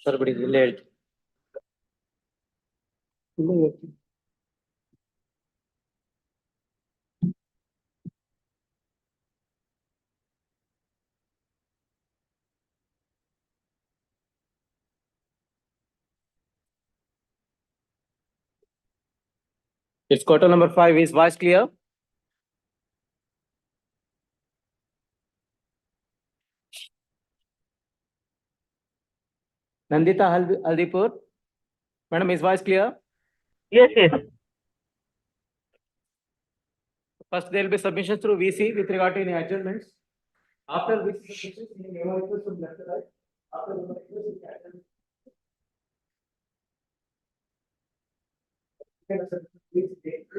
Sir, but it's delayed. It's quarter number 5. Is voice clear? Nandita Haldipur. Madam, is voice clear? Yes, yes. First, there will be submissions through VC with regard to any adjournments. After VC submissions, any memo request from left to right. After memo request, you can adjourn. Please take.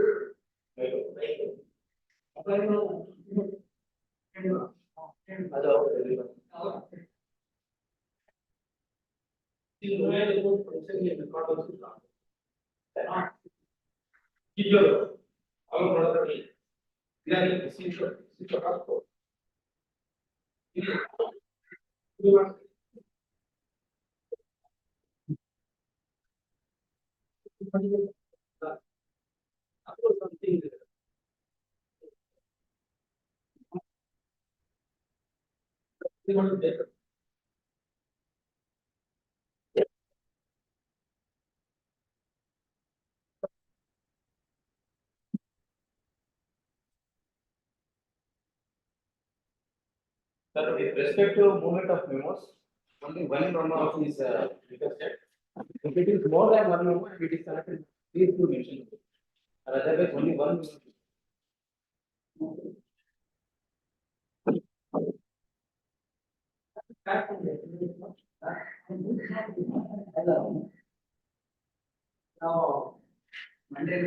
Sir, with respect to movement of memos, only one memo is requested. If it is more than one memo, it is connected, please do mention. Otherwise, only one memo. Hello. Now, Monday.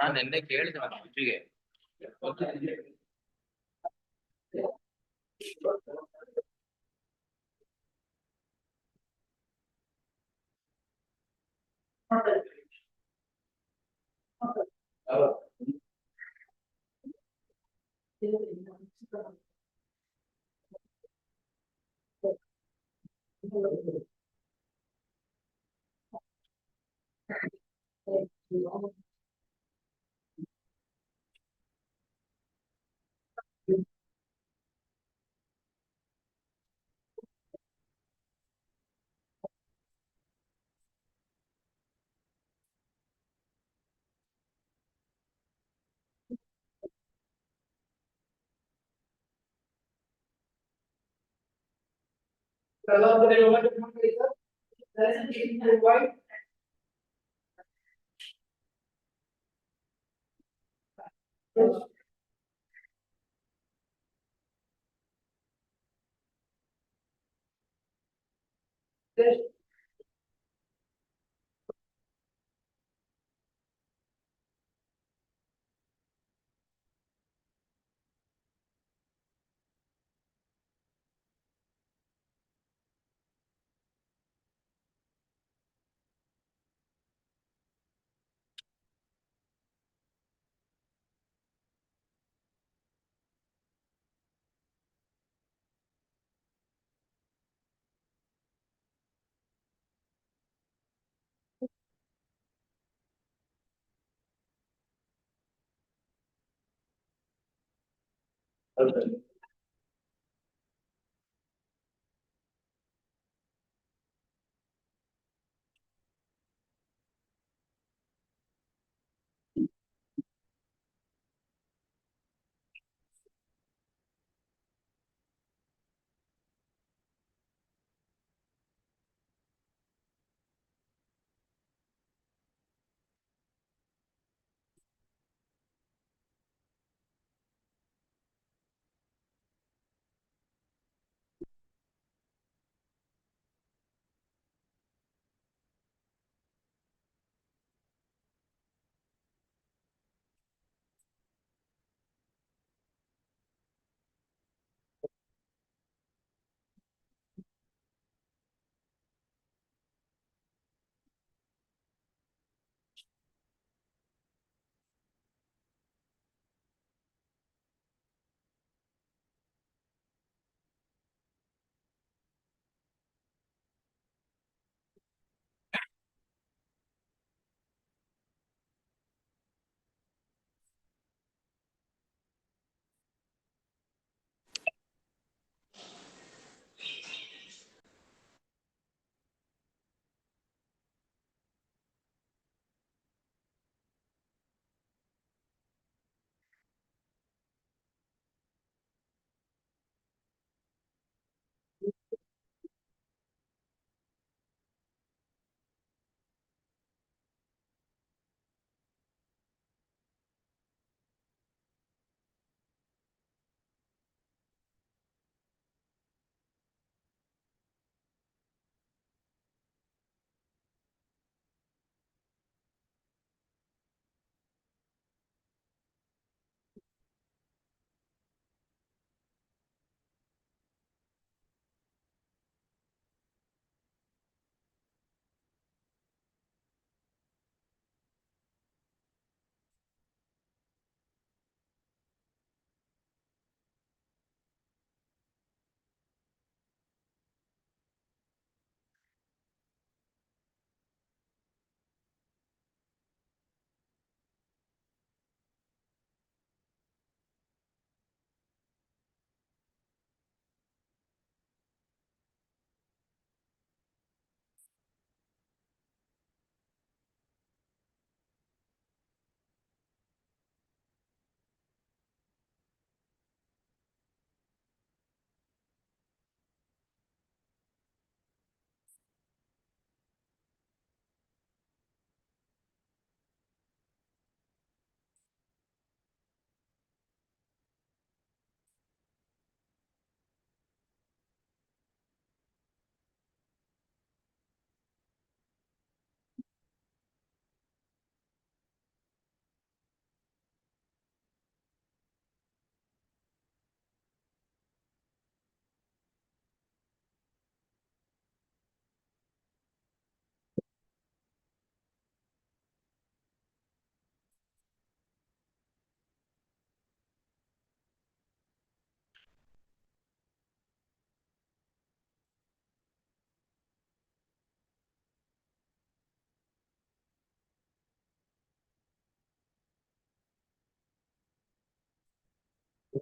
ನಾನು ನಿನ್ನೆ ಕೇಳಿದೆ ಅಜ್ಜಿಗೆ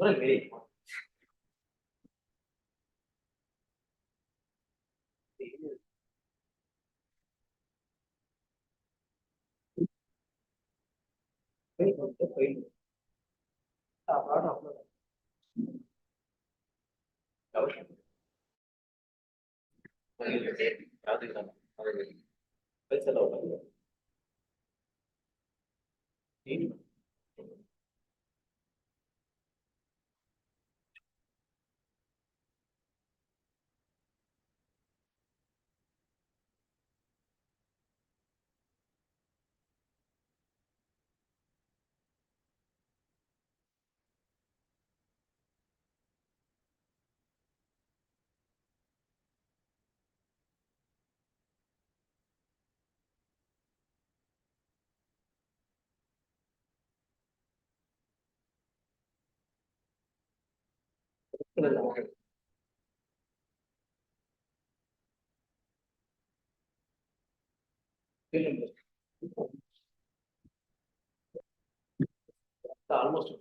Very. Almost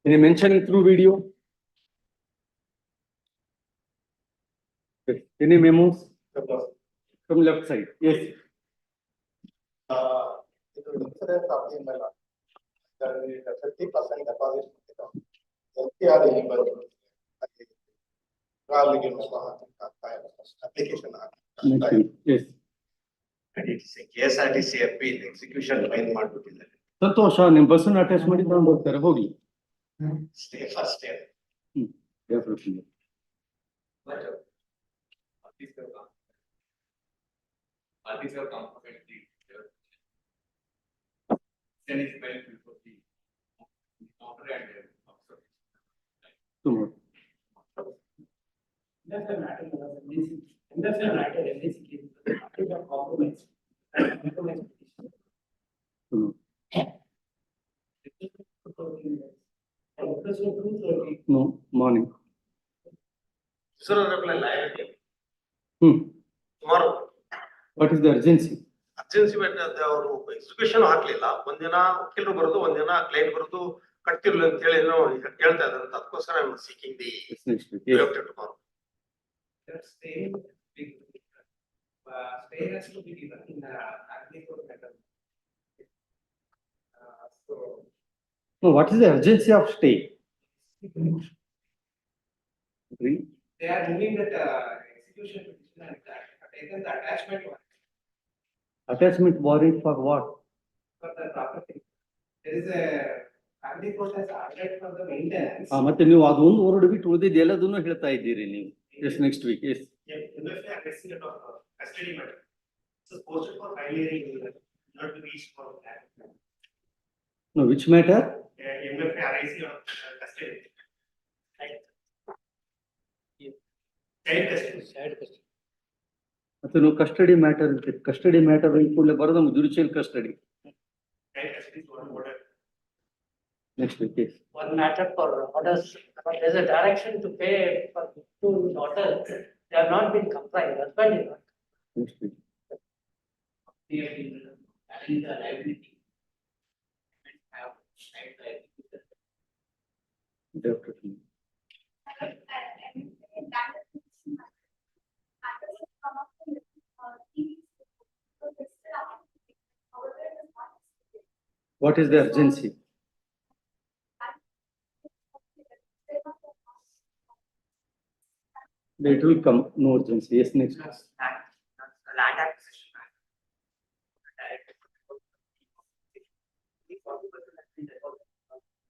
Can you mention it through video? Yes. Any memos from left side? Yes. ಇದು insurance option ಮೇಲೆ ಅದರಲ್ಲಿ 50% deposit FTR eligible ಅಲ್ಲಿಗೆ application Yes. KSRTC FP execution file ಮಾಡ್ಬಿಟ್ಟಿದ್ದಾರೆ. ಸಂತೋಷ, ನಿಮ್ಮ ಬಸ್ಸನ್ನು ಅಟ್ಯಾಚ್ ಮಾಡಿ ತಗೊಂಡು ಹೋಗ್ತಾರೆ, ಹೋಗಿ. Stay first stay. Definitely. Tomorrow. No, morning. Tomorrow. What is the urgency? Urgency ಅವರು ಎಕ್ಸಿಕ್ಯೂಷನ್ ಹಾಕ್ಲಿಲ್ಲ. ಒಂದಿನ ವಕೀಲರು ಬರೋದು, ಒಂದಿನ ಕ್ಲೈಂಟ್ ಬರೋದು ಕಟ್ತಿರ್ಲಿ ಅಂತ ಹೇಳಿ ಹೇಳ್ತಾ ಇದ್ದಾರೆ. ಅದಕ್ಕೋಸ್ಕರ I am seeking the tomorrow. Stay has to be given in agricultural matter. No, what is the urgency of stay? Agree? They are moving that execution petition and taken the attachment one Attachment warrant for what? for the property. There is a family court has ordered for the maintenance. ಮತ್ತೆ ನೀವು ಅದೊಂದು word ಬಿಟ್ಟು ಉಳಿದಿದ್ದು ಎಲ್ಲದನ್ನು ಹೇಳ್ತಾ ಇದ್ದೀರಿ ನೀವು. Yes, next week. Yes. Custody matter. This is posted for filing not to reach for that. No, which matter? MFA RIC or custody. Child custody. ಮತ್ತೆ ನೀವು ಕಸ್ಟಡಿ ಮ್ಯಾಟರ್ ಕಸ್ಟಡಿ ಮ್ಯಾಟರ್ ಕೂಡಲೇ ಬರೋದು ನಮ್ಗೆ judicial custody. Child custody is one order. Next week, yes. One matter for orders, there's a direction to pay for two orders, they have not been compliant, that's why they not. Next week. They have been adding the liability. And have added the liability. Definitely. What is the urgency? It will come, no urgency. Yes, next. Land acquisition.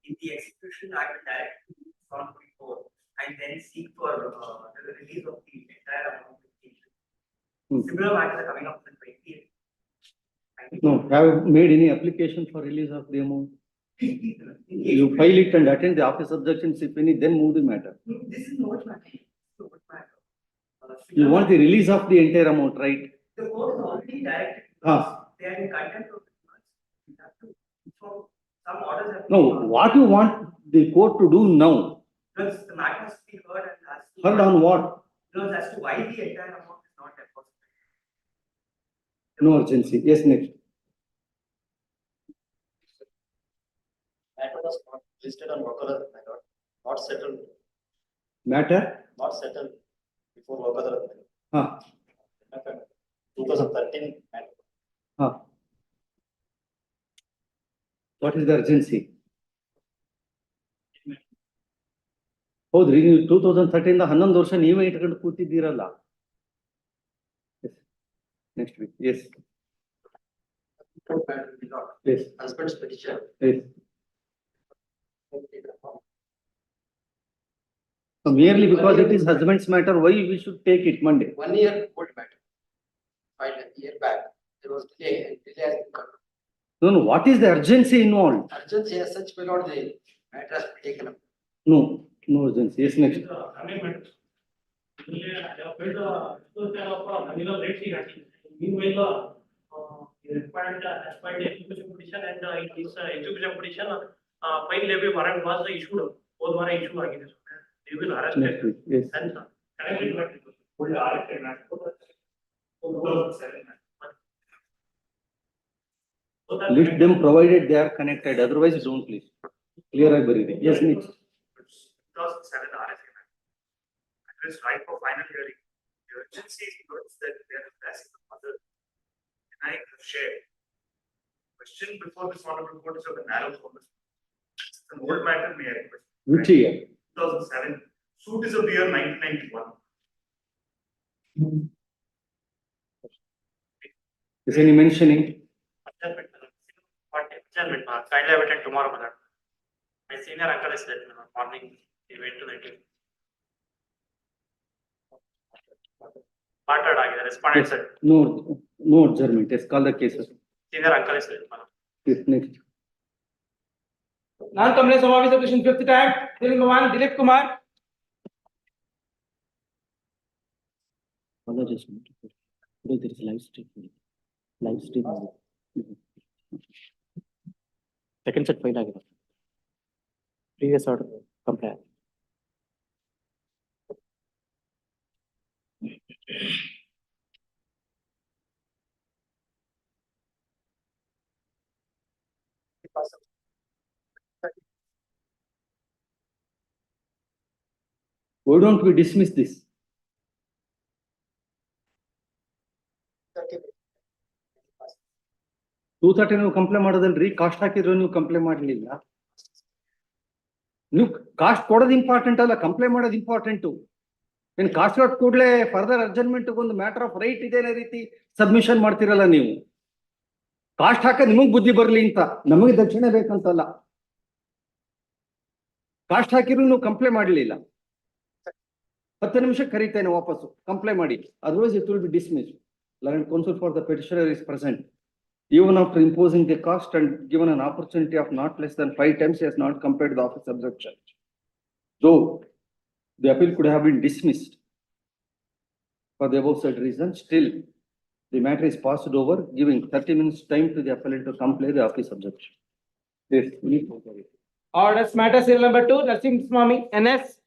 In the execution, I will directly from before and then seek for the release of the entire amount. Similar matters are coming up in the 20th. No, have you made any application for release of the amount? You file it and attend the office objections, if any, then move the matter. This is not matter. You want the release of the entire amount, right? The court is already directed. Ah. They are in contempt of the courts. We have to. So some orders have. No, what you want the court to do now? Because the matter has to be heard and has to. Heard on what? Because as to why the entire amount is not deposited. No urgency. Yes, next. Matter was not listed on work order method, not settled, Matter? not settled before work order method. Huh. 2013 matter. Huh. What is the urgency? ಹೌದ್ರಿ ನೀವು 2013 11 ವರ್ಷ ನೀವೇ ಇಟ್ಕೊಂಡು ಕೂತಿದ್ದೀರಲ್ಲ. Next week, yes. Yes. Husband's petition. Yes. So merely because it is husband's matter, why we should take it Monday? 1 year old matter. Filed a year back, there was delay and delay has been cut. No, no, what is the urgency involved? Urgency as such may not the matter has been taken up. No, no urgency. Yes, next. Amendment. They have built a of nominal rates in action. Meanwhile, required execution petition and it is execution petition, fine levy warrant was issued, both were issued again. They will arrest Next it. week, yes. And Full arrested matter. 2007. List them provided they are connected, otherwise don't please. Clear I buried. Yes, next. 2007 RSA matter. It is right for final hearing. The urgency is because that they are asking the mother. Denying the share. Question before this honorable court is of a narrow focus. It's an old matter, may I request? Which year? 2007. Suit is of the year 1991. Is any mentioning? adjournment, kindly have it tomorrow, madam. My senior uncle is late, morning, he went to the interview. ಮಾತಾಡಾಗಿದೆ respondent said. No, no adjournment. Yes, call the cases. Senior uncle is late, madam. Yes, next. Non-compliance of officer question 5th time, Dilip Kumar. Follow this. Today there is live stream. Live stream. Second set file ಆಗಿದೆ. Previous order compare. Why don't we dismiss this? Two 30 ನೀವು complaint ಮಾಡೋದಲ್ರಿ, cost ಹಾಕಿದ್ರು ನೀವು complaint ಮಾಡಲಿಲ್ಲ. ನೀವು cost ಕೊಡೋದು important ಅಲ್ಲ, complaint ಮಾಡೋದು important. ಏನ್ ಕಾಸ್ಟ್ ಕೊಟ್ಟ ಕೂಡಲೇ ಫರ್ದರ್ ಅರ್ಜೆಂಟ್ಮೆಂಟ್ ಒಂದು ಮ್ಯಾಟರ್ ಆಫ್ ರೈಟ್ ಇದೆ ರೀತಿ ಸಬ್ಮಿಷನ್ ಮಾಡ್ತಿರಲ್ಲ ನೀವು. ಕಾಸ್ಟ್ ಹಾಕ ನಿಮಗ್ ಬುದ್ಧಿ ಬರ್ಲಿ ಅಂತ, ನಮಗೆ ದಕ್ಷಿಣ ಬೇಕಂತಲ್ಲ. ಕಾಸ್ಟ್ ಹಾಕಿದ್ರು ನೀವು ಕಂಪ್ಲೇಂಟ್ ಮಾಡಲಿಲ್ಲ, 10 ನಿಮಿಷ ಕರೀತೇನೆ ವಾಪಸ್ಸು, ಕಂಪ್ಲೇಂಟ್ ಮಾಡಿ. Otherwise it will be dismiss. Learned counsel for the petitioner is present. Even after imposing the cost and given an opportunity of not less than 5 times, he has not compared the office objection. Though the appeal could have been dismissed for the above said reason, still the matter is passed over, giving 30 minutes time to the appellant to comply the office objection. Yes. Orders matter serial number 2, Narasimha Swamy, NS.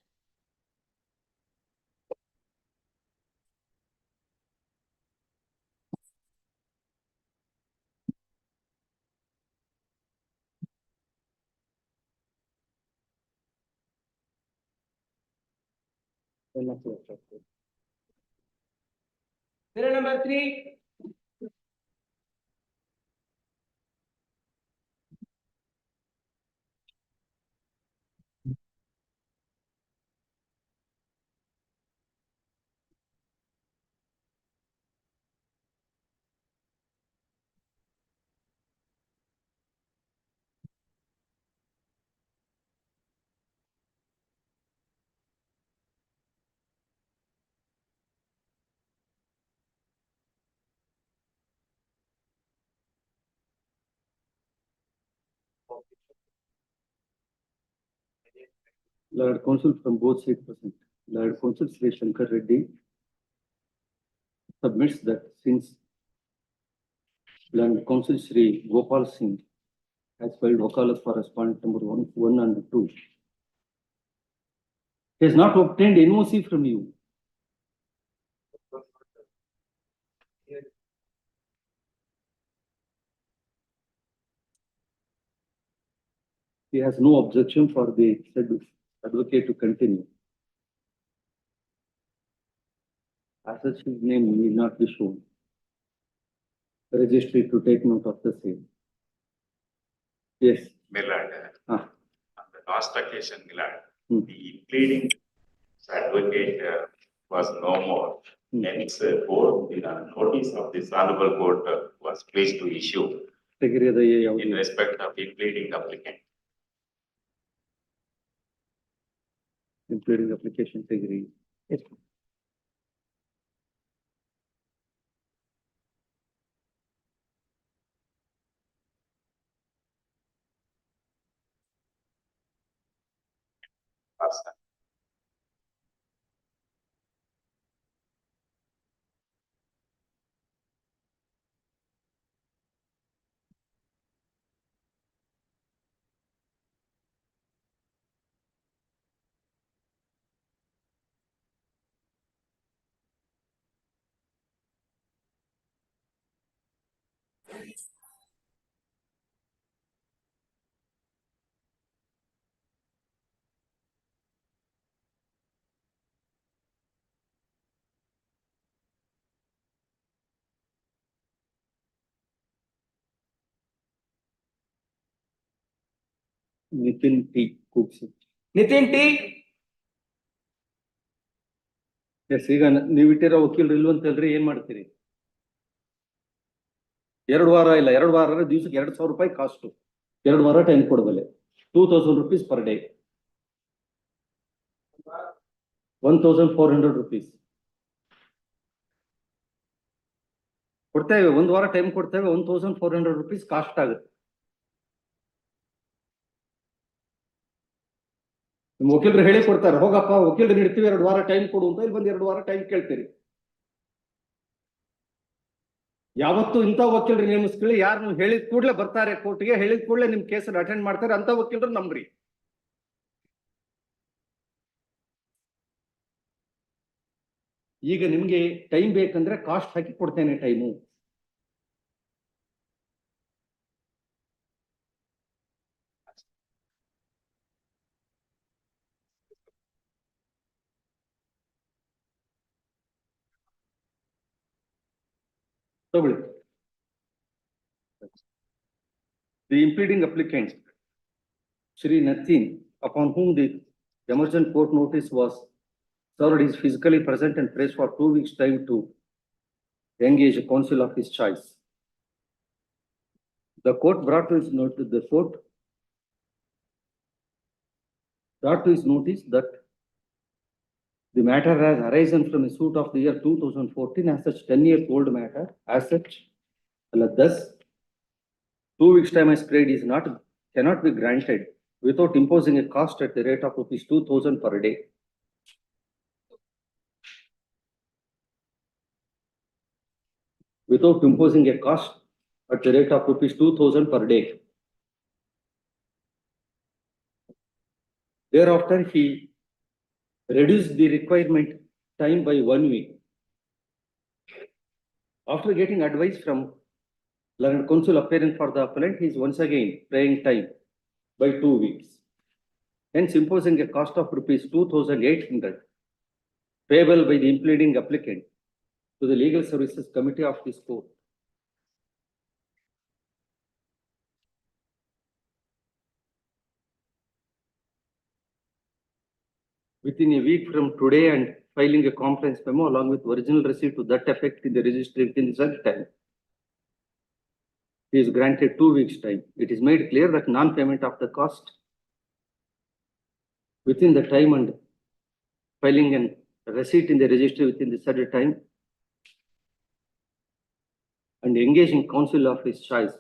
Serial number 3. Lord Counsel from both sides present. Lord Counsel Sri Shankar Reddy submits that since Lord Counsel Sri Gopal Singh has filed wakalat for respondent number 1 and 2, he has not obtained NOC from you. He has no objection for the said advocate to continue. As such, his name need not be shown. The registry to take note of the same. Yes. Millard, Ah. on the last occasion, Millard, Hmm. the pleading advocate was no more. Hmm. Hence, board, the notice of this honorable court was pleased to issue in respect of the pleading applicant. Including application degree. Yes. Person. Nitin T. Cooks. Nitin T. Yes ಈಗ ನೀವು ಇಟ್ಟಿರೋ ವಕೀಲರು ಇಲ್ವಂತಲ್ರಿ ಏನ್ ಮಾಡ್ತೀರಿ? 2 ವಾರ ಇಲ್ಲ, 2 ವಾರ ದಿವಸಕ್ಕೆ 2,000 ರೂಪಾಯಿ ಕಾಸ್ಟ್. 2 ವಾರ time ಕೊಡಬಲ್ಲೆ. 2,000 rupees per day. 1,400 rupees. ಕೊಡ್ತೇವೆ, 1 ವಾರ ಟೈಮ್ ಕೊಡ್ತೇವೆ, 1,400 rupees ಕಾಸ್ಟ್ ಆಗುತ್ತೆ. ನಿಮ್ಮ ವಕೀಲರು ಹೇಳಿ ಕೊಡ್ತಾರೆ, ಹೋಗಪ್ಪ ವಕೀಲರು ಇಡ್ತೀವಿ 2 ವಾರ ಟೈಮ್ ಕೊಡು ಅಂತ, ಇಲ್ಲಿ ಬಂದು 2 ವಾರ ಟೈಮ್ ಕೇಳ್ತೀರಿ. ಯಾವತ್ತು ಇಂಥ ವಕೀಲರು ನೇಮಿಸ್ಕೊಳ್ಳಿ, ಯಾರು ನೀವು ಹೇಳಿದ ಕೂಡಲೇ ಬರ್ತಾರೆ ಕೋರ್ಟ್ಗೆ, ಹೇಳಿದ ಕೂಡಲೇ ನಿಮ್ ಕೇಸನ್ನು ಅಟೆಂಡ್ ಮಾಡ್ತಾರೆ, ಅಂತ ವಕೀಲರು ನಂಬ್ರಿ. ಈಗ ನಿಮ್ಗೆ ಟೈಮ್ ಬೇಕಂದ್ರೆ ಕಾಸ್ಟ್ ಹಾಕಿ ಕೊಡ್ತೇನೆ ಟೈಮು. ತಗೊಳ್ಳಿ. The impleading applicant, Shri Nathin, upon whom the emergent court notice was served, is physically present and prays for 2 weeks' time to engage a counsel of his choice. The court brought to his notice, that the matter has arisen from a suit of the year 2014, as such 10-year old matter, as such, thus 2 weeks time as paid is not, cannot be granted without imposing a cost at the rate of rupees 2,000 per day. Without imposing a cost at the rate of rupees 2,000 per day. Thereafter, he reduced the requirement time by 1 week. After getting advice from learned counsel appearing for the appellant, he is once again praying time by 2 weeks. Hence imposing a cost of rupees 2,800 payable by the impleading applicant to the Legal Services Committee of this court. Within a week from today and filing a compliance memo along with original receipt to that effect in the registry within the said time. He is granted 2 weeks time. It is made clear that non-payment of the cost within the time and filing an receipt in the registry within the said time and engaging counsel of his choice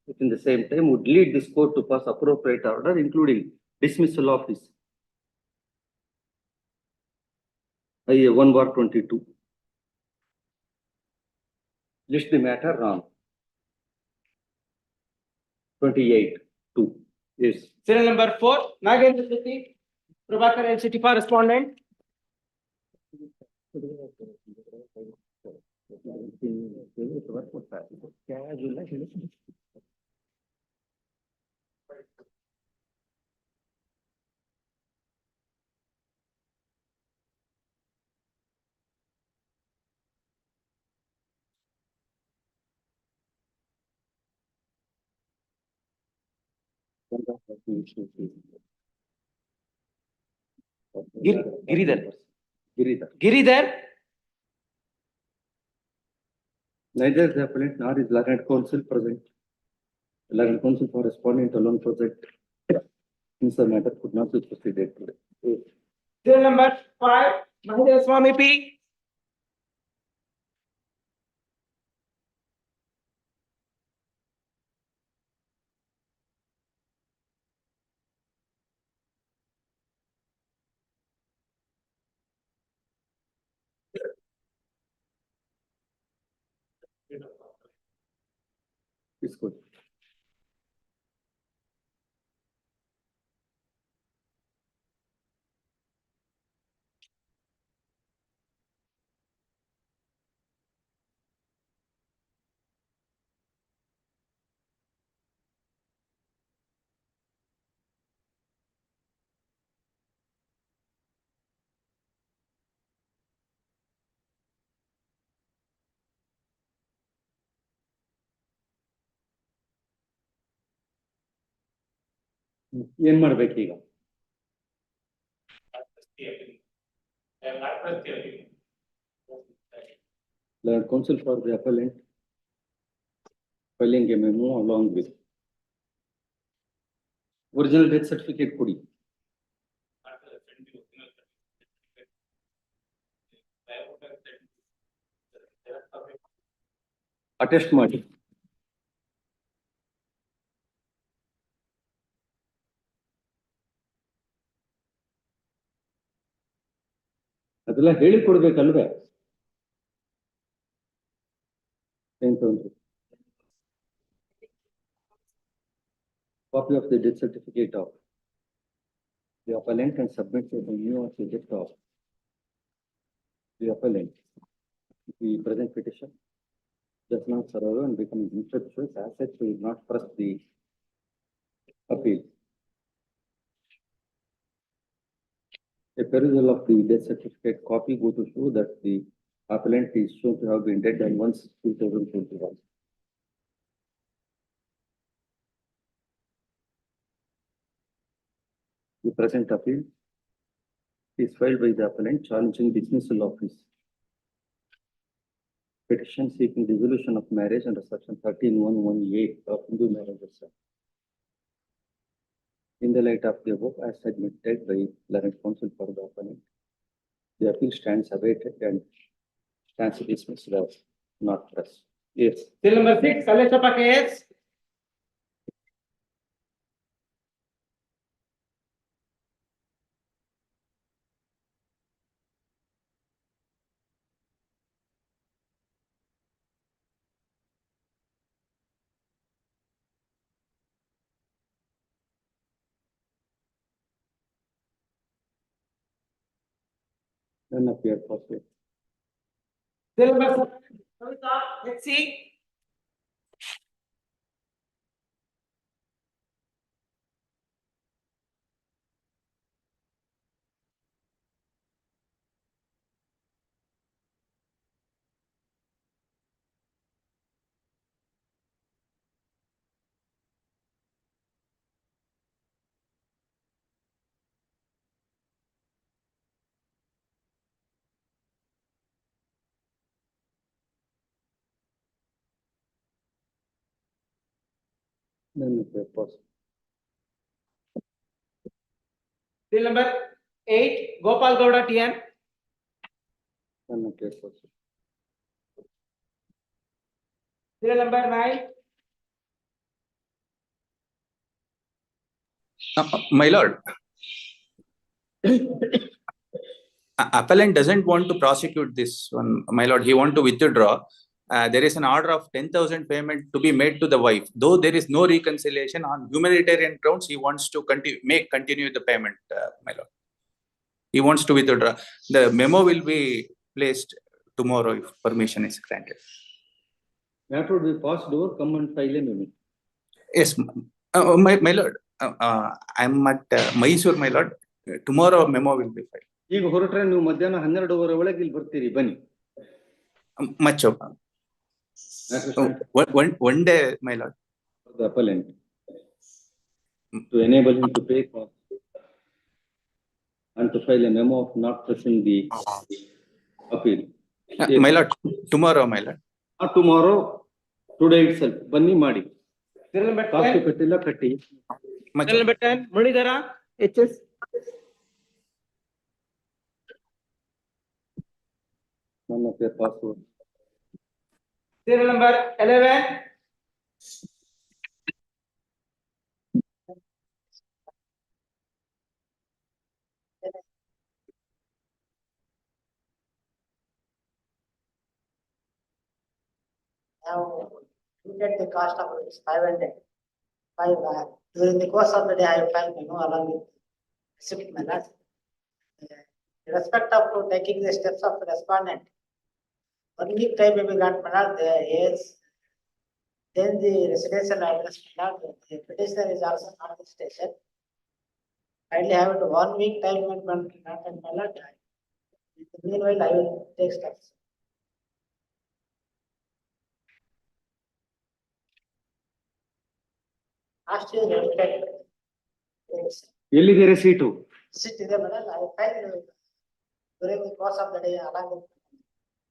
within the same time would lead this court to pass appropriate order, including dismissal of his IA 1/22. List the matter on 28-2. Yes. Serial number 4, Nagendra Shetty, Prabhakar and Shetty for respondent. Giridhar. Giridhar, Neither the appellant nor his learned counsel present. Learned counsel for respondent alone present. Since the matter could not be proceeded today. serial number 5, Mahendra Swami P. It's good. ಏನ್ ಮಾಡ್ಬೇಕೀಗ? Learned counsel for the appellant filing a memo along with original death certificate ಕೊಡಿ. Attest ಮಾಡಿ. ಅದೆಲ್ಲ ಹೇಳಿ ಕೊಡ್ಬೇಕಲ್ವೇ? ಏನ್ ತೊಂದ್ರೆ? Copy of the death certificate of the appellant and submit to the new of the death of the appellant. The present petition does not serve and becomes infructuous as such we will not press the appeal. A perusal of the death certificate copy go to show that the appellant is shown to have been dead on 1/6/2021. The present appeal is filed by the appellant challenging dismissal of his petition seeking dissolution of marriage under section 13(1)(a) of Hindu Marriages Act. In the light of the above, as submitted by learned counsel for the appellant, the appeal stands awaited and stands dismissed as not pressed. Yes. Serial number 6, Kaleshappa case. None appear possible. Serial number 7, Kavita, HC. None appear possible. Serial number 8, Gopal Gowda TN. None appear possible. Serial number 9, My lord, appellant doesn't want to prosecute this one, my lord. He want to withdraw. There is an order of 10,000 payment to be made to the wife. Though there is no reconciliation on humanitarian grounds, he wants to continue the payment, my lord. He wants to withdraw. The memo will be placed tomorrow if permission is granted. Matter will be passed over, come and file a memo. Yes, my lord. I'm at Mysore, my lord. Tomorrow memo will be filed. ಈಗ ಹೊರಟ್ರೆ ನೀವು ಮಧ್ಯಾಹ್ನ 12:30 ಒಳಗೆ ಇಲ್ಲಿ ಬರ್ತೀರಿ, ಬನ್ನಿ. Much of one day, my lord. The appellant to enable him to pay costs and to file a memo of not pressing the appeal. My lord, tomorrow, my lord. Tomorrow, today itself, ಬನ್ನಿ ಮಾಡಿ. serial number cost 10, ಕಟ್ಟಿಲ್ಲ ಕಟ್ಟಿ. serial number 10, Muridhara, HS. None of your password. Serial number 11, Now, look at the cost of it, 500. During the course of the day, I have filed memo along with receipt, my lord. In respect of taking the steps of the respondent, 1 week time may be got, my lord, then the residential address, my lord, the petitioner is also not at the station. Kindly have it 1 week time may be granted, my lord. Meanwhile, I will take steps. Last year, ಎಲ್ಲಿದೆ ರೆಸೀಟು? sit ಇದೆ madam, I filed during the course of the day along with.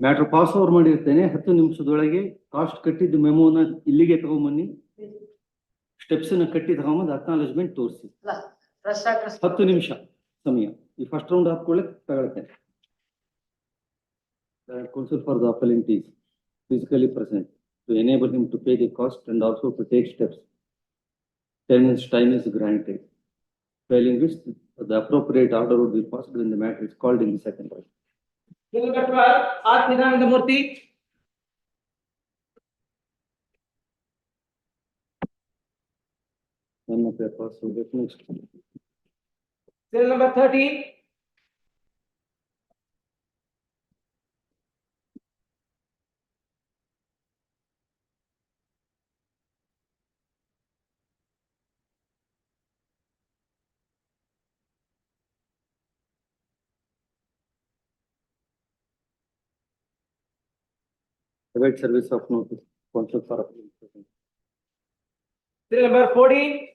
Matter pass over ಮಾಡಿರ್ತೇನೆ. 10 ನಿಮಿಷದೊಳಗೆ cost ಕಟ್ಟಿದ್ದು ಮೆಮೋನ ಇಲ್ಲಿಗೆ ತಗೊಂಬನ್ನಿ. Steps ನ ಕಟ್ಟಿ ತಗೊಂಬಂದು ಅಕ್ನಾಲೇಜ್ಮೆಂಟ್ ತೋರಿಸಿ. Fresh address. 10 ನಿಮಿಷ ಸಮಯ. ಈ ಫಸ್ಟ್ ರೌಂಡ್ ಹಾಕೊಳ್ಳೆ ತಗೊಳ್ತೇನೆ. The counsel for the appellant is physically present to enable him to pay the cost and also to take steps. 10 minutes time is granted. Failing which, the appropriate order would be passed when the matter is called in the second round. serial number 12, R. Nidananda Murthy. None of your password. Next. Serial number 13, Await service of notice. Counsel for appellant present. serial number 14,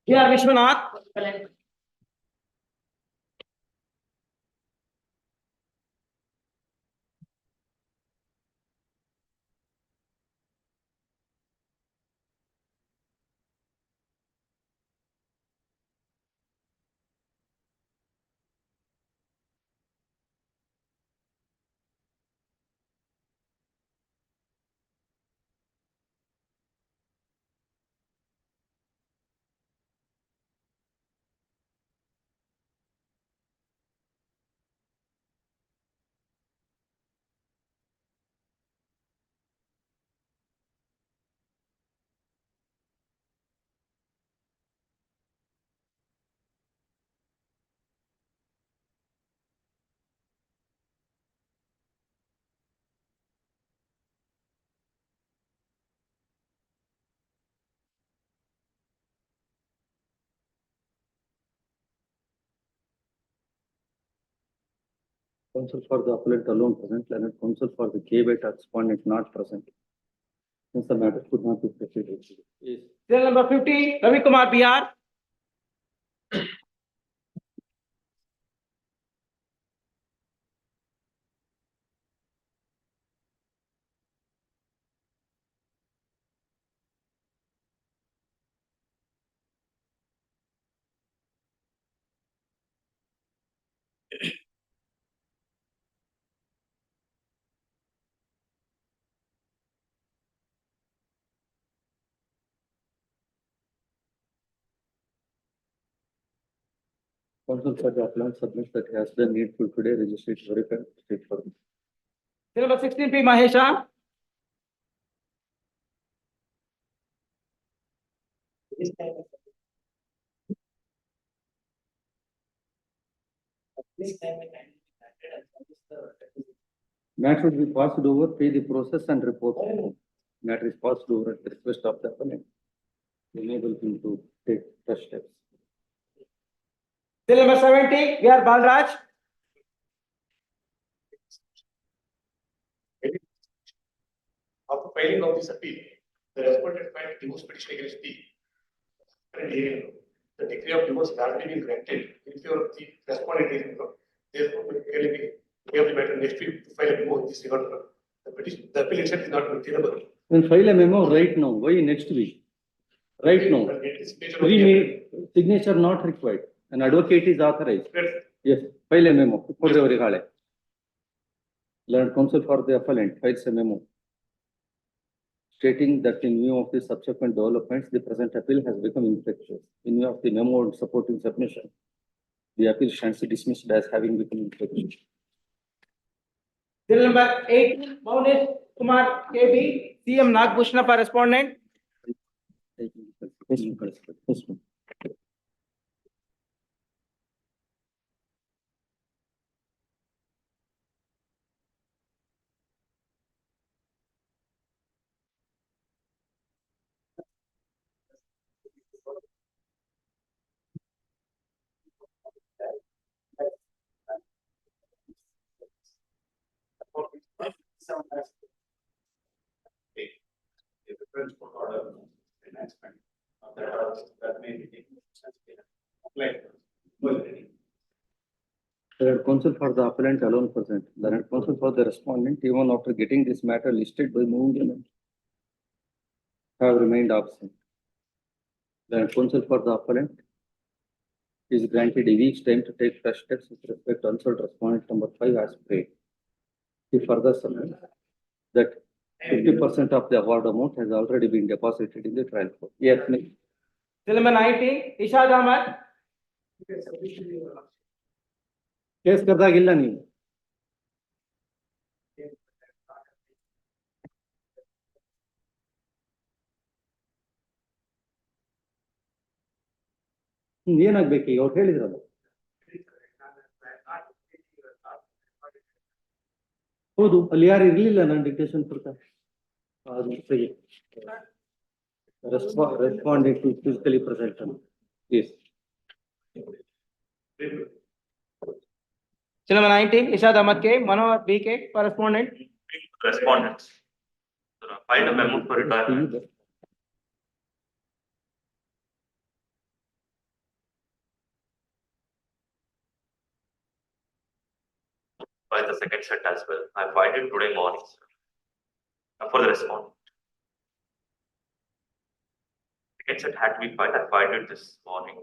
K.R. Vishwanath. counsel for the appellant alone present, learned counsel for the K-beta respondent not present. Since the matter could not be proceeded. Yes. Serial number 50, Ravi Kumar BR. Counsel for the appellant submits that he has done needful today, registered verified, state for. Serial number 16, P. Mahesha. This time. This time. Matter will be passed over, pay the process and report. Matter is passed over at the request of the appellant. Enable him to take first steps. Serial number 70, V.R. Balraj. After filing of this appeal, the respondent filed divorce petition against the current hearing. The decree of divorce has already been granted in favor of the respondent hearing. Therefore, we have the matter next week to file a memo in this regard. The petition, the appeal itself is not maintainable. Then file a memo right now. Why next week? Right now. Signature not required. An advocate is authorized. Yes, file a memo. Learned counsel for the appellant files a memo stating that in view of the subsequent developments, the present appeal has become infectious. In view of the memo and supporting submission, the appeal stands dismissed as having become infectious. Serial number 18, Maunesh Kumar KB, CM Nagbhushna for respondent. Learned counsel for the appellant alone present. Learned counsel for the respondent, even after getting this matter listed by moving element, have remained absent. Learned counsel for the appellant is granted a week's time to take fresh steps with respect to unsolved respondent number 5 as prayed. He further submits that 50% of the award amount has already been deposited in the trial court. Yes, ma'am. Serial number 19, Ishad Ahmad. Case kardaagilla ನೀವು. ಏನಾಗ್ಬೇಕು ಈಗ ಅವ್ರು ಹೇಳಿದ್ರಲ್ಲ. ಹೌದು, ಅಲ್ಲಿ ಯಾರು ಇರ್ಲಿಲ್ಲ ನಾನು ಡಿಕ್ಟೇಷನ್ ಪ್ರಕಾರ. Respondent is physically present. Yes. Serial number 19, Ishad Ahmad K, Manohar BK for respondent. Respondents. Filed a memo for retirement by the second set as well. I filed it today morning, sir. For the respondent. Second set had to be filed. I filed it this morning.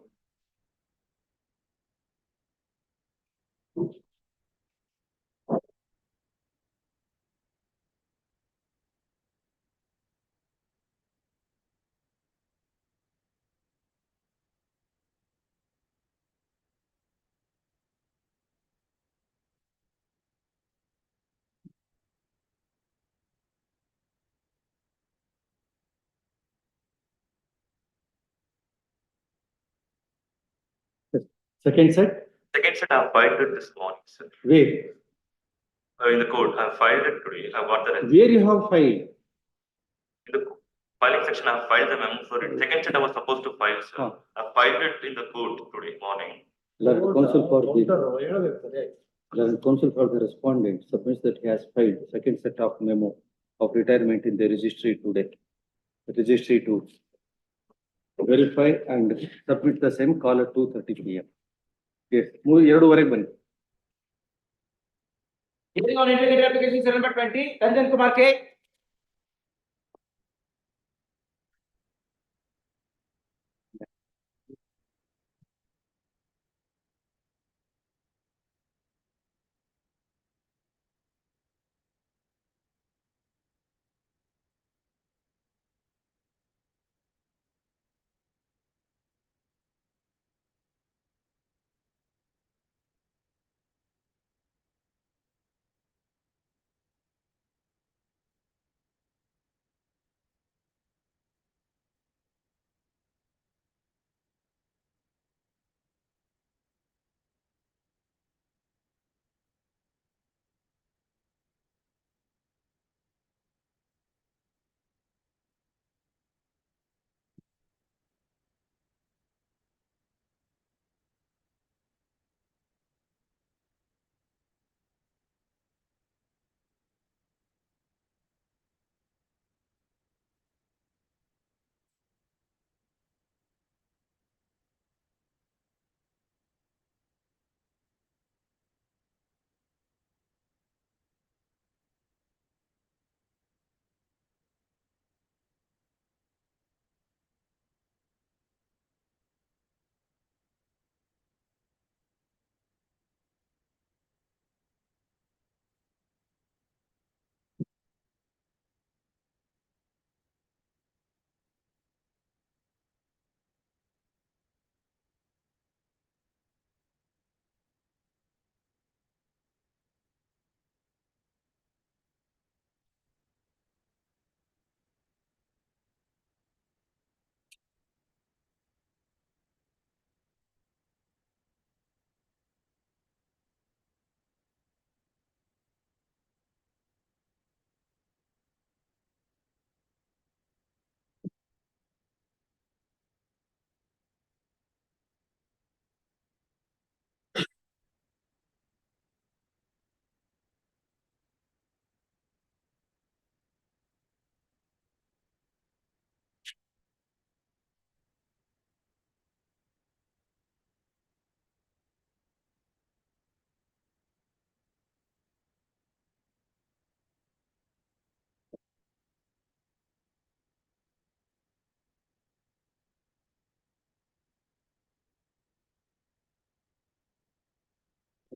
Second set. Second set I filed it this morning, sir. Where? In the court, I filed it today. I got the result. Where you have filed? In the filing section, I filed the memo for it. Second set I was supposed to file, sir. I filed it in the court today morning. Learned counsel for the The counsel for the respondent submits that he has filed second set of memo of retirement in the registry today. The registry to verify and submit the same call at 2:30 p.m. Yes, 2:02 ಬನ್ನಿ. Hearing on integrated application 7/20, Ranjan Kumar K.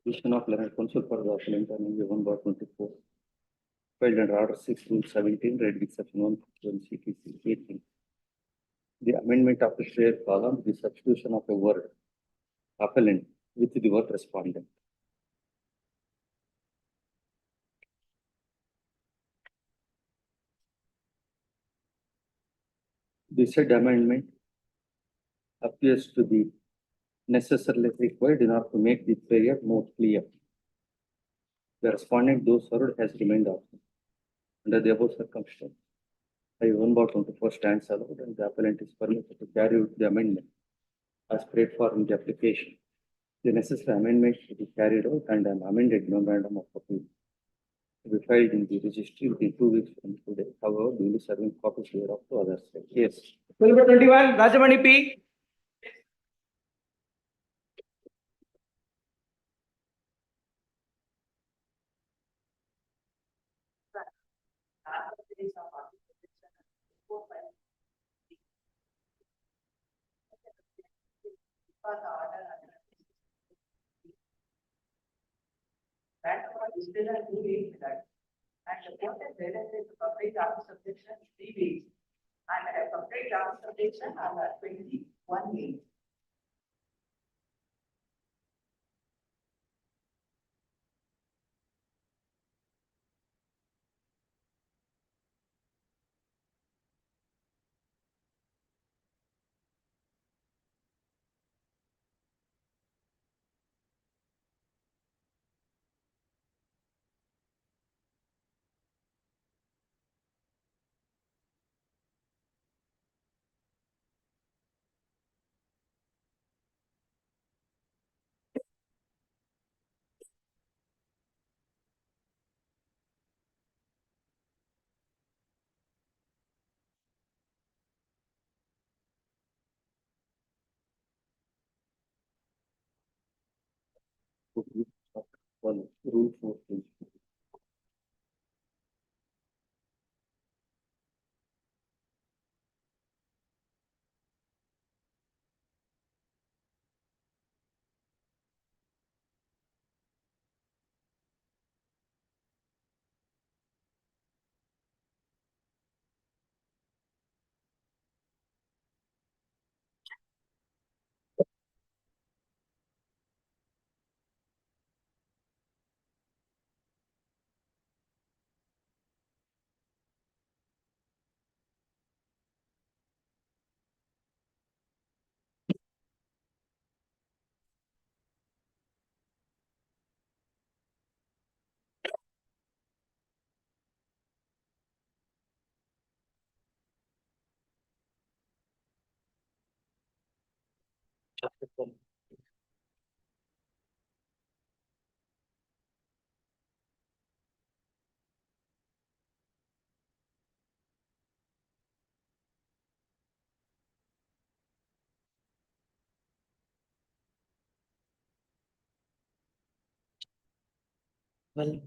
Petition of learned counsel for the appellant on 1/24. Filed under order 6/17, read with section 1 CPC 18. The amendment of the share column, the substitution of a word appellant with the word respondent. The said amendment appears to be necessarily required in order to make the prayer more clear. The respondent, though served, has remained absent. Under the above circumstance, I 1/24 stands allowed and the appellant is permitted to carry out the amendment as prayed for in the application. The necessary amendment should be carried out and an amended memorandum of appeal to be filed in the registry within 2 weeks from today. However, duly serving copies thereof to others. Yes. 12/21, Rajamani P. That is still a 2 weeks that. And the court has said that it's a complete after subjection 3 weeks. And a complete after subjection on 21 weeks. One, rule 14. Well,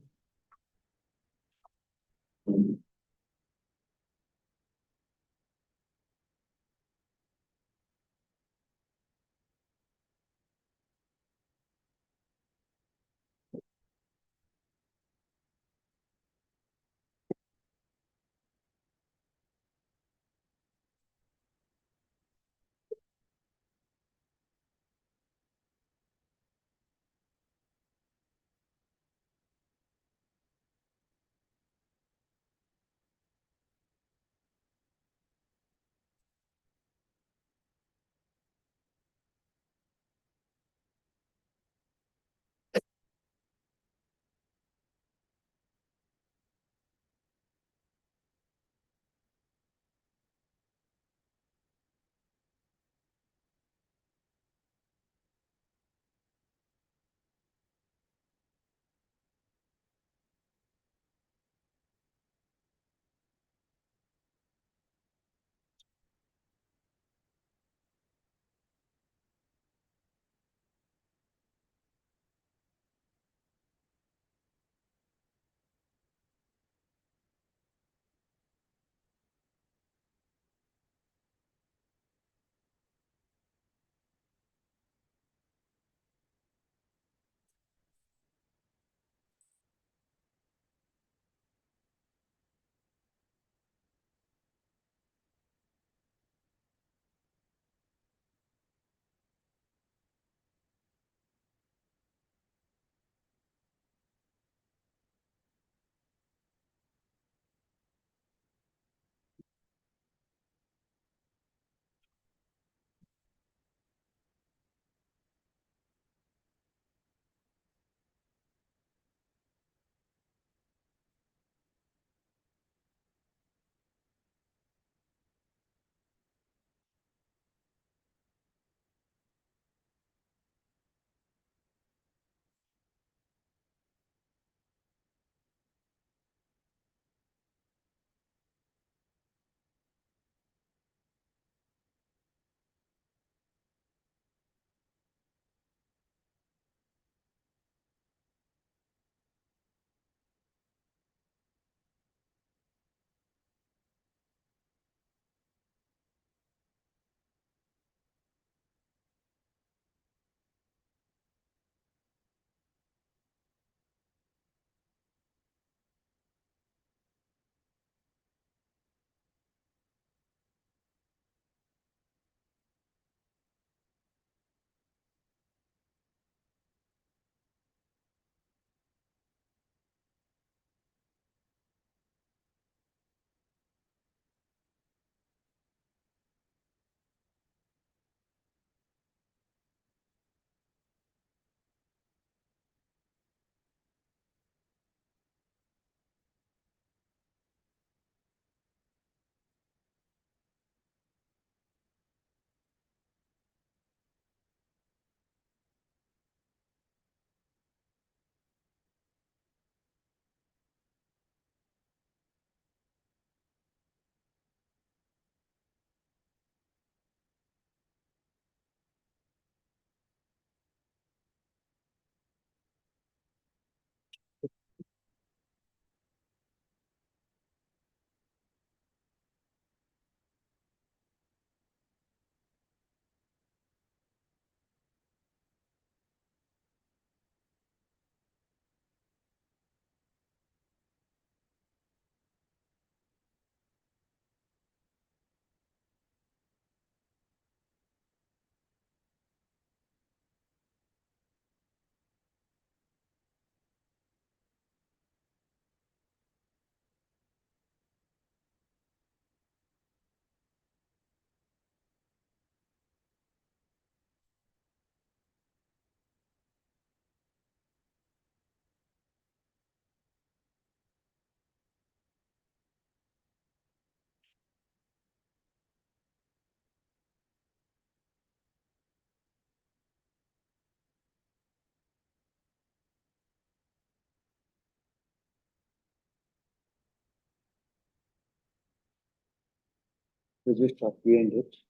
Register of P&H.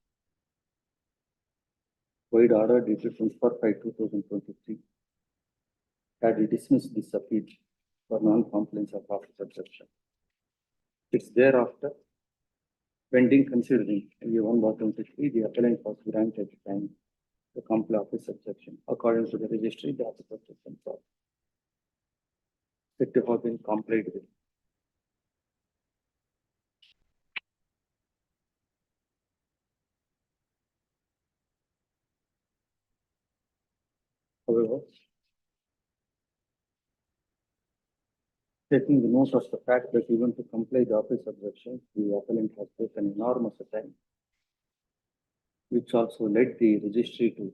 Void order dated 24/5/2023. Had dismissed this appeal for non-compliance of office objection. It's thereafter pending considering A1/23, the appellant was granted time to comply office objection. According to the registry, the office objection was said to have been complied with. However, taking the note of the fact that even to comply the office objection, the appellant has taken enormous time, which also led the registry to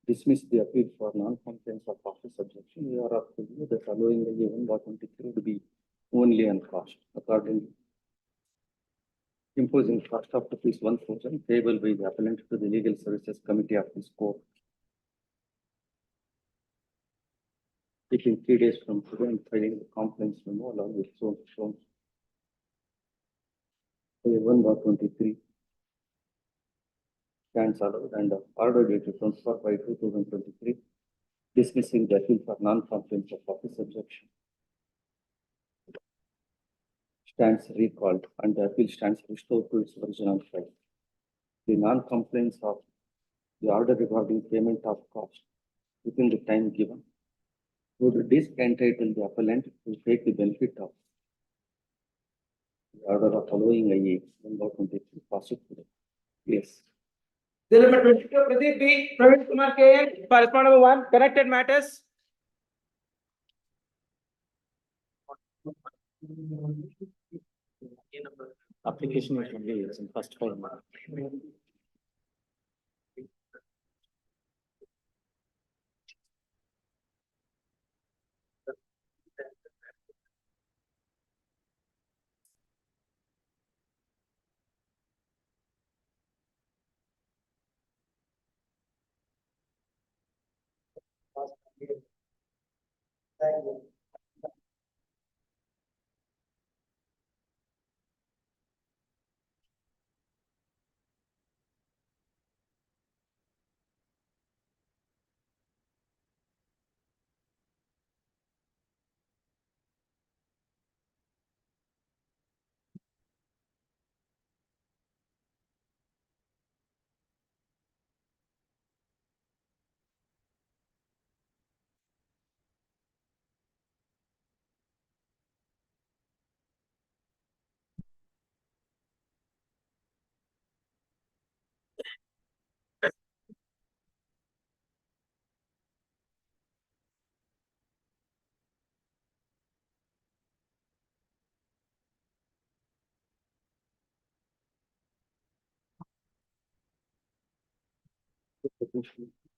dismiss the appeal for non-compliance of office objection. We are of the view that allowing the A1/23 to be only on cost, accordingly imposing cost of rupees 1,000 payable by the appellant to the Legal Services Committee of this court. Taking 3 days from today and filing the complaints memo along with shown. A1/23 stands allowed and order dated 24/5/2023 dismissing the appeal for non-compliance of office objection stands recalled and the appeal stands restored to its original file. The non-compliance of the order regarding payment of cost within the time given would entitle the appellant to take the benefit of the order of following A1/23 prosecuted. Yes. Bill number 22, Pradeep B. Praveen Kumar K. N. For respondent number 1, connected matters. Application is only in first file.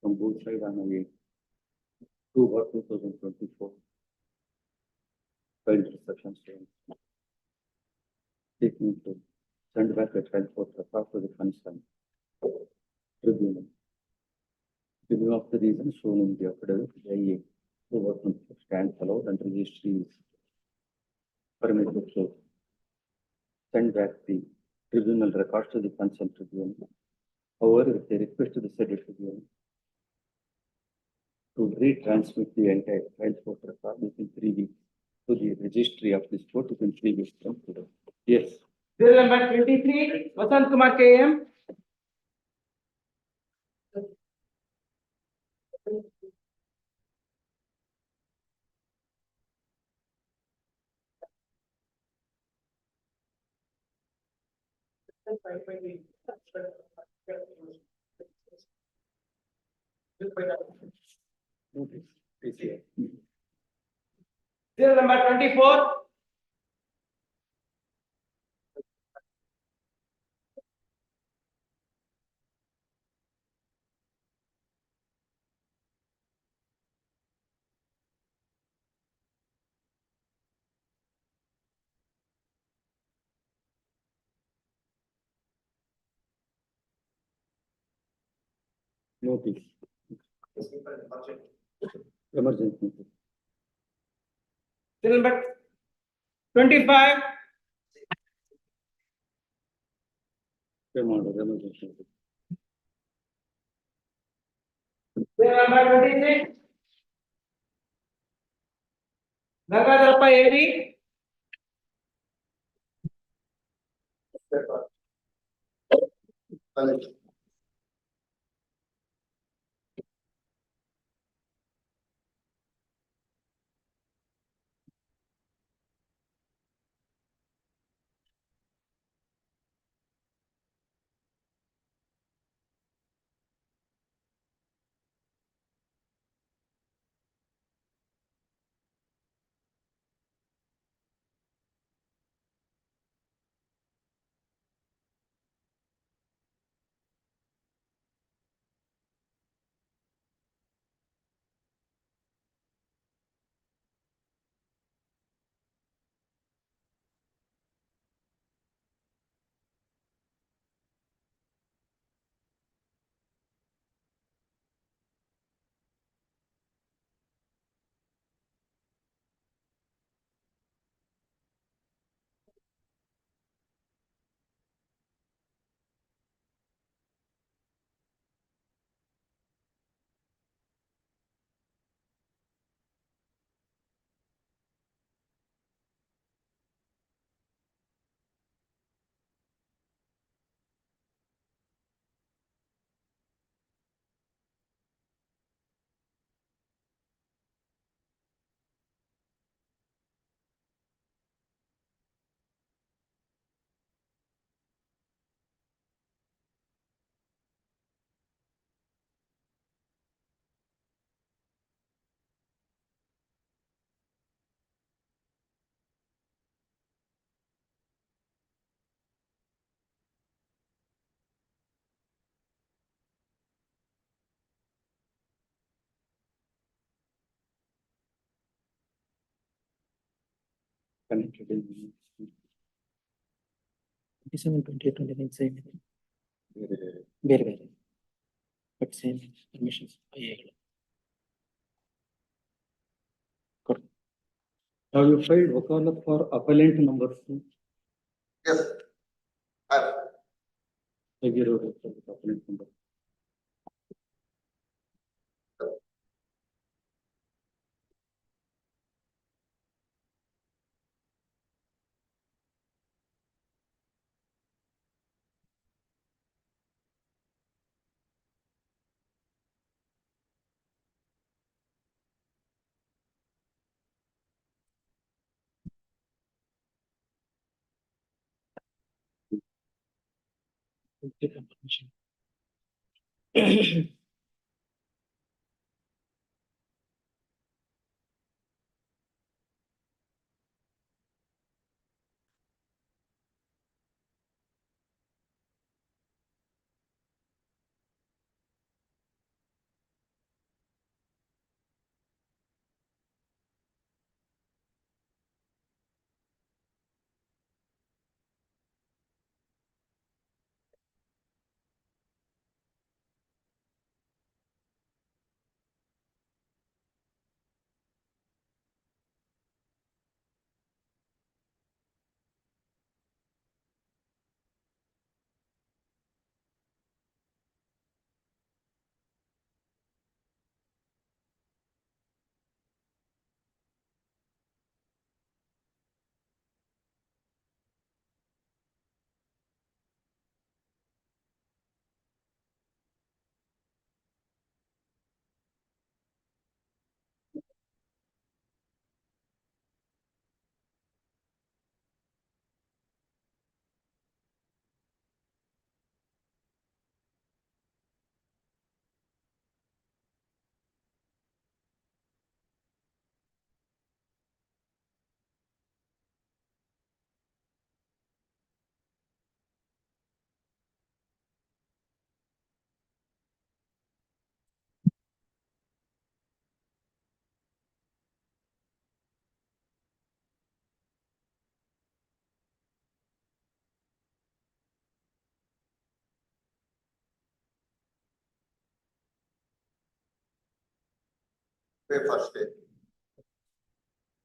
From both sides on a 2/2024 filed reception statement. Taking to send back the trial court record to the concerned tribunal. In view of the reasons shown in the affidavit, the IA 2/24 stands allowed and registry is permitted to send back the tribunal records to the concerned tribunal. However, if they request to the said tribunal to retransmit the entire trial court record within 3 weeks to the registry of this court within 3 weeks from today. Yes. Bill number 23, Vasant Kumar K. M. Notice. Is here. Bill number 24. Notice. Emergency notice. Bill number 25. Number 26. Gangadharappa AD. Connected. 27, 28, 29 same. ಬೇರೆ ಬೇರೆ but same permissions Have you filed wakalat for appellant number 2? Yes. Appellant number. permission. Pay for stay.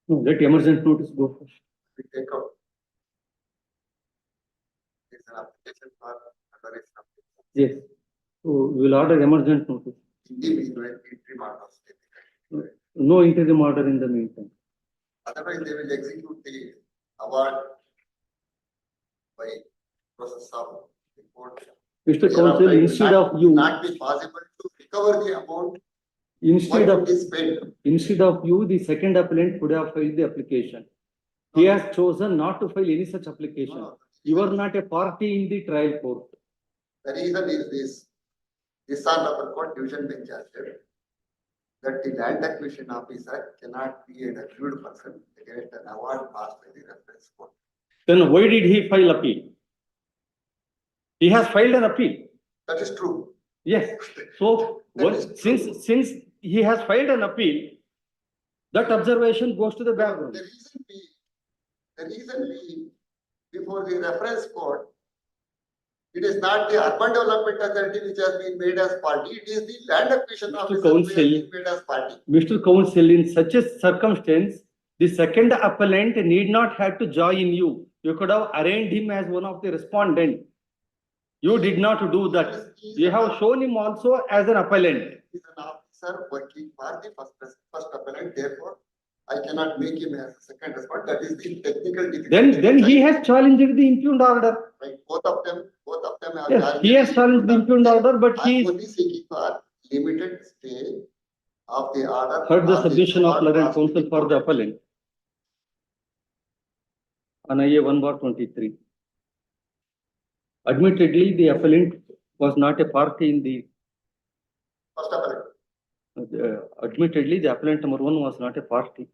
No, let emergent notice go first. We take out. It's an application for Yes. So we will order emergent notice. In the meanwhile, interim orders. No interim order in the meantime. Otherwise, they will execute the award by process of the court. Mr. Counsel, instead of you, Not be possible to recover the amount. instead what of, it is spent. instead of you, the second appellant could have filed the application. He has chosen not to file any such application. No. You are not a party in the trial court. The reason is this. This honorable court division bench has said that the land acquisition officer cannot be an accused person against an award passed by the reference court. Then why did he file appeal? He has filed an appeal. That is true. Yes. So since he has filed an appeal, that observation goes to the background. The reason being, before the reference court, it is not the urban development authority which has been made as party, it is the land acquisition officer who has been made as party. Mr. Counsel, in such a circumstance, the second appellant need not have to join you. You could have arraigned him as one of the respondents. You did not do that. You have shown him also as an appellant. He is an officer working for the first appellant, therefore, I cannot make him as a second respondent. That is the technical difficulty. Then he has challenged the impugned order. Right, both of them have Yes, he has challenged the impugned order, but he is only seeking for limited stay of the order. heard the submission of learned counsel for the appellant. On IA 1/23. Admittedly, the appellant was not a party in the. First appellant. Admittedly, the appellant number 1 was not a party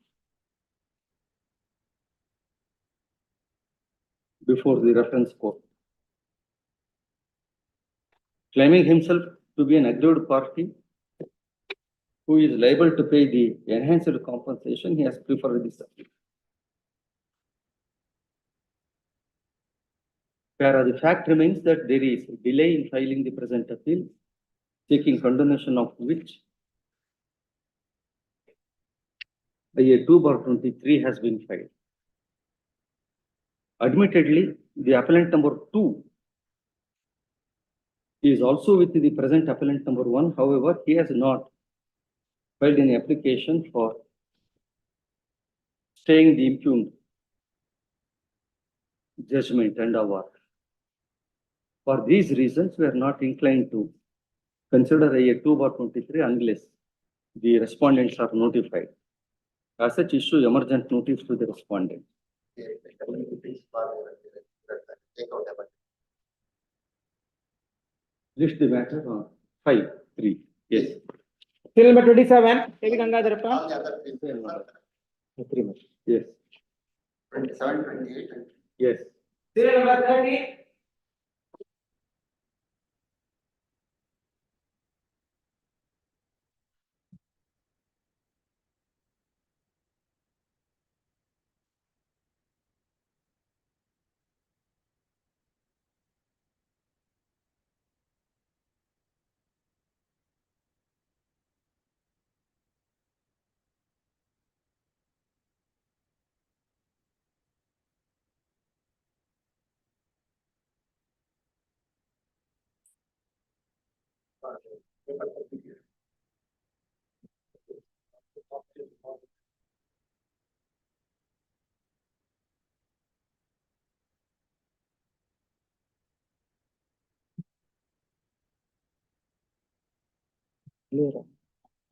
before the reference court. Claiming himself to be an aggrieved party who is liable to pay the enhanced compensation, he has preferred this appeal. Whereas the fact remains that there is a delay in filing the present appeal, seeking condonation of which IA 2/23 has been filed. Admittedly, the appellant number 2 is also with the present appellant number 1. However, he has not filed any application for staying the impugned judgment and award. For these reasons, we are not inclined to consider IA 2/23 unless the respondents are notified. As such, issue emergent notice to the respondent. List the matter on 5-3. Yes. Serial number 27, K. V. Gangadharappa. All the other three. Yes. 27, 28. Yes. Serial number 30. Clear.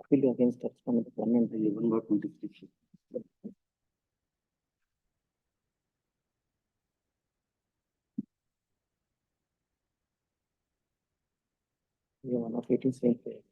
Appeal against respondent 1 and IA 1/23. one of 18 same page.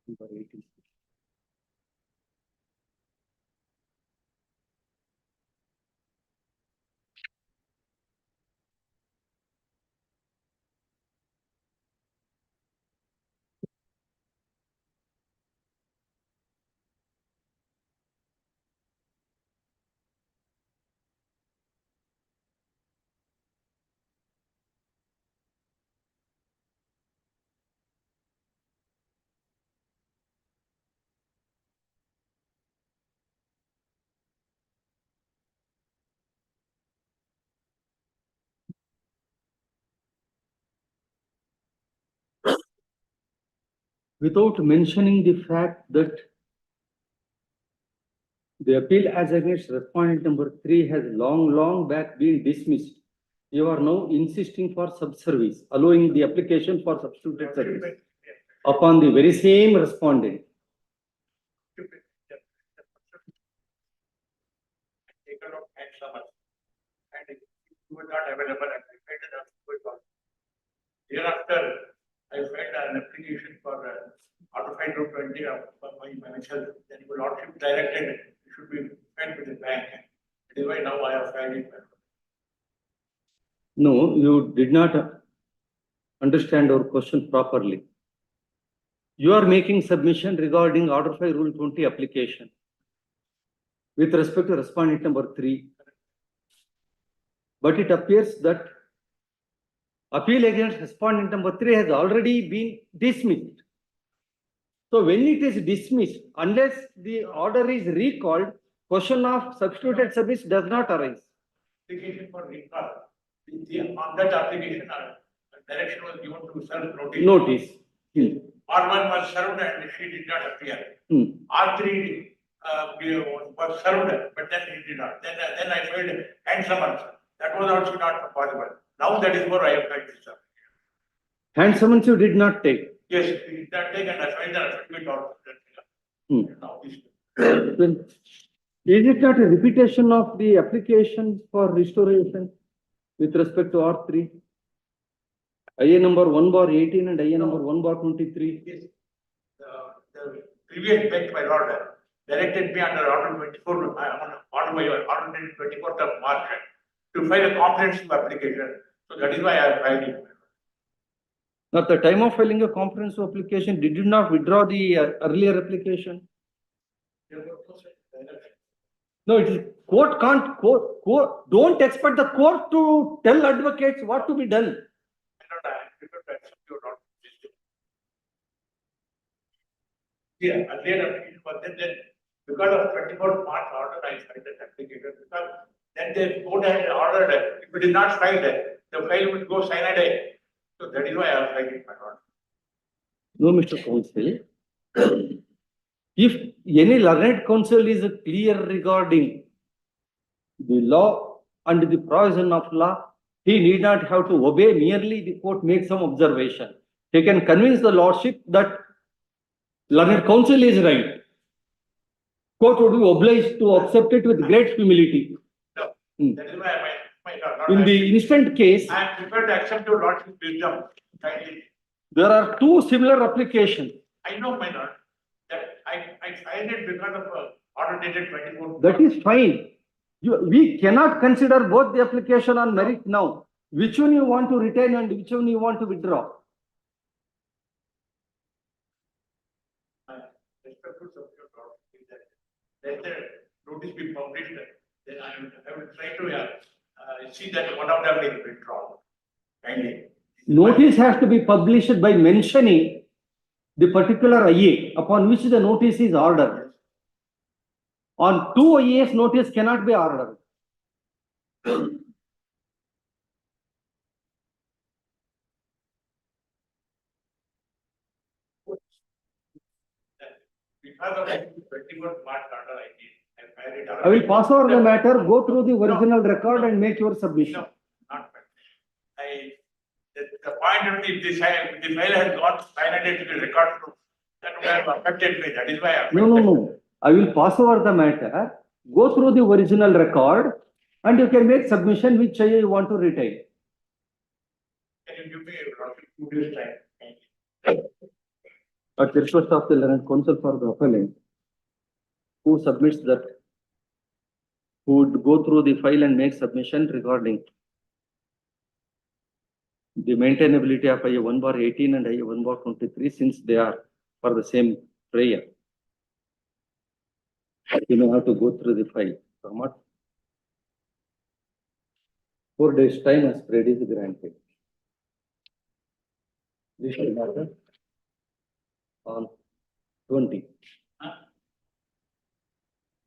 Number 86. Without mentioning the fact that the appeal as against respondent number 3 has long back been dismissed, you are now insisting for subservice, allowing the application for substituted service upon the very same respondent. Taken out and summons. And if you were not available, I filed an application. Thereafter, I filed an application for modified Route 20 for my myself. Then your lordship directed it should be filed with the bank. That is why now I have filed it. No, you did not understand our question properly. You are making submission regarding Order 5 Rule 20 application with respect to respondent number 3. But it appears that appeal against respondent number 3 has already been dismissed. So when it is dismissed, unless the order is recalled, question of substituted service does not arise. Application for recall. On that application, direction was given to serve notice. Notice. R1 was served and she did not appear. R3 was served, but then he did not. Then I filed hand summons. That was also not possible. Now that is more I have filed this. Hand summons you did not take. Yes, he did not take and I filed an affidavit also. Now this. Is it not a repetition of the application for restoration with respect to R3? IA number 1/18 and IA number 1/23. Yes. The previous bench, my lord, directed me under Order 24, order by Order 24th of March to file a comprehensive application. So that is why I have filed it. At the time of filing a comprehensive application, did you not withdraw the earlier application? No, it is court can't, court, don't expect the court to tell advocates what to be done. Yeah, earlier application was then because of 24th March order, I filed that application because then the court had ordered if it is not filed, the file will go sine. So that is why I have filed it, my lord. No, Mr. Counsel. If any learned counsel is clear regarding the law and the provision of law, he need not have to obey, merely the court makes some observation. He can convince the lordship that learned counsel is right. Court would be obliged to accept it with great humility. No, that is why my lord. In the instant case, I am prepared to accept your lordship's wisdom. Kindly. there are two similar applications. I know, my lord, that I filed it because of order dated 24th. That is fine. We cannot consider both the application on merit now. Which one you want to retain and which one you want to withdraw? Let the notice be published, then I will try to see that one of them is withdrawn. Kindly. Notice has to be published by mentioning the particular IA upon which the notice is ordered. On two IAs, notice cannot be ordered. Because of 21st March order I did. I will pass over the matter, go through the original record and make your submission. No, not the point of the file has got signed to the record, that would have affected me. That is why I. No. I will pass over the matter, go through the original record, and you can make submission which IA you want to retain. Can you give me a 2 days time? At the request of the learned counsel for the appellant, who submits that, who would go through the file and make submission regarding the maintainability of IA 1/18 and IA 1/23, since they are for the same prayer. You may have to go through the file. Format. 4 days time as spread is granted. This will happen on 20.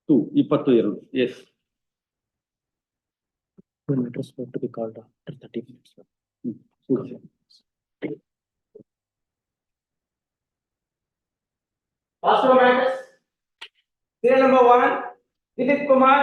22. Yes. 2 matters were to be called after 30 minutes. Okay. First of matters, serial number 1, Dilip Kumar.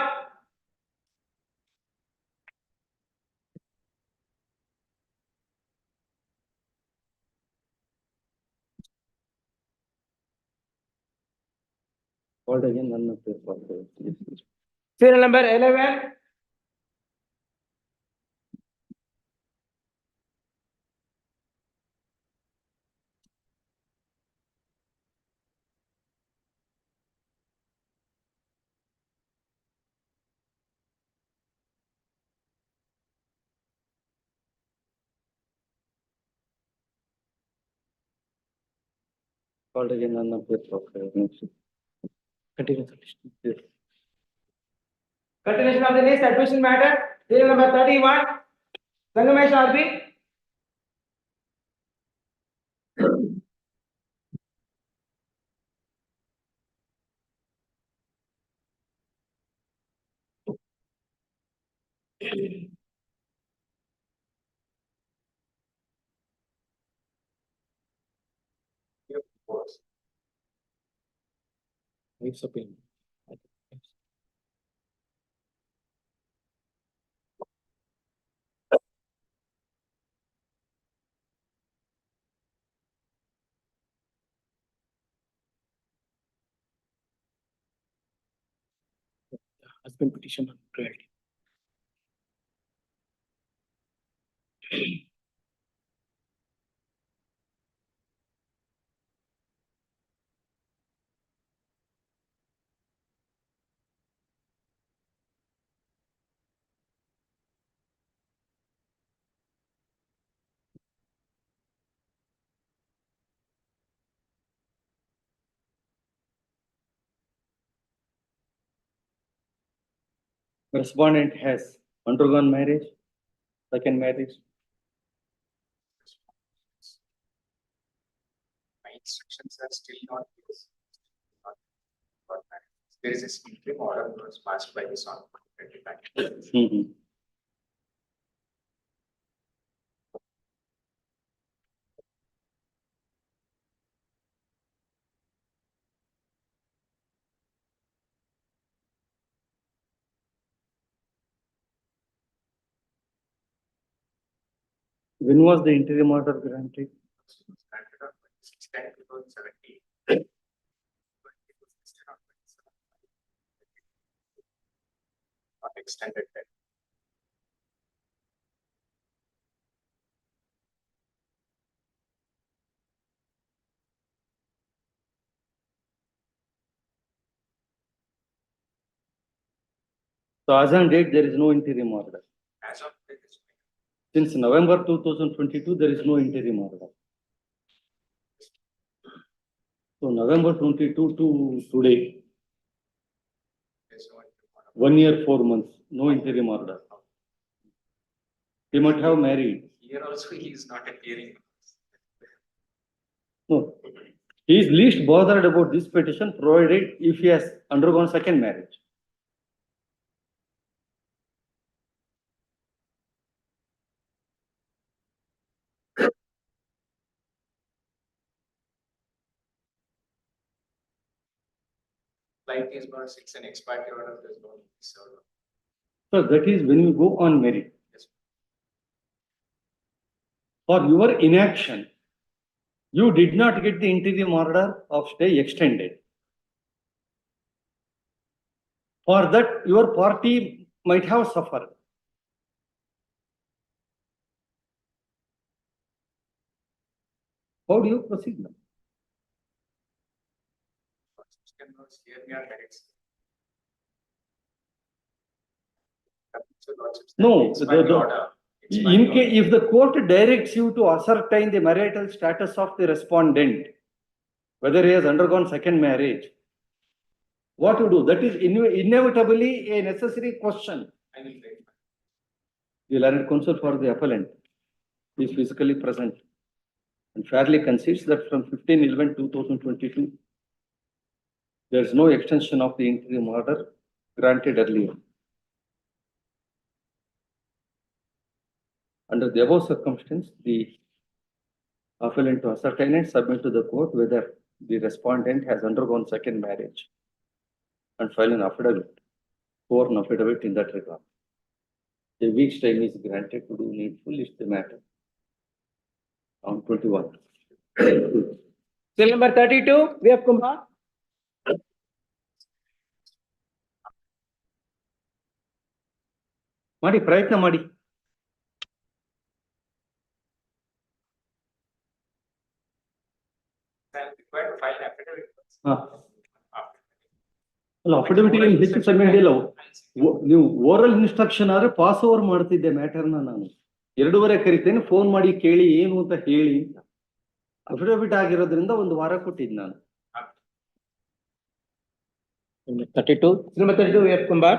Called again, none of the called. Yes. Serial number 11, Called again, none of the called. Continue the list. Yes. continuation of the next admission matter, serial number 31, Sangamesh RB. Wife's opinion. Husband petition on cruelty. Respondent has undergone marriage, second marriage. My instructions are still not used. There is a interim order that was passed by this on 25. Mhm. When was the interim order granted? Granted on 26/10/2017. Not extended that. So as on date, there is no interim order. As of this, Since November 2022, there is no interim order. So November 22 to today, there's no interim order. 1 year, 4 months, no interim order. He might have married. Here also he is not appearing. No. He is least bothered about this petition provided if he has undergone second marriage. Like is not 6 and expired order, there's no server. So that is when you go on merit. Yes. For your inaction, you did not get the interim order of stay extended. For that, your party might have suffered. How do you proceed now? Here we are merits. No, Expiry order. if the court directs you to ascertain the marital status of the respondent, whether he has undergone second marriage, what to do? That is inevitably a necessary question. I will wait. The learned counsel for the appellant is physically present and fairly concedes that from 15/11/2022, there is no extension of the interim order granted earlier. Under the above circumstance, the appellant to ascertain and submit to the court whether the respondent has undergone second marriage and file an affidavit, sworn affidavit in that regard. A week's time is granted to do needful if the matter. On 21. Seal number 32, we have Kumar. ಮಾಡಿ ಪ್ರಯತ್ನ ಮಾಡಿ. Required to file affidavit. ಅಲ್ಲ affidavit ಹೆಚ್ಚು ಸಮಯ ಹಿಡಿಯಲ್ಲ. ನೀವು oral instruction ಆದ್ರೆ pass over ಮಾಡ್ತಿದ್ದೆ ಮ್ಯಾಟರ್ನ ನಾನು 2:30 ಕರಿತೇನೆ, ಫೋನ್ ಮಾಡಿ ಕೇಳಿ ಏನು ಅಂತ ಹೇಳಿ. ಅಫಿಡವಿಟ್ ಆಗಿರೋದ್ರಿಂದ 1 ವಾರ ಕೊಟ್ಟಿದ್ದು ನಾನು. 32. Number 32, we have Kumar.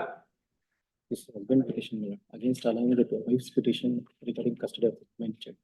This husband petition against allowing the wife's petition regarding custody of the minor child.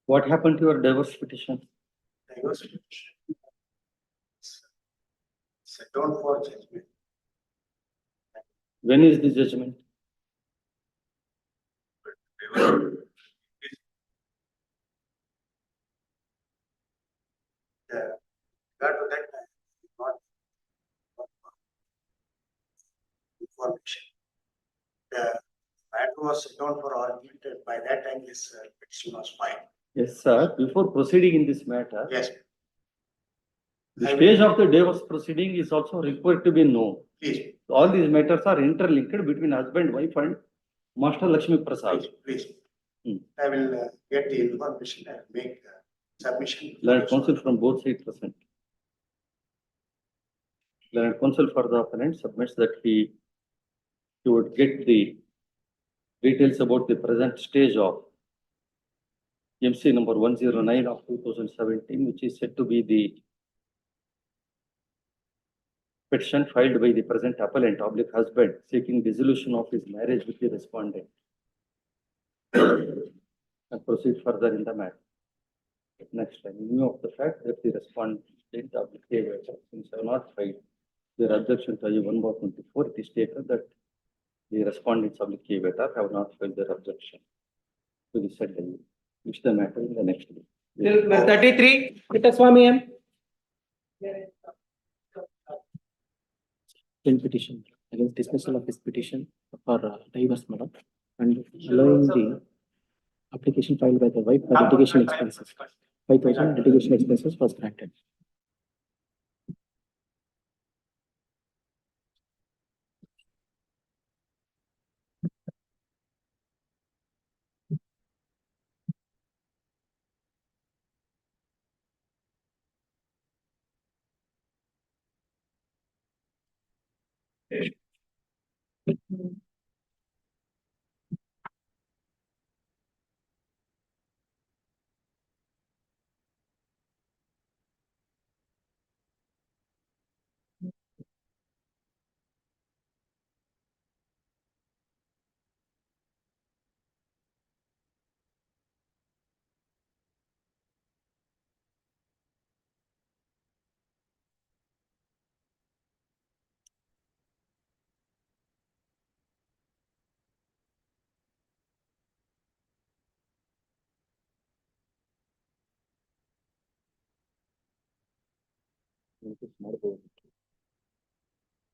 What happened to your divorce petition? Divorce petition. Set down for judgment. When is the judgment? Regard to that, not information. The matter was set down for argument, and by that time this petition was filed. Yes, sir. Before proceeding in this matter, Yes, the I stage will- of the divorce proceeding is also required to be known. please, All these matters are interlinked between husband, wife, and Master Lakshmi Prasad. please. Hmm. I will get the information and make submission. Learned counsel from both sides present. Learned counsel for the opponent submits that he would get the details about the present stage of MC number 109 of 2017, which is said to be the petition filed by the present appellant, husband, seeking dissolution of his marriage with the respondent. And proceed further in the matter. Next line, in view of the fact that the respondent, since have not filed their objection to I-1/24, it is stated that the respondents have not filed their objection to the said IU, which the matter in the next day. Till number 33, Swami M. Petition against dismissal of his petition for divorce, madam, and allowing the application filed by the wife for litigation expenses. 5,000 litigation expenses was granted.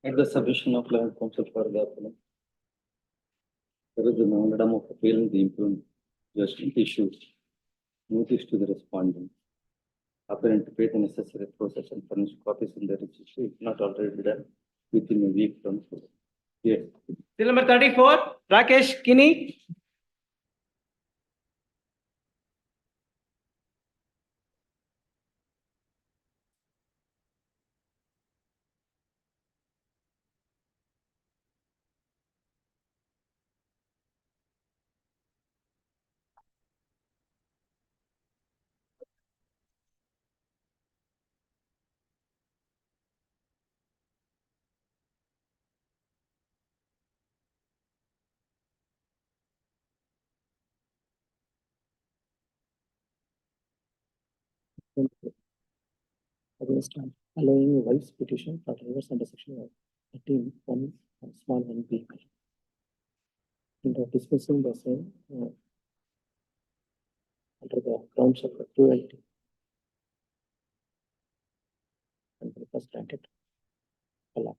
At the submission of learned counsel for the appellant, there is a memorandum of appeal in the improvement judgment issued notice to the respondent. Apparent to pay the necessary process and furnish copies in the registry, if not already done within a week from today. Yes. Till number 34, Rakesh Kini. Against allowing a wife's petition for divorce under section 13 1 small 1b. And dismissing the same under the grounds of cruelty. And it was granted. Allow.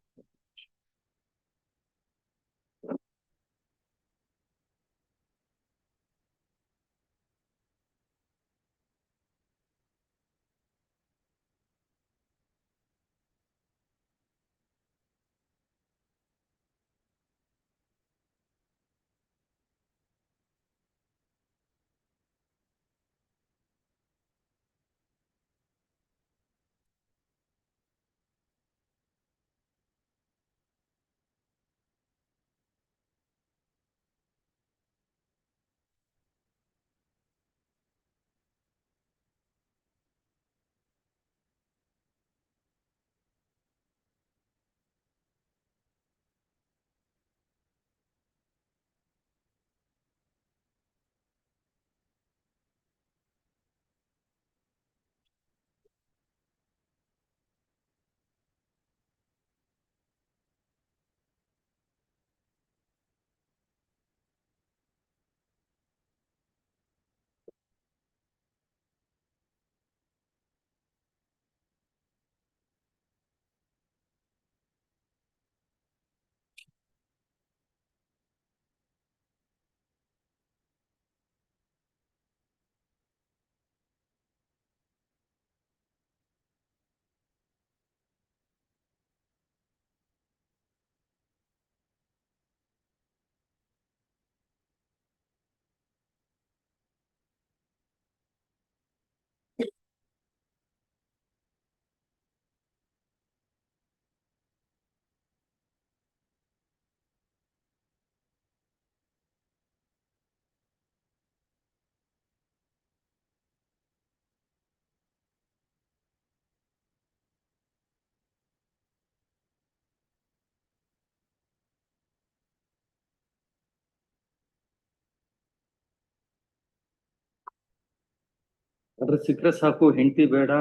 ಅದ್ರ ಸಿಕ್ಕರೆ ಸಾಕು, ಹೆಂಡತಿ ಬೇಡ,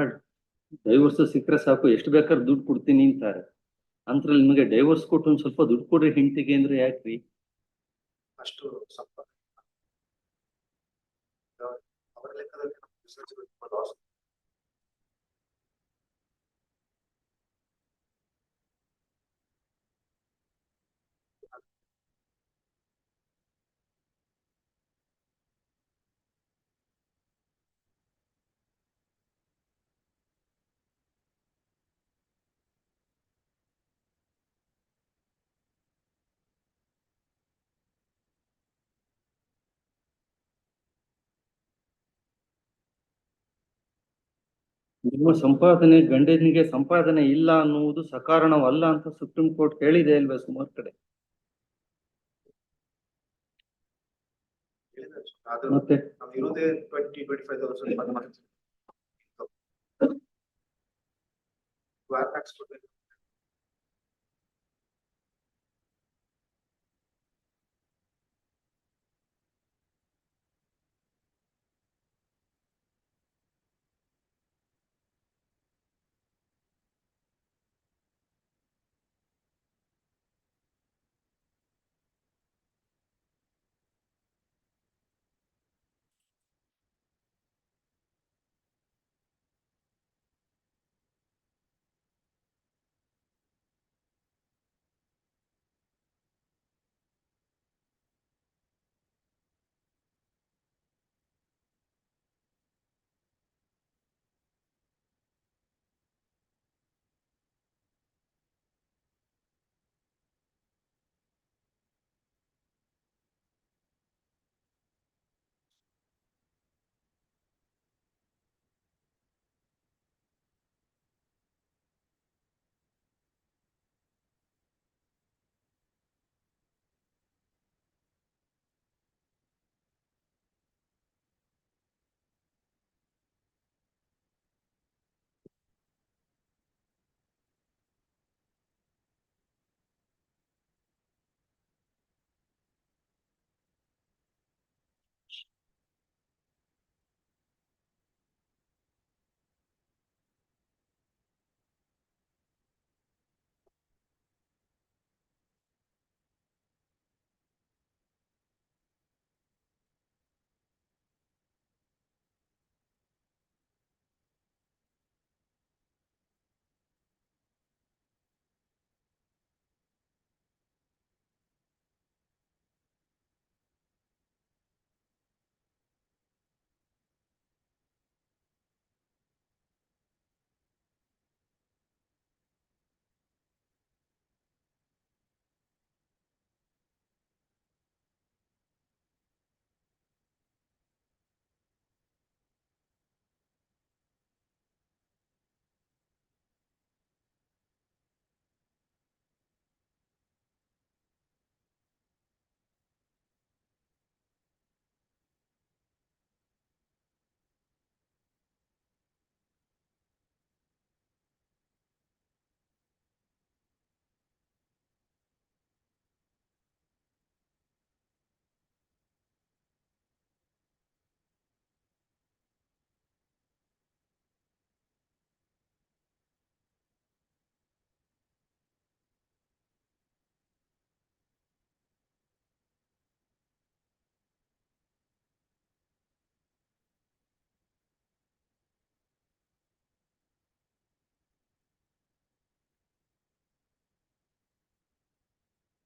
divorce ಸಿಕ್ಕರೆ ಸಾಕು, ಎಷ್ಟು ಬೇಕಾದ್ರೆ ದುಡ್ಡು ಕೊಡ್ತೀನಿ ಅಂತಾರೆ. ಅಂದ್ರಲ್ಲಿ ನಿಮಗೆ ಡೈವರ್ಸ್ ಕೊಟ್ಟು ಒಂದ್ ಸ್ವಲ್ಪ ದುಡ್ಡು ಕೊಡ್ರಿ ಹೆಂಡತಿಗೆ ಅಂದ್ರೆ ಯಾಕ್ರಿ? ಅಷ್ಟು ಸಂಪಾದನೆ ಅವರ ಲೆಕ್ಕದಲ್ಲಿ ಬಿಸ್ನೆಸ್ ಲಾಸ್. ನಿಮ್ಮ ಸಂಪಾದನೆ ಗಂಡನಿಗೆ ಸಂಪಾದನೆ ಇಲ್ಲ ಅನ್ನುವುದು ಸಕಾರಣವಲ್ಲ ಅಂತ ಸುಪ್ರೀಂ ಕೋರ್ಟ್ ಹೇಳಿದೆ ಅಲ್ವಾ ಸುಮಾರು ಕಡೆ. ಮತ್ತೆ ನಮ್ದು ಇರೋದೇ 20-25,000 ಟ್ಯಾಕ್ಸ್ ಕೊಡ್ಬೇಕು.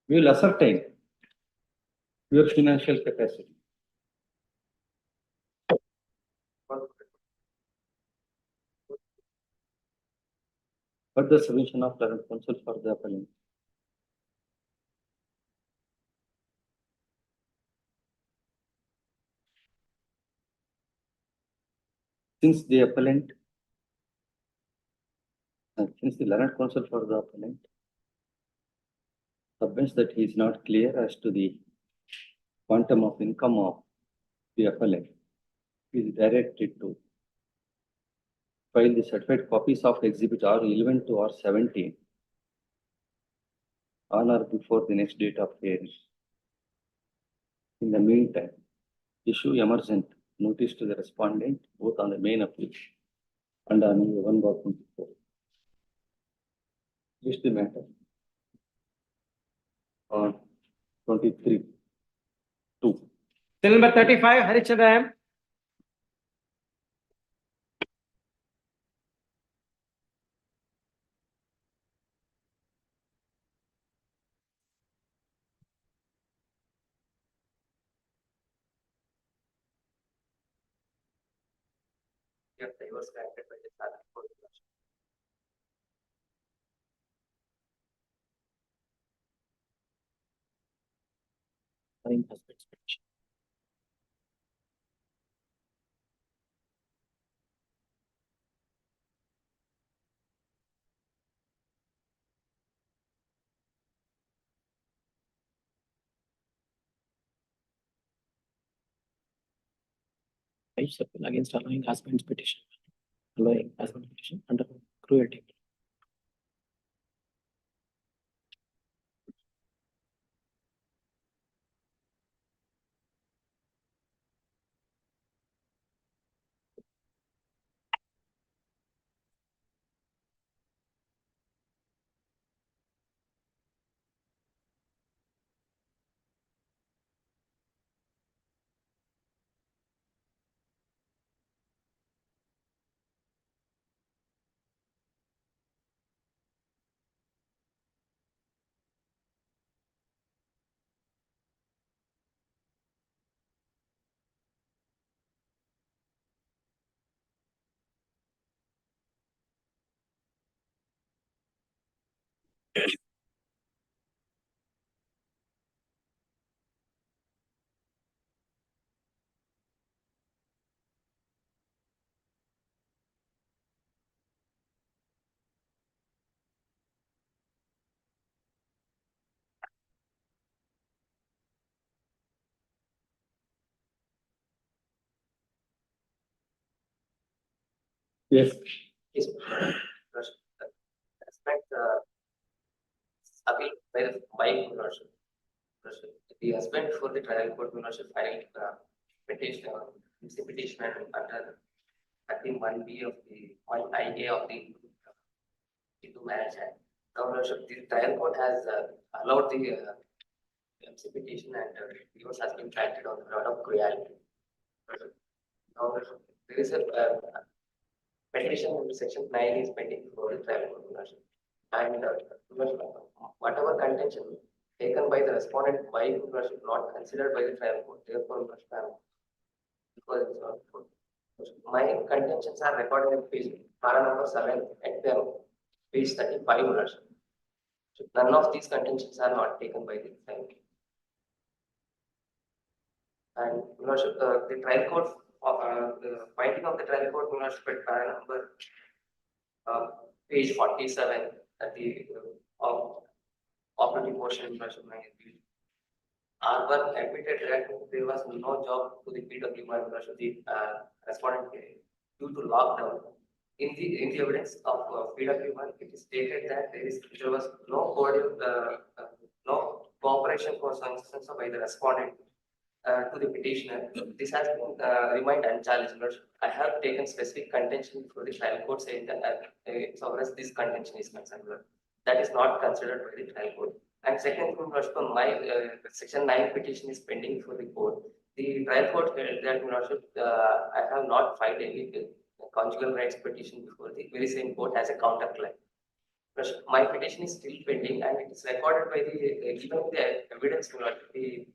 We will ascertain your financial capacity. But the submission of current counsel for the appellant. Since the appellant, since the learned counsel for the appellant submits that he is not clear as to the quantum of income of the appellant, he is directed to file the certified copies of exhibit R11 to R17 on or before the next date of hearing. In the meantime, issue emergent notice to the respondent both on the main application and on 1/24. Just the matter. On 23. 2. Till number 35, Harishchandra M. Yes, they was granted by the Supreme Court. Allowing husband's petition. Wife's appeal against allowing husband's petition. Allowing husband's petition under cruelty. Yes. Yes. Respect appeal by the wife ownership. The husband for the trial court ownership filed petition under 31B of the 1IA of the Hindu Marriage Act. Ownership, the trial court has allowed the MC petition and divorce has been granted on the ground of cruelty. Now, there is a petition under section 9 is pending for the trial court ownership. And whatever contention taken by the respondent wife ownership not considered by the trial court, therefore because it's not good. My contentions are recorded in page para number 7 at page 35 ownership. So none of these contentions are not taken by the trial court. And the trial court, the finding of the trial court ownership at para number page 47 at the operative portion R1 admitted that there was no job to the PW1 the respondent due to lockdown. In the evidence of PW1, it is stated that there was no cooperation for some instance by the respondent to the petitioner. This has been remained unchallenged. I have taken specific contention for the trial court saying that so far as this contention is concerned, that is not considered by the trial court. And second, my section 9 petition is pending for the court. The trial court held that I have not filed any conjugal rights petition before the very same court as a counterclaim. My petition is still pending and it is recorded by the even the evidence the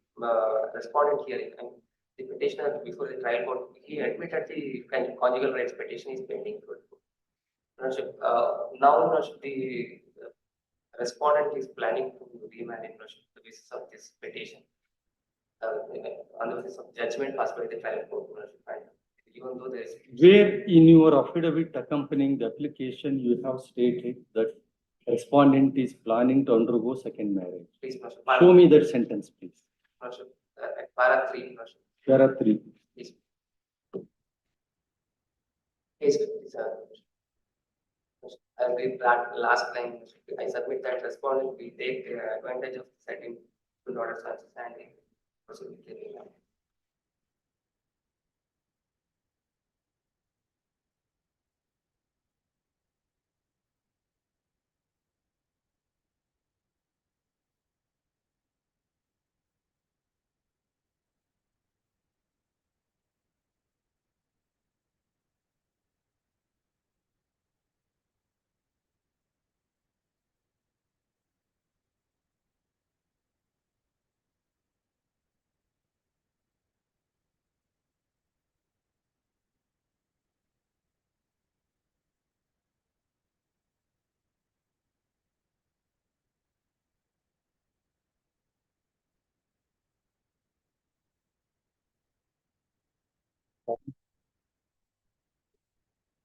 respondent hearing and the petitioner before the trial court. He admitted the conjugal rights petition is pending for the court. Now the respondent is planning to remarry the basis of this petition on the basis of judgment passed by the trial court. Even though there is Where in your affidavit accompanying the application you have stated that respondent is planning to undergo second marriage. Please, Show me that sentence, please. At para 3. Para 3. Yes. Yes, I read that last line. I submit that respondent will take advantage of setting to order such and proceed with the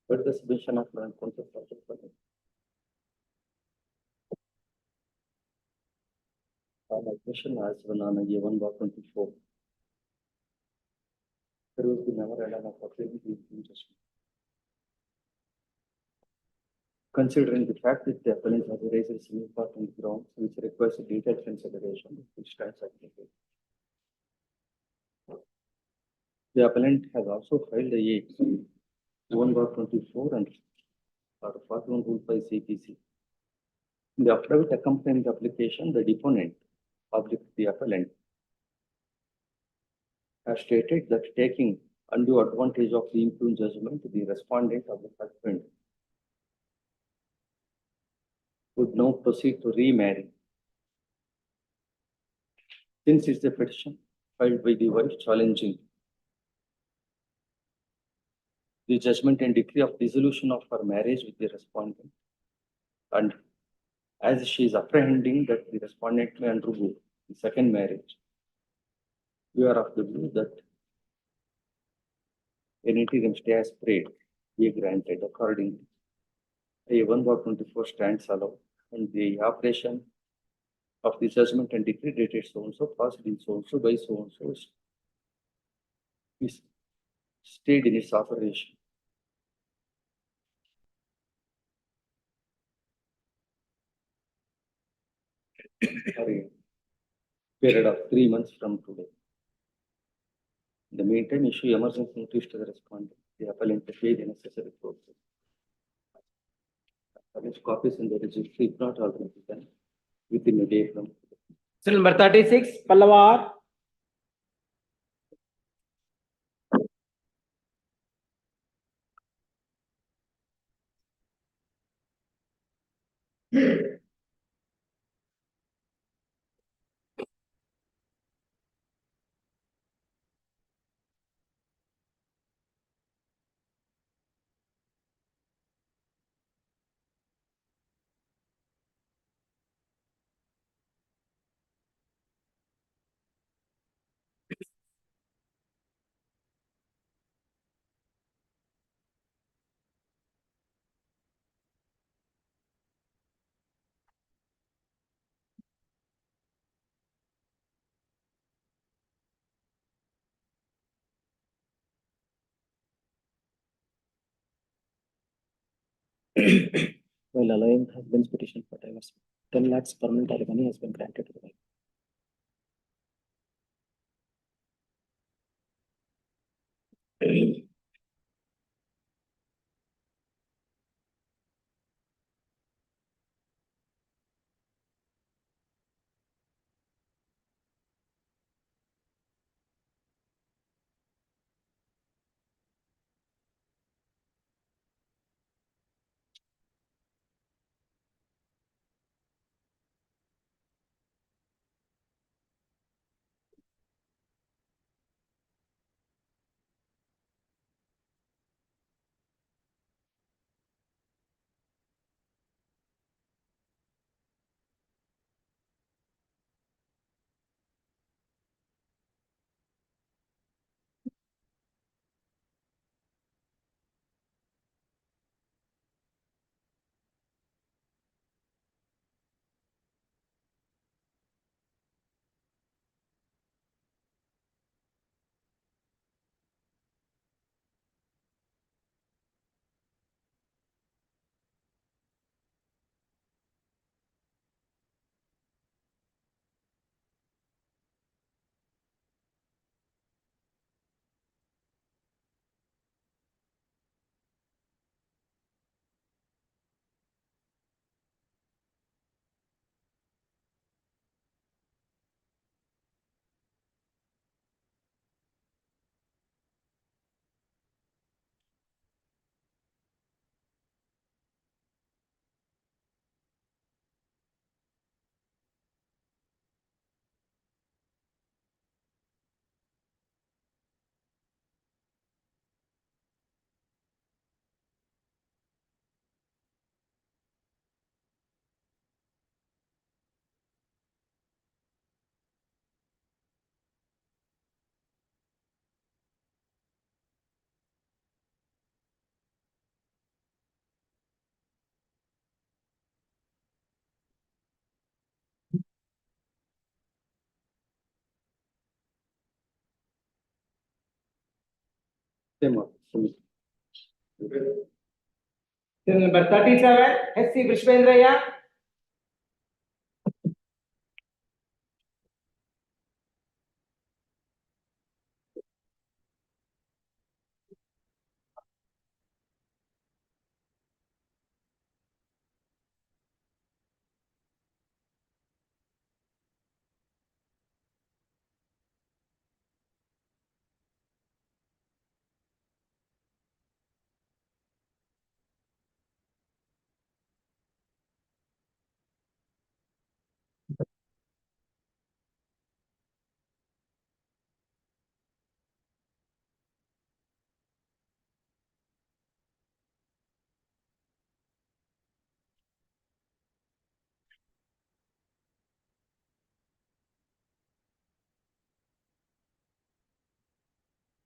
But the submission of land concept project for admission as well on A1/24. There will be memorandum of agreement with interest. Considering the fact that the appellant has raised some important grounds which requires a detailed consideration, which stands admitted. The appellant has also filed a 1/24 and 41 rule by CPC. In the affidavit accompanying the application, the deponent, public the appellant, has stated that taking undue advantage of the impugned judgment, the respondent of the husband would now proceed to remarry. Since it's a petition filed by the wife challenging the judgment and decree of dissolution of her marriage with the respondent, and as she is apprehending that the respondent may undergo the second marriage, we are of the view that an interim stay as prayed be granted accordingly. A1/24 stands allowed, and the operation of the judgment and decree dated so and so, passed in so and so by so and so, is stayed in its operation. For a period of 3 months from today. In the meantime, issue emergency notice to the respondent. The appellant to pay the necessary process. Furnish copies in the registry, if not already done, within a day from today. Still number 36, Pallava. While allowing husband's petition for divorce, 10 lakhs permanent alimony has been granted to the wife. Same. Serial number 37, S.C. Vishwendraya.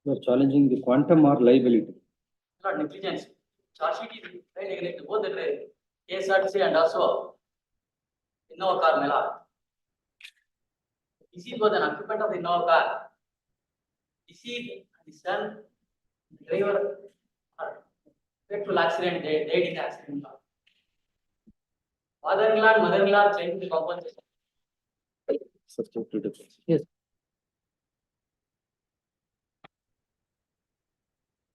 You are challenging the quantum or liability. Not negligence. Charge sheet is very negative, both the KSRTC and also Innova car Mela. This was an occupant of the Innova car. This is the son, driver, dreadful accident, they died in the accident. Father-in-law and mother-in-law changed the compensation. Substitute difference. Yes.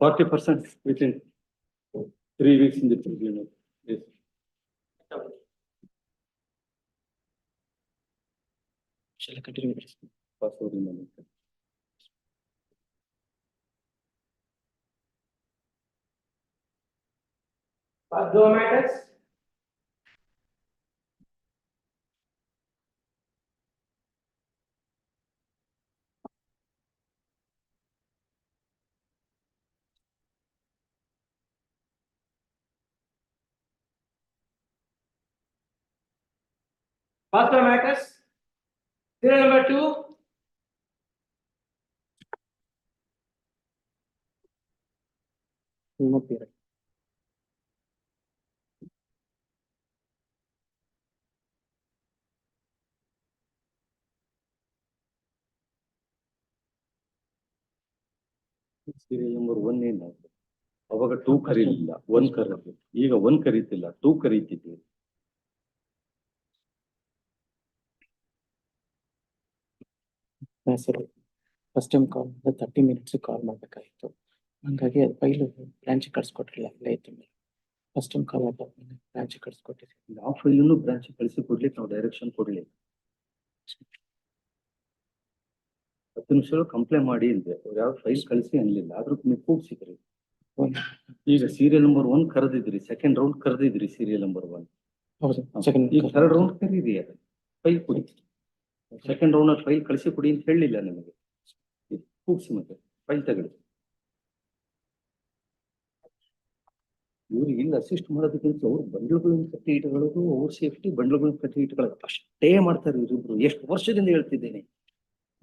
40% within 3 weeks in the tribunal. Yes. Shall I continue? Pass over in the moment. First two matters. First two matters. Serial number 2. No period. Serial number 1 ಏನು ಅವಾಗ 2 ಕರೀಲಿಲ್ಲ 1 ಕರೆದು ಈಗ 1 ಕರೀತಿಲ್ಲ 2 ಕರೀತಿದ್ದೀವಿ. Sir first time call 30 minutes call ಮಾಡಬೇಕಾಗಿತ್ತು, ಹಂಗಾಗಿ ಅದು file branch ಕಳ್ಸಿಕೊಟ್ಟಿಲ್ಲ, ಇಲ್ಲೇ ಇತ್ತು ಮೇಲೆ. ಫಸ್ಟ್ ಟೈಮ್ ಕಾಲ್ ಆದ್ಮೇಲೆ ಬ್ರಾಂಚ್ ಕಳ್ಸಿಕೊಟ್ಟಿದ್ದೀವಿ. ಯಾವ ಫೈಲನ್ನು ಬ್ರಾಂಚ್ ಕಳಿಸಿ ಕೊಡ್ಲಿಕ್ಕೆ ನಾವು ಡೈರೆಕ್ಷನ್ ಕೊಡಲಿಲ್ಲ. 10 ನಿಮಿಷಗಳು ಕಂಪ್ಲೇಂಟ್ ಮಾಡಿ ಅಂದೆ, ಅವ್ರು ಯಾವ ಫೈಲ್ ಕಳಿಸಿ ಅನ್ಲಿಲ್ಲ, ಆದ್ರೂ ನೀವು ಕೂಗ್ಸಿದ್ರಿ. ಈಗ ಸೀರಿಯಲ್ ನಂಬರ್ 1 ಕರೆದಿದ್ರಿ, ಸೆಕೆಂಡ್ ರೌಂಡ್ ಕರೆದಿದ್ರಿ ಸೀರಿಯಲ್ ನಂಬರ್ 1. ಹೌದು, ಈಗ ಥರ್ಡ್ ರೌಂಡ್ ಕರೀರಿ, ಅದು ಫೈಲ್ ಕೊಡಿ. ಸೆಕೆಂಡ್ ರೌಂಡ್ ಫೈಲ್ ಕಳಿಸಿ ಕೊಡಿ ಅಂತ ಹೇಳಿಲ್ಲ ನಿಮಗೆ, ಕೂಗ್ಸಿ ಮತ್ತೆ ಫೈಲ್ ತಗೊಳ್ಳಿ. ಇವ್ರಿಗೆ ಇಲ್ಲಿ ಅಸಿಸ್ಟ್ ಮಾಡೋದಕ್ಕಿಂತ ಅವ್ರು ಬಂಡ್ಲುಗಳನ್ನ ಕಟ್ಟಿ ಇಟ್ಕೊಳ್ಳೋದು, ಅವ್ರ ಸೇಫ್ಟಿ ಬಂಡ್ಲುಗಳನ್ನ ಕಟ್ಟಿ ಇಟ್ಕೊಳ್ಳೋದು ಅಷ್ಟೇ ಮಾಡ್ತಾರೆ ಇವರಿಬ್ರು. ಎಷ್ಟು ವರ್ಷದಿಂದ ಹೇಳ್ತಿದ್ದೇನೆ,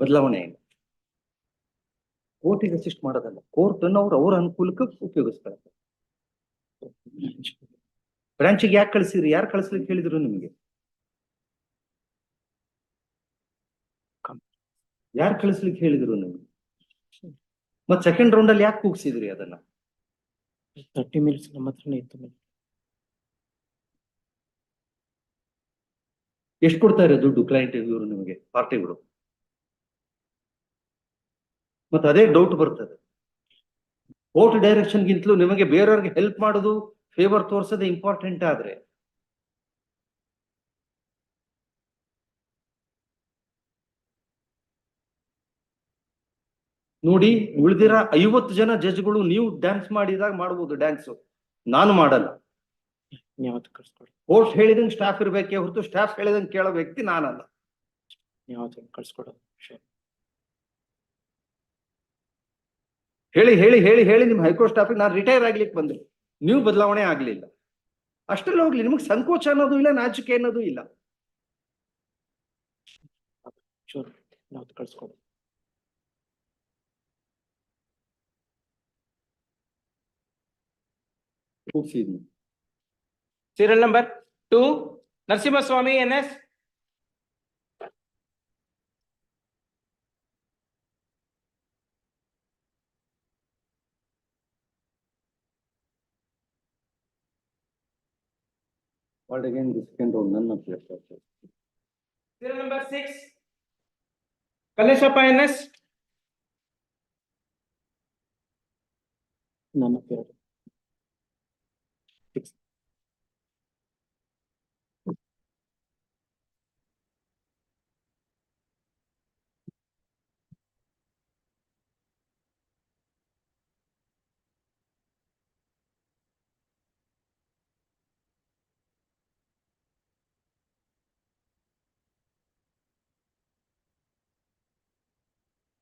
ಬದಲಾವಣೆ ಕೋರ್ಟಿಗೆ ಅಸಿಸ್ಟ್ ಮಾಡೋದಲ್ಲ, ಕೋರ್ಟ್ ಅನ್ನು ಅವ್ರ ಅನುಕೂಲಕ್ಕೆ ಉಪಯೋಗಿಸ್ತಾರೆ. ಬ್ರಾಂಚಿಗೆ ಯಾಕೆ ಕಳಿಸಿದ್ರಿ, ಯಾರು ಕಳಿಸ್ಲಿಕ್ಕೆ ಹೇಳಿದ್ರು ನಿಮಗೆ, ಯಾರು ಕಳಿಸ್ಲಿಕ್ಕೆ ಹೇಳಿದ್ರು ನಿಮ್ಗೆ? ಮತ್ ಸೆಕೆಂಡ್ ರೌಂಡ್ ಅಲ್ಲಿ ಯಾಕೆ ಕೂಗ್ಸಿದ್ರಿ ಅದನ್ನ? 30 ಮಿನಿಟ್ಸ್ ನಮ್ಮ ಹತ್ರನೇ ಇತ್ತು. ಎಷ್ಟು ಕೊಡ್ತಾರೆ ದುಡ್ಡು ಕ್ಲೈಂಟ್ ಇವರು ನಿಮಗೆ, ಪಾರ್ಟಿಗಳು? ಮತ್ತೆ ಅದೇ ಡೌಟ್ ಬರ್ತದೆ. ಕೋರ್ಟ್ ಡೈರೆಕ್ಷನ್ಗಿಂತಲೂ ನಿಮಗೆ ಬೇರೆಯವ್ರಿಗೆ ಹೆಲ್ಪ್ ಮಾಡೋದು, ಫೇವರ್ ತೋರಿಸೋದೇ ಇಂಪಾರ್ಟೆಂಟ್. ಆದ್ರೆ ನೋಡಿ, ಉಳಿದಿರ 50 ಜನ ಜಡ್ಜ್ಗಳು ನೀವು ಡ್ಯಾನ್ಸ್ ಮಾಡಿದಾಗ ಮಾಡ್ಬೋದು ಡ್ಯಾನ್ಸ್, ನಾನು ಮಾಡಲ್ಲ. ಯಾವತ್ತು ಕಳ್ಸ್ಕೊಡಿ. ಕೋರ್ಟ್ ಹೇಳಿದಂಗೆ ಸ್ಟಾಫ್ ಇರ್ಬೇಕೆ ಹೊರತು ಸ್ಟಾಫ್ ಹೇಳಿದಂಗೆ ಕೇಳೋ ವ್ಯಕ್ತಿ ನಾನಲ್ಲ. ಯಾವತ್ತು ಕಳ್ಸ್ಕೊಡೋದು? ಹೇಳಿ ಹೇಳಿ ಹೇಳಿ ಹೇಳಿ ನಿಮ್ ಹೈಕೋರ್ಟ್ ಸ್ಟಾಫಿಗೆ ನಾನು ರಿಟೈರ್ ಆಗ್ಲಿಕ್ಕೆ ಬಂದೆ, ನೀವು ಬದಲಾವಣೆ ಆಗ್ಲಿಲ್ಲ. ಅಷ್ಟೆಲ್ಲ ಹೋಗ್ಲಿ, ನಿಮಗೆ ಸಂಕೋಚ ಅನ್ನೋದು ಇಲ್ಲ, ನಾಚಿಕೆ ಅನ್ನೋದು ಇಲ್ಲ. ಶೋರ್, ಯಾವತ್ತು ಕಳ್ಸ್ಕೊಡೋದು? Serial number 2, Narasimhaswamy NS. Called again the second round, none appears. Serial number 6. Kaleshappa NS. None appeared. 6.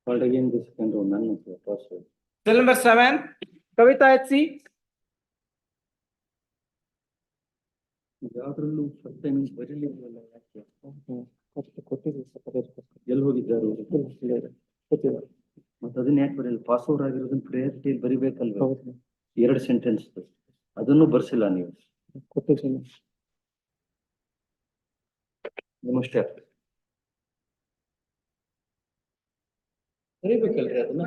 Called again the second round, none appears. Serial number 7. Kavita HC. ಯಾವ್ದ್ರಲ್ಲೂ ಫಸ್ಟ್ ಟೈಮ್ ಬರೀಲಿಲ್ಲ ಯಾಕೆ ಕೊಟ್ಟಿದ್ದೀವಿ separate. ಎಲ್ಲಿ ಹೋಗಿದ್ದಾರು ಮತ್ತೆ ಅದನ್ನ ಯಾಕೆ ಬರೀಲ್ಲ ಪಾಸ್ ಓವರ್ ಆಗಿರೋದನ್ನ ಪ್ರಿಯಾರಿಟಿ ಬರಿಬೇಕಲ್ವ? ಎರಡು ಸೆಂಟೆನ್ಸ್ ಅದನ್ನು ಬರ್ಸಿಲ್ಲ ನೀವು. ಕೊಟ್ಟಿದ್ದೀನಿ. ನಿಮ್ಮಷ್ಟೇ ಬರಿಬೇಕಲ್ರಿ ಅದನ್ನ.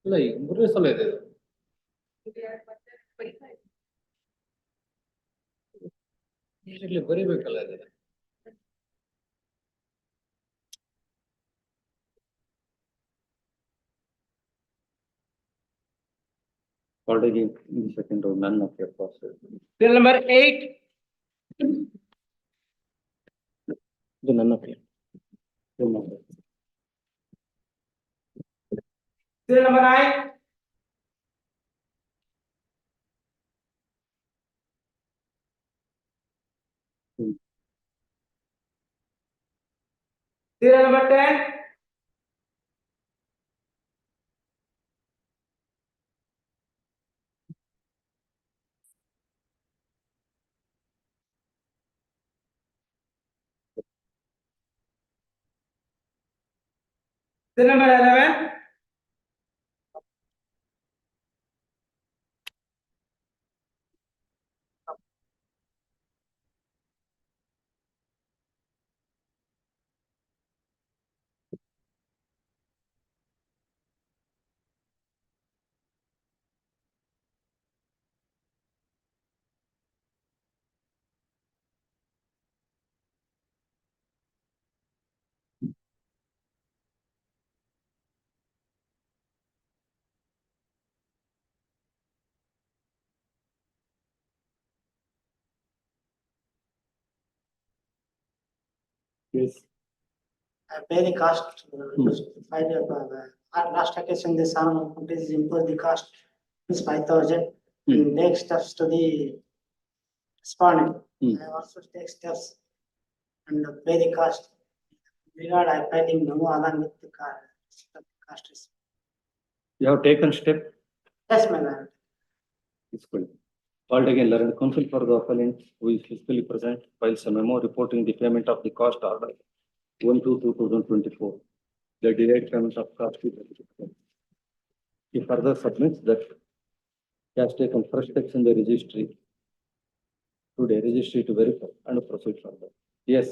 ಇಲ್ಲ ಈಗ ಮೂರನೇ ಸಲ ಇದೆ ಇದು. ಇರ್ಲಿ ಬರಿಬೇಕಲ್ಲ ಅದನ್ನ. Already in the second round, none of your passes. Serial number 8. ಇದು ನನ್ನ appeared. Serial number 9. Serial number 10. Serial number 11. Yes. I pay the cost, last occasion, this sum is impose the cost is 5,000. And take steps to the respondent. I also take steps and pay the cost. Regard, I pay the memo along with the cost is. You have taken step? Yes, my lord. It's good. Called again, learned counsel for the appellant who is physically present, files a memo reporting the payment of the cost order 1/2/2024. The delayed payment of cost is executed. He further submits that he has taken first steps in the registry to verify and proceed further. Yes.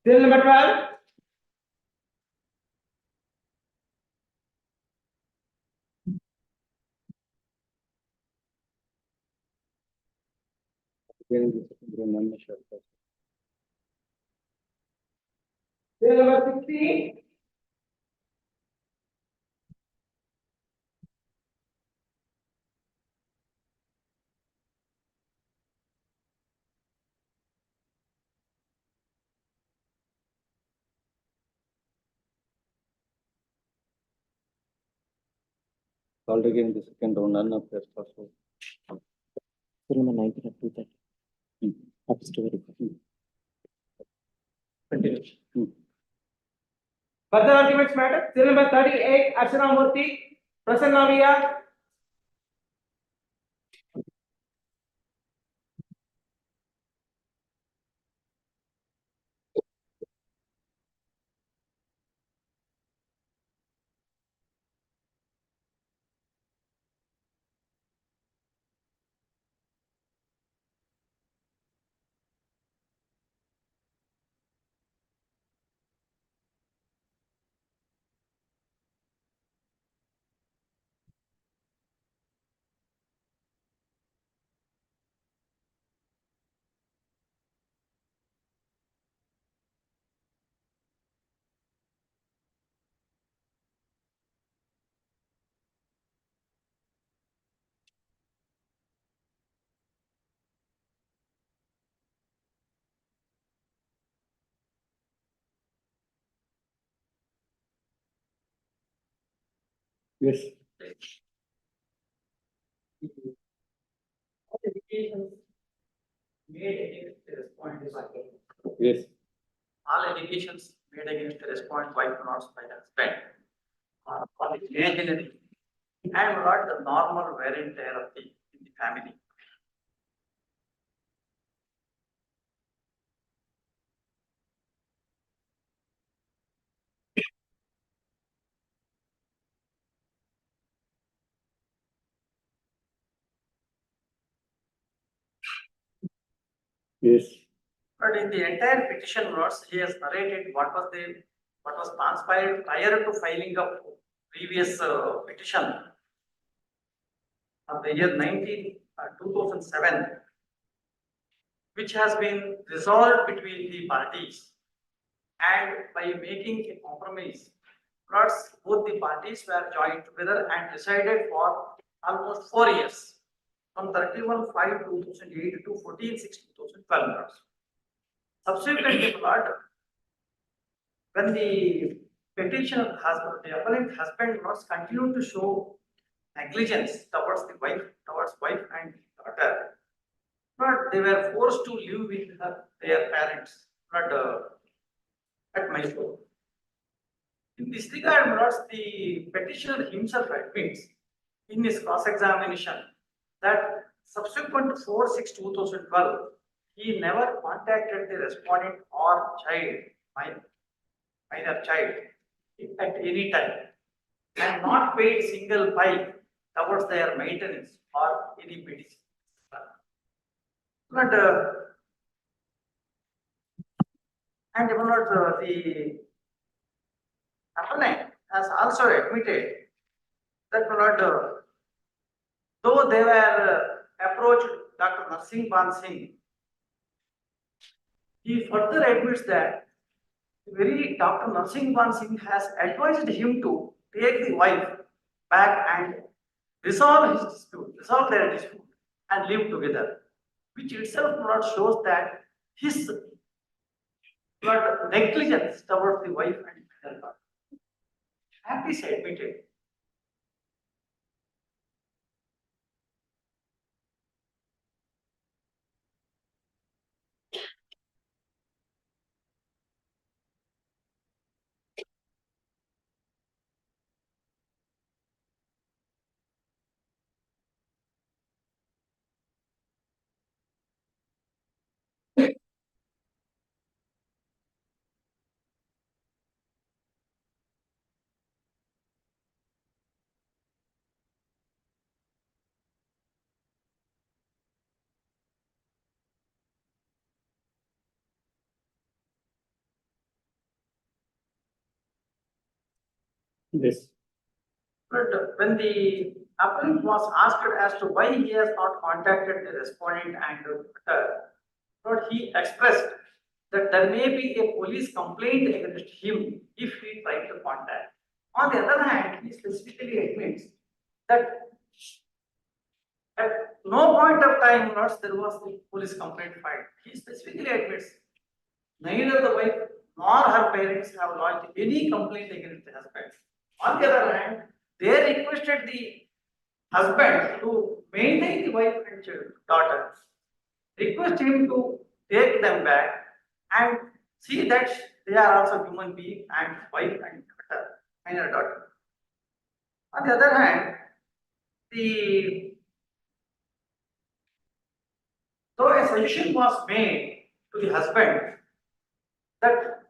Serial number 12. Serial number 16. Called again the second round, none of their possible. Serial number 19 at 2:30. Office to verify. Continue. Further arguments matter. Serial number 38. Archana Murthy. Prasanna Via. Yes. All the allegations made against the respondent is again. Yes. All allegations made against the respondent wife not by the husband are all imaginary and not the normal wear and tear of in the family. Yes. But in the entire petition notes, he has narrated what was transpired prior to filing of previous petition of the year 2007, which has been resolved between the parties, and by making a compromise, both the parties were joined together and decided for almost 4 years, from 31/5/2008 to 14/6/2012. Subsequently, when the petitioner husband, the appellant husband was continued to show negligence towards wife and daughter, but they were forced to live with their parents, not at Mysore. In this regard, the petitioner himself admits in his cross-examination that subsequent to 4/6/2012, he never contacted the respondent or minor child at any time, and not paid single pie towards their maintenance or any petition. But and the appellant has also admitted that though they were approached Dr. Narsingh Ban Singh, he further admits that very Dr. Narsingh Ban Singh has advised him to take the wife back and resolve their dispute and live together, which itself shows that his negligence towards the wife and her daughter. And this admitted. Yes. But when the appellant was asked as to why he has not contacted the respondent and he expressed that there may be a police complaint against him if he tried to contact. On the other hand, he specifically admits that at no point of time there was a police complaint filed. He specifically admits neither the wife nor her parents have lodged any complaint against the husband. On the other hand, they requested the husband to maintain the wife and daughter, request him to take them back and see that they are also human beings and wife and daughter, minor daughter. On the other hand, though a suggestion was made to the husband that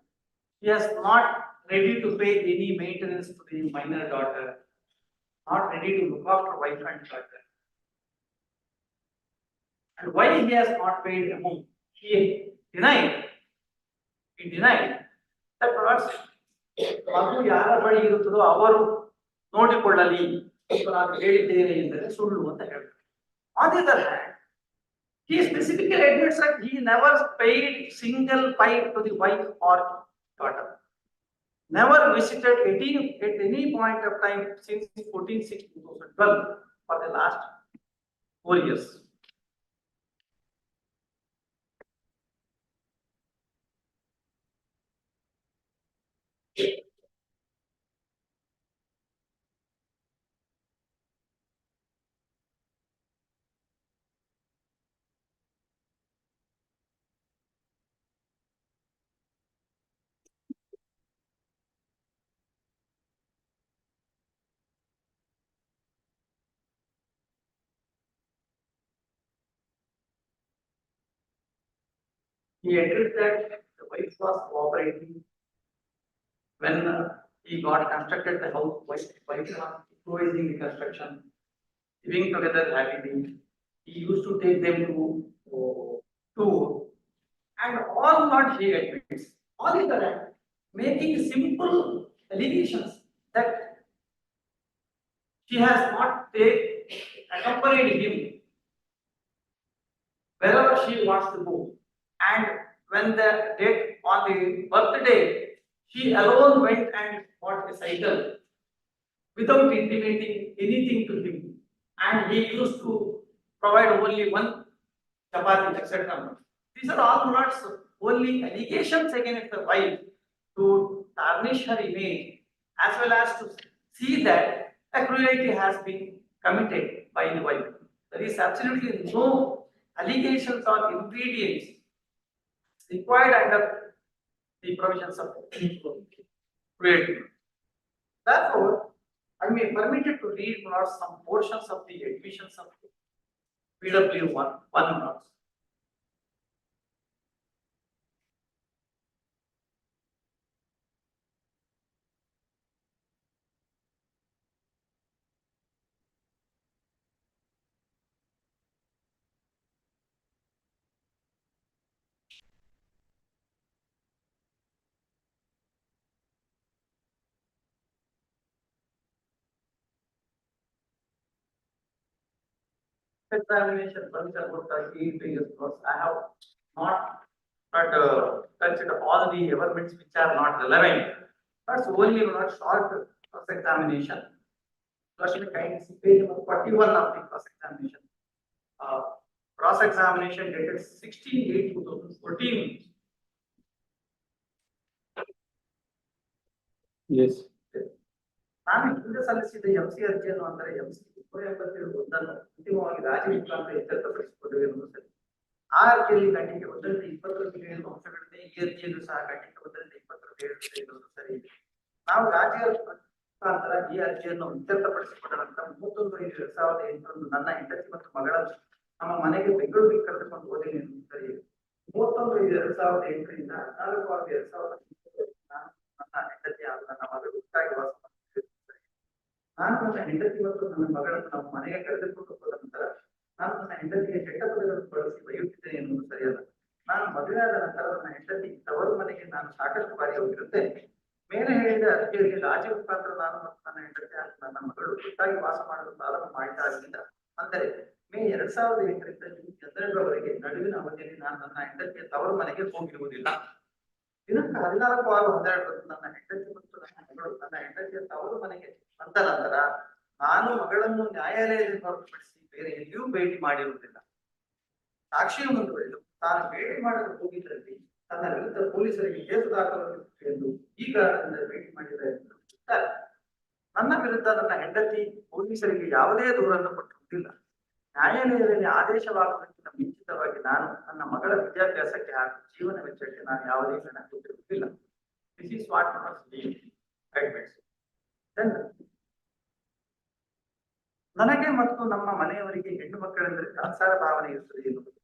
he is not ready to pay any maintenance to the minor daughter, not ready to look after wife and daughter. And why he has not paid amount? He denied that perhaps ಮಗು ಯಾರ ಬಳಿ ಇರುತ್ತದೋ ಅವರು ನೋಡಿಕೊಳ್ಳಲಿ ನಾನು ಹೇಳಿದ್ದೇನೆ ಎಂದರೆ ಸುಳ್ಳು ಅಂತ ಹೇಳ್ತಾರೆ. On the other hand, he specifically admits that he never paid single pie to the wife or daughter. Never visited at any point of time since 14/6/2012 for the last 4 years. He admitted that the wife was cooperating. When he got constructed the house, wife was supervising the construction, living together happily. He used to take them to tour, and all what he admits, all is correct, making simple allegations that she has not accompanied him wherever she wants to go, and when the date on the birthday, she alone went and bought a cycle without intimating anything to him, and he used to provide only one chapati, etc. These are all not only allegations against the wife to tarnish her image, as well as to see that a cruelty has been committed by the wife. There is absolutely no allegations or ingredients required under the provisions of cruelty. Therefore, I may permitted to read not some portions of the admissions of PW 1 notes. Examination runs about 38 pages plus. I have not touched all the elements which are not relevant. That's only one short cross examination. Question kind page number 41 of the cross examination. Cross examination dated 16/8/2014. Yes. ನಾನು ಹಿಂದೆ ಸಲ್ಲಿಸಿದ MC ಅರ್ಜಿಯನ್ನು ಅಂದರೆ MC 287 ಒಂದನ್ನು ಅಂತಿಮವಾಗಿ ರಾಜ್ಯ ಮುಖಾಂತರ ಇತ್ಯರ್ಥಪಡಿಸಿಕೊಂಡಿವೆ ಎಂದು ಸರಿ. ಆ ಅರ್ಜಿಯಲ್ಲಿ ಖಂಡಿಕೆ 1ರಿಂದ 20 ಹೇಳುವ ಅಂಶಗಳಿದೆ. ಈ ಅರ್ಜಿಯಲ್ಲೂ ಸಹ ಖಂಡಿಕೆ 1ರಿಂದ 20 ಹೇಳುವುದು ಸರಿ. ನಾವು ರಾಜ್ಯ ಮುಖಾಂತರ ಈ ಅರ್ಜಿಯನ್ನು ಇತ್ಯರ್ಥಪಡಿಸಿಕೊಂಡ ನಂತರ 31/5/2008 ನನ್ನ ಹೆಂಡತಿ ಮತ್ತು ಮಗಳನ್ನು ನಮ್ಮ ಮನೆಗೆ ಬೆಂಗಳೂರಿಗೆ ಕರೆದುಕೊಂಡು ಹೋದೇನೆ ಎಂದು ಸರಿ. 31/5/2008 ರಿಂದ 14/2008 ನಾನು ನನ್ನ ಹೆಂಡತಿ ಹಾಗೂ ನನ್ನ ಮಗಳು ಒಟ್ಟಾಗಿ ವಾಸ ಮಾಡುತ್ತಿದ್ದೇವೆ. ನಾನು ನನ್ನ ಹೆಂಡತಿ ಮತ್ತು ನನ್ನ ಮಗಳನ್ನು ನಮ್ಮ ಮನೆಗೆ ಕರೆದುಕೊಂಡು ಹೋದ ನಂತರ ನಾನು ನನ್ನ ಹೆಂಡತಿಗೆ ಕೆಟ್ಟ ಪದಗಳನ್ನು ಬಳಸಿ ಬೈಯುತ್ತಿದ್ದೇನೆ ಎನ್ನುವುದು ಸರಿಯಲ್ಲ. ನಾನು ಮದುವೆಯಾದ ನಂತರ ನನ್ನ ಹೆಂಡತಿ ತವರು ಮನೆಗೆ ನಾನು ಸಾಕಷ್ಟು ಬಾರಿ ಹೋಗಿರುತ್ತೇನೆ. ಮೇಲೆ ಹೇಳಿದ ಅರ್ಜಿಯಲ್ಲಿ ರಾಜ್ಯ ಮುಖಾಂತರ ನಾನು ಮತ್ತು ನನ್ನ ಹೆಂಡತಿ ಹಾಗೂ ನನ್ನ ಮಗಳು ಒಟ್ಟಾಗಿ ವಾಸ ಮಾಡಲು ಪ್ರಾರಂಭ ಮಾಡಿದಾಗಿನಿಂದ, ಅಂದರೆ ಮೇ 2008ರಿಂದ ಜೂನ್ 12ರವರೆಗೆ ನಡುವಿನ ಅವಧಿಯಲ್ಲಿ ನಾನು ನನ್ನ ಹೆಂಡತಿಯ ತವರು ಮನೆಗೆ ಹೋಗಿರುವುದಿಲ್ಲ. ದಿನಾಂಕ 14/6/2012 ನನ್ನ ಹೆಂಡತಿ ಮತ್ತು ನನ್ನ ಮಗಳು ನನ್ನ ಹೆಂಡತಿಯ ತವರು ಮನೆಗೆ ಬಂದ ನಂತರ ನಾನು ಮಗಳನ್ನು ನ್ಯಾಯಾಲಯದಲ್ಲಿ ಹೊರತುಪಡಿಸಿ ಬೇರೆ ಎಲ್ಲಿಯೂ ಭೇಟಿ ಮಾಡಿರುವುದಿಲ್ಲ. ಸಾಕ್ಷಿಯು ಮುಂದುವರೆದು ತಾನು ಭೇಟಿ ಮಾಡಲು ಹೋಗಿದ್ದಲ್ಲಿ ತನ್ನ ವಿರುದ್ಧ ಪೊಲೀಸರಿಗೆ ಕೇಸು ದಾಖಲಾಗಿತ್ತು ಎಂದು ಈ ಕಾರಣದಿಂದ ಭೇಟಿ ಮಾಡಿದ್ದಾರೆ ಎಂದು ಹೇಳುತ್ತಾರೆ. ನನ್ನ ವಿರುದ್ಧ ನನ್ನ ಹೆಂಡತಿ ಪೊಲೀಸರಿಗೆ ಯಾವುದೇ ದೂರನ್ನು ಕೊಟ್ಟಿರುವುದಿಲ್ಲ. ನ್ಯಾಯಾಲಯದಲ್ಲಿ ಆದೇಶವಾಗುವುದಕ್ಕಿಂತ ಮುಂಚಿತವಾಗಿ ನಾನು ನನ್ನ ಮಗಳ ವಿದ್ಯಾಭ್ಯಾಸಕ್ಕೆ ಹಾಗೂ ಜೀವನ ವೆಚ್ಚಕ್ಕೆ ನಾನು ಯಾವುದೇ ಹಣ ಕೊಟ್ಟಿರುವುದಿಲ್ಲ. This is what must be admits. Then ನನಗೆ ಮತ್ತು ನಮ್ಮ ಮನೆಯವರಿಗೆ ಹೆಣ್ಣು ಮಕ್ಕಳೆಂದರೆ ತಾತ್ಸಾರ ಭಾವನೆ ಇರುತ್ತದೆ ಎನ್ನುವುದು,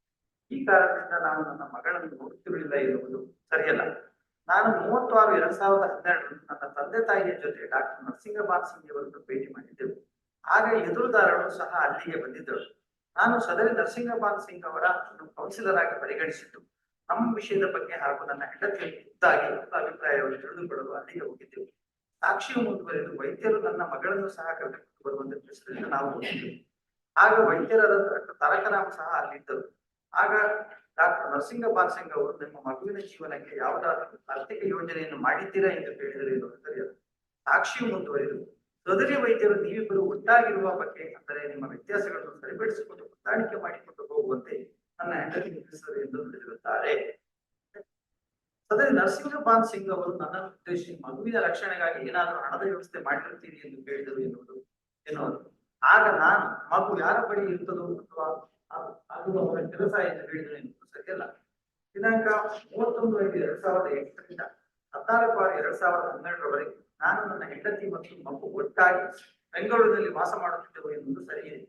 ಈ ಕಾರಣದಿಂದ ನಾನು ನನ್ನ ಮಗಳನ್ನು ನೋಡುತ್ತಿರಲಿಲ್ಲ ಎನ್ನುವುದು ಸರಿಯಲ್ಲ. ನಾನು 36/2012 ನನ್ನ ತಂದೆ ತಾಯಿಯ ಜೊತೆ ಡಾಕ್ಟರ್ ನರಸಿಂಗಬಾನ್ ಸಿಂಗ್ ಅವರನ್ನು ಭೇಟಿ ಮಾಡಿದ್ದೆವು. ಆಗ ಎದುರುದಾರರು ಸಹ ಅಲ್ಲಿಗೆ ಬಂದಿದ್ದರು. ನಾನು ಸದರಿ ನರಸಿಂಗಬಾನ್ ಸಿಂಗ್ ಅವರ ಕೌನ್ಸಿಲರ್ ಆಗಿ ಪರಿಗಣಿಸಿದ್ದು ನಮ್ಮ ವಿಷಯದ ಬಗ್ಗೆ ಹಾಗೂ ನನ್ನ ಹೆಂಡತಿಯ ಖುದ್ದಾಗಿ ಅಭಿಪ್ರಾಯವನ್ನು ತಿಳಿದುಕೊಳ್ಳಲು ಅಲ್ಲಿಗೆ ಹೋಗಿದ್ದೆವು. ಸಾಕ್ಷಿಯು ಮುಂದುವರೆದು ವೈದ್ಯರು ನನ್ನ ಮಗಳನ್ನು ಸಹ ಕರೆದುಕೊಂಡು ಬರುವಂತೆ ತಿಳಿಸಿದ್ರಿಂದ ನಾವು ಹೋಗಿದ್ದೆವು. ಆಗ ವೈದ್ಯರಾದ ಡಾಕ್ಟರ್ ತಾರಕರಾಮ್ ಸಹ ಅಲ್ಲಿದ್ದರು. ಆಗ ಡಾಕ್ಟರ್ ನರಸಿಂಗಬಾನ್ ಸಿಂಗ್ ಅವರು ನಿಮ್ಮ ಮಗುವಿನ ಜೀವನಕ್ಕೆ ಯಾವುದಾದ್ರೂ ಆರ್ಥಿಕ ಯೋಜನೆಯನ್ನು ಮಾಡಿದ್ದೀರಾ ಎಂದು ಕೇಳಿದರೆ ಎನ್ನುವುದು ಸರಿಯಲ್ಲ. ಸಾಕ್ಷಿಯು ಮುಂದುವರೆದು ಸದರಿ ವೈದ್ಯರು ನೀವಿಬ್ಬರು ಒಟ್ಟಾಗಿರುವ ಬಗ್ಗೆ, ಅಂದರೆ ನಿಮ್ಮ ವ್ಯತ್ಯಾಸಗಳನ್ನು ಸರಿಪಡಿಸಿಕೊಂಡು ಹೊಂದಾಣಿಕೆ ಮಾಡಿಕೊಂಡು ಹೋಗುವಂತೆ ನನ್ನ ಹೆಂಡತಿಗೆ ತಿಳಿಸಿದರು ಎಂದು ನುಡಿದಿರುತ್ತಾರೆ. ಸದರಿ ನರಸಿಂಗಬಾನ್ ಸಿಂಗ್ ಅವರು ನನ್ನನ್ನು ಉದ್ದೇಶಿಸಿ ಮಗುವಿನ ರಕ್ಷಣೆಗಾಗಿ ಏನಾದರೂ ಹಣದ ವ್ಯವಸ್ಥೆ ಮಾಡಿರುತ್ತೀರಿ ಎಂದು ಕೇಳಿದರು ಎನ್ನುವುದು. ಆಗ ನಾನು ಮಗು ಯಾರ ಬಳಿ ಇರುತ್ತದೋ ಅಥವಾ ಅದು ಅವರ ಕೆಲಸ ಎಂದು ಹೇಳಿದರು ಎನ್ನುವುದು ಸರಿಯಲ್ಲ. ದಿನಾಂಕ 31/5/2008 14/2012ರವರೆಗೆ ನಾನು ನನ್ನ ಹೆಂಡತಿ ಮತ್ತು ಮಗು ಒಟ್ಟಾಗಿ ಬೆಂಗಳೂರಿನಲ್ಲಿ ವಾಸ ಮಾಡುತ್ತಿದ್ದೆವು ಎನ್ನುವುದು ಸರಿಯಿದೆ.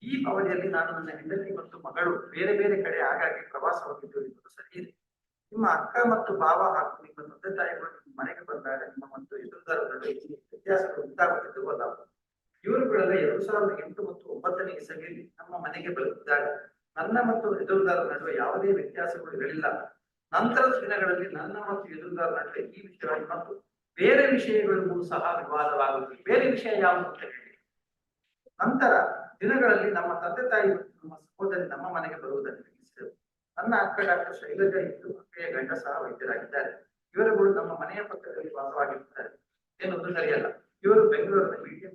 ಈ ಅವಧಿಯಲ್ಲಿ ನಾನು ನನ್ನ ಹೆಂಡತಿ ಮತ್ತು ಮಗಳು ಬೇರೆ ಬೇರೆ ಕಡೆ ಆಗಾಗ್ಗೆ ಪ್ರವಾಸ ಹೋಗಿದ್ದೆವು ಎನ್ನುವುದು ಸರಿಯಿದೆ. ನಿಮ್ಮ ಅಕ್ಕ ಮತ್ತು ಭಾವ ಹಾಗೂ ನಿಮ್ಮ ತಂದೆ ತಾಯಿಗಳು ನಿಮ್ಮ ಮನೆಗೆ ಬಂದಾಗ ನಿಮ್ಮ ಮತ್ತು ಎದುರುದಾರರ ನಡುವೆ ವ್ಯತ್ಯಾಸಗಳು ಉಂಟಾಗುತ್ತಿದ್ದವಲ್ಲ. ಇವರುಗಳೆಲ್ಲ 2008 ಮತ್ತು 9ನೇ ಇಸವಿಯಲ್ಲಿ ನಮ್ಮ ಮನೆಗೆ ಬರುತ್ತಿದ್ದಾಗ ನನ್ನ ಮತ್ತು ಎದುರುದಾರರ ನಡುವೆ ಯಾವುದೇ ವ್ಯತ್ಯಾಸಗಳು ಇರಲಿಲ್ಲ. ನಂತರದ ದಿನಗಳಲ್ಲಿ ನನ್ನ ಮತ್ತು ಎದುರುದಾರರ ನಡುವೆ ಈ ವಿಷಯವಾಗಿ ಮತ್ತು ಬೇರೆ ವಿಷಯಗಳಿಗೂ ಸಹ ವಿವಾದವಾಗುತ್ತದೆ. ಬೇರೆ ವಿಷಯ ಯಾವುದು ಅಂತ ಹೇಳಿ. ನಂತರ ದಿನಗಳಲ್ಲಿ ನಮ್ಮ ತಂದೆ ತಾಯಿ ಮತ್ತು ನಮ್ಮ ಸಹೋದರಿ ನಮ್ಮ ಮನೆಗೆ ಬರುವುದನ್ನು ನಿಲ್ಲಿಸಿದರು. ನನ್ನ ಅಕ್ಕ ಡಾಕ್ಟರ್ ಶೈಲಜಾ ಇದ್ದು ಅಕ್ಕೆಯ ಗಂಡ ಸಹ ವೈದ್ಯರಾಗಿದ್ದಾರೆ. ಇವರುಗಳು ನಮ್ಮ ಮನೆಯ ಪಕ್ಕದಲ್ಲಿ ವಾಸವಾಗಿರುತ್ತಾರೆ ಎನ್ನುವುದು ಸರಿಯಲ್ಲ. ಇವರು ಬೆಂಗಳೂರಿನ ಮೀಡಿಯಂ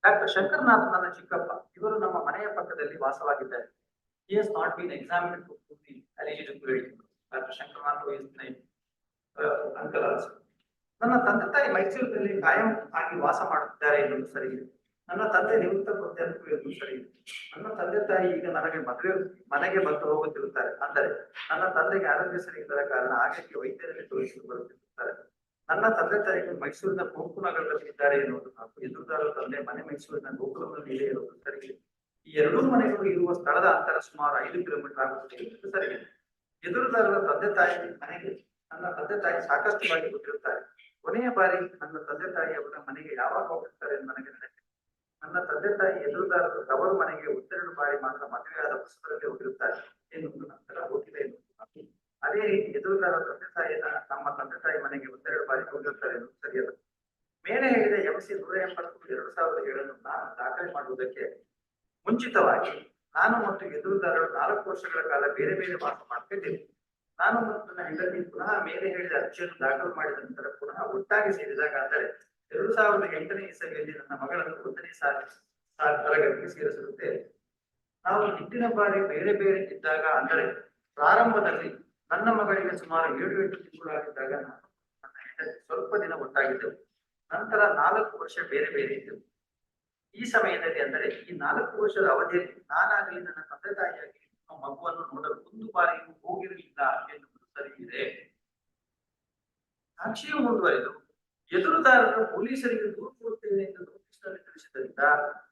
ಡಾಕ್ಟರ್ ಶಂಕರನಾಥ್ ನನ್ನ ಚಿಕ್ಕಪ್ಪ. ಇವರು ನಮ್ಮ ಮನೆಯ ಪಕ್ಕದಲ್ಲಿ ವಾಸವಾಗಿದ್ದಾರೆ. He has not been examined to prove the eligibility. Doctor Shankarnath uncle also. ನನ್ನ ತಂದೆ ತಾಯಿ ಮೈಸೂರಿನಲ್ಲಿ ಕಾಯಂ ಆಗಿ ವಾಸ ಮಾಡುತ್ತಿದ್ದಾರೆ ಎನ್ನುವುದು ಸರಿ ಇದೆ. ನನ್ನ ತಂದೆ ನಿವೃತ್ತ ಕೊಟ್ಟಿದ್ದು ಎನ್ನುವುದು ಸರಿ ಇದೆ. ನನ್ನ ತಂದೆ ತಾಯಿ ಈಗ ನನಗೆ ಮನೆಗೆ ಬಂದು ಹೋಗುತ್ತಿರುತ್ತಾರೆ. ಅಂದರೆ ನನ್ನ ತಂದೆಗೆ ಆರೋಗ್ಯ ಸರಿ ಇಲ್ಲದ ಕಾರಣ ಆಗಾಗ್ಗೆ ವೈದ್ಯರಲ್ಲಿ ತೋರಿಸಲು ಬರುತ್ತಿರುತ್ತಾರೆ. ನನ್ನ ತಂದೆ ತಾಯಿಗಳು ಮೈಸೂರಿನ ಗೋಕು ನಗರದಲ್ಲಿ ಇದ್ದಾರೆ ಎನ್ನುವುದು ಹಾಗೂ ಎದುರುದಾರರ ತಂದೆ ಮನೆ ಮೈಸೂರಿನ ಗೋಕುಲದಲ್ಲಿ ಇದೆ ಎನ್ನುವುದು ಸರಿ ಇದೆ. ಈ ಎರಡೂ ಮನೆಗಳು ಇರುವ ಸ್ಥಳದ ಅಂತರ ಸುಮಾರು 5 ಕಿಲೋಮೀಟರ್ ಆಗುತ್ತದೆ ಎನ್ನುವುದು ಸರಿ ಇದೆ. ಎದುರುದಾರರ ತಂದೆ ತಾಯಿ ಮನೆಗೆ ನನ್ನ ತಂದೆ ತಾಯಿ ಸಾಕಷ್ಟು ಬಾರಿ ಗೊತ್ತಿರುತ್ತಾರೆ. ಕೊನೆಯ ಬಾರಿ ನನ್ನ ತಂದೆ ತಾಯಿ ಅವರ ಮನೆಗೆ ಯಾವಾಗ ಹೋಗುತ್ತಾರೆ ಎಂದು ನನಗೆ ನೆನಪಿದೆ. ನನ್ನ ತಂದೆ ತಾಯಿ ಎದುರುದಾರರು ತವರು ಮನೆಗೆ 1-2 ಬಾರಿ ಮಾತ್ರ ಮದುವೆಯಾದ ಹೊಸದರಲ್ಲಿ ಹೋಗಿರುತ್ತಾರೆ ಎನ್ನುವುದು ನಂತರ ಹೋಗಿದೆ ಎನ್ನುವುದು. ಅದೇ ರೀತಿ ಎದುರುದಾರರ ತಂದೆ ತಾಯಿ ನಮ್ಮ ತಂದೆ ತಾಯಿ ಮನೆಗೆ 1-2 ಬಾರಿ ಹೋಗಿರುತ್ತಾರೆ ಎನ್ನುವುದು ಸರಿಯಲ್ಲ. ಮೇಲೆ ಹೇಳಿದ MC 180 2007 ನಾನು ದಾಖಲೆ ಮಾಡುವುದಕ್ಕೆ ಮುಂಚಿತವಾಗಿ ನಾನು ಮತ್ತು ಎದುರುದಾರರು 4 ವರ್ಷಗಳ ಕಾಲ ಬೇರೆ ಬೇರೆ ವಾಸ ಮಾಡ್ತಿದ್ದೇವೆ. ನಾನು ಮತ್ತು ನನ್ನ ಹೆಂಡತಿ ಪುನಃ ಮೇಲೆ ಹೇಳಿದ ಅರ್ಜಿಯನ್ನು ದಾಖಲು ಮಾಡಿದ ನಂತರ ಪುನಃ ಒಟ್ಟಾಗಿ ಸೇರಿದಾಗ ಅಂದರೆ 2008ನೇ ಇಸವಿಯಲ್ಲಿ ನನ್ನ ಮಗಳನ್ನು 1ನೇ ತರಗತಿಗೆ ಸೇರಿಸಿರುತ್ತೇವೆ. ನಾವು ಹಿಂದಿನ ಬಾರಿ ಬೇರೆ ಬೇರೆ ಇದ್ದಾಗ ಅಂದರೆ ಪ್ರಾರಂಭದಲ್ಲಿ ನನ್ನ ಮಗಳಿಗೆ ಸುಮಾರು 7-8 ತಿಂಗಳಾಗಿದ್ದಾಗ ನಾನು ನನ್ನ ಹೆಂಡತಿ ಸ್ವಲ್ಪ ದಿನ ಒಟ್ಟಾಗಿದ್ದೆವು. ನಂತರ 4 ವರ್ಷ ಬೇರೆ ಬೇರೆ ಇದ್ದೆವು. ಈ ಸಮಯದಲ್ಲಿ ಅಂದರೆ ಈ 4 ವರ್ಷದ ಅವಧಿಯಲ್ಲಿ ನಾನಾಗಲಿ ನನ್ನ ತಂದೆ ತಾಯಿಯಾಗಿ ಮಗುವನ್ನು ನೋಡಲು 1 ಬಾರಿಯೂ ಹೋಗಿರಲಿಲ್ಲ ಎನ್ನುವುದು ಸರಿ ಇದೆ. ಸಾಕ್ಷಿಯು ಮುಂದುವರೆದು ಎದುರುದಾರರು ಪೊಲೀಸರಿಗೆ ದೂರು ಕೊಡುತ್ತೇವೆ ಎಂದು ನೋಟಿಸ್ನಲ್ಲಿ ತಿಳಿಸಿದ್ದರಿಂದ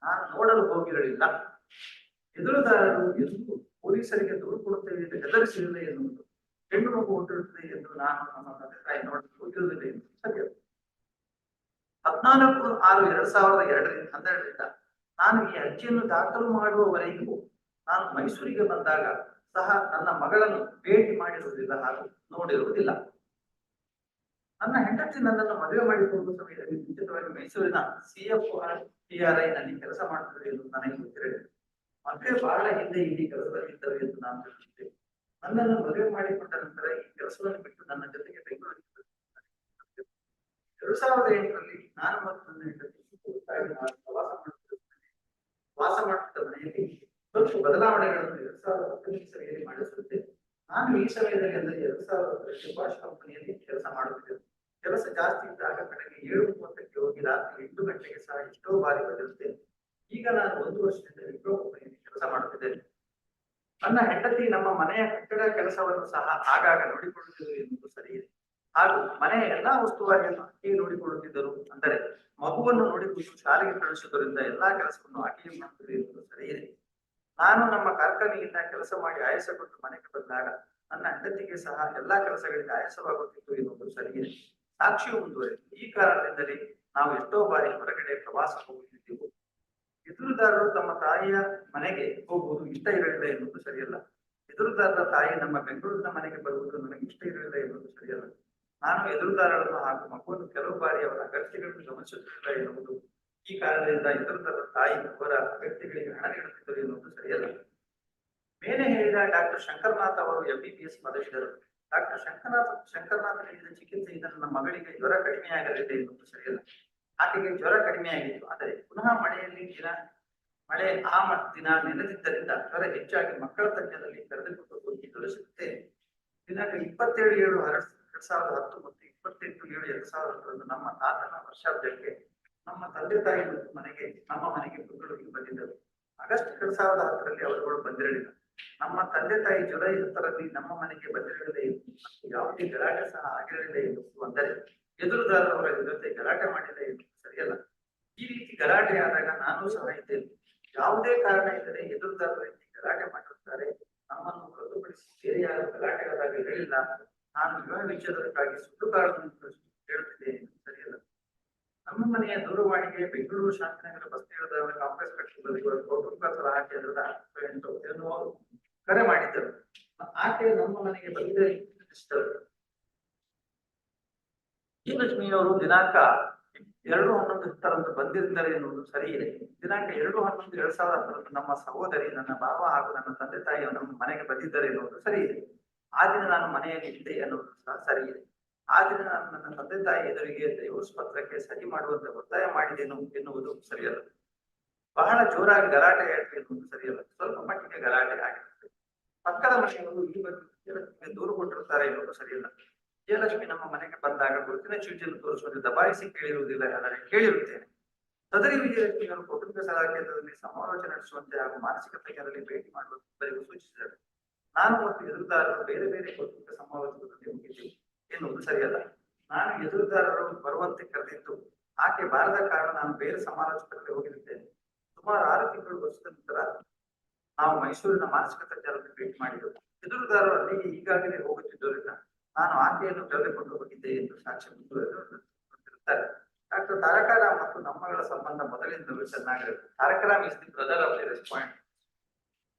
ನಾನು ನೋಡಲು ಹೋಗಿರಲಿಲ್ಲ. ಎದುರುದಾರರು ಎಂದು ಪೊಲೀಸರಿಗೆ ದೂರು ಕೊಡುತ್ತೇವೆ ಎಂದು ಹೆದರಿಸಿರಲಿಲ್ಲ ಎನ್ನುವುದು. ಹೆಣ್ಣು ಮಗು ಹೊಂದಿರುತ್ತದೆ ಎಂದು ನಾನು ನಮ್ಮ ತಂದೆ ತಾಯಿ ನೋಡಲು ಹೋಗಿರುವುದಿಲ್ಲ ಎನ್ನುವುದು ಸತ್ಯ. 14/6/2012 ನಾನು ಈ ಅರ್ಜಿಯನ್ನು ದಾಖಲು ಮಾಡುವವರೆಗೂ ನಾನು ಮೈಸೂರಿಗೆ ಬಂದಾಗ ಸಹ ನನ್ನ ಮಗಳನ್ನು ಭೇಟಿ ಮಾಡಿರುವುದಿಲ್ಲ ಹಾಗೂ ನೋಡಿರುವುದಿಲ್ಲ. ನನ್ನ ಹೆಂಡತಿ ನನ್ನನ್ನು ಮದುವೆ ಮಾಡಿಕೊಳ್ಳುವ ಸಮಯದಲ್ಲಿ ಮುಂಚಿತವಾಗಿ ಮೈಸೂರಿನ CFRTRI ನಲ್ಲಿ ಕೆಲಸ ಮಾಡುತ್ತದೆ ಎಂದು ನನಗೆ ಗೊತ್ತಿರಲಿಲ್ಲ. ಮದುವೆ ಬಹಳ ಹಿಂದೆ ಇಲ್ಲಿ ಕೆಲಸದಲ್ಲಿದ್ದರು ಎಂದು ನಾನು ತಿಳಿಸಿದ್ದೆ. ನನ್ನನ್ನು ಮದುವೆ ಮಾಡಿಕೊಂಡ ನಂತರ ಈ ಕೆಲಸವನ್ನು ಬಿಟ್ಟು ನನ್ನ ಜೊತೆಗೆ ಬೆಂಗಳೂರಿಗೆ 2008ರಲ್ಲಿ ನಾನು ಮತ್ತು ನನ್ನ ಹೆಂಡತಿ ವಾಸ ಮಾಡುತ್ತಿದ್ದ ಮನೆಯಲ್ಲಿ ಸ್ವಲ್ಪ ಬದಲಾವಣೆಗಳನ್ನು 2010ನೇ ಇಸವಿಯಲ್ಲಿ ಮಾಡಿಸುತ್ತೇನೆ. ನಾನು ಈ ಸಮಯದಲ್ಲಿ ಅಂದರೆ 2010 ಸುಭಾಷ್ ಕಂಪನಿಯಲ್ಲಿ ಕೆಲಸ ಮಾಡುತ್ತಿದ್ದೆ. ಕೆಲಸ ಜಾಸ್ತಿ ಇದ್ದಾಗ ಕಡೆಗೆ 7:30ಕ್ಕೆ ಹೋಗಿ ರಾತ್ರಿ 8 ಗಂಟೆಗೆ ಸಹ ಎಷ್ಟೋ ಬಾರಿ ಬಂದಿರುತ್ತೇನೆ. ಈಗ ನಾನು 1 ವರ್ಷದಿಂದ ವಿಪ್ರೋ ಕಂಪನಿಯಲ್ಲಿ ಕೆಲಸ ಮಾಡುತ್ತಿದ್ದೇನೆ. ನನ್ನ ಹೆಂಡತಿ ನಮ್ಮ ಮನೆಯ ಕಟ್ಟಡ ಕೆಲಸವನ್ನು ಸಹ ಆಗಾಗ ನೋಡಿಕೊಳ್ಳುತ್ತಿದ್ದರು ಎನ್ನುವುದು ಸರಿ ಇದೆ. ಹಾಗೂ ಮನೆಯ ಎಲ್ಲಾ ಉಸ್ತುವಾರಿಯನ್ನು ಆಕೆಯೇ ನೋಡಿಕೊಳ್ಳುತ್ತಿದ್ದರು. ಅಂದರೆ ಮಗುವನ್ನು ನೋಡಿಕೊಂಡು ಶಾಲೆಗೆ ಕಳಿಸುವುದರಿಂದ ಎಲ್ಲಾ ಕೆಲಸವನ್ನು ಆಕೆಯೇ ಮಾಡುತ್ತದೆ ಎನ್ನುವುದು ಸರಿ ಇದೆ. ನಾನು ನಮ್ಮ ಕಾರ್ಖಾನೆಯಿಂದ ಕೆಲಸ ಮಾಡಿ ಆಯಾಸ ಕೊಟ್ಟು ಮನೆಗೆ ಬಂದಾಗ ನನ್ನ ಹೆಂಡತಿಗೆ ಸಹ ಎಲ್ಲಾ ಕೆಲಸಗಳಿಗೆ ಆಯಾಸವಾಗುತ್ತಿತ್ತು ಎನ್ನುವುದು ಸರಿ ಇದೆ. ಸಾಕ್ಷಿಯು ಮುಂದುವರೆದು ಈ ಕಾರಣದಿಂದಲೇ ನಾವು ಎಷ್ಟೋ ಬಾರಿ ಹೊರಗಡೆ ಪ್ರವಾಸ ಹೋಗುತ್ತಿದ್ದೆವು. ಎದುರುದಾರರು ತಮ್ಮ ತಾಯಿಯ ಮನೆಗೆ ಹೋಗುವುದು ಇಷ್ಟ ಇರಲಿಲ್ಲ ಎನ್ನುವುದು ಸರಿಯಲ್ಲ. ಎದುರುದಾರರ ತಾಯಿ ನಮ್ಮ ಬೆಂಗಳೂರಿನ ಮನೆಗೆ ಬರುವುದು ನನಗೆ ಇಷ್ಟ ಇರಲಿಲ್ಲ ಎನ್ನುವುದು ಸರಿಯಲ್ಲ. ನಾನು ಎದುರುದಾರರನ್ನು ಹಾಗೂ ಮಗುವನ್ನು ಕೆಲವು ಬಾರಿ ಅವರ ಅಗತ್ಯಗಳನ್ನು ಗಮನಿಸುತ್ತಿಲ್ಲ ಎನ್ನುವುದು. ಈ ಕಾರಣದಿಂದ ಎದುರುದಾರರ ತಾಯಿ ಅವರ ಅಗತ್ಯಗಳಿಗೆ ಹಣ ನೀಡುತ್ತಿದ್ದರು ಎನ್ನುವುದು ಸರಿಯಲ್ಲ. ಮೇಲೆ ಹೇಳಿದ ಡಾಕ್ಟರ್ ಶಂಕರನಾಥ್ ಅವರು MBBS ಪದವೀಧರರು. ಡಾಕ್ಟರ್ ಶಂಕರನಾಥ್ ನೀಡಿದ ಚಿಕಿತ್ಸೆಯಿಂದ ನನ್ನ ಮಗಳಿಗೆ ಜ್ವರ ಕಡಿಮೆಯಾಗಲಿದೆ ಎನ್ನುವುದು ಸರಿಯಲ್ಲ. ಆಕೆಗೆ ಜ್ವರ ಕಡಿಮೆಯಾಗಿತ್ತು. ಆದರೆ ಪುನಃ ಮಳೆ ಆ ದಿನ ನೆನೆದಿದ್ದರಿಂದ ಜ್ವರ ಹೆಚ್ಚಾಗಿ ಮಕ್ಕಳ ತಜ್ಞರಲ್ಲಿ ಕರೆದುಕೊಂಡು ಹೋಗಿ ತೋರಿಸುತ್ತೇನೆ. ದಿನಾಂಕ 27/7/2010 ಮತ್ತು 28/7/2010 ನಮ್ಮ ತಾತನ ವರ್ಷಾಬ್ದಕ್ಕೆ ನಮ್ಮ ತಂದೆ ತಾಯಿ ಮತ್ತು ನಮ್ಮ ಮನೆಗೆ ಬೆಂಗಳೂರಿಗೆ ಬಂದಿದ್ದರು. ಆಗಸ್ಟ್ 2010ರಲ್ಲಿ ಅವರುಗಳು ಬಂದಿರಲಿಲ್ಲ. ನಮ್ಮ ತಂದೆ ತಾಯಿ ಜುಲೈ 10ರಲ್ಲಿ ನಮ್ಮ ಮನೆಗೆ ಬಂದಿರಲಿಲ್ಲ ಎಂದು ಮತ್ತು ಯಾವುದೇ ಗಲಾಟೆ ಸಹ ಆಗಿರಲಿಲ್ಲ ಎನ್ನುವುದು. ಅಂದರೆ ಎದುರುದಾರರವರ ಜೊತೆ ಗಲಾಟೆ ಮಾಡಿಲ್ಲ ಎನ್ನುವುದು ಸರಿಯಲ್ಲ. ಈ ರೀತಿ ಗಲಾಟೆ ಆದಾಗ ನಾನು ಸಹ ಇದ್ದೇನೆ. ಯಾವುದೇ ಕಾರಣ ಇದ್ದರೆ ಎದುರುದಾರರ ರೀತಿ ಗಲಾಟೆ ಮಾಡಿರುತ್ತಾರೆ ನಮ್ಮನ್ನು ಹೊರತುಪಡಿಸಿ ಬೇರೆ ಯಾರು ಗಲಾಟೆಗಾರರಾಗಿ ಹೇಳಿಲ್ಲ. ನಾನು ವಿವಾಹ ವಿಚ್ಛೇದನಕ್ಕಾಗಿ ಸುಳ್ಳು ಕಾರಣವನ್ನು ಹೇಳುತ್ತಿದ್ದೇನೆ, ಸರಿಯಲ್ಲ. ನಮ್ಮ ಮನೆಯ ದೂರವಾಣಿಗೆ ಬೆಂಗಳೂರು ಶಾಂತಿನಗರ ಬಸ್ ನಿಲ್ದಾಣದ ಕಾಂಪ್ಲೆಕ್ಸ್ ಕಟ್ಟಡದಲ್ಲಿ ಕೌಟುಂಬಿಕ ಸಲಹಾ ಕೇಂದ್ರದ ಎನ್ನುವರು ಕರೆ ಮಾಡಿದ್ದರು. ಆಕೆ ನಮ್ಮ ಮನೆಗೆ ಬಂದಿದ್ದರು. ಈ ಲಕ್ಷ್ಮಿಯವರು ದಿನಾಂಕ 2/11 ಬಂದಿದ್ದಾರೆ ಎನ್ನುವುದು ಸರಿ ಇದೆ. ದಿನಾಂಕ 2/11/2010 ನಮ್ಮ ಸಹೋದರಿ, ನನ್ನ ಬಾವ ಹಾಗೂ ನನ್ನ ತಂದೆ ತಾಯಿಯವರು ನಮ್ಮ ಮನೆಗೆ ಬಂದಿದ್ದಾರೆ ಎನ್ನುವುದು ಸರಿ ಇದೆ. ಆ ದಿನ ನಾನು ಮನೆಯಲ್ಲಿ ಇದ್ದೆ ಎನ್ನುವುದು ಸಹ ಸರಿ ಇದೆ. ಆ ದಿನ ನಾನು ನನ್ನ ತಂದೆ ತಾಯಿ ಎದುರಿಗೆ ಡೈವೋರ್ಸ್ ಪತ್ರಕ್ಕೆ ಸಹಿ ಮಾಡುವಂತೆ ಒತ್ತಾಯ ಮಾಡಿದೆನು ಎನ್ನುವುದು ಸರಿಯಲ್ಲ. ಬಹಳ ಜೋರಾಗಿ ಗಲಾಟೆ ಆಯಿತು ಎನ್ನುವುದು ಸರಿಯಲ್ಲ. ಸ್ವಲ್ಪ ಮಟ್ಟಿಗೆ ಗಲಾಟೆ ಆಗಿರುತ್ತದೆ. ಪಕ್ಕದ ಮನೆಯವರು ಈ ಬಗ್ಗೆ ದೂರು ಕೊಟ್ಟಿರುತ್ತಾರೆ ಎನ್ನುವುದು ಸರಿಯಲ್ಲ. ವಿಜಯಲಕ್ಷ್ಮಿ ನಮ್ಮ ಮನೆಗೆ ಬಂದಾಗ ಗುರುತಿನ ಚೀಟಿಯನ್ನು ತೋರಿಸುವಂತೆ ದಬಾಯಿಸಿ ಕೇಳಿರುವುದಿಲ್ಲ, ಆದರೆ ಕೇಳಿರುತ್ತೇನೆ. ಸದರಿ ವಿಜಯಲಕ್ಷ್ಮಿಯವರು ಕೌಟುಂಬಿಕ ಸಲಹಾ ಕೇಂದ್ರದಲ್ಲಿ ಸಮಾಲೋಚನೆ ನಡೆಸುವಂತೆ ಹಾಗೂ ಮಾನಸಿಕ ತಜ್ಞರಲ್ಲಿ ಭೇಟಿ ಮಾಡುವಂತೆ ಸೂಚಿಸಿದರು. ನಾನು ಮತ್ತು ಎದುರುದಾರರು ಬೇರೆ ಬೇರೆ ಕೌಟುಂಬಿಕ ಸಮಾಲೋಚನೆಯಲ್ಲಿ ಹೋಗಿದ್ದೆವು ಎನ್ನುವುದು ಸರಿಯಲ್ಲ. ನಾನು ಎದುರುದಾರರು ಬರುವಂತೆ ಕರೆದಿದ್ದು ಆಕೆ ಬಾರದ ಕಾರಣ ನಾನು ಬೇರೆ ಸಮಾಲೋಚಕರಲ್ಲಿ ಹೋಗಿರುತ್ತೇನೆ. ಸುಮಾರು 6 ತಿಂಗಳು ವರ್ಷದ ನಂತರ ನಾವು ಮೈಸೂರಿನ ಮಾನಸಿಕ ತಜ್ಞರಲ್ಲಿ ಭೇಟಿ ಮಾಡಿದೆವು. ಎದುರುದಾರರು ಅಲ್ಲಿಗೆ ಈಗಾಗಲೇ ಹೋಗುತ್ತಿದ್ದರಿಂದ ನಾನು ಆಕೆಯನ್ನು ಕರೆದುಕೊಂಡು ಹೋಗಿದ್ದೆ ಎಂದು ಸಾಕ್ಷ್ಯ ಮುಂದುವರೆದಿರುತ್ತಾರೆ. ಡಾಕ್ಟರ್ ತಾರಕರಾಮ್ ಮತ್ತು ನಮ್ಮಗಳ ಸಂಬಂಧ ಮೊದಲಿಂದಲೂ ಚೆನ್ನಾಗಿರುತ್ತೆ. Tarakaram is the brother of the respondent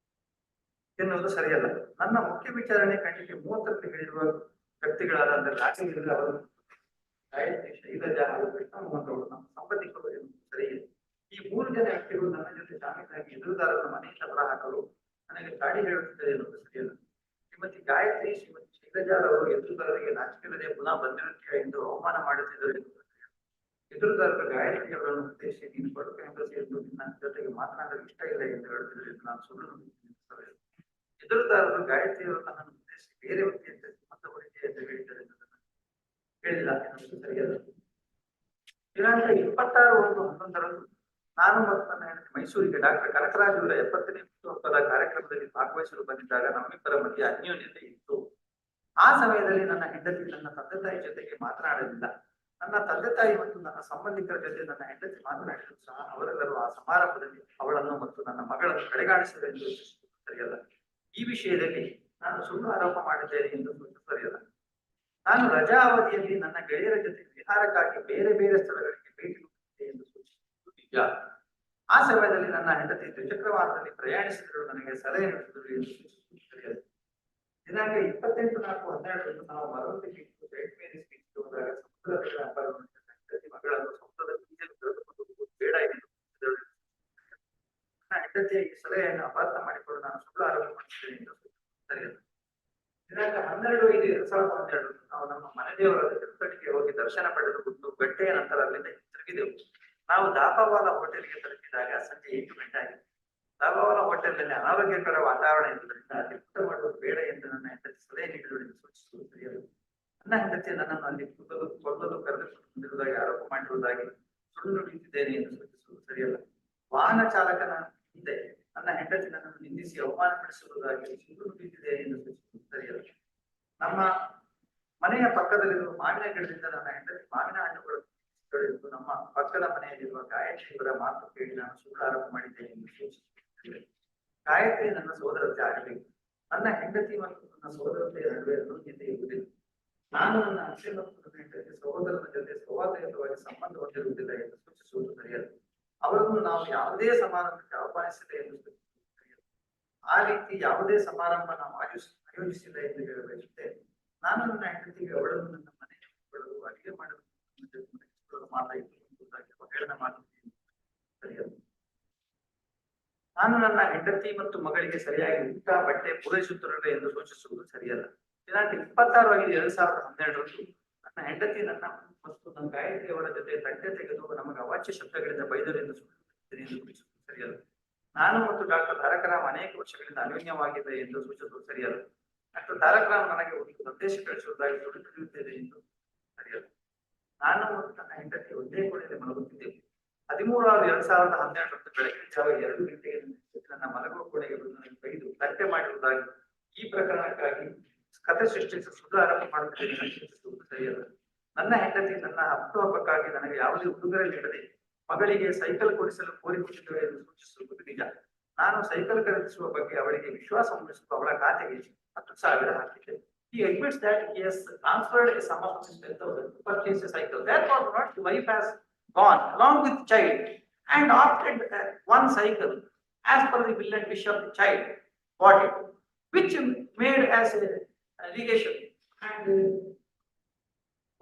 ಎನ್ನುವುದು ಸರಿಯಲ್ಲ. ನನ್ನ ಮುಖ್ಯ ವಿಚಾರಣೆ ಖಂಡಿಕೆ 30ರಲ್ಲಿ ಹೇಳಿರುವ ವ್ಯಕ್ತಿಗಳಾದ ರಾಜೇಂದ್ರ ಅವರು, ಗಾಯತ್ರಿ, ಶೈಲಜಾ ಹಾಗೂ ಕೃಷ್ಣಮೋಹನ್ ಅವರು ನಮ್ಮ ಸಂಬಂಧಿಕರು ಎನ್ನುವುದು ಸರಿಯಿದೆ. ಈ 3 ಜನ ವ್ಯಕ್ತಿಗಳು ನನ್ನ ಜೊತೆ ಜಾಮೀನಾಗಿ ಎದುರುದಾರರ ಮನೆಯಿಂದ ಹೊರಹಾಕಲು ನನಗೆ ಗಾಡಿ ಹೇಳುತ್ತಿದ್ದಾರೆ ಎನ್ನುವುದು ಸರಿಯಲ್ಲ. ಶ್ರೀಮತಿ ಗಾಯತ್ರಿ, ಶ್ರೀಮತಿ ಶೈಲಜಾರವರು ಎದುರುದಾರರಿಗೆ ನಾಚಿಕೆಲ್ಲದೆ ಪುನಃ ಬಂದಿರುತ್ತೀಯ ಎಂದು ಅವಮಾನ ಮಾಡುತ್ತಿದ್ದರು ಎನ್ನುವುದು ಎದುರುದಾರರು ಗಾಯತ್ರಿ ಅವರನ್ನು ಉದ್ದೇಶಿಸಿ ನೀನು ಬಡುಕ ಎಂಬಸಿ ಎಂದು ನನ್ನ ಜೊತೆಗೆ ಮಾತನಾಡಲು ಇಷ್ಟ ಇಲ್ಲ ಎಂದು ಹೇಳುತ್ತಿದ್ದರು ಎಂದು ನಾನು ಸುಳ್ಳು ನಂಬುತ್ತೇನೆ. ಎದುರುದಾರರು ಗಾಯತ್ರಿಯವರು ನನ್ನನ್ನು ಉದ್ದೇಶಿಸಿ ಬೇರೆ ವ್ಯಕ್ತಿಯಂತೆ ಸಂಬಂಧ ಹೊಡಿಕೆ ಎಂದು ಹೇಳಿದ್ದಾರೆ ಎನ್ನುವುದನ್ನು ಹೇಳಿಲ್ಲ ಎನ್ನುವುದು ಸರಿಯಲ್ಲ. ದಿನಾಂಕ 26/11 ನಾನು ಮತ್ತು ನನ್ನ ಹೆಂಡತಿ ಮೈಸೂರಿಗೆ ಡಾಕ್ಟರ್ ಕನಕರಾಜ್ ಅವರ 70ನೇ ಹುಟ್ಟುಹಬ್ಬದ ಕಾರ್ಯಕ್ರಮದಲ್ಲಿ ಭಾಗವಹಿಸಲು ಬಂದಿದ್ದಾಗ ನಮ್ಮಿಬ್ಬರ ಮಧ್ಯೆ ಅನ್ಯೋನ್ಯತೆ ಇತ್ತು. ಆ ಸಮಯದಲ್ಲಿ ನನ್ನ ಹೆಂಡತಿ ನನ್ನ ತಂದೆ ತಾಯಿ ಜೊತೆಗೆ ಮಾತನಾಡಲಿಲ್ಲ. ನನ್ನ ತಂದೆ ತಾಯಿ ಮತ್ತು ನನ್ನ ಸಂಬಂಧಿಕರ ಜೊತೆ ನನ್ನ ಹೆಂಡತಿ ಮಾತನಾಡಿದ್ರು ಸಹ ಅವರೆಲ್ಲರೂ ಆ ಸಮಾರಂಭದಲ್ಲಿ ಅವಳನ್ನು ಮತ್ತು ನನ್ನ ಮಗಳನ್ನು ಕಡೆಗಾಣಿಸಿದರು ಎಂದು ಸರಿಯಲ್ಲ. ಈ ವಿಷಯದಲ್ಲಿ ನಾನು ಸುಳ್ಳು ಆರೋಪ ಮಾಡಿದ್ದೇನೆ ಎಂದು ಸರಿಯಲ್ಲ. ನಾನು ರಜಾ ಅವಧಿಯಲ್ಲಿ ನನ್ನ ಗೆಳೆಯರ ಜೊತೆ ವಿಹಾರಕ್ಕಾಗಿ ಬೇರೆ ಬೇರೆ ಸ್ಥಳಗಳಿಗೆ ಭೇಟಿ ನೀಡಿದ್ದೆ ಎಂದು ಸೂಚಿಸುವುದು ನಿಜ. ಆ ಸಮಯದಲ್ಲಿ ನನ್ನ ಹೆಂಡತಿ ದ್ವಿಚಕ್ರ ವಾಹನದಲ್ಲಿ ಪ್ರಯಾಣಿಸಿದರು, ನನಗೆ ಸಲಹೆ ನೀಡಿದರು ಎಂದು ಸೂಚಿಸುವುದು ಸರಿಯಲ್ಲ. ದಿನಾಂಕ 28/4/12 ನಾವು ಮರವಂತಿ ಸೈಟ್ ಮೇರಿ ಸ್ಪೀಚ್ ಹೋದಾಗ ಸಮುದ್ರದ ಮಗಳನ್ನು ಸಮುದ್ರದ ಬೀಜಲು ಕರೆದುಕೊಂಡು ಹೋಗುವುದು ಬೇಡ ಎಂದು ನನ್ನ ಹೆಂಡತಿಯ ಈ ಸಲಹೆಯನ್ನು ಅಪಾರ್ಥ ಮಾಡಿಕೊಂಡು ನಾನು ಸುಳ್ಳು ಆರೋಪ ಮಾಡಿದ್ದೇನೆ ಎಂದು ಸರಿಯಲ್ಲ. ದಿನಾಂಕ 12/5/2012 ನಾವು ನಮ್ಮ ಮನೆದೇವರಾದ ತಿರುಪತಿಗೆ ಹೋಗಿ ದರ್ಶನ ಪಡೆದುಕೊಂಡು ಗಂಟೆಯ ನಂತರ ಅಲ್ಲಿಂದ ಹಿಂತಿರುಗಿದೆವು. ನಾವು ದಾಪವಾಲ ಹೋಟೆಲ್ಗೆ ತಲುಪಿದಾಗ ಸಂಜೆ 8 ಗಂಟೆ ಆಗಿದೆ. ದಾಪವಾಲ ಹೋಟೆಲ್ನಲ್ಲಿ ಅನಾರೋಗ್ಯಕರ ವಾತಾವರಣ ಇರುವುದರಿಂದ ಅಲ್ಲಿ ಊಟ ಮಾಡುವುದು ಬೇಡ ಎಂದು ನನ್ನ ಹೆಂಡತಿ ಸಲಹೆ ನೀಡಿದರು ಎಂದು ಸೂಚಿಸುವುದು ಸರಿಯಲ್ಲ. ನನ್ನ ಹೆಂಡತಿ ನನ್ನನ್ನು ಅಲ್ಲಿ ಕೊಲ್ಲಲು ಕರೆದುಕೊಂಡು ಬಂದಿರುವುದಾಗಿ ಆರೋಪ ಮಾಡಿರುವುದಾಗಿ ಸುಳ್ಳು ನುಡಿಯುತ್ತಿದ್ದೇನೆ ಎಂದು ಸೂಚಿಸುವುದು ಸರಿಯಲ್ಲ. ವಾಹನ ಚಾಲಕನ ಹಿಂದೆ ನನ್ನ ಹೆಂಡತಿ ನನ್ನನ್ನು ನಿಂದಿಸಿ ಅವಮಾನಪಡಿಸುವುದಾಗಿ ಸುಳ್ಳು ನುಡಿಯುತ್ತಿದ್ದೇನೆ ಎಂದು ಸೂಚಿಸುವುದು ಸರಿಯಲ್ಲ. ನಮ್ಮ ಮನೆಯ ಪಕ್ಕದಲ್ಲಿರುವ ಮಾವಿನ ಗಿಡದಿಂದ ನನ್ನ ಹೆಂಡತಿ ಮಾವಿನ ಹಣ್ಣುಗಳು ಎಂದು ನಮ್ಮ ಪಕ್ಕದ ಮನೆಯಲ್ಲಿರುವ ಗಾಯತ್ರಿಯವರ ಮಾತು ಕೇಳಿ ನಾನು ಸುಳ್ಳು ಆರೋಪ ಮಾಡಿದ್ದೇನೆ ಎಂದು ಸೂಚಿಸುತ್ತದೆ. ಗಾಯತ್ರಿ ನನ್ನ ಸೋದರತೆ ಆಗಬೇಕು. ನನ್ನ ಹೆಂಡತಿ ಮತ್ತು ನನ್ನ ಸೋದರತೆಯ ನಡುವೆ ಅನುಜ್ಞತೆ ಇರುವುದಿಲ್ಲ. ನಾನು ನನ್ನ ಅತ್ತೆ ಮತ್ತು ನನ್ನ ಹೆಂಡತಿ ಸಹೋದರನ ಜೊತೆ ಸೌಹಾರ್ದಯುತವಾಗಿ ಸಂಬಂಧ ಹೊಂದಿರುವುದಿಲ್ಲ ಎಂದು ಸೂಚಿಸುವುದು ಸರಿಯಲ್ಲ. ಅವರನ್ನು ನಾವು ಯಾವುದೇ ಸಮಾರಂಭಕ್ಕೆ ಆಹ್ವಾನಿಸಿಲ್ಲ ಎಂದು ಸೂಚಿಸುವುದು ಸರಿಯಲ್ಲ. ಆ ರೀತಿ ಯಾವುದೇ ಸಮಾರಂಭ ನಾವು ಆಯೋಜಿಸಿಲ್ಲ ಎಂದು ಹೇಳಬೇಕಿದೆ. ನಾನು ನನ್ನ ಹೆಂಡತಿಗೆ ಅವಳನ್ನು ನನ್ನ ಮನೆಗೆ ಬಿಡಲು ಅಡಿಗೆ ಮಾಡಲು ಸರಿಯಲ್ಲ. ನಾನು ನನ್ನ ಹೆಂಡತಿ ಮತ್ತು ಮಗಳಿಗೆ ಸರಿಯಾಗಿ ಊಟ ಬಟ್ಟೆ ಪೂರೈಸುತ್ತಿರಲಿಲ್ಲ ಎಂದು ಸೂಚಿಸುವುದು ಸರಿಯಲ್ಲ. ದಿನಾಂಕ 26/5/2012 ನನ್ನ ಹೆಂಡತಿ ನನ್ನ ಮತ್ತು ನನ್ನ ಗಾಯತ್ರಿ ಅವರ ಜೊತೆ ತಂಟೆ ತೆಗೆದು ನಮಗೆ ಅವಾಚ್ಯ ಶಬ್ದಗಳಿಂದ ಬೈದರು ಎಂದು ಸೂಚಿಸುವುದು ಸರಿಯಲ್ಲ. ನಾನು ಮತ್ತು ಡಾಕ್ಟರ್ ತಾರಕರಾಮ್ ಅನೇಕ ವರ್ಷಗಳಿಂದ ಅನ್ಯೋನ್ಯವಾಗಿದೆ ಎಂದು ಸೂಚಿಸುವುದು ಸರಿಯಲ್ಲ. ಡಾಕ್ಟರ್ ತಾರಕರಾಮ್ ನನಗೆ ಒಂದು ಸಂದೇಶ ಕಳಿಸುವುದಾಗಿ ಸುಳ್ಳು ತಿಳಿಯುತ್ತೇನೆ ಎಂದು ಸರಿಯಲ್ಲ. ನಾನು ಮತ್ತು ನನ್ನ ಹೆಂಡತಿ ಒಂದೇ ಕೋಣೆಯಲ್ಲಿ ಮಲಗುತ್ತಿದ್ದೆವು. 13/6/2012 ಬೆಳಗಿನ ಜಾವ 2 ಗಂಟೆಗೆ ನನ್ನ ಮಲಗುವ ಕೋಣೆಗೆ ಬಂದು ನನಗೆ ಬೈದು ತಂಟೆ ಮಾಡಿರುವುದಾಗಿ ಈ ಪ್ರಕರಣಕ್ಕಾಗಿ ಕಥೆ ಸೃಷ್ಟಿಸಿ ಸುಳ್ಳು ಆರೋಪ ಮಾಡುತ್ತಿದ್ದೇನೆ ಎಂದು ಸೂಚಿಸುವುದು ಸರಿಯಲ್ಲ. ನನ್ನ ಹೆಂಡತಿ ನನ್ನ ಹುಟ್ಟುಹಬ್ಬಕ್ಕಾಗಿ ನನಗೆ ಯಾವುದೇ ಉಡುಗೊರೆ ನೀಡದೆ ಮಗಳಿಗೆ ಸೈಕಲ್ ಕೊಡಿಸಲು ಕೋರಿಕೊಂಡಿದ್ದಳು ಎಂದು ಸೂಚಿಸುವುದು ನಿಜ. ನಾನು ಸೈಕಲ್ ಖರೀದಿಸುವ ಬಗ್ಗೆ ಅವಳಿಗೆ ವಿಶ್ವಾಸ ಮೂಡಿಸಲು ಅವಳ ಖಾತೆಗೆ 10,000 ಹಾಕಿದ್ದೆ. He admits that he has transferred a sum of 10,000 to purchase a cycle. Therefore, what the wife has gone along with child and opted one cycle as per the will and wish of the child, bought it, which made as a allegation, and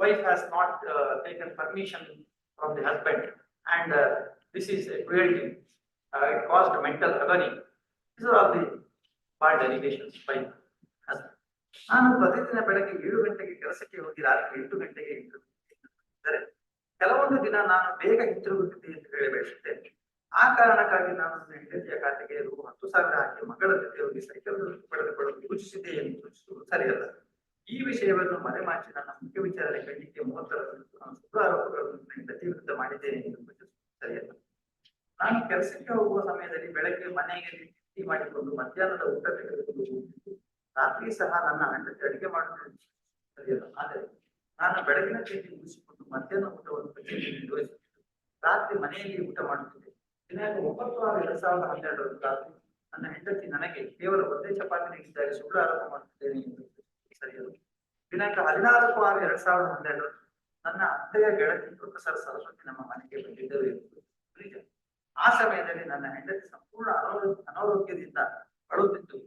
wife has not taken permission from the husband, and this is a cruelty. It caused mental agony. These are all the bad allegations by husband. ನಾನು ಪ್ರತಿದಿನ ಬೆಳಗ್ಗೆ 7 ಗಂಟೆಗೆ ಕೆಲಸಕ್ಕೆ ಹೋಗಿ ರಾತ್ರಿ 8 ಗಂಟೆಗೆ ಹಿಂತಿರುಗುತ್ತಿದ್ದರೆ ಕೆಲವೊಂದು ದಿನ ನಾನು ಬೇಗ ಹಿಂತಿರುಗುತ್ತಿದ್ದೆ ಎಂದು ಹೇಳಿ ಬಯಸುತ್ತೇನೆ. ಆ ಕಾರಣಕ್ಕಾಗಿ ನಾನು ನನ್ನ ಹೆಂಡತಿಯ ಖಾತೆಗೆ ರು 10,000 ಹಾಕಿ ಮಗಳ ಜೊತೆ ಹೋಗಿ ಸೈಕಲ್ ಪಡೆದುಕೊಳ್ಳಲು ಸೂಚಿಸಿದ್ದೆ ಎಂದು ಸೂಚಿಸುವುದು ಸರಿಯಲ್ಲ. ಈ ವಿಷಯವನ್ನು ಮರೆಮಾಚಿ ನನ್ನ ಮುಖ್ಯ ವಿಚಾರಣೆ ಖಂಡಿಕೆ 30ರಂದು ನಾನು ಸುಳ್ಳು ಆರೋಪಗಳನ್ನು ನನ್ನ ಹೆಂಡತಿ ವಿರುದ್ಧ ಮಾಡಿದ್ದೇನೆ ಎಂದು ಸೂಚಿಸುವುದು ಸರಿಯಲ್ಲ. ನಾನು ಕೆಲಸಕ್ಕೆ ಹೋಗುವ ಸಮಯದಲ್ಲಿ ಬೆಳಗ್ಗೆ ಮನೆಗೆ ತಿಂಡಿ ಮಾಡಿಕೊಂಡು ಮಧ್ಯಾಹ್ನದ ಊಟ ತೆಗೆದುಕೊಂಡು ಹೋಗುತ್ತಿದ್ದು ರಾತ್ರಿ ಸಹ ನನ್ನ ಹೆಂಡತಿ ಅಡಿಗೆ ಮಾಡುವುದು ಸರಿಯಲ್ಲ. ಆದರೆ ನಾನು ಬೆಳಗಿನ ತಿಂಡಿ ಮುಗಿಸಿಕೊಂಡು ಮಧ್ಯಾಹ್ನ ಊಟವನ್ನು ನಿರ್ವಹಿಸುತ್ತಿದ್ದು ರಾತ್ರಿ ಮನೆಯಲ್ಲಿ ಊಟ ಮಾಡುತ್ತಿದ್ದೆ. ದಿನಾಂಕ 9/6/2012 ರಾತ್ರಿ ನನ್ನ ಹೆಂಡತಿ ನನಗೆ ಕೇವಲ ಒಂದೇ ಚಪಾತಿ ನೀಡಿದ್ದಾರೆ ಸುಳ್ಳು ಆರೋಪ ಮಾಡುತ್ತಿದ್ದೇನೆ ಎಂದು ಸರಿಯಲ್ಲ. ದಿನಾಂಕ 14/6/2012 ನನ್ನ ಅತ್ತೆಯ ಗೆಳತಿ ಪ್ರೊಫೆಸರ್ ಸರಸ್ವತಿ ನಮ್ಮ ಮನೆಗೆ ಬಂದಿದ್ದರು ಎಂದು ನಿಜ. ಆ ಸಮಯದಲ್ಲಿ ನನ್ನ ಹೆಂಡತಿ ಸಂಪೂರ್ಣ ಅನಾರೋಗ್ಯದಿಂದ ಬಳಲುತ್ತಿದ್ದು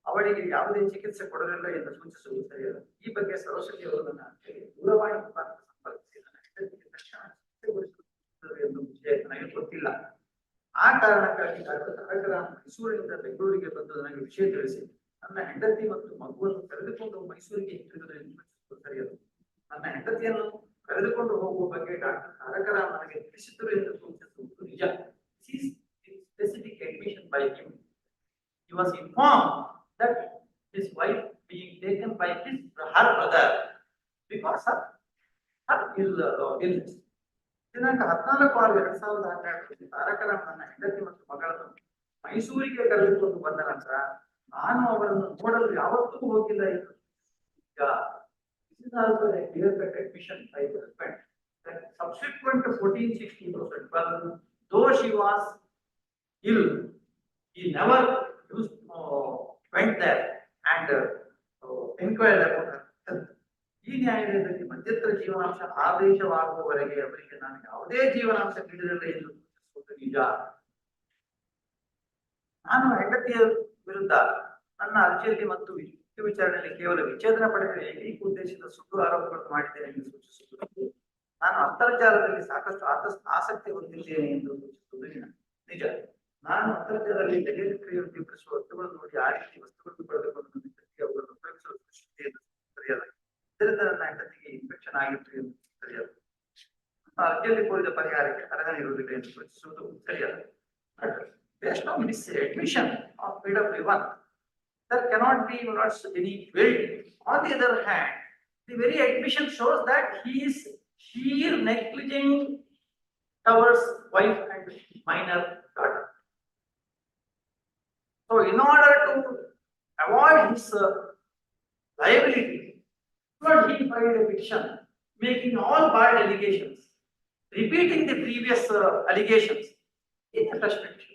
ಅವಳಿಗೆ ಯಾವುದೇ ಚಿಕಿತ್ಸೆ ಕೊಡಲಿಲ್ಲ ಎಂದು ಸೂಚಿಸುವುದು ಸರಿಯಲ್ಲ. ಈ ಬಗ್ಗೆ ಸರಸ್ವತಿ ಅವರು ನನ್ನ ಅತ್ತೆಗೆ ದೂರವಾಣಿ ಮುಖಾಂತರ ಸಂಪರ್ಕಿಸಿ ನನ್ನ ಹೆಂಡತಿಗೆ ತಕ್ಷಣ ಚಿಕಿತ್ಸೆ ಎಂದು ವಿಷಯ ನನಗೆ ಗೊತ್ತಿಲ್ಲ. ಆ ಕಾರಣಕ್ಕಾಗಿ ಡಾಕ್ಟರ್ ಮೈಸೂರಿನಿಂದ ಬೆಂಗಳೂರಿಗೆ ಬಂದು ನನಗೆ ವಿಷಯ ತಿಳಿಸಿ ನನ್ನ ಹೆಂಡತಿ ಮತ್ತು ಮಗುವನ್ನು ಕರೆದುಕೊಂಡು ಮೈಸೂರಿಗೆ ಹಿಂತಿರುಗುವುದು ಎಂದು ಸೂಚಿಸುವುದು ಸರಿಯಲ್ಲ. ನನ್ನ ಹೆಂಡತಿಯನ್ನು ಕರೆದುಕೊಂಡು ಹೋಗುವ ಬಗ್ಗೆ ಡಾಕ್ಟರ್ ತಾರಕರಾಮ್ ನನಗೆ ತಿಳಿಸಿದ್ದರು ಎಂದು ಸೂಚಿಸುವುದು ನಿಜ. This is specific admission by him. He was informed that his wife being taken by her brother because of her illness. ದಿನಾಂಕ 14/6/2012 ತಾರಕರಾಮ್ ನನ್ನ ಹೆಂಡತಿ ಮತ್ತು ಮಗಳನ್ನು ಮೈಸೂರಿಗೆ ಕರೆದುಕೊಂಡು ಬಂದ ನಂತರ ನಾನು ಅವರನ್ನು ನೋಡಲು ಯಾವತ್ತೂ ಹೋಗಿಲ್ಲ ಎಂದು this is also a clear-cut admission by the husband that subsequent to 14/16/2012, though she was ill, he never went there and inquired about her health. ಈ ನ್ಯಾಯಾಲಯದಲ್ಲಿ ಮಧ್ಯಂತರ ಜೀವನಾಂಶ ಆದೇಶವಾಗುವವರೆಗೆ ಅವರಿಗೆ ನಾನು ಯಾವುದೇ ಜೀವನಾಂಶ ನೀಡಲಿಲ್ಲ ಎಂದು ಸೂಚಿಸುವುದು ನಿಜ. ನಾನು ಹೆಂಡತಿಯ ವಿರುದ್ಧ ನನ್ನ ಅರ್ಜಿಯಲ್ಲಿ ಮತ್ತು ವಿಚಾರಣೆಯಲ್ಲಿ ಕೇವಲ ವಿಚ್ಛೇದನ ಪಡೆದ ಏಕೈಕ ಉದ್ದೇಶದ ಸುಳ್ಳು ಆರೋಪಗಳನ್ನು ಮಾಡಿದ್ದೇನೆ ಎಂದು ಸೂಚಿಸುವುದು. ನಾನು ಅಂತರ್ಜಾಲದಲ್ಲಿ ಸಾಕಷ್ಟು ಆಸಕ್ತಿ ಹೊಂದಿದ್ದೇನೆ ಎಂದು ಸೂಚಿಸುವುದು ನಿಜ. ನಾನು ಅಂತರ್ಜಾಲದಲ್ಲಿ ಲಗೇಜ್ ಕ್ರಿಯೆಯನ್ನು ತೀವ್ರಿಸುವ ವಸ್ತುಗಳನ್ನು ನೋಡಿ ಆ ರೀತಿ ವಸ್ತುಗಳನ್ನು ಪಡೆದುಕೊಂಡು ನನ್ನ ಹೆಂಡತಿಗೆ ಅವುಗಳನ್ನು ಉಪಯೋಗಿಸಲು ಸೃಷ್ಟಿಸಿದೆ ಎಂದು ಸರಿಯಲ್ಲ. ಇದರಿಂದ ನನ್ನ ಹೆಂಡತಿಗೆ ಇನ್ಫೆಕ್ಷನ್ ಆಗಿತ್ತು ಎಂದು ಸರಿಯಲ್ಲ. ಅರ್ಜಿಯಲ್ಲಿ ಕೋರಿದ ಪರಿಹಾರಕ್ಕೆ ಅರ್ಹತೆ ಇರುವುದಿಲ್ಲ ಎಂದು ಸೂಚಿಸುವುದು ಸರಿಯಲ್ಲ. Based on this admission of PW1, there cannot be any guilt. On the other hand, the very admission shows that he is sheer negligent towards wife and minor daughter. So, in order to avoid his liability, he filed a petition making all bad allegations, repeating the previous allegations in a fresh petition.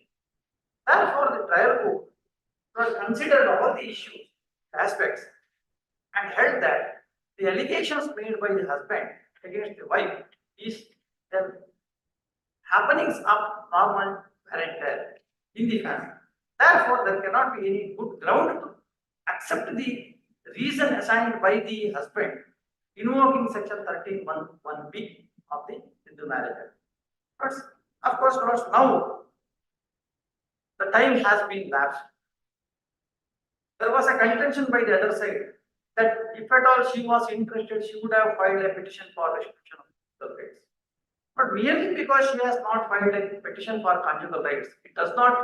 Therefore, the trial court considered all the issues, aspects, and held that the allegations made by the husband against the wife is the happenings of normal parental in the family. Therefore, there cannot be any good ground to accept the reason assigned by the husband invoking section 13(1)(1)(b) of the Hindu Marriage Act. But of course, now the time has been lapsed. There was a contention by the other side that if at all she was interested, she would have filed a petition for restriction of conjugal rights. But merely because she has not filed a petition for conjugal rights, it does not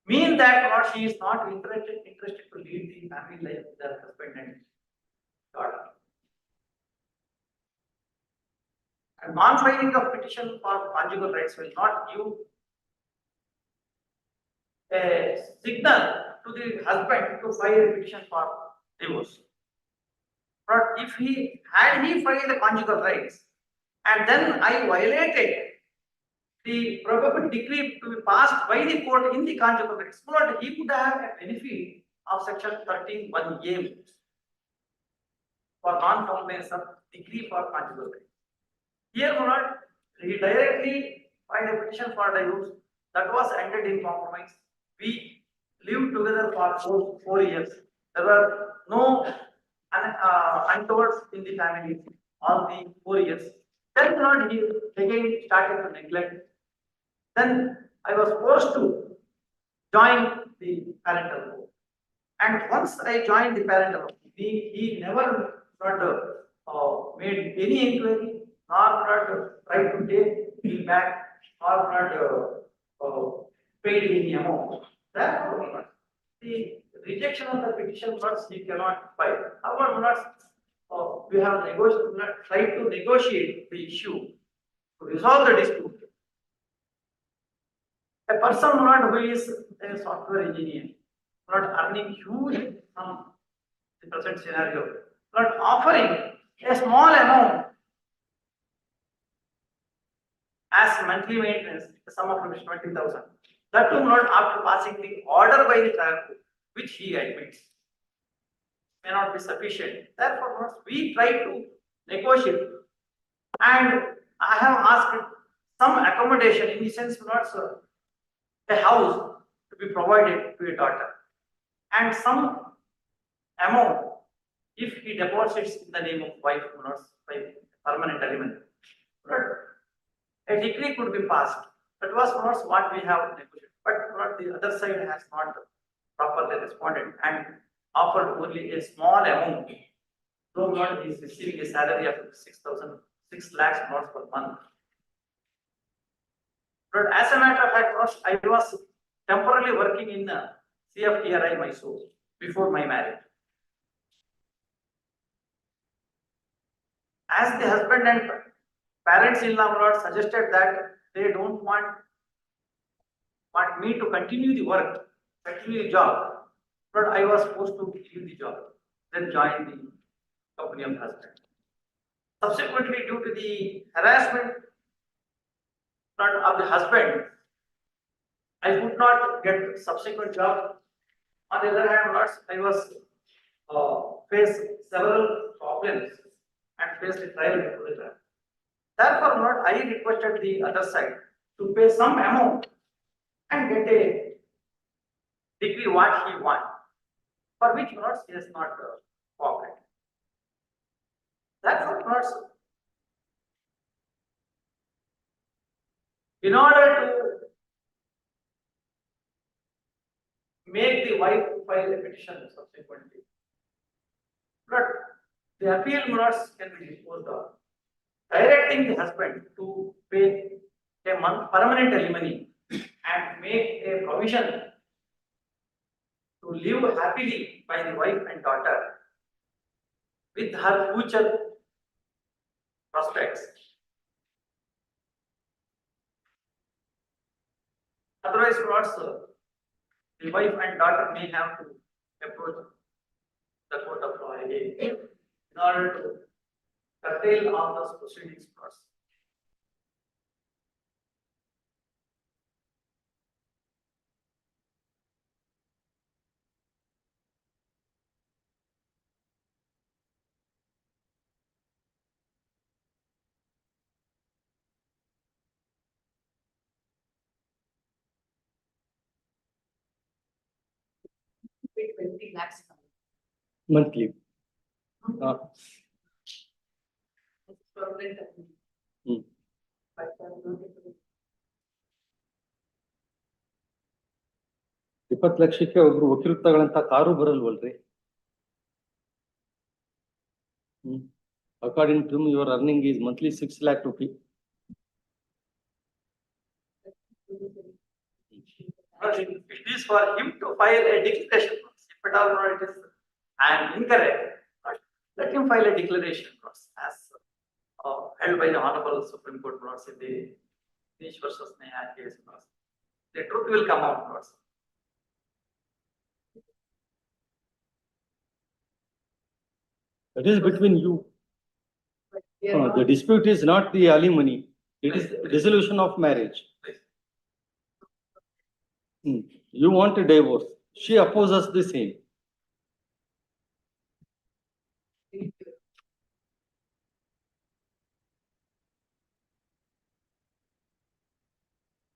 mean that she is not interested to lead the family life with her husband and daughter. And non-filing of petition for conjugal rights will not give a signal to the husband to file a petition for divorce. But if he filed the conjugal rights and then I violated the probable decree to be passed by the court in the conjugal rights, but he would have a benefit of section 13(1)(a) for non-compliance of decree for conjugal rights. Here, not he directly filed a petition for divorce that was ended in compromise. We lived together for four years. There were no untowards in the family all the 4 years. Then not he again started to neglect. Then I was forced to join the parental home. And once I joined the parental home, he never not made any inquiry, nor not tried to take me back, or not paid any amount. Therefore, the rejection of the petition words he cannot file. However, not we have tried to negotiate the issue to resolve the dispute. A person not who is a software engineer, not earning huge from the present scenario, not offering a small amount as monthly maintenance, the sum of 20,000. That too not after passing the order by the trial court, which he admits may not be sufficient. Therefore, we try to negotiate, and I have asked some accommodation in the sense not so, a house to be provided to a daughter, and some amount if he deposits in the name of wife, not by permanent element. But a decree could be passed. That was not what we have negotiated, but not the other side has not properly responded and offered only a small amount. Though not is receiving a salary of 6 lakhs not per month. But as a matter of fact, I was temporarily working in CFTRI Mysore before my marriage. As the husband and parents-in-law suggested that they don't want me to continue the work, continue the job, but I was forced to leave the job, then join the company of the husband. Subsequently, due to the harassment of the husband, I could not get subsequent job. On the other hand, I was faced several problems and faced a trial before the trial. Therefore, I requested the other side to pay some amount and get a degree what he wants, for which he has not cooperated. Therefore, in order to make the wife file a petition subsequently, but the appeal can be disposed of, directing the husband to pay a month permanent alimony and make a provision to live happily by the wife and daughter with her future prospects. Otherwise, the wife and daughter may have to approach the court of law again in order to curtail all those proceedings first. Pay 20 lakhs. Monthly. It's permanent. But, 20 ಲಕ್ಷಕ್ಕೆ ಒಬ್ರು ವಕೀಲ ತಗೊಳ್ಳಂತ car ಬರಲ್ವಲ್ರಿ? According to him, your earning is monthly 6 lakh rupees. It is for him to file a declaration. If at all it is I am incorrect, let him file a declaration as held by the Honorable Supreme Court in the Nish versus Neha case. The truth will come out. That is between you. The dispute is not the alimony. It is resolution of marriage. You want a divorce. She opposes the same.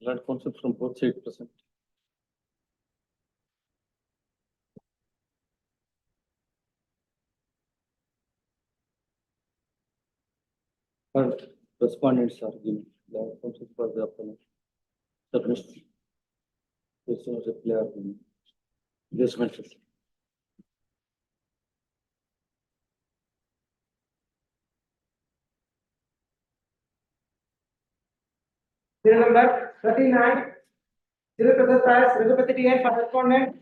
Blood concept from both sides present. But respondents argument. Blood concept for the opponent. Submission. This was a clear argument. This matters. Serial number 39. Serial process price, Raghupati TN for respondent.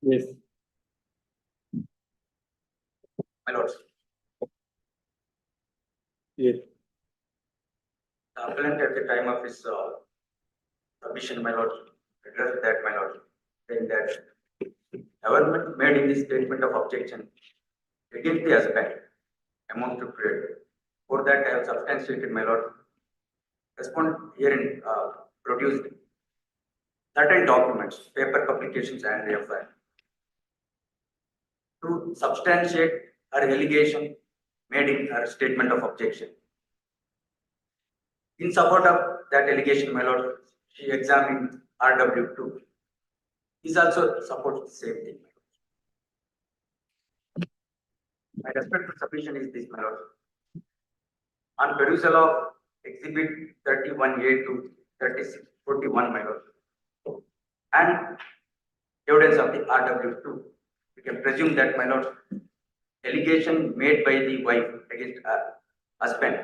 Yes. My lords, Yes. the appellant at the time of his submission, my lord, addressed that, my lord, saying that government made in this statement of objection against the husband amount to trade. For that, I have substantiated, my lord. Respond herein produced certain documents, paper publications, and AFI to substantiate her allegation made in her statement of objection. In support of that allegation, my lord, she examined RW2. This also supports the same thing. My respectful submission is this, my lord. On perusal of Exhibit 31A to 3641, my lord, and evidence of the RW2, we can presume that, my lord, allegation made by the wife against her husband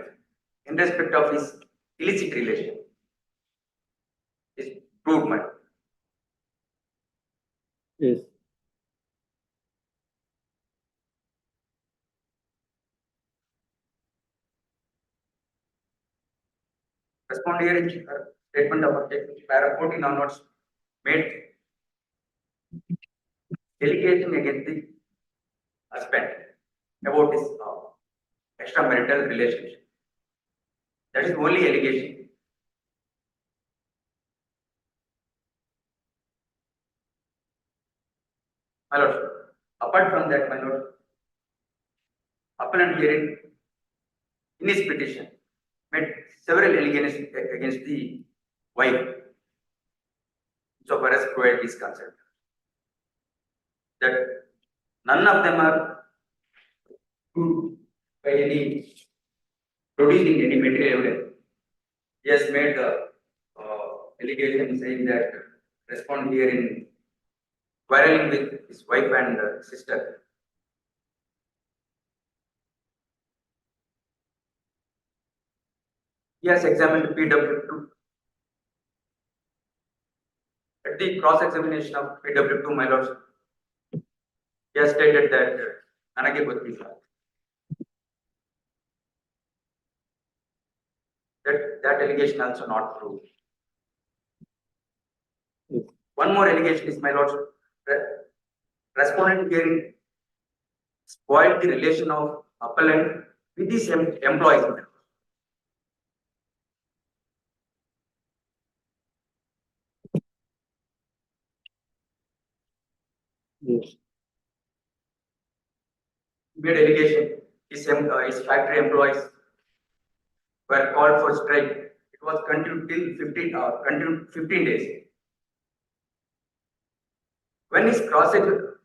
in respect of his illicit relation is proved, my lord. Yes. Respond here in statement of objection, para 14 onwards, made allegation against the husband about his extramarital relationship. That is only allegation. My lord, apart from that, my lord, appellant hearing in his petition made several allegations against the wife, so far as provided is concerned. That none of them are proved by any producing any material evidence. He has made the allegation saying that respond here in quarreling with his wife and sister. He has examined PW2. At the cross-examination of PW2, my lords, he has stated that that allegation also not true. Yes. One more allegation is, my lords, respondent hearing spoiled the relation of appellant with his employees. Yes. Made allegation his factory employees were called for strike. It was continued till 15 days. When his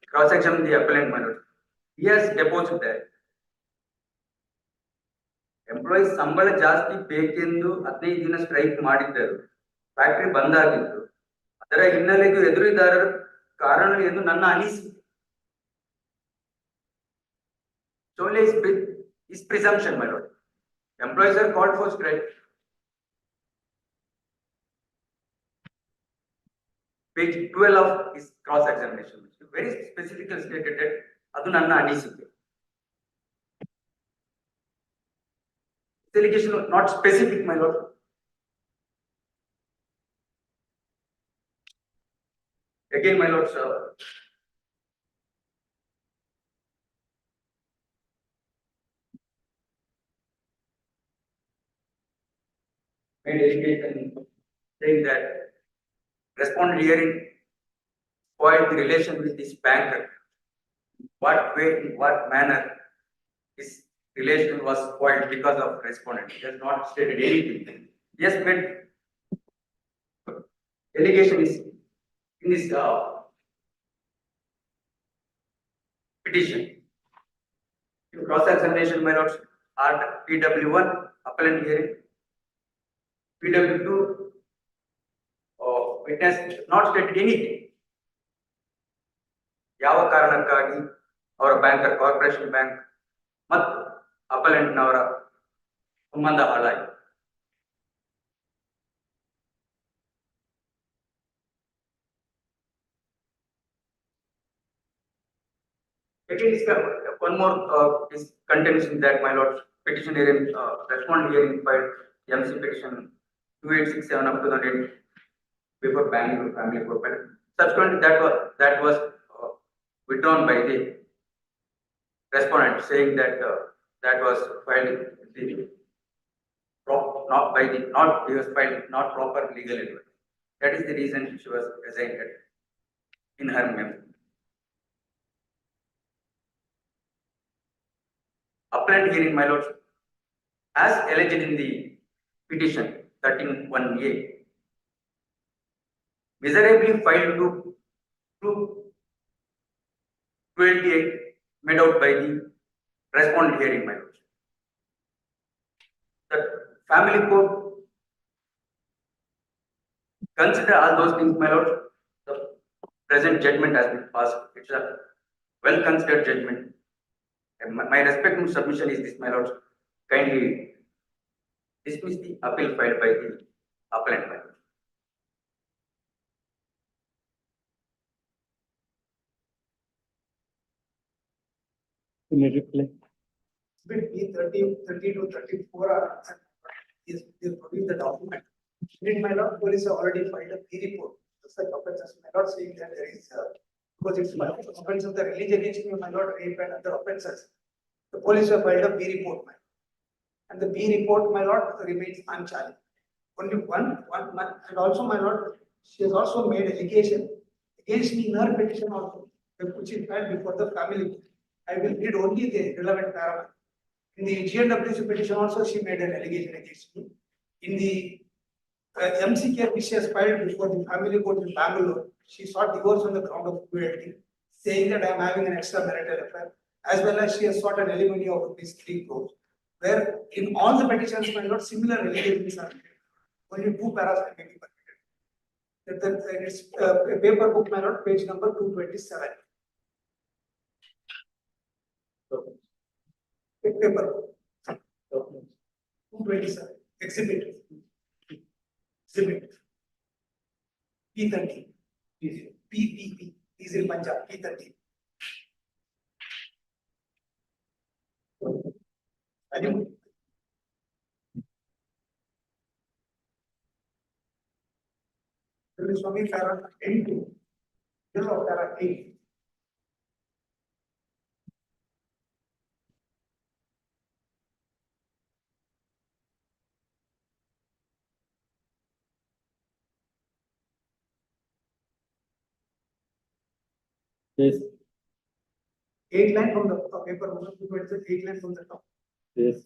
cross-examine the appellant, my lord. He has deposed that employees ಸಂಬಳ ಜಾಸ್ತಿ ಬೇಕೆಂದು 15 ದಿನ strike ಮಾಡಿದ್ದರು. Factory ಬಂದ್ ಆಗಿತ್ತು. ಅದರ ಹಿನ್ನೆಲೆಗೂ ಎದುರುದಾರರ ಕಾರಣ ಎಂದು ನನ್ನ ಅನಿಸಿಕೆ. Solely is presumption, my lord. Employees are called for strike. Page 12 of his cross-examination. Very specifically stated that adu nanna anisike. Allegation not specific, my lord. Again, my lord, sir. Made allegation saying that respondent hearing spoiled the relation with this banker. What way, in what manner his relation was spoiled because of respondent. He has not stated anything. Yes, but allegation is in this petition. In cross-examination, my lords, Art PW1, appellant hearing. PW2, witness not stated anything. ಯಾವ ಕಾರಣಕ್ಕಾಗಿ ಅವರ banker corporation bank ಮತ್ತು ಅಪಲೆಂಟ್ನವರ ಸಂಬಂಧ ಹಾಳಾಯಿತು. One more is contains in that, my lord. Petition hearing, respondent hearing filed MC petition 2867 of 2008 before Bangalore Family Court. Subsequently, that was withdrawn by the respondent, saying that that was filed he was filed not proper legal advice. That is the reason she was assigned in her memory. Appellant hearing, my lord, as alleged in the petition 13(1)(a), miserably filed to cruelty made out by the respondent hearing, my lord. The family court consider all those things, my lord. The present judgment has been passed. It's a well considered judgment. And my respectful submission is this, my lord. Kindly dismiss the appeal filed by the appellant, my lord. Bit B30, 30 to 34 is produced the document. In my lord, police have already filed a P report. Such offences, my lord, saying that there is because it's my offense of the religion against me, my lord, rape and other offences. The police have filed a B report, my lord. And the B report, my lord, remains unchallenged. Only one month, and also, my lord, she has also made allegation against me in her petition also, which is filed before the family court. I will read only the relevant paragraph. In the GNWC petition also, she made an allegation against me. In the MCK which she has filed before the family court in Bangalore, she sought divorce on the ground of cruelty, saying that I am having an extramarital affair, as well as she has sought an alimony of these 3 crores. Where in all the petitions, my lord, similar allegations are made. Only 2 paragraphs may be permitted. It's a paper book, my lord, page number 227. Paper 227, exhibit P30, PPP is in Punjab, P30. There is only paragraph 8, middle of paragraph 8. Yes. 8 lines from the paper, 8 lines from the top. Yes.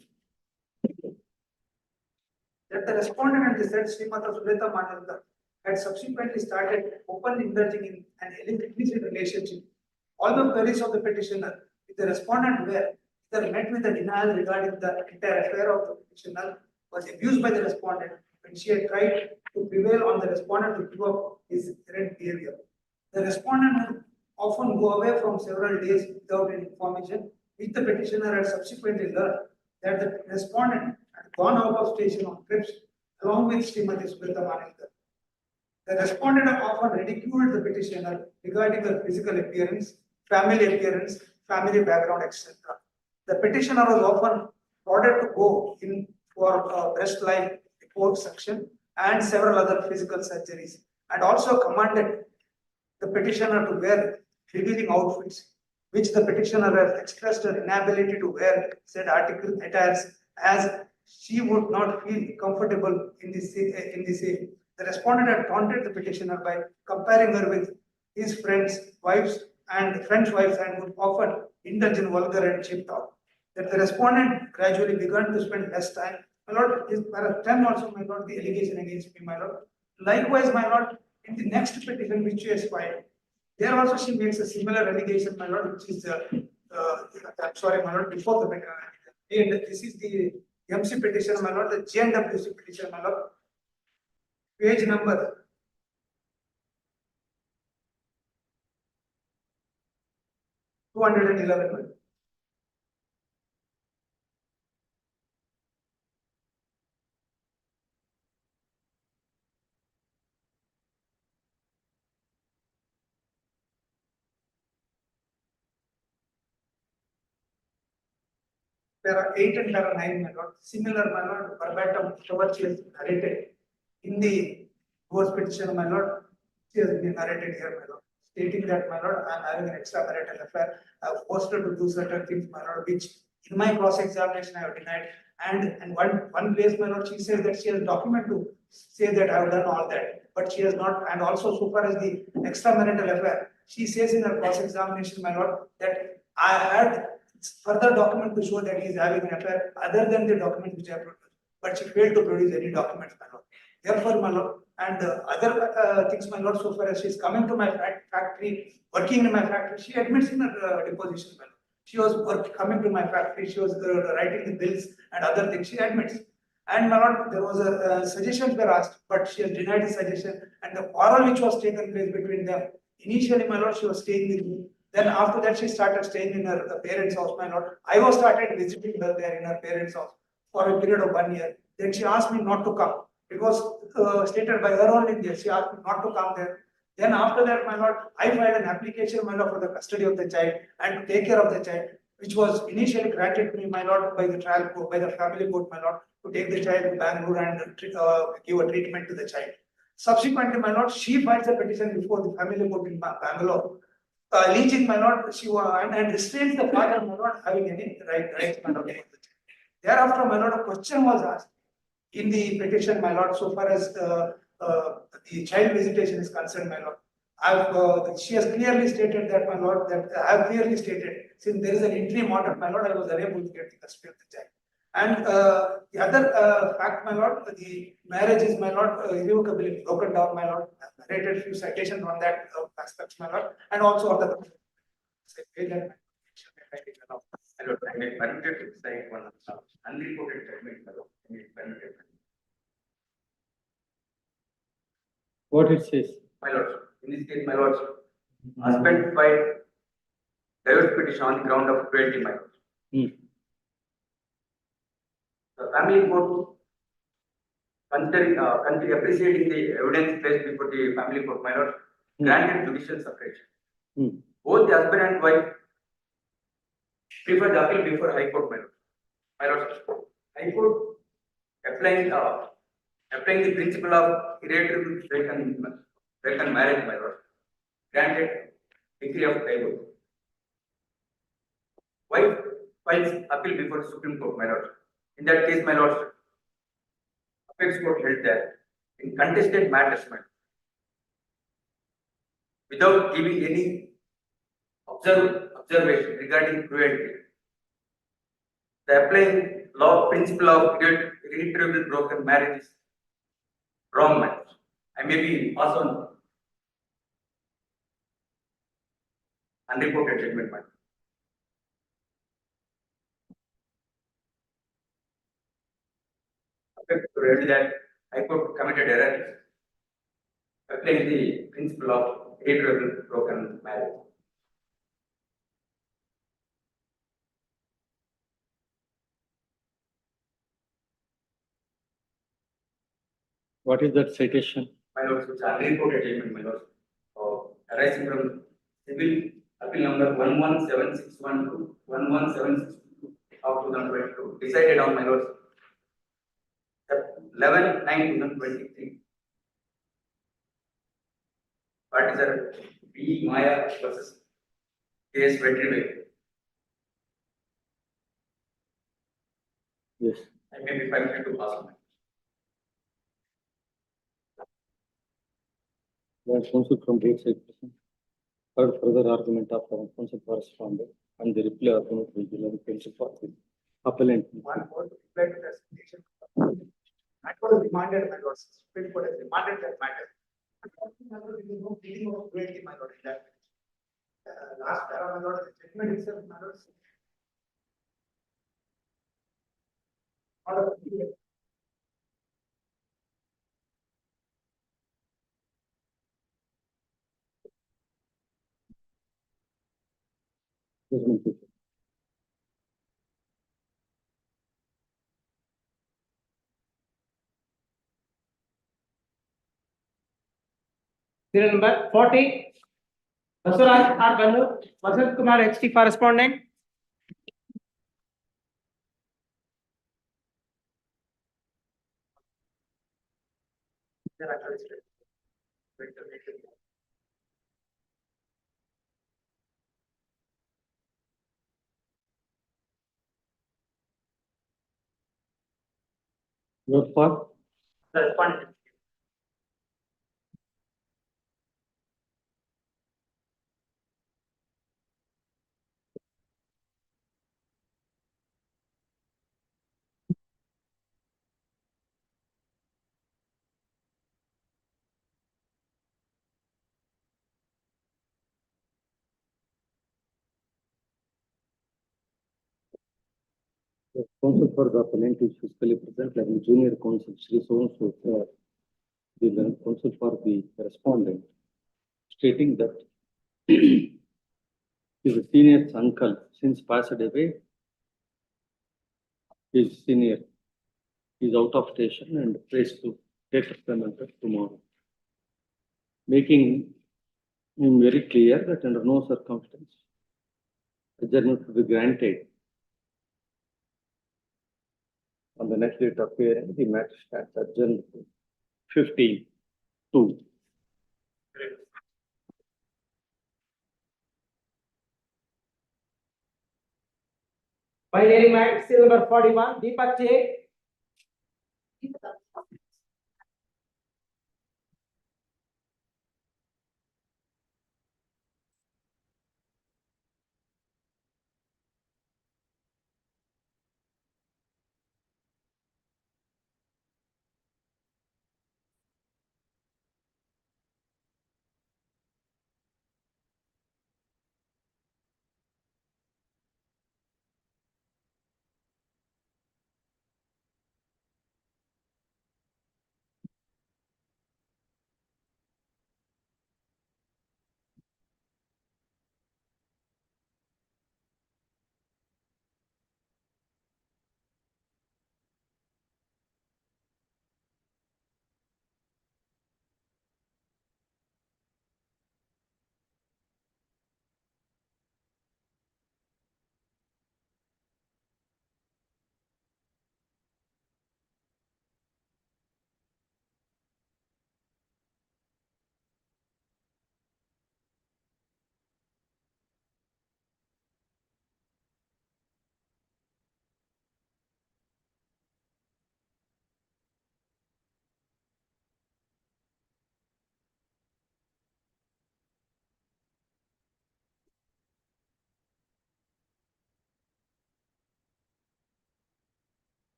That the respondent and the said Srimata Suleta Manandar had subsequently started open indulging in an illicit relationship all the queries of the petitioner, if the respondent were either met with a denial regarding the entire affair of the petitioner, was abused by the respondent when she had tried to prevail on the respondent to give up his errant behavior. The respondent would often go away from several days without any information, which the petitioner had subsequently learned that the respondent had gone out of station on trips along with Srimati Smrita Manekar. The respondent often ridiculed the petitioner regarding her physical appearance, family background, etc. The petitioner was often ordered to go in for breast line liposuction and several other physical surgeries, and also commanded the petitioner to wear revealing outfits, which the petitioner has expressed her inability to wear said article attires as she would not feel comfortable in the same. The respondent had taunted the petitioner by comparing her with his friends' wives and would often indulge in vulgar and cheap talk. That the respondent gradually began to spend less time. My lord, is para 10 also, my lord, the allegation against me, my lord. Likewise, my lord, in the next petition which she has filed, there also she makes a similar allegation, my lord, which is I'm sorry, my lord, before the and this is the MC petition, my lord, the JNWC petition, my lord. Page number 211. Para 8 and para 9, my lord, similar, my lord, verbatim, whatever she has narrated in the divorce petition, my lord, she has been narrated here, my lord, stating that, my lord, I am having an extramarital affair. I have forced her to do certain things, my lord, which in my cross-examination I have denied. And one place, my lord, she says that she has document to say that I have done all that, but she has not. And also, so far as the extramarital affair, she says in her cross-examination, my lord, that I had further document to show that he is having an affair other than the document which I produced, but she failed to produce any documents, my lord. Therefore, my lord, and other things, my lord, so far as she is coming to my factory, working in my factory, she admits in her deposition, my lord. She was coming to my factory, she was writing the bills and other things, she admits. And my lord, there was a suggestions were asked, but she has denied the suggestion, and the quarrel which was taken place between them. Initially, my lord, she was staying with me. Then after that, she started staying in her parents' house, my lord. I was started visiting her there in her parents' house for a period of 1 year. Then she asked me not to come. It was stated by her own India. She asked me not to come there. Then after that, my lord, I filed an application, my lord, for the custody of the child and to take care of the child, which was initially granted to me, my lord, by the trial court, by the family court, my lord, to take the child to Bangalore and give a treatment to the child. Subsequently, my lord, she files a petition before the family court in Bangalore, alleging, my lord, she and restrains the father, my lord, having any rights, my lord. Thereafter, my lord, a question was asked in the petition, my lord, so far as the child visitation is concerned, my lord. She has clearly stated that, my lord, that I have clearly stated, since there is an interim order, my lord, I was unable to get the custody of the child. And the other fact, my lord, the marriage is, my lord, irrevocably broken down, my lord. I have narrated a few citations on that aspect, my lord, and also on the. I may permitted to cite one unreported judgment, my lord. I may permitted. What it says? My lord, in this case, my lord, husband filed divorce petition on the ground of cruelty, my lord. The family court, considering appreciating the evidence placed before the family court, my lord, granted judicial separation. Both the husband and wife preferred the appeal before High Court, my lord. My lord, High Court applying the principle of irretrievable vacant marriage, my lord, granted decree of divorce. Wife files appeal before the Supreme Court, my lord. In that case, my lord, Apex Court held that in contested matters, my lord, without giving any observation regarding cruelty, the applying law principle of irretrievable broken marriage is wrong, my lord. I may be pass on. unreported judgment, my lord. Okay, to read that High Court committed error, applying the principle of irretrievable broken marriage. What is that citation? My lord, which are unreported judgment, my lord, arising from civil appeal number 117612 to 117622 of 2022, decided on, my lord, 11/9/2023. What is that? B. Maya versus K.S. Vetrive. Yes. I may be permitted to pass on. Counsel from both sides present. Heard further argument of our counsel for respondent and the reply argument will be given counsel for the appellant. One more to reply to the citation. That was remanded, my lord, Supreme Court has remanded that matter. There is no pleading of guilty, my lord, in that. Last para, my lord, the judgment itself, my lord. Not a plea. Serial number 40. Basuraj R. Bannu, Vasant Kumar HT for respondent. Vote for. The respondent. The counsel for the appellant is physically present, like the junior counsel, Shri So-and-so, the counsel for the respondent, stating that his senior's uncle, since passed away, his senior is out of station and prays to take the matter tomorrow, making him very clear that under no circumstance adjournment will be granted. On the next date of hearing, the matter stands adjourned to 15/2. By hearing matter, serial number 41, Deepak J.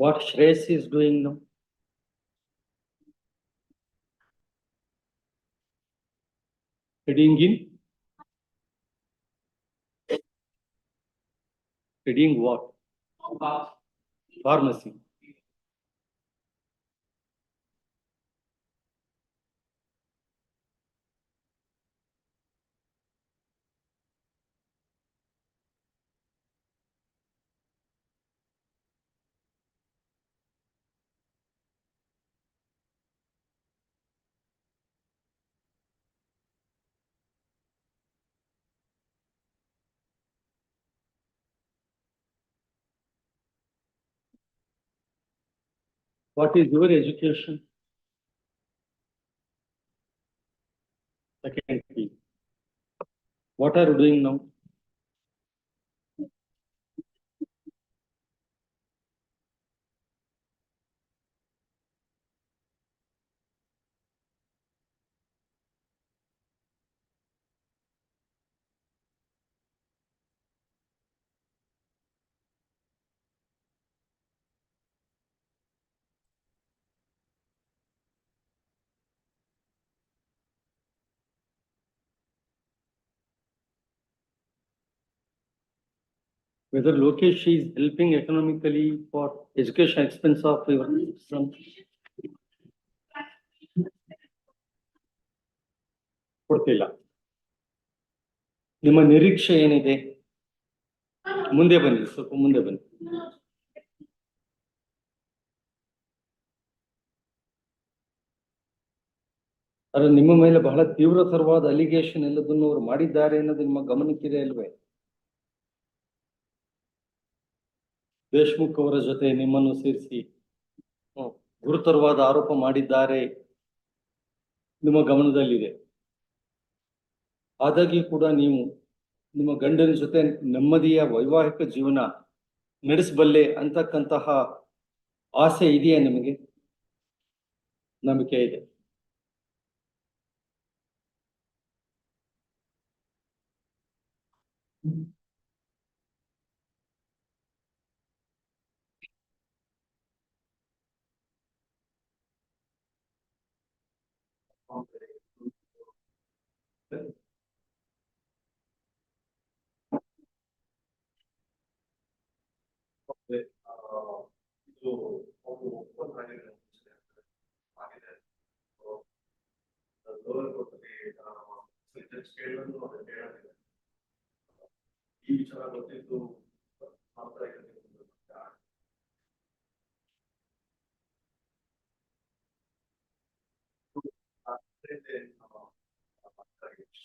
What Shreyas is doing now? Studying in? Studying what? Pharmacy. What is your education? Second P. What are you doing now? Whether Lokesh is helping economically for education expense of your son? ಕೊಡ್ತಿಲ್ಲ. ನಿಮ್ಮ ನಿರೀಕ್ಷೆ ಏನಿದೆ? ಮುಂದೆ ಬನ್ನಿ, ಸ್ವಲ್ಪ ಮುಂದೆ ಬನ್ನಿ. ಆದರೆ ನಿಮ್ಮ ಮೇಲೆ ಬಹಳ ತೀವ್ರತರವಾದ ಅಲಿಗೇಷನ್ ಎಲ್ಲದನ್ನು ಅವರು ಮಾಡಿದ್ದಾರೆ ಅನ್ನೋದು ನಿಮ್ಮ ಗಮನಕ್ಕಿದೆ ಅಲ್ವೇ? ದೇಶ್ಮುಖ್ ಅವರ ಜೊತೆ ನಿಮ್ಮನ್ನು ಸೇರಿಸಿ ಗುರುತರವಾದ ಆರೋಪ ಮಾಡಿದ್ದಾರೆ, ನಿಮ್ಮ ಗಮನದಲ್ಲಿದೆ. ಆದಾಗ್ಯೂ ಕೂಡ ನೀವು ನಿಮ್ಮ ಗಂಡನ ಜೊತೆ ನೆಮ್ಮದಿಯ ವೈವಾಹಿಕ ಜೀವನ ನಡೆಸಬಲ್ಲೆ ಅಂತಕ್ಕಂತಹ ಆಸೆ ಇದೆಯಾ ನಿಮಗೆ? ನಂಬಿಕೆ ಇದೆ. ಇದು ಅವರು ಒಪ್ಪಂದ ಆಗಿದೆ. ಈ ವಿಚಾರ ಗೊತ್ತಿದ್ದು ಮಾಡ್ತಾ ಇದ್ದೀನಿ.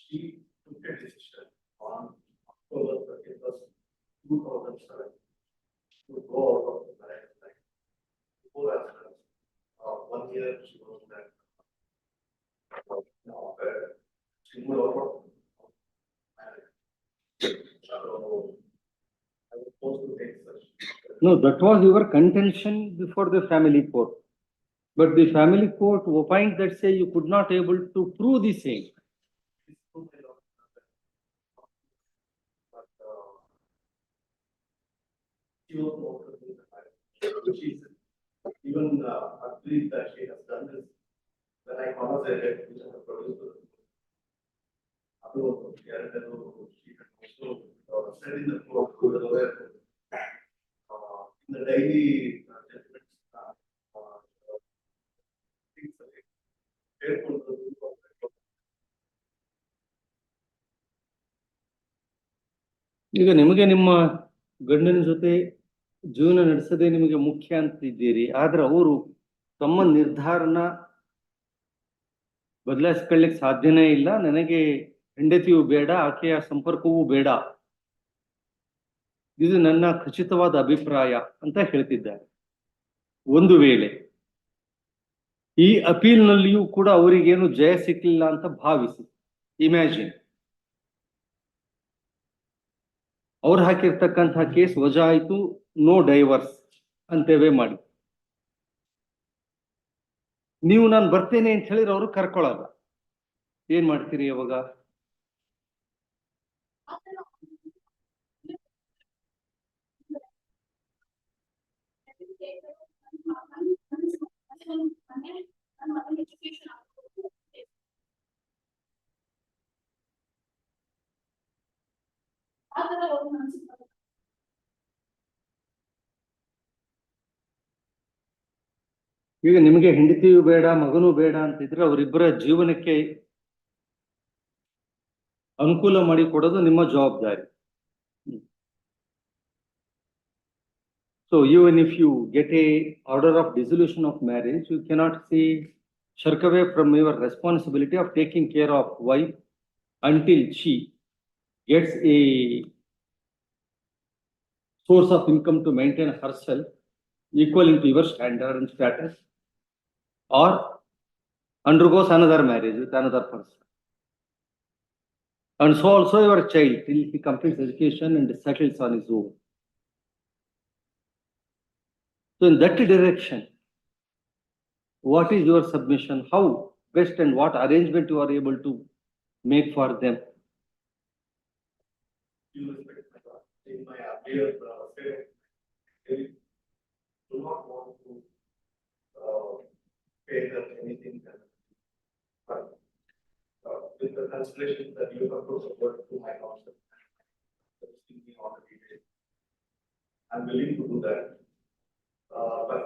She took a decision on October 31st, 2007 to go out of the marriage life. Before as well, 1 year she was there. Now, she moved out of marriage. So, I was supposed to take such. No, that was your contention before the family court. But the family court opined that say you could not able to prove the same. She was more she's even agreed that she has done this. When I conversated, which I have produced, she had also said in the court who was aware in the daily judgments, ಈಗ ನಿಮಗೆ ನಿಮ್ಮ ಗಂಡನ ಜೊತೆ ಜೀವನ ನಡೆಸದೆ ನಿಮಗೆ ಮುಖ್ಯ ಅಂತಿದ್ದೀರಿ, ಆದ್ರೆ ಅವರು ತಮ್ಮ ನಿರ್ಧಾರನ ಬದಲಾಯಿಸ್ಕೊಳ್ಳಿಕ್ಕೆ ಸಾಧ್ಯನೇ ಇಲ್ಲ, ನನಗೆ ಹೆಂಡತಿಯೂ ಬೇಡ, ಆಕೆಯ ಸಂಪರ್ಕವೂ ಬೇಡ, ಇದು ನನ್ನ ಖಚಿತವಾದ ಅಭಿಪ್ರಾಯ ಅಂತ ಹೇಳ್ತಿದ್ದಾರೆ. ಒಂದು ವೇಳೆ ಈ ಅಪೀಲ್ನಲ್ಲಿಯೂ ಕೂಡ ಅವರಿಗೇನು ಜಯ ಸಿಕ್ಲಿಲ್ಲ ಅಂತ ಭಾವಿಸಿ, ಇಮ್ಯಾಜಿನ್ ಅವ್ರು ಹಾಕಿರ್ತಕ್ಕಂತಹ ಕೇಸ್ ವಜಾ ಆಯ್ತು, ನೋ ಡೈವರ್ಸ್ ಅಂತೇವೆ ಮಾಡಿ, ನೀವು ನಾನು ಬರ್ತೇನೆ ಅಂತ ಹೇಳಿದ್ರೆ ಅವರು ಕರ್ಕೊಳ್ಳಲ್ಲ, ಏನ್ ಮಾಡ್ತೀರಿ ಅವಾಗ? ಈಗ ನಿಮಗೆ ಹೆಂಡತಿಯೂ ಬೇಡ ಮಗನೂ ಬೇಡ ಅಂತಿದ್ರೆ ಅವರಿಬ್ಬರ ಜೀವನಕ್ಕೆ ಅನುಕೂಲ ಮಾಡಿ ಕೊಡೋದು ನಿಮ್ಮ ಜವಾಬ್ದಾರಿ. So even if you get a order of dissolution of marriage, you cannot shirk away from your responsibility of taking care of wife until she gets a source of income to maintain herself equaling to your standard and status, or undergoes another marriage with another person. And so also your child till he completes education and settles on his own. So in that direction, what is your submission? How best and what arrangement you are able to make for them? In my earlier statement, they do not want to pay them anything. But with the consideration that you have put forward to my counsel, on the detail, I'm willing to do that. But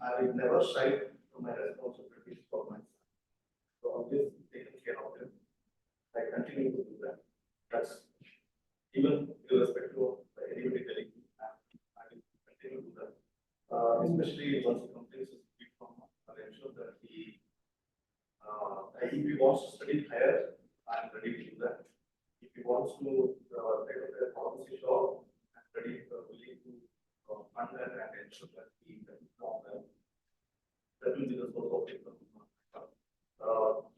I will never shy from my responsibilities for my son. So always taking care of him. I continue to do that. That's even irrespective of anybody telling me, I will continue to do that. Especially once he completes his diploma, I'll ensure that if he wants to study higher, I'm ready to do that. If he wants to take up a pharmacy shop, I'm ready, willing to fund that and ensure that he can perform well. That will be the source of income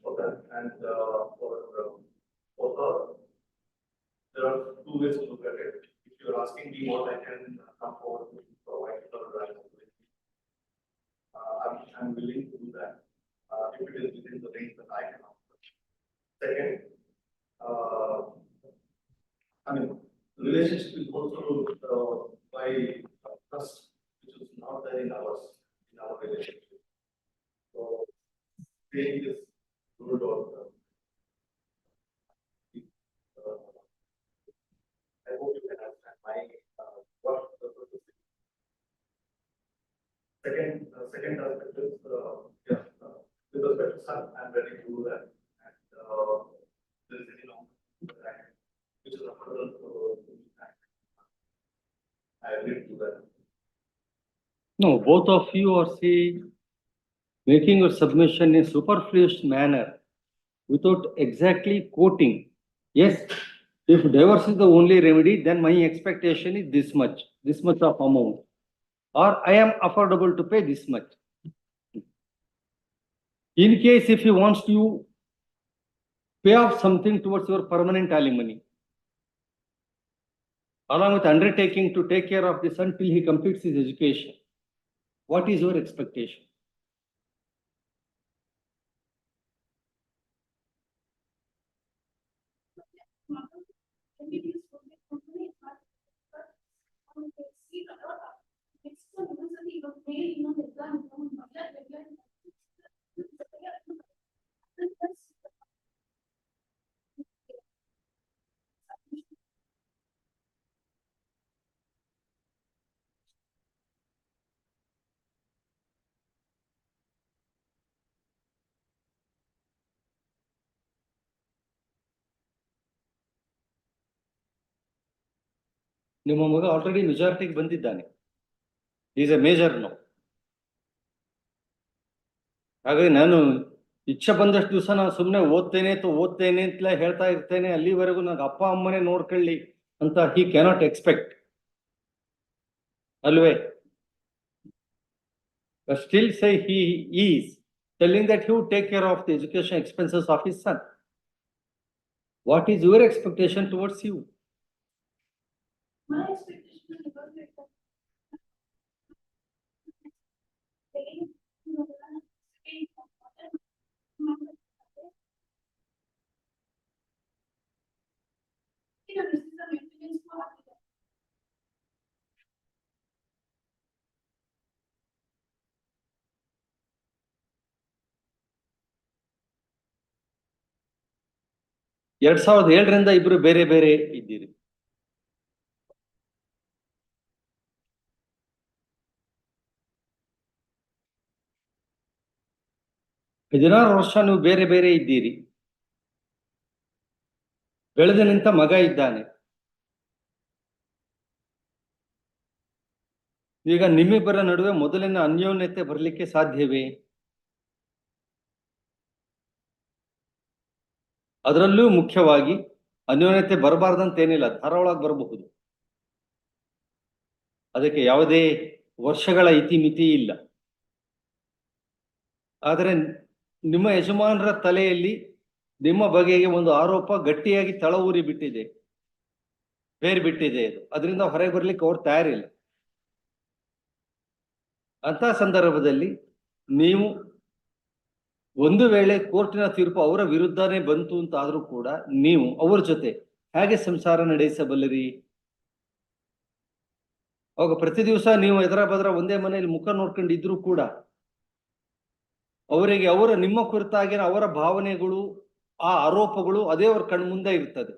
for that. And for her, there are two ways to look at it. If you're asking me what I can come forward to provide her, I'm willing to do that. If it is within the range that I can offer. Second, I mean, the relationship is also by trust, which is not there in our relationship. So, saying this good or I hope you can understand my what the purpose is. Second aspect is with respect to son, I'm ready to do that. And there is any which is affordable to I agree to do that. No, both of you are making your submission in a superfluous manner without exactly quoting. Yes, if divorce is the only remedy, then my expectation is this much of amount, or I am affordable to pay this much. In case if he wants to pay off something towards your permanent alimony, along with undertaking to take care of this until he completes his education, what is your expectation? ನಿಮ್ಮ ಮಗ already ಮೆಜಾರಿಟಿಗೆ ಬಂದಿದ್ದಾನೆ. Is a major no. ಹಾಗಾಗಿ ನಾನು ಇಚ್ಛೆ ಬಂದಷ್ಟು ದಿವಸ ನಾನು ಸುಮ್ಮನೆ ಓದ್ತೇನೆ ಅಂತಲೇ ಹೇಳ್ತಾ ಇರ್ತೇನೆ, ಅಲ್ಲಿವರೆಗೂ ನನಗೆ ಅಪ್ಪ ಅಮ್ಮನೇ ನೋಡ್ಕೊಳ್ಳಿ ಅಂತ ಹಿ ಕ್ಯಾನಾಟ್ ಎಕ್ಸ್ಪೆಕ್ಟ್ ಅಲ್ವೇ? Still say he is telling that he would take care of the education expenses of his son. What is your expectation towards you? My expectation is 2007ರಿಂದ ಇಬ್ರು ಬೇರೆ ಬೇರೆ ಇದ್ದೀರಿ. ಹದಿನಾರು ವರ್ಷ ನೀವು ಬೇರೆ ಬೇರೆ ಇದ್ದೀರಿ. ಬೆಳೆದು ನಿಂತ ಮಗ ಇದ್ದಾನೆ. ಈಗ ನಿಮ್ಮಿಬ್ಬರ ನಡುವೆ ಮೊದಲಿನ ಅನ್ಯೋನ್ಯತೆ ಬರಲಿಕ್ಕೆ ಸಾಧ್ಯವೇ? ಅದರಲ್ಲೂ ಮುಖ್ಯವಾಗಿ ಅನ್ಯೋನ್ಯತೆ ಬರಬಾರ್ದಂತೇನಿಲ್ಲ, ಧಾರಾಳವಾಗಿ ಬರಬಹುದು. ಅದಕ್ಕೆ ಯಾವುದೇ ವರ್ಷಗಳ ಇತಿಮಿತಿ ಇಲ್ಲ. ಆದರೆ ನಿಮ್ಮ ಯಜಮಾನರ ತಲೆಯಲ್ಲಿ ನಿಮ್ಮ ಬಗೆಗೆ ಒಂದು ಆರೋಪ ಗಟ್ಟಿಯಾಗಿ ತಳ ಊರಿ ಬಿಟ್ಟಿದೆ, ಬೇರೆ ಬಿಟ್ಟಿದೆ. ಅದು ಅದರಿಂದ ಹೊರಗೆ ಬರ್ಲಿಕ್ಕೆ ಅವ್ರು ತಯಾರಿಲ್ಲ. ಅಂತ ಸಂದರ್ಭದಲ್ಲಿ ನೀವು ಒಂದು ವೇಳೆ ಕೋರ್ಟಿನ ತೀರ್ಪು ಅವರ ವಿರುದ್ಧನೇ ಬಂತು ಅಂತ ಆದ್ರೂ ಕೂಡ ನೀವು ಅವ್ರ ಜೊತೆ ಹೇಗೆ ಸಂಸಾರ ನಡೆಸಬಲ್ಲರಿ? ಅವಾಗ ಪ್ರತಿ ದಿವಸ ನೀವು ಎದರ ಬದರ ಒಂದೇ ಮನೆಯಲ್ಲಿ ಮುಖ ನೋಡ್ಕೊಂಡಿದ್ರು ಕೂಡ ಅವರಿಗೆ ನಿಮ್ಮ ಕುರಿತಾಗಿನ ಅವರ ಭಾವನೆಗಳು, ಆ ಆರೋಪಗಳು ಅದೇ ಅವ್ರ ಕಣ್ಮುಂದೆ ಇರ್ತದೆ.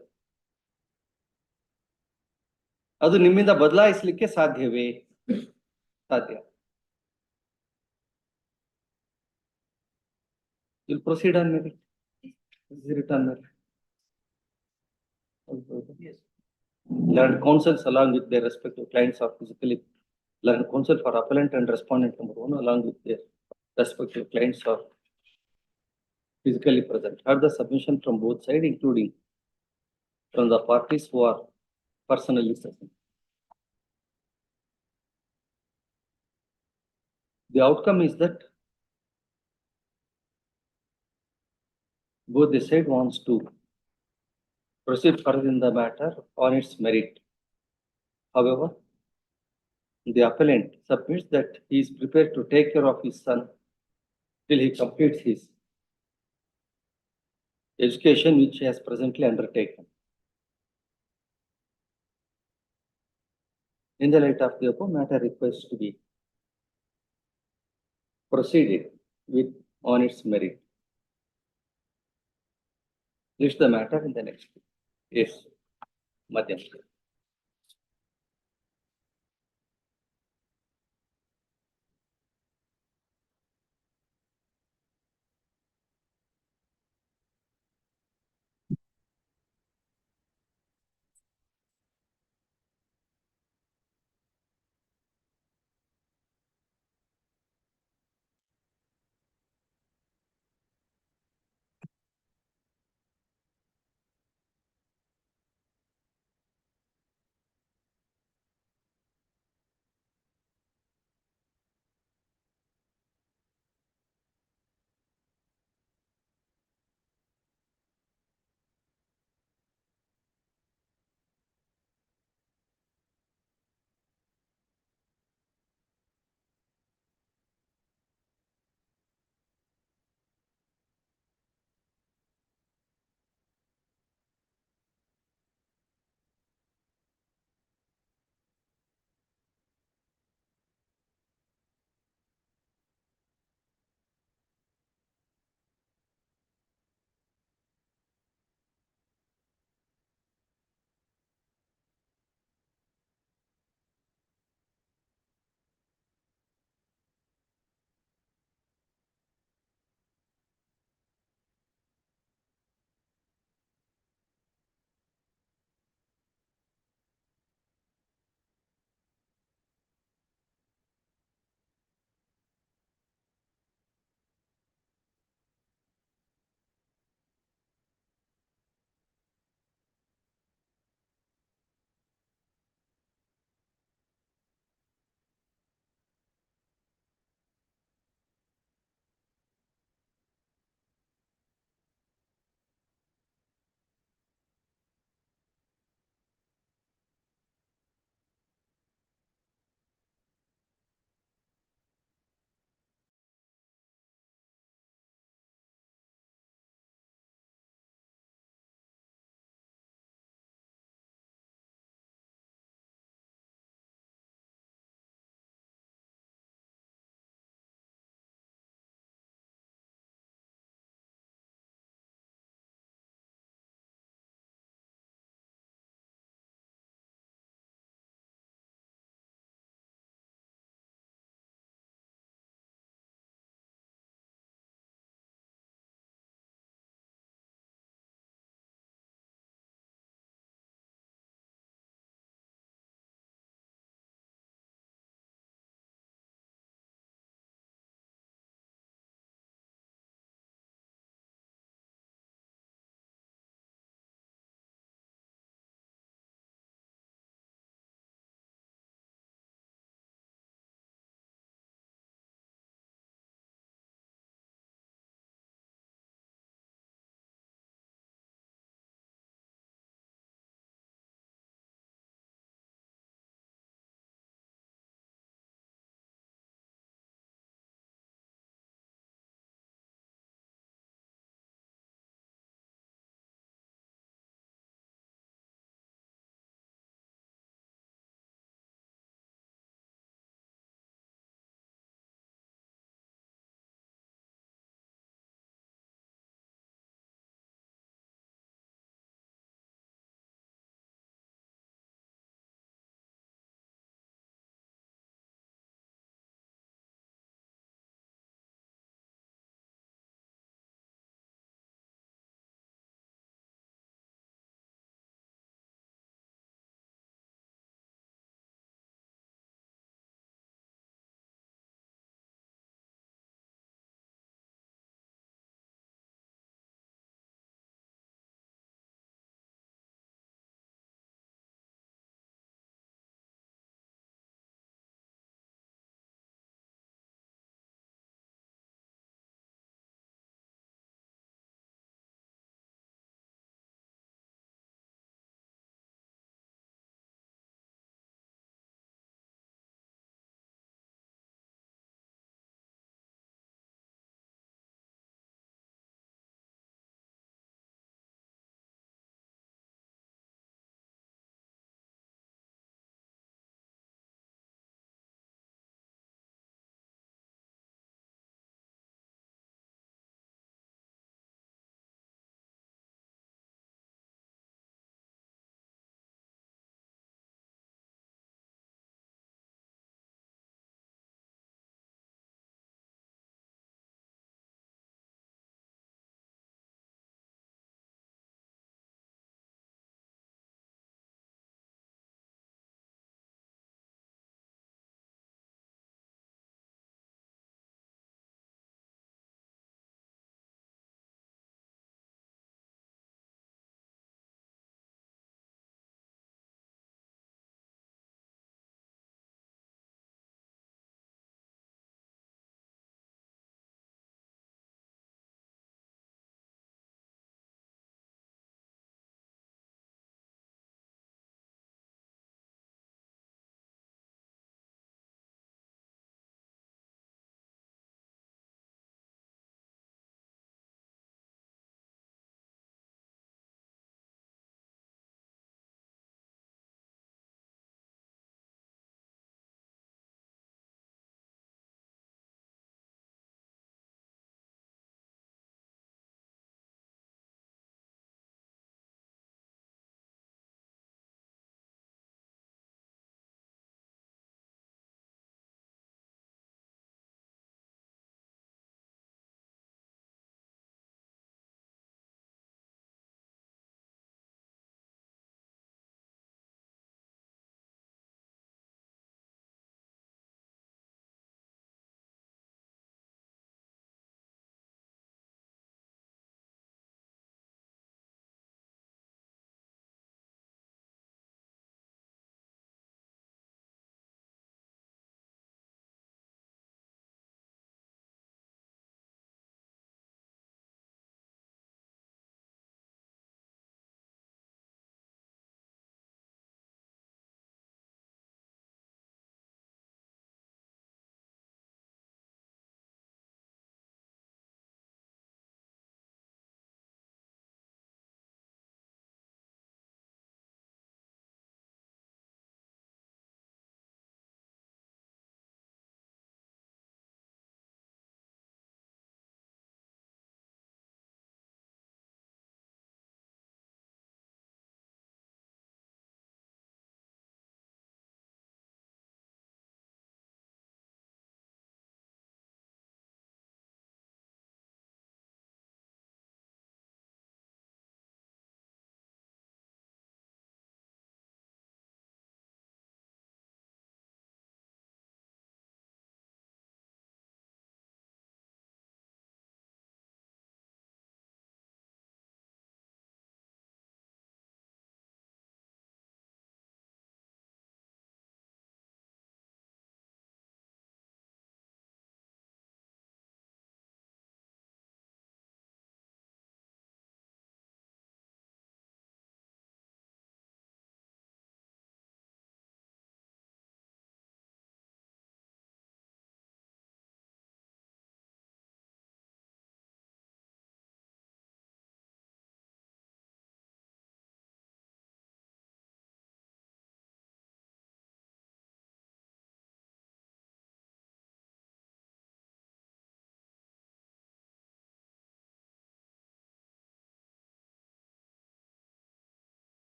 ಅದು ನಿಮ್ಮಿಂದ ಬದಲಾಯಿಸಲಿಕ್ಕೆ ಸಾಧ್ಯವೇ? ಸಾಧ್ಯ. You'll proceed on merit. Is it on merit? Yes. Learned counsels along with their respective clients are physically learned counsel for appellant and respondent number 1 along with their respective clients are physically present. Have the submission from both sides, including from the parties who are personally present. The outcome is that both the side wants to proceed further in the matter on its merit. However, the appellant submits that he is prepared to take care of his son till he completes his education, which he has presently undertaken. In the light of the above, matter requests to be proceeded with on its merit. List the matter in the next. Yes, Madhyam.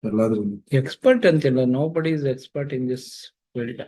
Expert ಅಂತಿಲ್ಲ, nobody is expert in this field.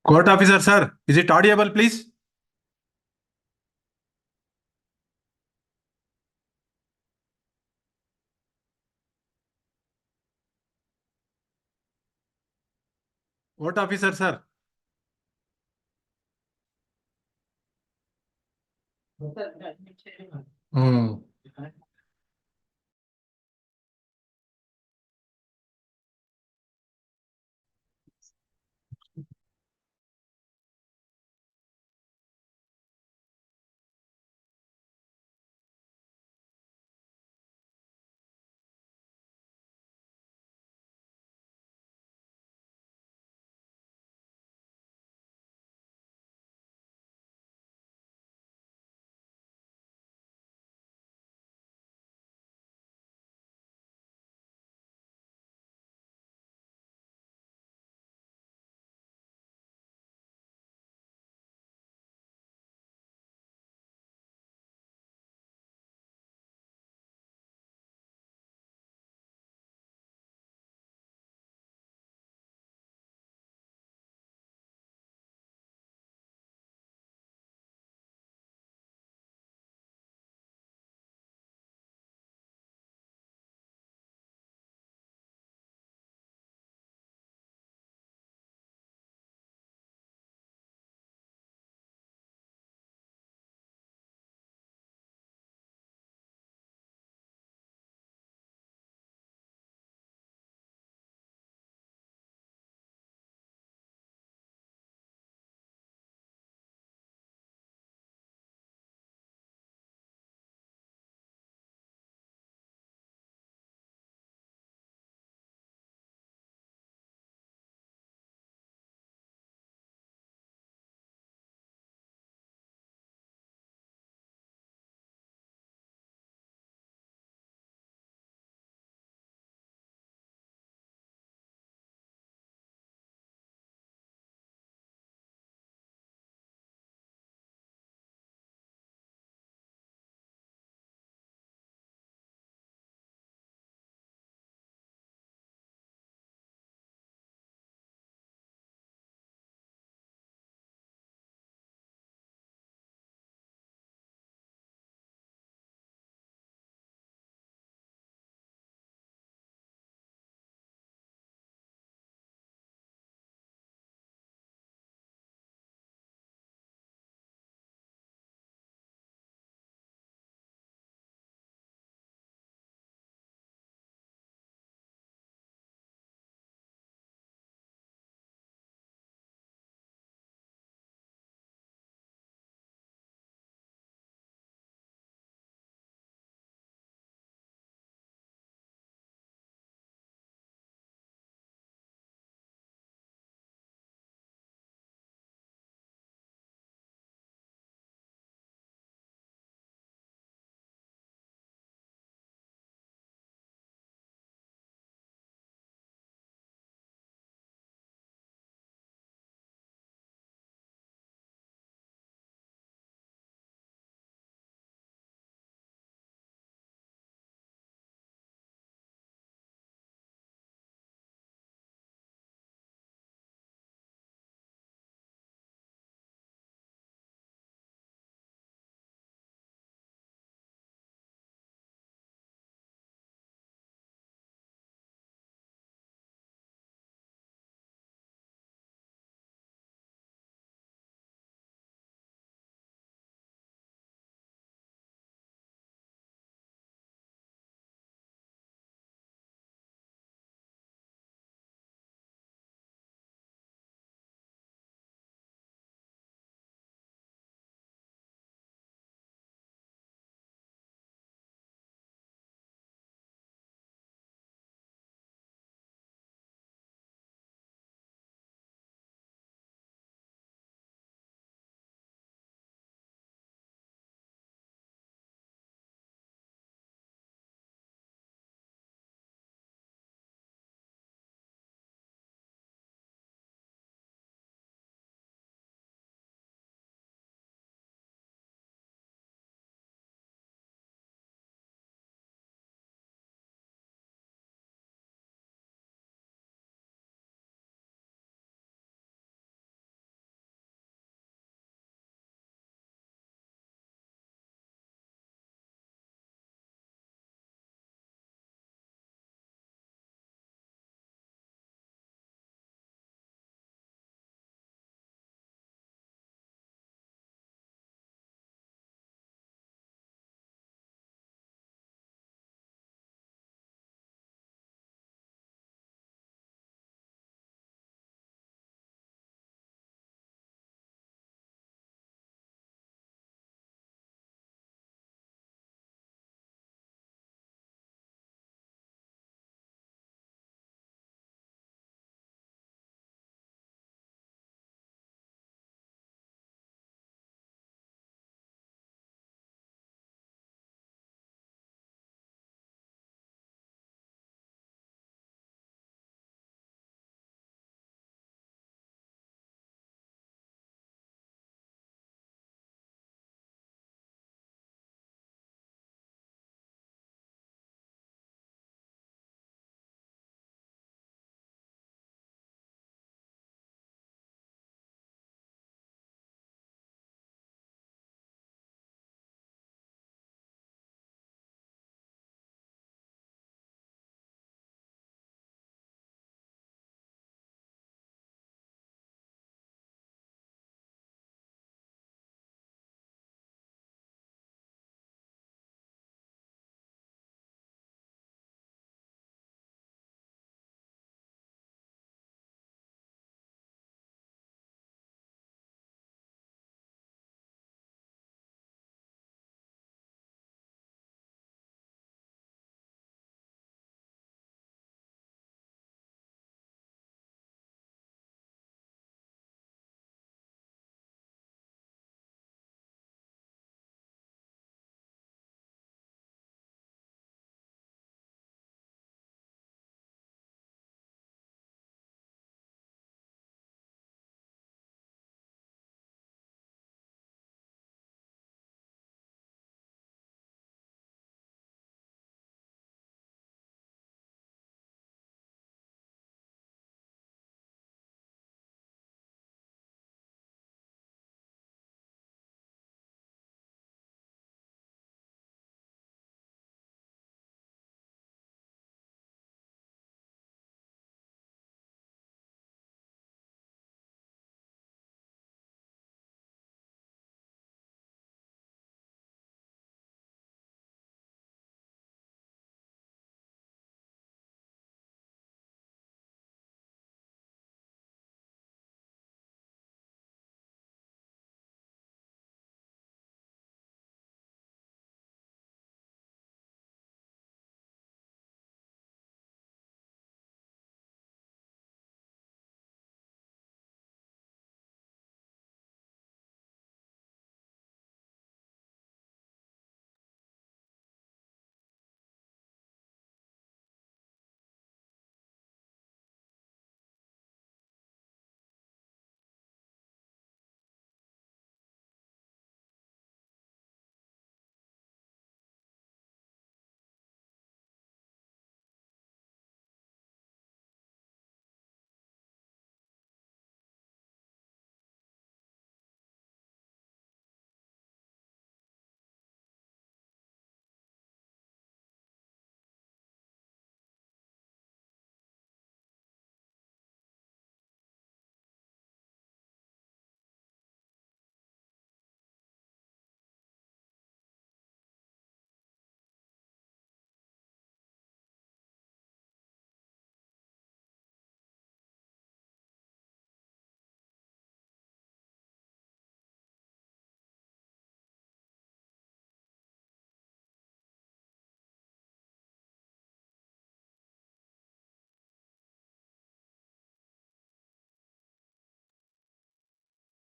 Court officer, sir, is it audible, please? Court officer, sir. Hmm.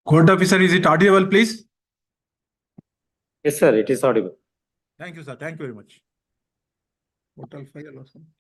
Court officer, is it audible, please? Yes, sir, it is audible. Thank you, sir. Thank you very much. Total file or something.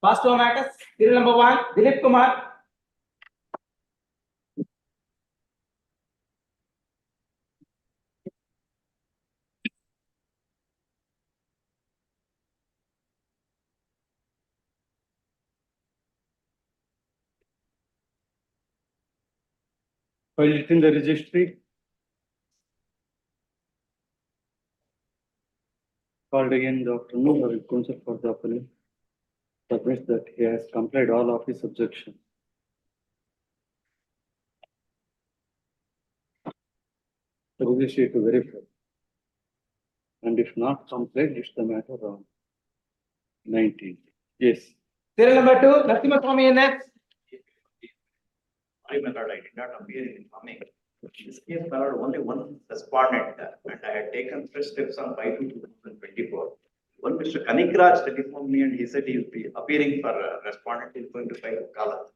First two matters, serial number 1, Dilip Kumar. File it in the registry. Called again the afternoon, or counsel for the appellant submits that he has complied all of his objections. The registry to verify. And if not complied, it's the matter of 19. Yes. Serial number 2, Narasimha Swamy NX. Sorry, my lord, I did not appear in informing. In this case, my lord, only one respondent, and I had taken fresh steps on 5/2/2024. One Mr. Kanikraj telephoned me and he said he will be appearing for respondent, he is going to file a call.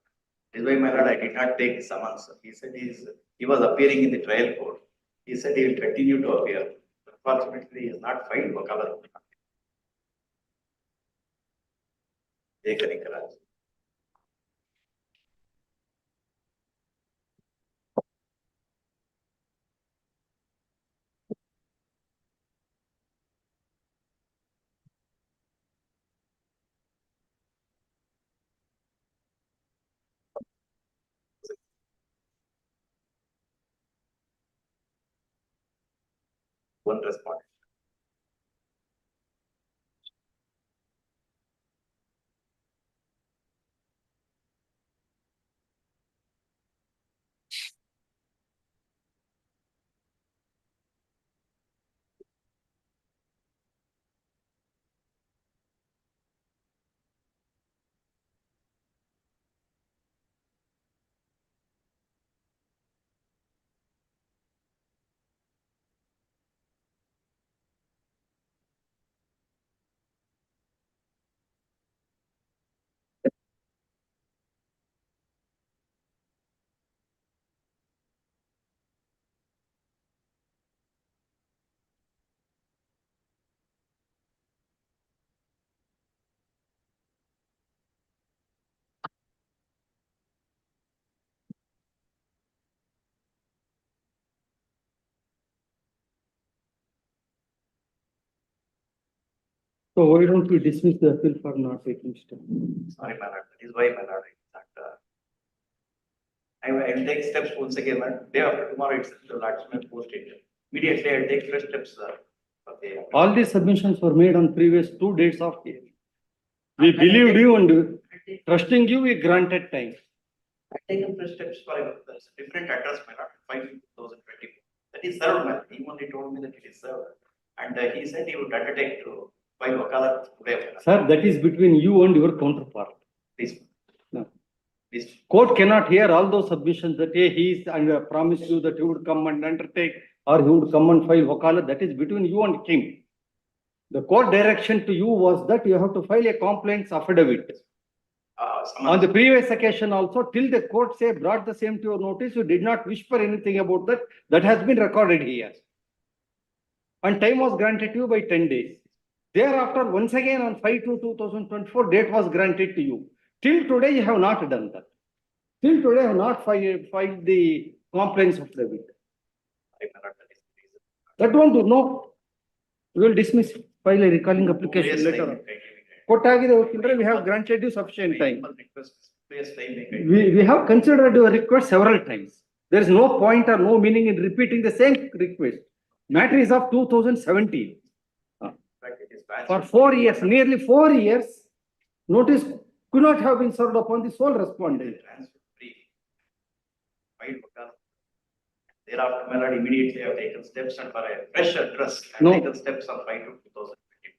This is why, my lord, I did not take summons. He said he was appearing in the trial court. He said he will continue to appear. Unfortunately, he has not filed Vakala. Hey, Kanikraj. One respondent. So why don't we dismiss the appeal for not taking steps? Sorry, my lord, that is why, my lord, I will take steps once again, but day after tomorrow itself, the lodge may post it. Immediately, I will take fresh steps. All these submissions were made on previous 2 dates of hearing. We believed you and trusting you, we granted time. I taken fresh steps for a different address, my lord, 5/2024. That is served, my lord. He only told me that it is served. And he said he would undertake to file Vakala today. Sir, that is between you and your counterpart. Please. No. Please. Court cannot hear all those submissions that hey, he is and promised you that he would come and undertake or he would come and file Vakala. That is between you and him. The court direction to you was that you have to file a complaints affidavit. On the previous occasion also, till the court say brought the same to your notice, you did not whisper anything about that. That has been recorded here. And time was granted to you by 10 days. Thereafter, once again on 5/2/2024, date was granted to you. Till today, you have not done that. Till today, you have not filed the complaints affidavit. That one to know. We will dismiss, file a recalling application later on. We have granted you sufficient time. We have considered your request several times. There is no point or no meaning in repeating the same request. Matter is of 2017. For 4 years, nearly 4 years, notice could not have been served upon the sole respondent. Thereafter, my lord, immediately I have taken steps and for a fresh address, I have No. taken steps on 5/2/2020.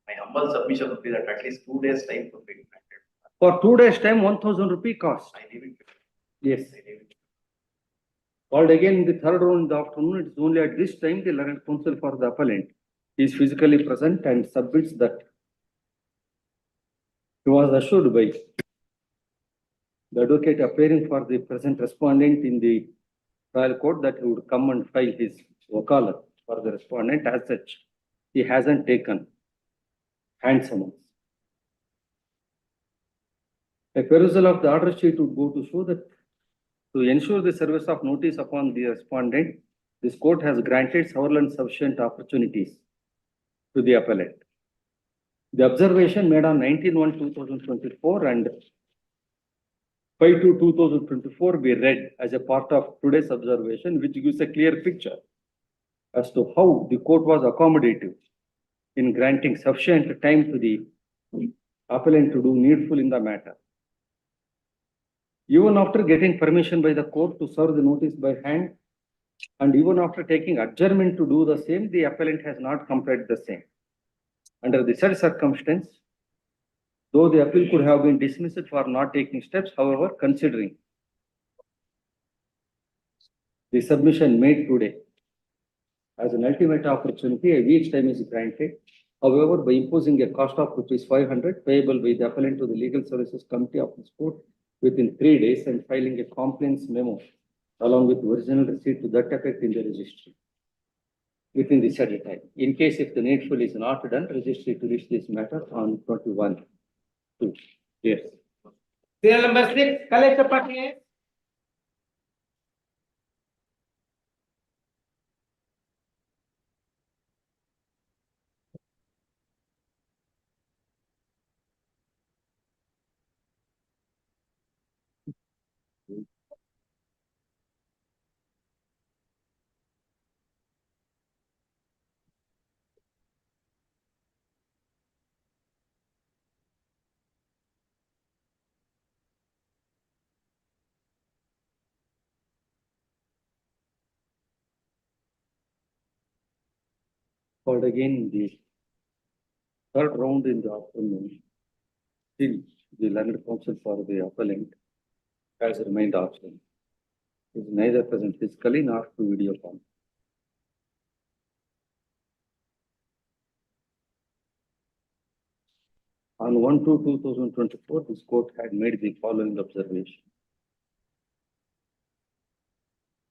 My humble submission would be that at least 2 days time could be granted. For 2 days time, 1,000 rupee cost. I leave it. Yes. Called again in the third round in the afternoon, it is only at this time the learned counsel for the appellant is physically present and submits that he was assured by the advocate appearing for the present respondent in the trial court that he would come and file his wakalat for the respondent. As such, he hasn't taken hand summons. A perusal of the order sheet would go to show that to ensure the service of notice upon the respondent, this court has granted several and sufficient opportunities to the appellant. The observation made on 19/1/2024 and 5/2/2024 be read as a part of today's observation, which gives a clear picture as to how the court was accommodative in granting sufficient time to the appellant to do needful in the matter. Even after getting permission by the court to serve the notice by hand, and even after taking adjournment to do the same, the appellant has not completed the same. Under the said circumstance, though the appeal could have been dismissed for not taking steps, however, considering the submission made today as an ultimate opportunity, a week's time is granted. However, by imposing a cost of ₹500 payable by the appellant to the Legal Services Committee of this court within 3 days and filing a complaints memo along with original receipt to that effect in the registry within the said time. In case if the needful is not done, registry to reach this matter on 21/2. Yes. Serial number 6, collect the party. But again, the third round in the afternoon, still the learned counsel for the appellant has remained absent. He is neither present physically nor through video call. On 1/2/2024, this court had made the following observation.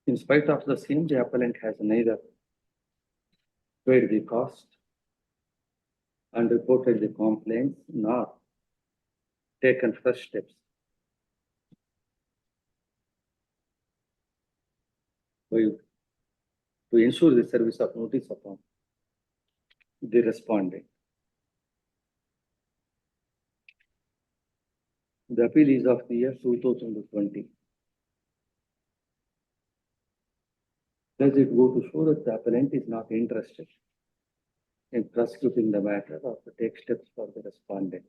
In spite of the same, the appellant has neither paid the cost and reported the complaints nor taken first steps to ensure the service of notice upon the respondent. The appeal is of the year 2020. Does it go to show that the appellant is not interested in prosecuting the matter or to take steps for the respondent?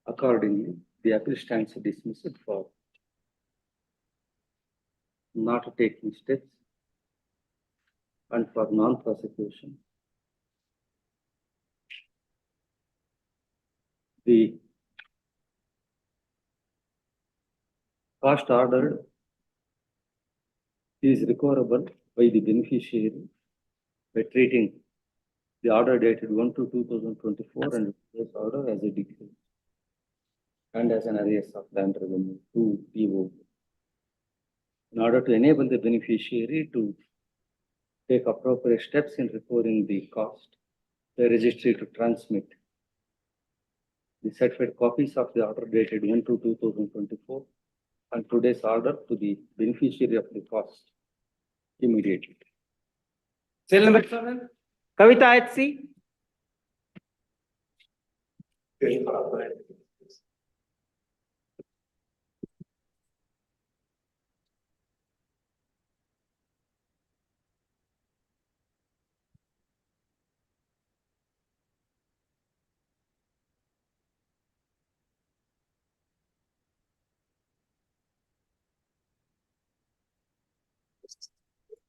Accordingly, the appeal stands dismissed for not taking steps and for non-prosecution. The cost ordered is recoverable by the beneficiary by treating the order dated 1/2/2024 and this order as a decree and as an arrears of land revenue to PO. In order to enable the beneficiary to take appropriate steps in recovering the cost, the registry to transmit the certified copies of the order dated 1/2/2024 and today's order to the beneficiary of the cost immediately. Serial number 7, Kavita HC.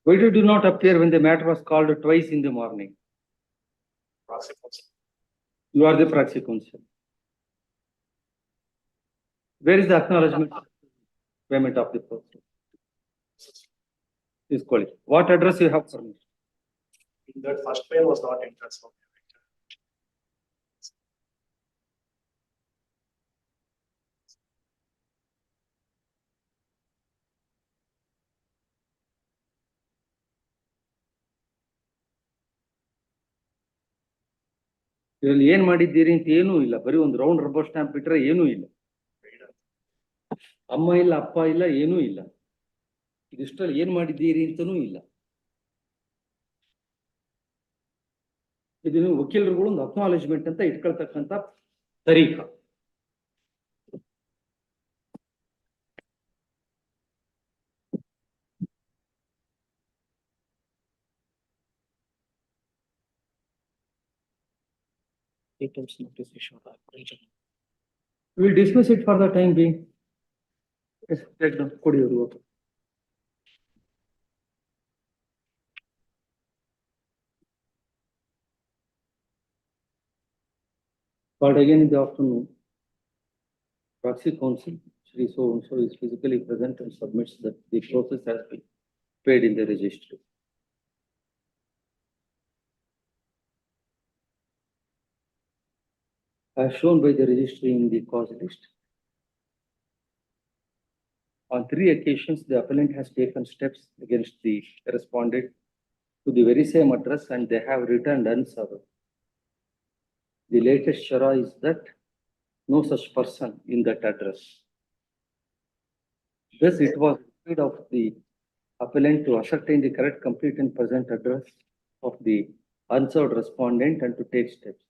Why did you not appear when the matter was called twice in the morning? Proxy counsel. You are the proxy counsel. Where is the acknowledgement of payment of the person? Please call it. What address you have for me? That first mail was not interest. ಇದರಲ್ಲಿ ಏನ್ ಮಾಡಿದ್ದೀರಿ ಅಂತ ಏನೂ ಇಲ್ಲ, ಬರೀ ಒಂದು round rubber stamp ಬಿಟ್ರೆ ಏನೂ ಇಲ್ಲ. ಅಮ್ಮ ಇಲ್ಲ, ಅಪ್ಪ ಇಲ್ಲ, ಏನೂ ಇಲ್ಲ. ಇದಿಷ್ಟರಲ್ಲಿ ಏನ್ ಮಾಡಿದ್ದೀರಿ ಅಂತನೂ ಇಲ್ಲ. ಇದನ್ನು ವಕೀಲರುಗಳು ಒಂದು ಅಕ್ನಾಲೇಜ್ಮೆಂಟ್ ಅಂತ ಇಟ್ಕೊಳ್ತಕ್ಕಂಥ ತರೀಕ. We'll dismiss it for the time being. Yes, take down, ಕೊಡಿ ಅವ್ರಿಗೆ. But again in the afternoon, proxy counsel, Shri so and so is physically present and submits that the process has been paid in the registry. As shown by the registry in the cause list, on 3 occasions, the appellant has taken steps against the respondent to the very same address and they have returned unserved. The latest shara is that no such person in that address. Thus, it was required of the appellant to ascertain the correct, complete and present address of the unserved respondent and to take steps,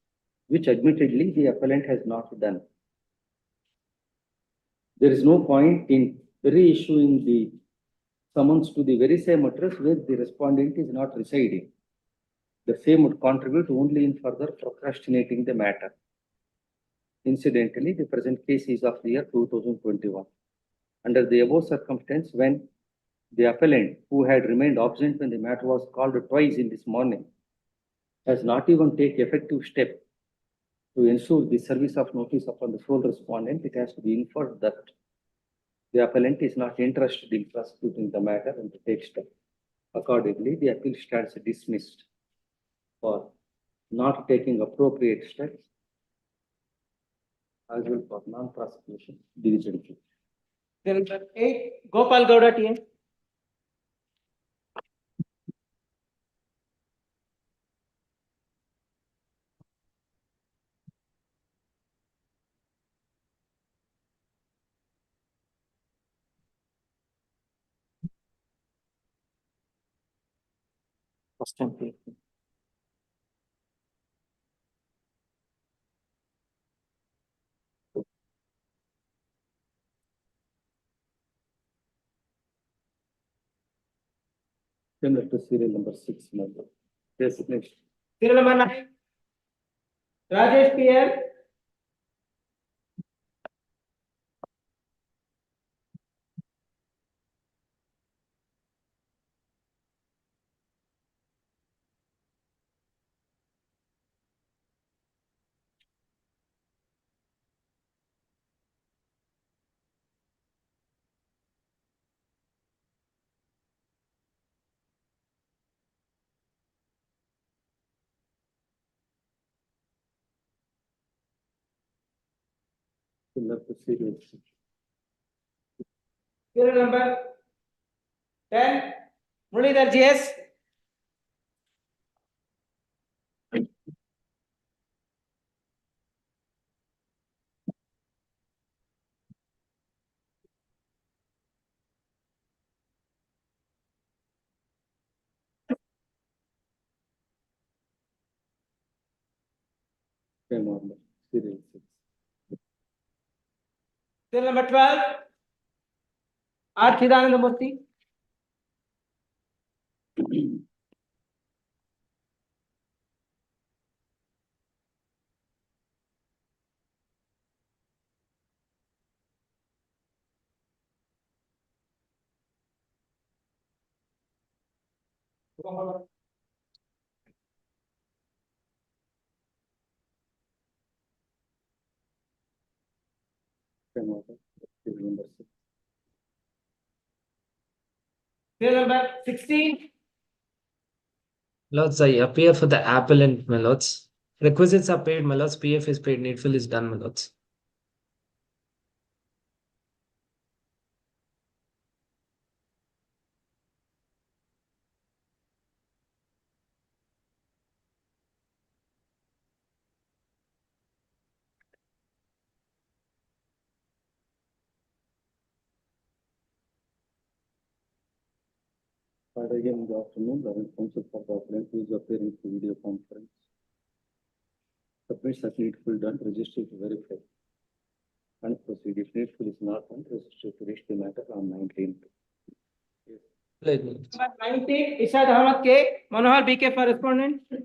which admittedly the appellant has not done. There is no point in reissuing the summons to the very same address where the respondent is not residing. The same would contribute only in further procrastinating the matter. Incidentally, the present case is of the year 2021. Under the above circumstance, when the appellant, who had remained absent when the matter was called twice in this morning, has not even taken effective step to ensure the service of notice upon the sole respondent, it has to be inferred that the appellant is not interested in prosecuting the matter and to take step. Accordingly, the appeal stands dismissed for not taking appropriate steps as well for non-prosecution diligently. There is 8, Gopal Gowda TN. First time, please. Similar to serial number 6. Yes, next. Serial number 9, Rajesh PL. Similar to serial 6. Serial number 10, Muralidhar GS. Same order, serial 6. Serial number 12, R. Chidanandamurthy. Same order, serial number 6. Serial number 16, Lords, I appear for the appellant, my lords. Requisites are paid, my lords. PF is paid. Needful is done, my lords. Friday again in the afternoon, the counsel for the appellant who is appearing through video conference. Submits as needful done, register to verify. And proceed. If needful is not done, register to reach the matter on 19th. Number 19, Ishad Ahmad K, Manohar BK for respondent. Wait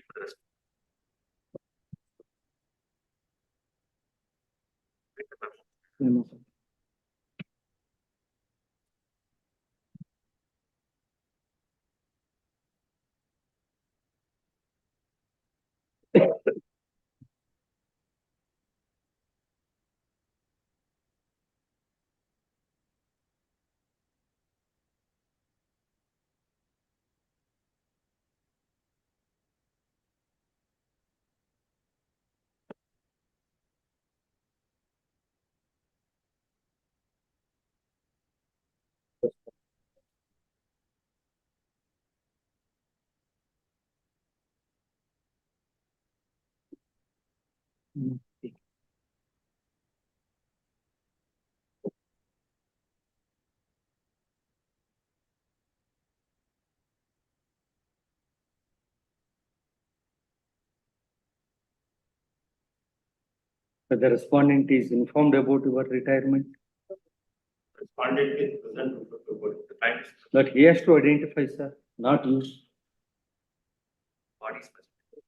for the response. Wait for the response. The respondent is informed about your retirement, Respondent is present about the client but he has to identify, sir, not you. body specific.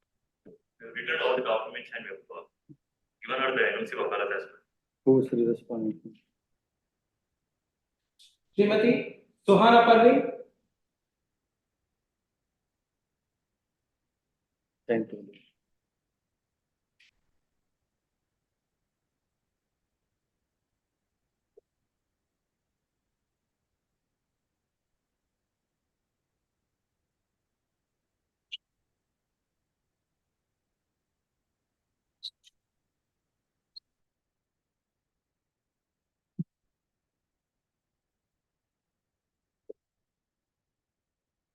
We have written all the documents and we have given her the NOC Wakalat as well. Who is the respondent? Srimati Sohana Parveen. Thank you.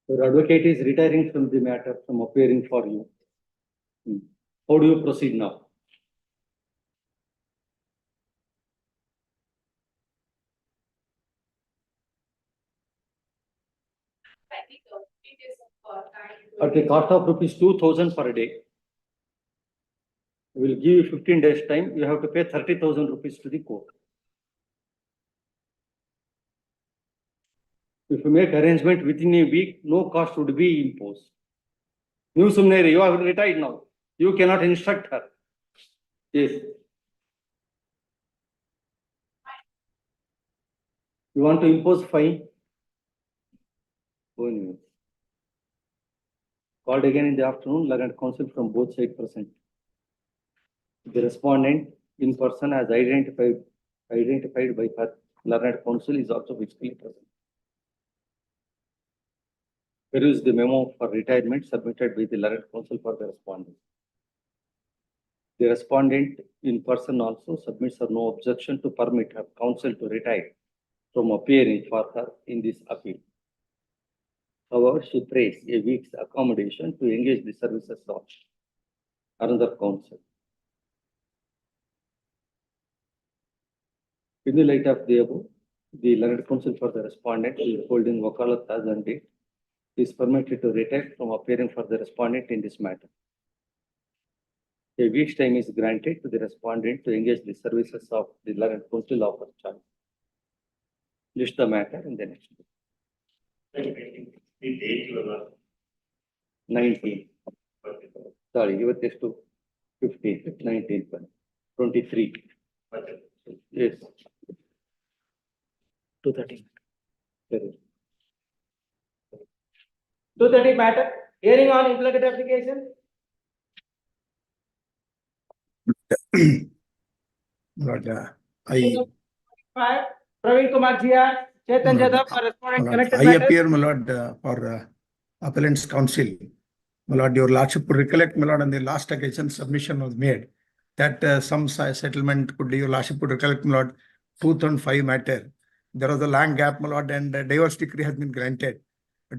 Your advocate is retiring from the matter, from appearing for you. How do you proceed now? At the cost of rupees 2,000 per day, we will give you 15 days time. You have to pay 30,000 rupees to the court. If you make arrangement within a week, no cost would be imposed. New Sumneri, you are retired now. You cannot instruct her. Yes. You want to impose fine? Go anyway. Called again in the afternoon, learned counsel from both sides present. The respondent in person as identified by her learned counsel is also physically present. Here is the memo for retirement submitted by the learned counsel for the respondent. The respondent in person also submits her no objection to permit her counsel to retire from appearing for her in this appeal. However, she prays a week's accommodation to engage the services of another counsel. In the light of the above, the learned counsel for the respondent who is holding wakalat as on date is permitted to retire from appearing for the respondent in this matter. A week's time is granted to the respondent to engage the services of the learned counsel of her choice. List the matter in the next book. The date you have 19. Sorry, you were just to 15, 19, 23. Yes. 2:30. 2:30 matter, hearing on implicate application. Lord, I 5, Praveen Kumar Jia, Chetan Lord, Jadhav for respondent Lord, connected I matters. appear, my Lord, for appellant's counsel. My Lord, your Lordship would recollect, my Lord, on the last occasion submission was made that some settlement could, your Lordship would recollect, my Lord, 2005 matter. There was a long gap, my Lord, and divorce decree has been granted.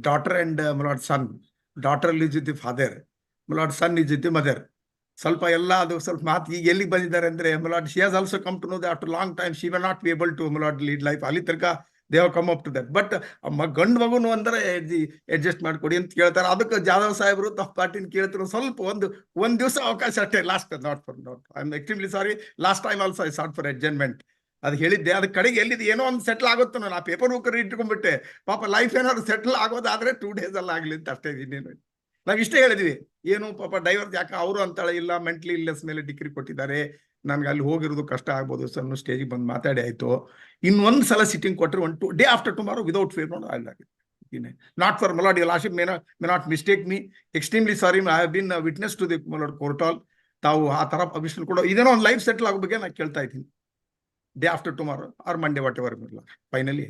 Daughter and my Lord, son. Daughter lives with the father. My Lord, son is with the mother. ಸ್ವಲ್ಪ ಎಲ್ಲ ಅದು ಸ್ವಲ್ಪ ಮಾತು ಈಗ ಎಲ್ಲಿಗೆ ಬಂದಿದ್ದಾರೆ ಅಂದ್ರೆ ಮಲಾಡ್ she has also come to know that after long time she will not be able to ಮಲಾಡ್ ಲೀಡ್ ಲೈಫ್ ಅಲ್ಲಿ ತನಕ they have come up to that. But ಗಂಡು ಮಗುನು ಅಂದ್ರೆ ಅಡ್ಜಸ್ಟ್ ಮಾಡ್ಕೊಡಿ ಅಂತ ಕೇಳ್ತಾರೆ. ಅದಕ್ಕೆ ಜಾಧವ್ ಸಾಹೇಬರು ತಮ್ಮ ಪಾರ್ಟಿನ ಕೇಳ್ತಿರೋ ಸ್ವಲ್ಪ ಒಂದ್ ದಿವಸ ಅವಕಾಶ ಅಷ್ಟೇ. Last I am extremely sorry. Last time also I sought for adjustment. ಅದು ಹೇಳಿದ್ದೆ, ಅದ್ರ ಕಡೆಗೆ ಎಲ್ಲಿದೆ ಏನೋ ಒಂದು ಸೆಟ್ಲ್ ಆಗುತ್ತೋ. ನಾನು ಆ ಪೇಪರ್ ಬುಕ್ ಇಟ್ಕೊಂಡ್ಬಿಟ್ಟೆ. ಪಾಪ ಲೈಫ್ ಏನಾದ್ರು ಸೆಟ್ಲ್ ಆಗೋದಾದ್ರೆ 2 days ಅಲ್ಲಿ ಆಗ್ಲಿ ಅಂತ ಅಷ್ಟೇ ಇನ್ನೇನು. ನಾವ್ ಇಷ್ಟೇ ಹೇಳಿದ್ವಿ, ಏನು ಪಾಪ ಡೈವರ್ಸ್ ಯಾಕೆ ಅವರು ಅಂತಾಳೆ ಇಲ್ಲ, ಮೆಂಟಲಿ ಇಲ್ನೆಸ್ ಮೇಲೆ ಡಿಗ್ರಿ ಕೊಟ್ಟಿದ್ದಾರೆ, ನನ್ಗೆ ಅಲ್ಲಿ ಹೋಗಿರೋದು ಕಷ್ಟ ಆಗ್ಬೋದು ಸರ್, ಸ್ಟೇಜಿಗೆ ಬಂದು ಮಾತಾಡಿ ಆಯ್ತು. ಇನ್ನೊಂದು ಸಲ ಸಿಟ್ಟಿಂಗ್ ಕೊಟ್ಟರೆ 1 day after tomorrow without fear ನೋಡಿ ಆಗಿದೆ. Not for my lord, your lordship may not mistake me. Extremely sorry, I have been a witness to the my lord court hall. ತಾವು ಆ ತರ ಪಬ್ಲಿಷ್ ಕೊಡೋ ಇದೇನೋ ಒಂದು ಲೈಫ್ ಸೆಟ್ಲ್ ಆಗೋ ನಾನು ಕೇಳ್ತಾ ಇದ್ದೀನಿ. Day after tomorrow or Monday whatever finally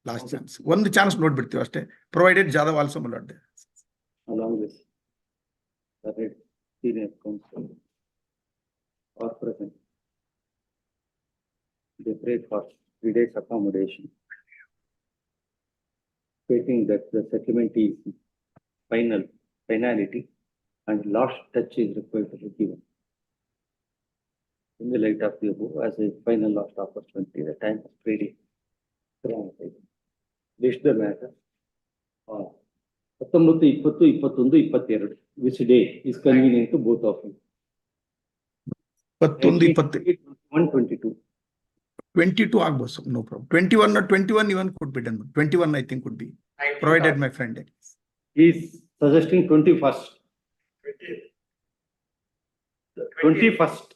last chance, ಒಂದು ಚಾನ್ಸ್ ನೋಡ್ಬಿಡ್ತೀವಿ ಅಷ್ಟೇ. Provided Jadhav also my lord. Along with the head senior counsel are present. They prayed for 3 days accommodation, stating that the settlement is finality and last touch is required to be given. In the light of the above, as a final last opportunity, the time is pretty strong. This the matter. 19, 20, 21, 22, which day is convenient to both of you? 21, 22. 22 ಆಗ್ಬೋದು, no problem. 21 or 21 even could be done. 21 I think could be provided my friend. He is suggesting 21st. 21st.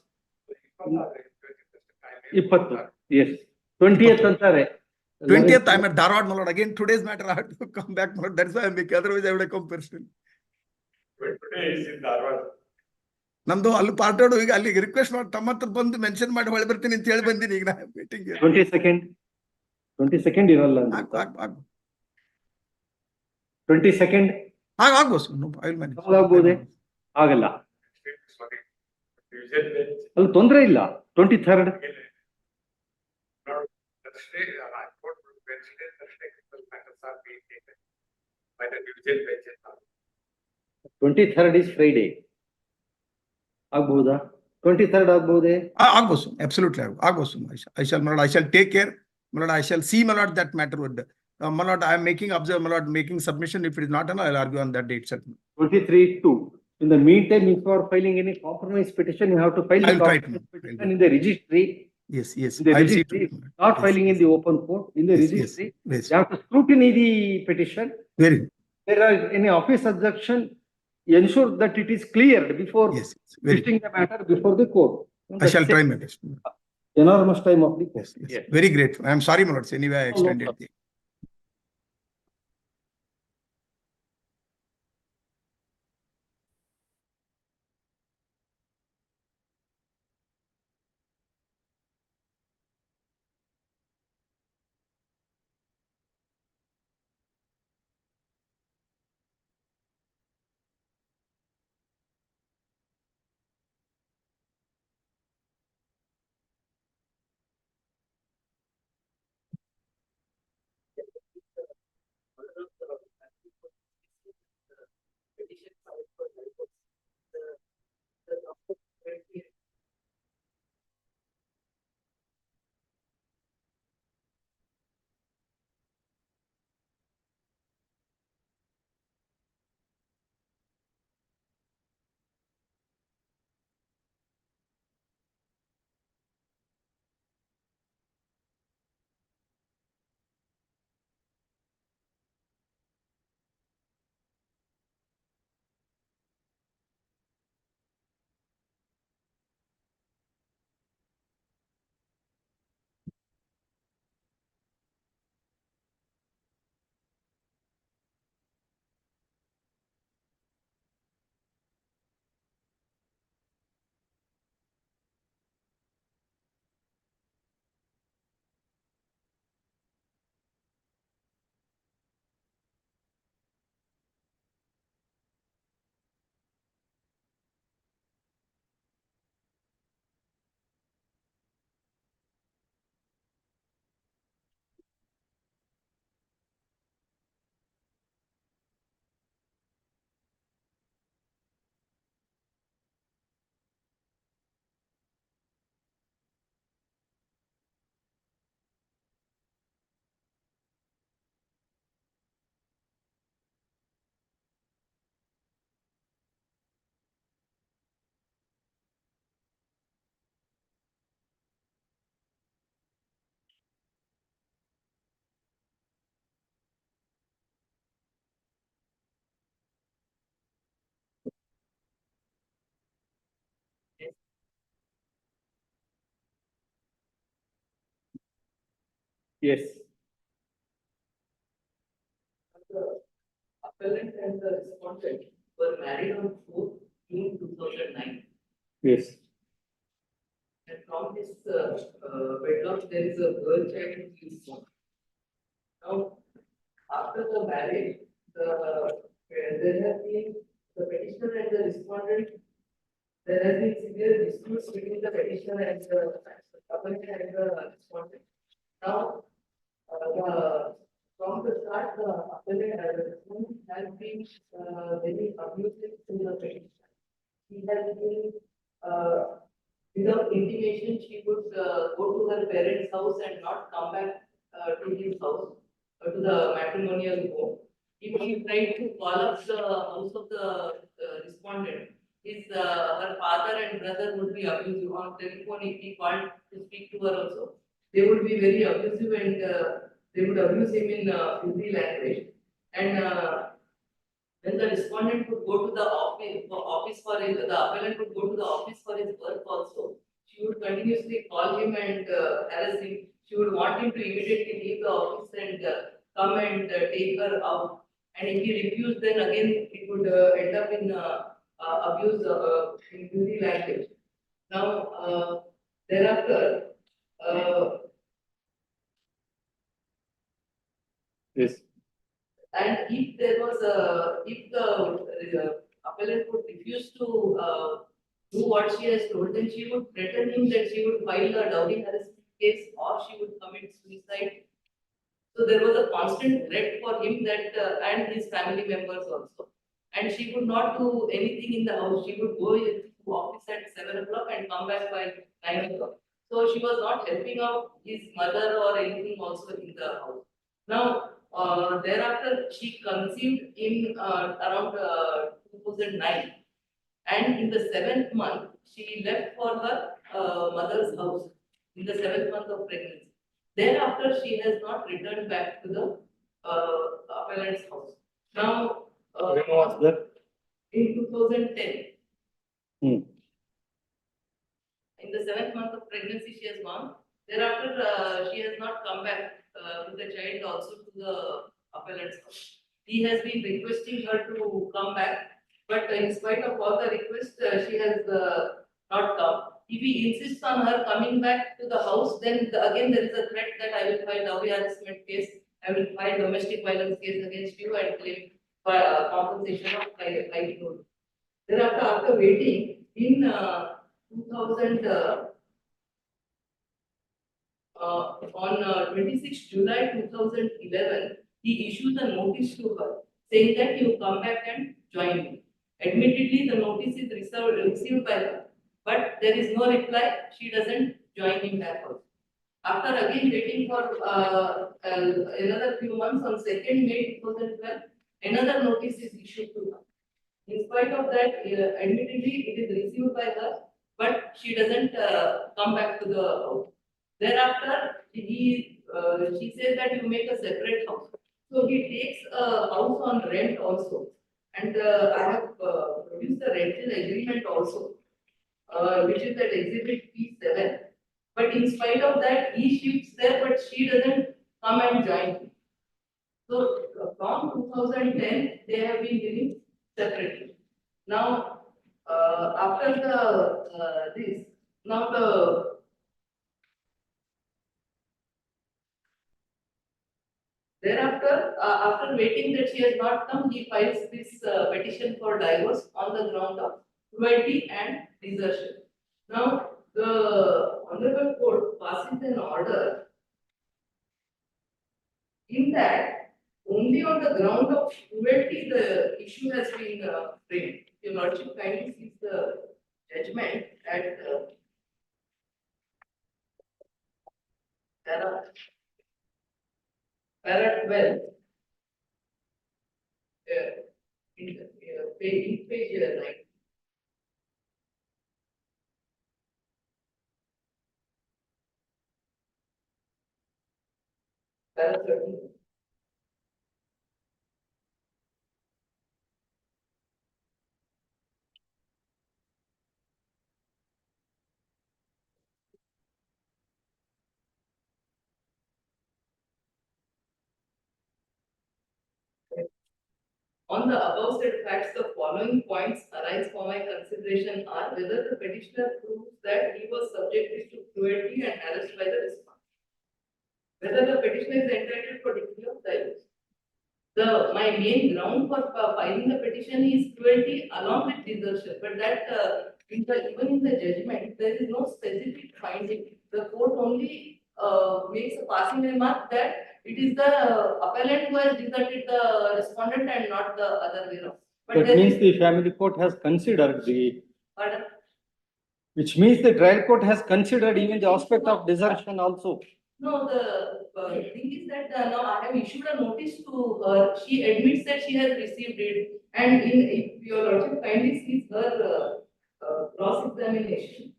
20. Yes. 20th ಅಂತಾರೆ. 20th I'm at Dharwad, my lord. Again today's matter I have to come back, my lord. That's why I'm making, otherwise I would have come personally. Today is in Dharwad. ನಮ್ದು ಅಲ್ಲಿ ಪಾರ್ಟೋಡು ಈಗ ಅಲ್ಲಿಗೆ request ಮಾಡಿ ತಮ್ಮ ಹತ್ರ ಬಂದು mention ಮಾಡಿ ಹೊಳೆ ಬರ್ತೀನಿ ಅಂತ ಹೇಳಿ ಬಂದಿನಿ. ಈಗ ನಾ ಮೀಟಿಂಗ್ 22nd ಇರಲ್ಲ. 22nd ಆಗ್ಬೋದು, ಆಗ್ಬೋದೇ? ಆಗಲ್ಲ, ಅಲ್ಲಿ ತೊಂದರೆ ಇಲ್ಲ. 23rd is Friday. ಆಗ್ಬೋದಾ? 23rd ಆಗ್ಬೋದೇ? ಆಗ್ಬೋದು, absolutely ಆಗ್ಬೋದು. I shall take care, my lord. I shall see, my lord, that matter would. My lord, I am making observe, my lord, making submission. If it is not, I'll argue on that date. 23/2. In the meantime, if you are filing any compromise petition, you have to file the compromise petition in the registry. Yes. In the registry, not filing in the open court. In the registry, you have to scrutiny the petition. Very. There are any office objection, ensure that it is cleared before listing the matter before the court. I shall try my best. Enormous time of the court. Yes. Very grateful. I am sorry, my lord. Anyway, I extended. Yes. The appellant and the respondent were married on 4th June 2009. Yes. And from this wedlock, there is a girl child who is born. Now, after the marriage, there has been the petitioner and the respondent. There has been severe disputes between the petitioner and the appellant and the respondent. Now, from the start, the appellant has been very abusive to the petitioner. He has been without intimation, she would go to her parents' house and not come back to his house, to the matrimonial home. If she tried to call up the house of the respondent, her father and brother would be abusive on telephone. If he called to speak to her also, they would be very abusive and they would abuse him in Hindi language. And when the respondent would go to the office for his, the appellant would go to the office for his work also, she would continuously call him and harass him. She would want him to immediately leave the office and come and take her out. And if he refused, then again it would end up in abuse in Hindi language. Now, thereafter, yes. and if there was if the appellant would refuse to do what she has told, then she would threaten him that she would file a dowry harassment case or she would commit suicide. So there was a constant threat for him that and his family members also. And she would not do anything in the house. She would go to office at 7 o'clock and come back by 9 o'clock. So she was not helping out his mother or anything also in the house. Now, thereafter, she conceived in around 2009. And in the 7th month, she left for her mother's house in the 7th month of pregnancy. Thereafter, she has not returned back to the appellant's house. Now, When was that? in 2010. Hmm. In the 7th month of pregnancy, she has gone. Thereafter, she has not come back with the child also to the appellant's house. He has been requesting her to come back, but in spite of all the requests, she has not come. If he insists on her coming back to the house, then again there is a threat that I will file dowry harassment case, I will file domestic violence case against you and claim for compensation of livelihood. Thereafter, after waiting in 2000, on 26 July 2011, he issued a notice to her saying that you come back and join me. Admittedly, the notice is received by her, but there is no reply. She doesn't join him back also. After again waiting for another few months, on 2nd May 2012, another notice is issued to her. In spite of that, admittedly, it is received by her, but she doesn't come back to the house. Thereafter, she says that you make a separate house. So he takes a house on rent also. And I have produced the rental agreement also, which is at Exhibit P7. But in spite of that, he shifts there, but she doesn't come and join him. So from 2010, they have been living separately. Now, after the thereafter, after waiting that she has not come, he files this petition for divorce on the ground of cruelty and desertion. Now, the Honorable Court passes an order in that only on the ground of cruelty the issue has been framed. Your Lordship kindly sees the judgment at para 12, page 9. Para 13. On the above said facts, the following points arise for my consideration are whether the petitioner proves that he was subjected to cruelty and harassed by the respondent. Whether the petitioner is entitled for decree of divorce. My main ground for filing the petition is cruelty along with desertion, but that even in the judgment, there is no specific finding. The court only makes a passing remark that it is the appellant who has deserted the respondent and not the other way around. But That there means is- the family court has considered Pardon? which means the trial court has considered even the aspect of desertion also. No, the thing is that now I have issued a notice to her. She admits that she has received it, and if your lordship kindly sees her cross examination.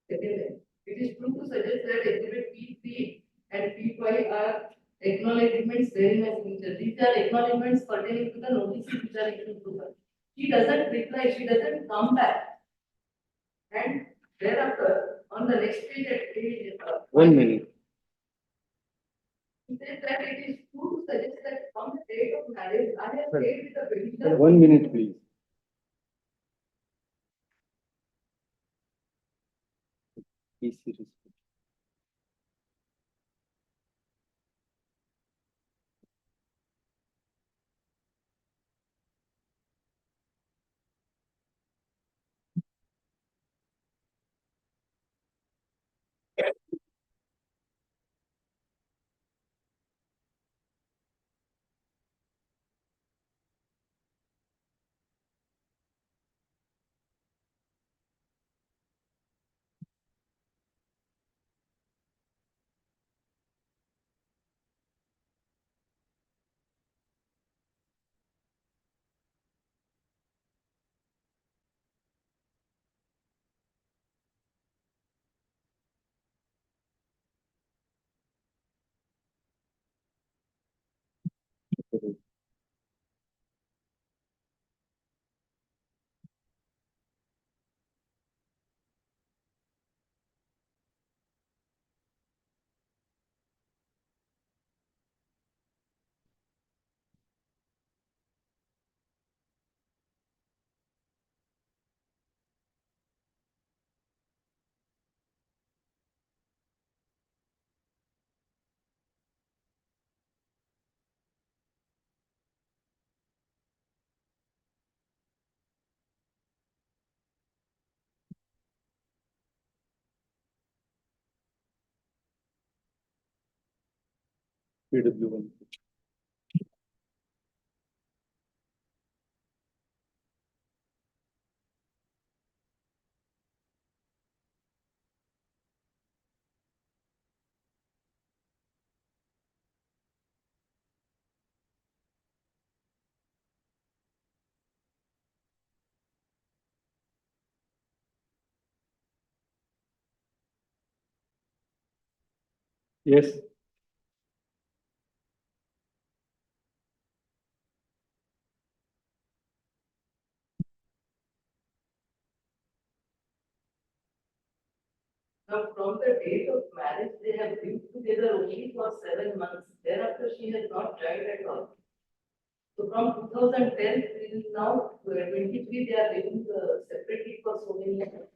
Second, it is true to suggest that exhibit P3 and P5 are acknowledgements bearing my signature. These are acknowledgements pertaining to the notices which are issued to her. She doesn't reply, she doesn't come back. And thereafter, on the next page at page 1 minute. he says that it is true to suggest that from the date of marriage, I have stayed with the petitioner. 1 minute, please. Please seriously. PW1. Yes. Now, from the date of marriage, they have lived together only for 7 months. Thereafter, she has not joined at all. So from 2010 till now, 23, they are living separately for so many years.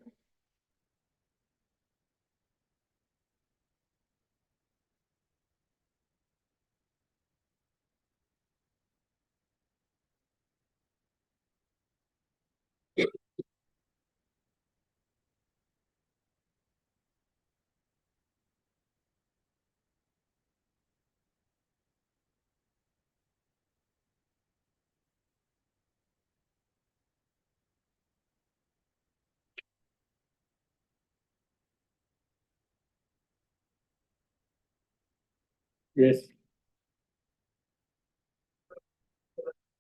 Yes.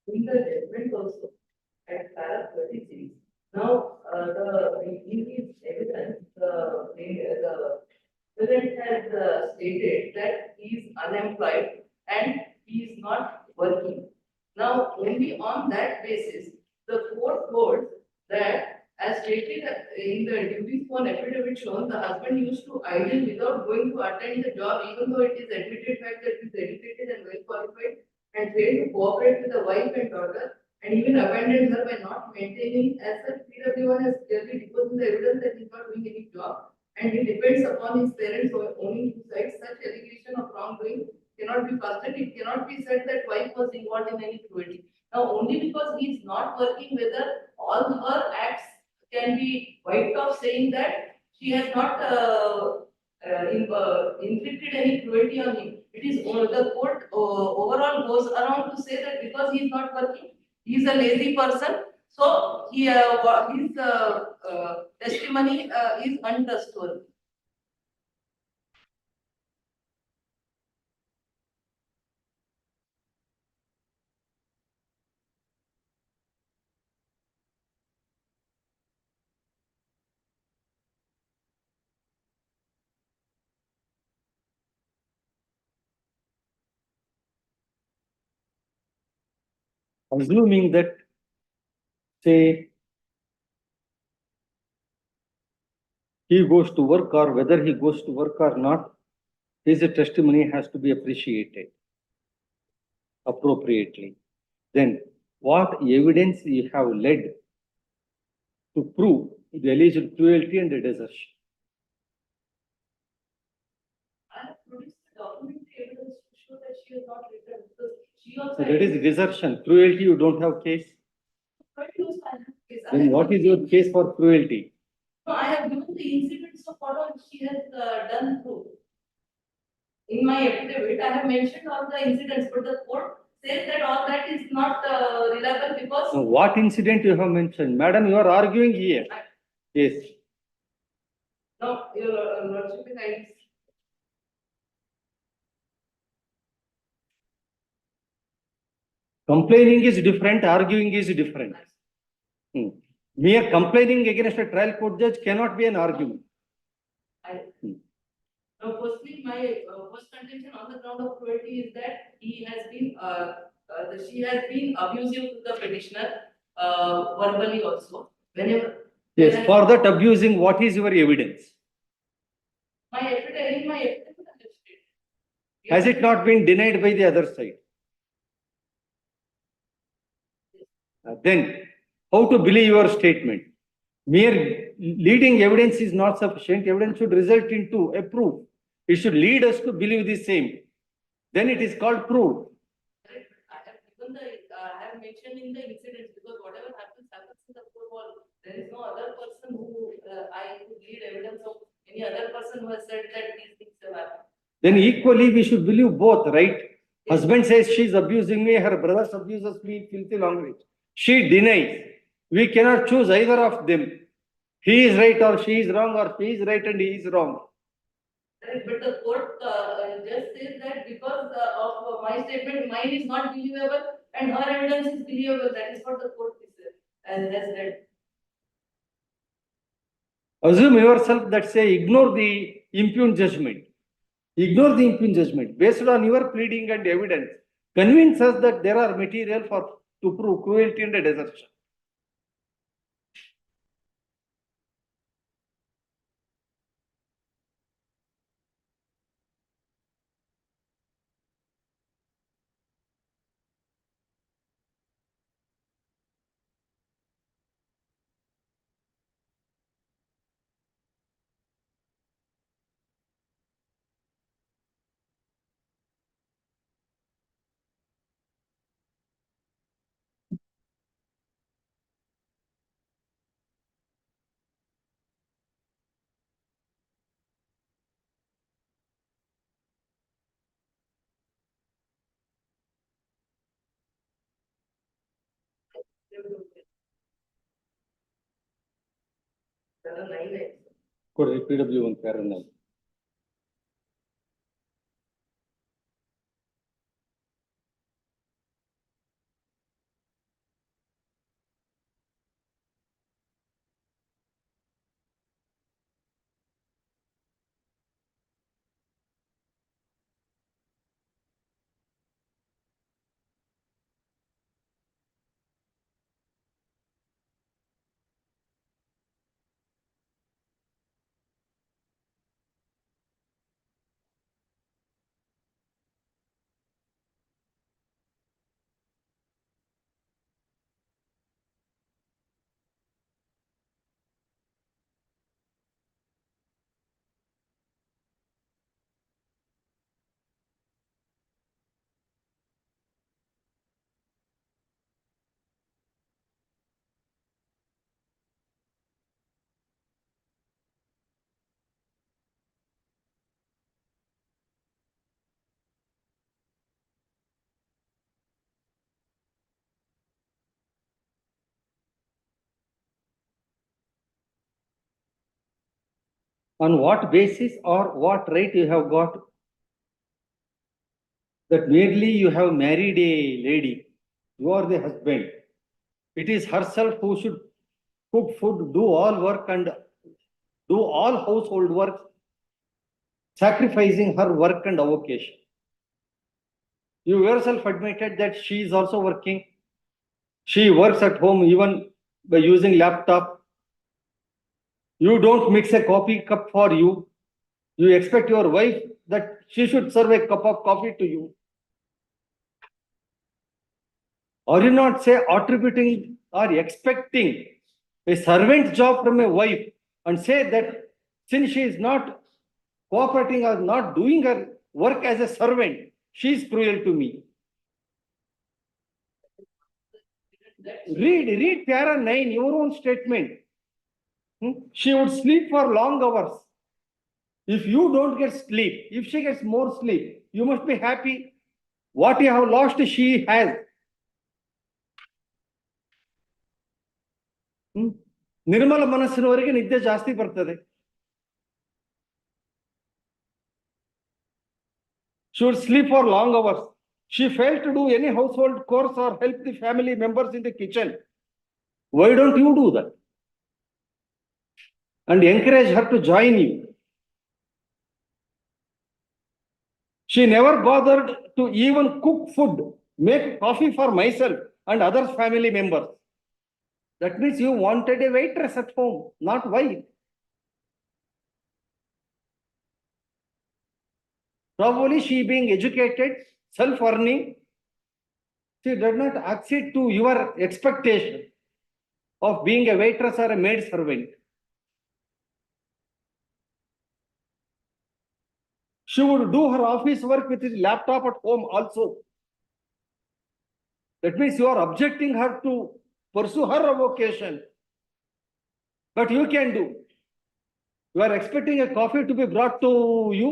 In the judgment also, at para 36, now, in his evidence, the president has stated that he is unemployed and he is not working. Now, only on that basis, the court holds that as stated in the duty sworn affidavit shown, the husband used to idle without going to attend the job, even though it is admitted fact that he is educated and well qualified, and failed to cooperate with the wife and daughter, and even abandoned her by not maintaining. As such, PW1 has clearly deposed in the evidence that he is not doing any job, and he depends upon his parents owning two sides. Such allegation of wrongdoing cannot be busted. It cannot be said that wife was involved in any cruelty. Now, only because he is not working, whether all her acts can be wiped off, saying that she has not inflicted any cruelty on him. It is the court overall goes around to say that because he is not working, he is a lazy person. So his testimony is untrustworthy. Assuming that, say, he goes to work or whether he goes to work or not, his testimony has to be appreciated appropriately. Then what evidence you have led to prove the alleged cruelty and the desertion? I have produced the documentary evidence to show that she has not returned, because she also. So that is desertion. Cruelty, you don't have case. Then what is your case for cruelty? No, I have given the incidents of what all she has done through. In my affidavit, I have mentioned all the incidents, but the court says that all that is not reliable because. Now, what incident you have mentioned? Madam, you are arguing here. Yes. No, your lordship is right. Complaining is different, arguing is different. Mere complaining against a trial court judge cannot be an argument. Now, firstly, my first contention on the ground of cruelty is that he has been, she has been abusive to the petitioner verbally also. Whenever. Yes, for that abusing, what is your evidence? My affidavit, Has it not been denied by the other side? Then, how to believe your statement? Mere leading evidence is not sufficient. Evidence should result into a proof. It should lead us to believe the same. Then it is called proof. I have mentioned in the incidents, because whatever happens in the court hall. There is no other person who I could lead evidence of any other person who has said that these things have happened. Then equally we should believe both, right? Yes. Husband says she is abusing me, her brother abuses me in filthy language. She denies. We cannot choose either of them. He is right or she is wrong, or she is right and he is wrong. Right, but the court just says that because of my statement, mine is not believable and her evidence is believable. That is what the court has said. Assume yourself that, say, ignore the impugned judgment. Ignore the impugned judgment. Based on your pleading and evidence, convince us that there are material to prove cruelty and desertion. Correct, PW1 Karnataka. On what basis or what right you have got that merely you have married a lady, you are the husband. It is herself who should cook food, do all work and do all household work, sacrificing her work and avocation. You yourself admitted that she is also working. She works at home even by using laptop. You don't mix a coffee cup for you. You expect your wife that she should serve a cup of coffee to you. Or you not say attributing or expecting a servant job from a wife and say that since she is not cooperating or not doing her work as a servant, she is cruel to me. Read para 9, your own statement. She would sleep for long hours. If you don't get sleep, if she gets more sleep, you must be happy. What you have lost, she has. ನಿರ್ಮಲ ಮನಸ್ಸಿನವರೆಗೆ ನಿದ್ದೆ ಜಾಸ್ತಿ ಬರ್ತದೆ. She would sleep for long hours. She failed to do any household chores or help the family members in the kitchen. Why don't you do that? And encourage her to join you. She never bothered to even cook food, make coffee for myself and other family members. That means you wanted a waitress at home, not wife. Probably she being educated, self-earning, she did not accede to your expectation of being a waitress or a maid servant. She would do her office work with his laptop at home also. That means you are objecting her to pursue her vocation. But you can do. You are expecting a coffee to be brought to you.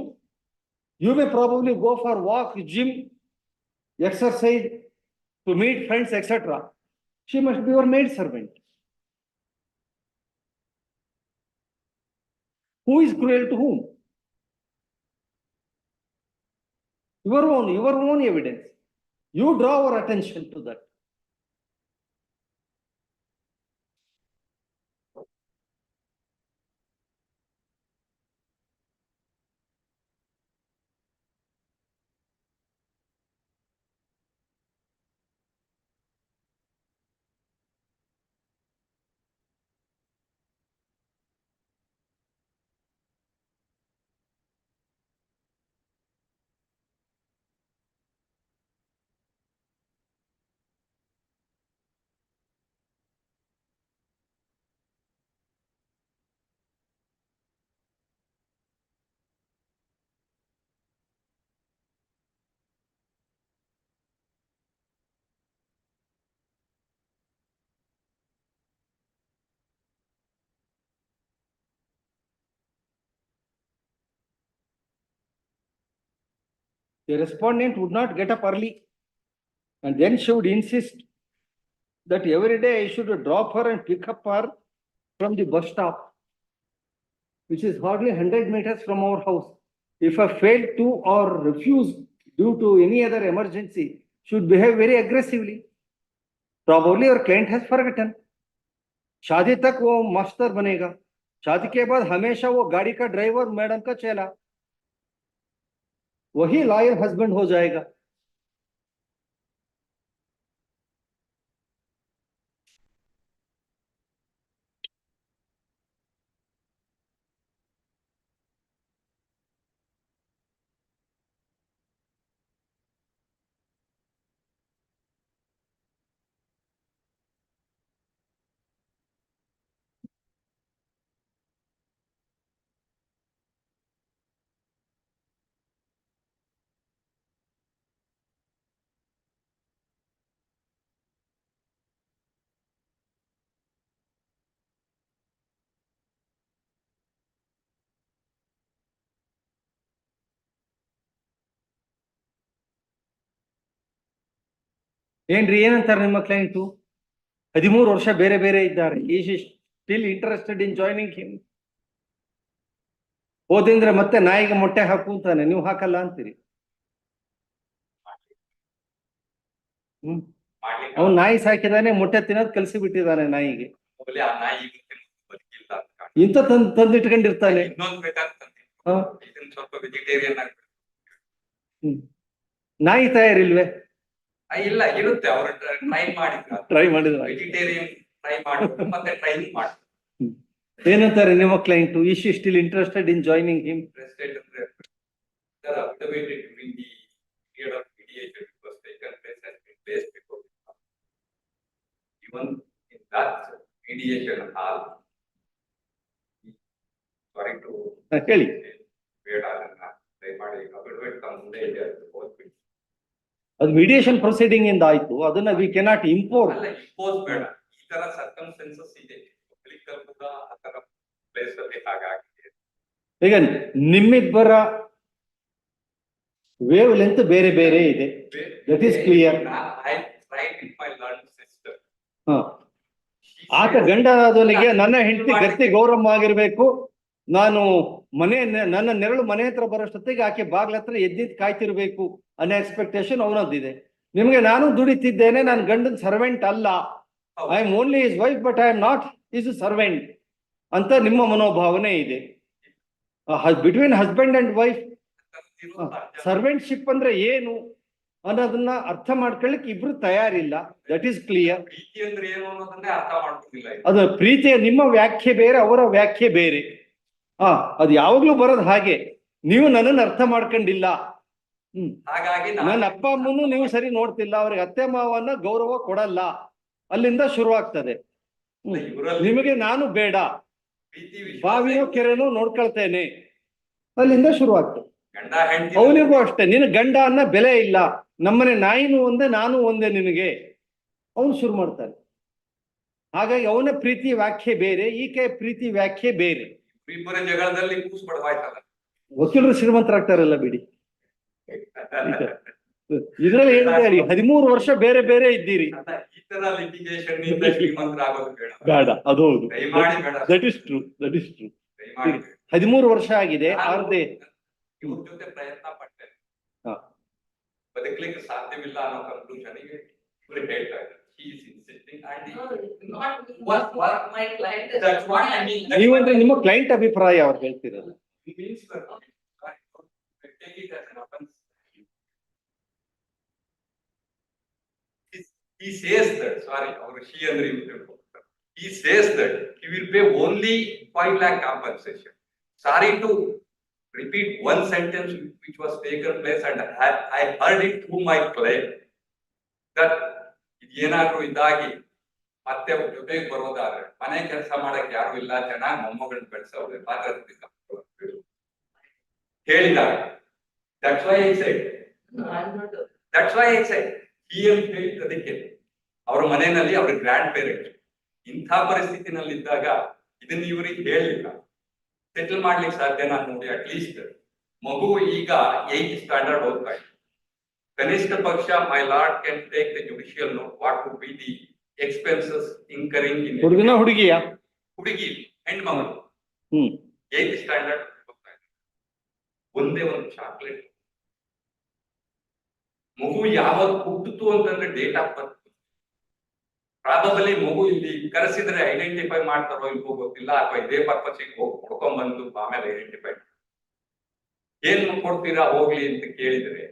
You may probably go for walk, gym, exercise, to meet friends, etc. She must be your maid servant. Who is cruel to whom? Your own evidence. You draw our attention to that. The respondent would not get up early, and then she would insist that every day I should drop her and pick up her from the bus stop, which is hardly 100 meters from our house. If I fail to or refuse due to any other emergency, she would behave very aggressively. Probably your client has forgotten. शादी तक वो master बनेगा, शादी के बाद हमेशा वो गाड़ी का ड्राइवर, मैडम का चेला, वही लॉयल हस्बैंड हो जाएगा. ಏನ್ರಿ ಏನಂತಾರೆ ನಿಮ್ಮ ಕ್ಲೈಂಟು? 13 ವರ್ಷ ಬೇರೆ ಬೇರೆ ಇದ್ದಾರೆ. He is still interested in joining him. ಹೋದಿಂದ್ರೆ ಮತ್ತೆ ನಾಯಿಗೆ ಮೊಟ್ಟೆ ಹಾಕು ಅಂತಾನೆ, ನೀವು ಹಾಕಲ್ಲ ಅಂತೀರಿ. ಹ್ಮ್, ಅವ್ನು ನಾಯಿ ಸಾಕಿದಾನೆ, ಮೊಟ್ಟೆ ತಿನ್ನೋದು ಕಲಿಸಿ ಬಿಟ್ಟಿದ್ದಾನೆ ನಾಯಿಗೆ. ಆ ನಾಯಿ ಬದುಕಿಲ್ಲ ಇಂಥ ತಂದಿಟ್ಕೊಂಡಿರ್ತಾನೆ. ಇನ್ನೊಂದು ಬೇಕಾಗ್ತದೆ, ಹ, ಇದನ್ನ ಸ್ವಲ್ಪ ವೆಜಿಟೇರಿಯನ್ ಆಗಿ. ಹ್ಮ್. ನಾಯಿ ತಯಾರಿಲ್ವೇ? ಇಲ್ಲ, ಇರುತ್ತೆ, ಅವರು ಟ್ರೈ ಮಾಡಿದ್ರು. ವೆಜಿಟೇರಿಯನ್ ಟ್ರೈ ಮಾಡ್ಬೇಕು, ಮತ್ತೆ ಟ್ರೈನಿಂಗ್ ಮಾಡ್ಬೇಕು. ಏನಂತಾರೆ ನಿಮ್ಮ client? Is she still interested in joining him? Affidavit during the period of mediation which was taken place has been placed before the court. Even in that mediation hall, sorry to ಹೇಳಿ. ದಯಮಾಡಿ affidavit ತಮ್ಮ ಮುಂದೆ ಇದೆ, ಅದು ಓದ್ಬಿಡಿ. ಅದು mediation proceeding ಇಂದ ಆಯ್ತು, ಅದನ್ನ ವಿ ಕೆನಾಟ್ ಇಂಪೋರ್ಟ್. ಅಲ್ಲ, ಇಂಪೋಸ್ ಬೇಡ, ಈ ತರ ಸರ್ಕಮ್ಸ್ಟೆನ್ಸಸ್ ಇದೆ, ಪಬ್ಲಿಕ್ ಕೂಡ ಆ ತರ ಪ್ಲೇಸ್ ಅಲ್ಲಿ ಹಾಗಾಗಿದೆ. ಈಗ ನಿಮ್ಮಿಬ್ಬರ ವೇವ್ ಲೆಂತ್ ಬೇರೆ ಬೇರೆ ಇದೆ, that is clear. I tried with my learned sister. ಆತ ಗಂಡ ಆದವನಿಗೆ ನನ್ನ ಹೆಂಡತಿ ಗಟ್ಟಿ ಗೌರವ ಆಗಿರ್ಬೇಕು, ನಾನು ನನ್ನ ನೆರಳು ಮನೆ ಹತ್ರ ಬರೋಷ್ಟೊತ್ತಿಗೆ ಆಕೆ ಬಾಗ್ಲ ಹತ್ರ ಎದ್ದಿದ್ದು ಕಾಯ್ತಿರ್ಬೇಕು ಅನ್ನೋ ಎಕ್ಸ್ಪೆಕ್ಟೇಷನ್ ಅವನದ್ದಿದೆ. ನಿಮ್ಗೆ ನಾನು ದುಡಿತಿದ್ದೇನೆ, ನಾನು ಗಂಡನ ಸರ್ವೆಂಟ್ ಅಲ್ಲ, I am only is wife but I am not is servant ಅಂತ ನಿಮ್ಮ ಮನೋಭಾವನೆ ಇದೆ. ಬಿಟ್ವೀನ್ ಹಸ್ಬೆಂಡ್ ಅಂಡ್ ವೈಫ್ ಸರ್ವೆಂಟ್ಶಿಪ್ ಅಂದ್ರೆ ಏನು ಅನ್ನೋದನ್ನ ಅರ್ಥ ಮಾಡ್ಕೊಳ್ಳಿಕ್ಕೆ ಇಬ್ರು ತಯಾರಿಲ್ಲ, ದಟ್ ಈಸ್ ಕ್ಲಿಯರ್. ಪ್ರೀತಿ ಅಂದ್ರೆ ಏನು ಅನ್ನೋದನ್ನೇ ಅರ್ಥ ಮಾಡ್ಕೊಂಡಿಲ್ಲ. ಅದು ಪ್ರೀತಿಯ ನಿಮ್ಮ ವ್ಯಾಖ್ಯೆ ಬೇರೆ, ಅವರ ವ್ಯಾಖ್ಯೆ ಬೇರೆ. ಅದು ಯಾವಾಗ್ಲೂ ಬರೋದು ಹಾಗೆ, ನೀವು ನನ್ನನ್ನು ಅರ್ಥ ಮಾಡ್ಕೊಂಡಿಲ್ಲ. ಹಾಗಾಗಿ ನನ್ನ ಅಪ್ಪ ಅಮ್ಮನು ನೀವು ಸರಿ ನೋಡ್ತಿಲ್ಲ, ಅವ್ರಿಗೆ ಅತ್ತೆ ಮಾವನ್ನ ಗೌರವ ಕೊಡಲ್ಲ, ಅಲ್ಲಿಂದ ಶುರುವಾಗ್ತದೆ. ನಿಮಗೆ ನಾನು ಬೇಡ, ಬಾವಿನೋ ಕೆರೆನೋ ನೋಡ್ಕೊಳ್ತೇನೆ, ಅಲ್ಲಿಂದ ಶುರುವಾಗ್ತದೆ. ಅವನಿಗೂ ಅಷ್ಟೇ, ನಿನ್ನ ಗಂಡ ಅನ್ನ ಬೆಲೆ ಇಲ್ಲ, ನಮ್ಮನೆ ನಾಯಿನೂ ಒಂದೇ ನಾನು ಒಂದೇ ನಿನಗೆ, ಅವನು ಶುರು ಮಾಡ್ತಾನೆ. ಹಾಗಾಗಿ ಅವನ ಪ್ರೀತಿ ವ್ಯಾಖ್ಯೆ ಬೇರೆ, ಈಕೆ ಪ್ರೀತಿ ವ್ಯಾಖ್ಯೆ ಬೇರೆ. ಇಬ್ಬರ ಜಗಳದಲ್ಲಿ ಕೂಸು ಬಡವಾಯ್ತಲ್ಲ. ವಕೀಲರು ಶ್ರೀಮಂತರಾಗ್ತಾರಲ್ಲ ಬಿಡಿ. ಇದ್ರಲ್ಲಿ ಹೇಳಿದೆ 13 ವರ್ಷ ಬೇರೆ ಬೇರೆ ಇದ್ದೀರಿ. ಈ ತರ ಲಿಟಿಗೇಷನ್ ಇಂದ ಶ್ರೀಮಂತರಾಗೋದು ಬೇಡ. ಬೇಡ, ಅದು ಹೌದು, ದಯಮಾಡಿ ಬೇಡ. That is true, that is true. ದಯಮಾಡಿ 13 ವರ್ಷ ಆಗಿದೆ, ಅರ್ಧೆ ಇವ್ರ ಜೊತೆ ಪ್ರಯತ್ನ ಪಡ್ತೇನೆ, ಬದುಕಲಿಕ್ಕೆ ಸಾಧ್ಯವಿಲ್ಲ ಅನ್ನೋ ಕನ್ಕ್ಲೂಷನ್ ಇವ್ರು ಹೇಳ್ತಾ ಇದ್ದಾರೆ. He is insisting and What my client is. that's what I mean. ನೀವಂದ್ರೆ ನಿಮ್ಮ ಕ್ಲೈಂಟ್ ಅಭಿಪ್ರಾಯ ಅವ್ರು ಹೇಳ್ತಿರಲ್ಲ. He means that take it as an offense. He says that, sorry, or she and he says that he will pay only 5 lakh compensation. Sorry to repeat one sentence which was taken place, and I heard it through my client that ಏನಾದ್ರು ಇದಾಗಿ ಮತ್ತೆ ಜೊತೆಗೆ ಬರೋದಾದ್ರೆ ಮನೆ ಕೆಲಸ ಮಾಡಕ್ ಯಾರು ಇಲ್ಲ, ಚೆನ್ನಾಗಿ ಮೊಮ್ಮಗಳನ್ನ ಬೆಳೆಸೋದ್ರೆ ಪಾತ್ರ ಹೇಳಿದ್ದಾರೆ. That's why I said. That's why I said. he ಅಂತ ಹೇಳಿದ್ದಕ್ಕೆ ಅವರ ಮನೆಯಲ್ಲಿ ಅವ್ರ ಗ್ರ್ಯಾಂಡ್ ಪೇರೆಂಟ್ ಇಂಥ ಪರಿಸ್ಥಿತಿನಲ್ಲಿ ಇದ್ದಾಗ ಇದನ್ನ ಇವರಿಗೆ ಹೇಳಿಲ್ಲ, ಸೆಟಲ್ ಮಾಡ್ಲಿಕ್ಕೆ ಸಾಧ್ಯನಾ ನೋಡಿ. ಅಟ್ ಲೀಸ್ಟ್ ಮಗು ಈಗ 8th ಸ್ಟ್ಯಾಂಡರ್ಡ್ ಓದ್ತಾ ಇದೆ, ಕನಿಷ್ಠ ಪಕ್ಷ my lord can take the judicial note what would be the expenses incurring in. ಹುಡುಗನ ಹುಡುಗಿಯ? ಹುಡುಗಿ, ಹೆಣ್ಮಗಳು, 8th ಸ್ಟ್ಯಾಂಡರ್ಡ್ ಓದ್ತಾ ಇದೆ. ಒಂದೇ ಒಂದು ಚಾಕ್ಲೇಟ್. ಮಗು ಯಾವಾಗ ಹುಟ್ಟಿತು ಅಂತಂದ್ರೆ ಡೇಟ್ ಆಫ್ ಬರ್ತ್ ಪ್ರಾಬಬಲಿ ಮಗು ಇಲ್ಲಿ ಕರೆಸಿದ್ರೆ ಐಡೆಂಟಿಫೈ ಮಾಡ್ತಾರೋ ಇಲ್ವೋ ಗೊತ್ತಿಲ್ಲ, ಅಥವಾ ಇದೇ ಪರ್ಪಸ್ಗೆ ಹೋಗಿ ಕೊಡ್ಕೊಂಡ್ ಬಂದು ಆಮೇಲೆ ಐಡೆಂಟಿಫೈ ಏನ್ ಕೊಡ್ತೀರಾ ಹೋಗ್ಲಿ ಅಂತ ಕೇಳಿದ್ರೆ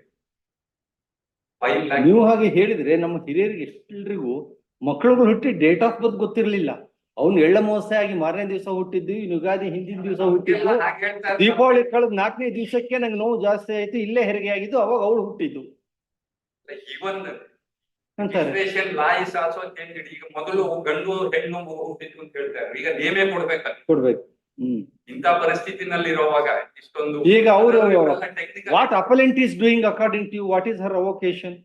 5 lakh. ನೀವು ಹಾಗೆ ಹೇಳಿದ್ರೆ ನಮ್ಮ ಹಿರಿಯರಿಗೆ ಎಲ್ರಿಗೂ ಮಕ್ಕಳುಗಳು ಹುಟ್ಟಿ ಡೇಟ್ ಆಫ್ ಬರ್ತ್ ಗೊತ್ತಿರ್ಲಿಲ್ಲ. ಅವ್ನು ಎಳ್ಳ ಮೋಸ ಆಗಿ ಮಾರನೇ ದಿವಸ ಹುಟ್ಟಿದ್ದು, ಯುಗಾದಿ ಹಿಂದಿನ ದಿವಸ ಹುಟ್ಟಿದ್ದು, ದೀಪಾವಳಿ ಕಳೆದ 4ನೇ ದಿವಸಕ್ಕೆ ನಂಗೆ ನೋವು ಜಾಸ್ತಿ ಆಯ್ತು, ಇಲ್ಲೇ ಹೆರಿಗೆ ಆಗಿದ್ದು, ಅವಾಗ ಅವಳು ಹುಟ್ಟಿದ್ದು ಅಂತಾರೆ. ಈಗ ಮೊದಲು ಗಂಡು ಹೆಣ್ಣು ಮಗು ಹುಟ್ಟಿತ್ತು ಅಂತ ಹೇಳ್ತಾರೆ, ಈಗ ನೇಮೇ ಕೊಡ್ಬೇಕು. ಇಂಥ ಪರಿಸ್ಥಿತಿನಲ್ಲಿ ಇರುವಾಗ ಇಷ್ಟೊಂದು ಈಗ ಅವರು what appellant is doing according to you, what is her avocation?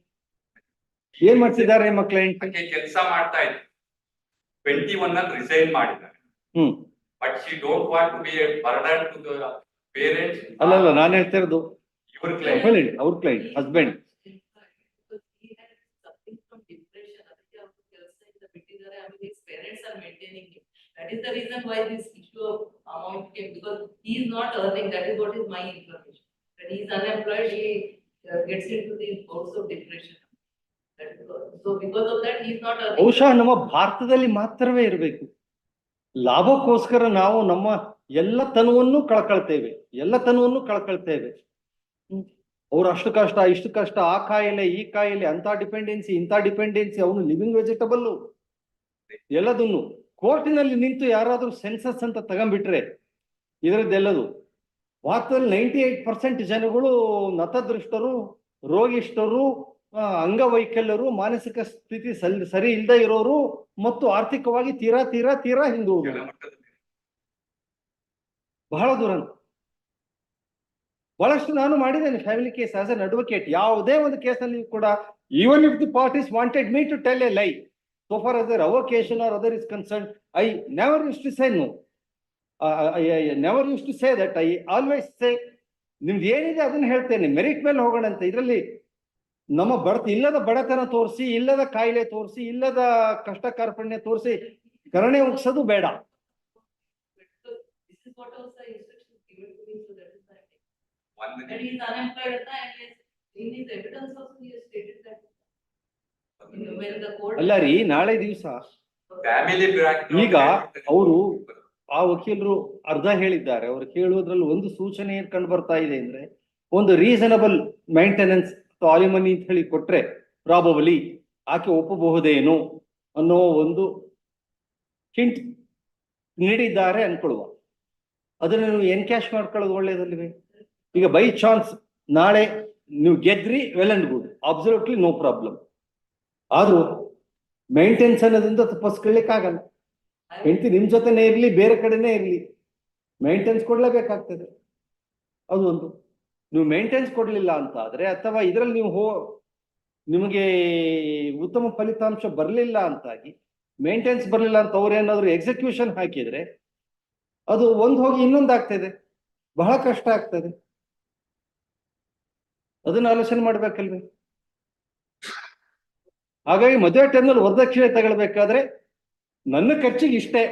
ಏನ್ ಮಾಡ್ತಿದ್ದಾರೆ ನಿಮ್ಮ ಕ್ಲೈಂಟ್? ಕೆಲಸ ಮಾಡ್ತಾ ಇದ್ರು, 21 ಅಲ್ಲಿ ರಿಸೈನ್ ಮಾಡಿದ್ದಾರೆ. But she don't want to be a burden to the parents. ಅಲ್ಲಲ್ಲ, ನಾನು ಹೇಳ್ತಿರೋದು ಇವ್ರ ಕ್ಲೈಂಟ್, ಅವ್ರ client husband. His parents are maintaining him. That is the reason why this issue of amount came, because he he is not earning, that is what is my information. When he is unemployed, he gets into the bouts of depression. That is all. So because of that, he is not earning. ಬಹುಶಃ ನಮ್ಮ ಭಾರತದಲ್ಲಿ ಮಾತ್ರವೇ ಇರಬೇಕು. ಲಾಭಕ್ಕೋಸ್ಕರ ನಾವು ನಮ್ಮ ಎಲ್ಲ ತನವನ್ನು ಕಳ್ಕೊಳ್ತೇವೆ, ಎಲ್ಲ ತನವನ್ನು ಕಳ್ಕೊಳ್ತೇವೆ. ಅವ್ರು ಅಷ್ಟು ಕಷ್ಟ ಇಷ್ಟು ಕಷ್ಟ, ಆ ಕಾಯಿಲೆ ಈ ಕಾಯಿಲೆ, ಅಂತ ಡಿಪೆಂಡೆನ್ಸಿ ಇಂಥ ಡಿಪೆಂಡೆನ್ಸಿ, ಅವನು ಲಿವಿಂಗ್ ವೆಜಿಟಬಲ್ ಎಲ್ಲದನ್ನು ಕೋರ್ಟಿನಲ್ಲಿ ನಿಂತು ಯಾರಾದ್ರೂ ಸೆನ್ಸಸ್ ಅಂತ ತಗೊಂಡ್ಬಿಟ್ರೆ ಇದರದ್ದೆಲ್ಲದು ಭಾರತದಲ್ಲಿ 98% ಜನಗಳು ನತದೃಷ್ಟರು, ರೋಗಿಷ್ಠರು, ಅಂಗವೈಕಲ್ಯರು, ಮಾನಸಿಕ ಸ್ಥಿತಿ ಸರಿ ಇಲ್ಲದೆ ಇರೋರು ಮತ್ತು ಆರ್ಥಿಕವಾಗಿ ತೀರಾ ತೀರಾ ತೀರಾ ಹಿಂದುಳಿದ ಬಹಳ ದುರಂತ. ಬಹಳಷ್ಟು ನಾನು ಮಾಡಿದ್ದೇನೆ family case as an advocate. ಯಾವುದೇ ಒಂದು ಕೇಸಲ್ಲಿ ಕೂಡ even if the parties wanted me to tell a lie, so far as their avocation or other is concerned, I never used to say no. I never used to say that. I always say ನಿಮ್ದು ಏನಿದೆ ಅದನ್ನ ಹೇಳ್ತೇನೆ, merit ಮೇಲೆ ಹೋಗೋಣ ಅಂತ. ಇದರಲ್ಲಿ ನಮ್ಮ ಇಲ್ಲದ ಬಡತನ ತೋರಿಸಿ, ಇಲ್ಲದ ಕಾಯಿಲೆ ತೋರಿಸಿ, ಇಲ್ಲದ ಕಷ್ಟ ಕಾರ್ಪಣ್ಯ ತೋರಿಸಿ ಕರುಣೆ ಉಗ್ಸೋದು ಬೇಡ. And he is unemployed and in his evidence also he has stated that when the court. ಅಲ್ಲ ರೀ, ನಾಳೆ ದಿವಸ ಈಗ ಅವರು ಆ ವಕೀಲರು ಅರ್ಧ ಹೇಳಿದ್ದಾರೆ. ಅವ್ರು ಕೇಳುವುದ್ರಲ್ಲಿ ಒಂದು ಸೂಚನೆ ಏನ್ ಕಂಡು ಬರ್ತಾ ಇದೆ ಅಂದ್ರೆ, ಒಂದು ರೀಸನಬಲ್ ಮೇಂಟೆನೆನ್ಸ್ ಆಲಿಮನಿ ಅಂತ ಹೇಳಿ ಕೊಟ್ರೆ ಪ್ರಾಬಬಲಿ ಆಕೆ ಒಪ್ಪಬಹುದೇನು ಅನ್ನೋ ಒಂದು ಹಿಂಟ್ ನೀಡಿದ್ದಾರೆ ಅನ್ಕೊಳ್ಳುವ. ಅದನ್ನ ನೀವು ಎನ್ಕ್ಯಾಶ್ ಮಾಡ್ಕೊಳ್ಳೋದು ಒಳ್ಳೇದಲ್ವೇ? ಈಗ ಬೈ ಚಾನ್ಸ್ ನಾಳೆ ನೀವು ಗೆದ್ರಿ, well and good, absolutely no problem. ಆದ್ರೂ ಮೇಂಟೆನೆನ್ಸ್ ಅನ್ನೋದ್ರಿಂದ ತಪ್ಪಿಸ್ಕೊಳ್ಳಿಕ್ಕಾಗಲ್ಲ. ಹೆಂಡತಿ ನಿಮ್ ಜೊತೆನೇ ಇರ್ಲಿ, ಬೇರೆ ಕಡೆನೇ ಇರ್ಲಿ, ಮೇಂಟೆನೆನ್ಸ್ ಕೊಡ್ಲೇಬೇಕಾಗ್ತದೆ. ಅದು ಒಂದು. ನೀವು ಮೇಂಟೆನೆನ್ಸ್ ಕೊಡ್ಲಿಲ್ಲ ಅಂತ ಆದ್ರೆ, ಅಥವಾ ಇದರಲ್ಲಿ ನೀವು ನಿಮಗೆ ಉತ್ತಮ ಫಲಿತಾಂಶ ಬರಲಿಲ್ಲ ಅಂತಾಗಿ, ಮೇಂಟೆನೆನ್ಸ್ ಬರಲಿಲ್ಲ ಅಂತ ಅವ್ರೇನಾದ್ರು ಎಕ್ಸಿಕ್ಯೂಷನ್ ಹಾಕಿದ್ರೆ ಅದು ಒಂದು ಹೋಗಿ ಇನ್ನೊಂದಾಗ್ತದೆ, ಬಹಳ ಕಷ್ಟ ಆಗ್ತದೆ. ಅದನ್ನ ಆಲೋಚನೆ ಮಾಡ್ಬೇಕಲ್ವೇ? ಹಾಗಾಗಿ ಮದುವೆ ಟೈಮ್ನಲ್ಲಿ ವರದಕ್ಷಿಣೆ ತಗೊಳ್ಬೇಕಾದ್ರೆ ನನ್ನ ಖರ್ಚಿಗೆ ಇಷ್ಟೇ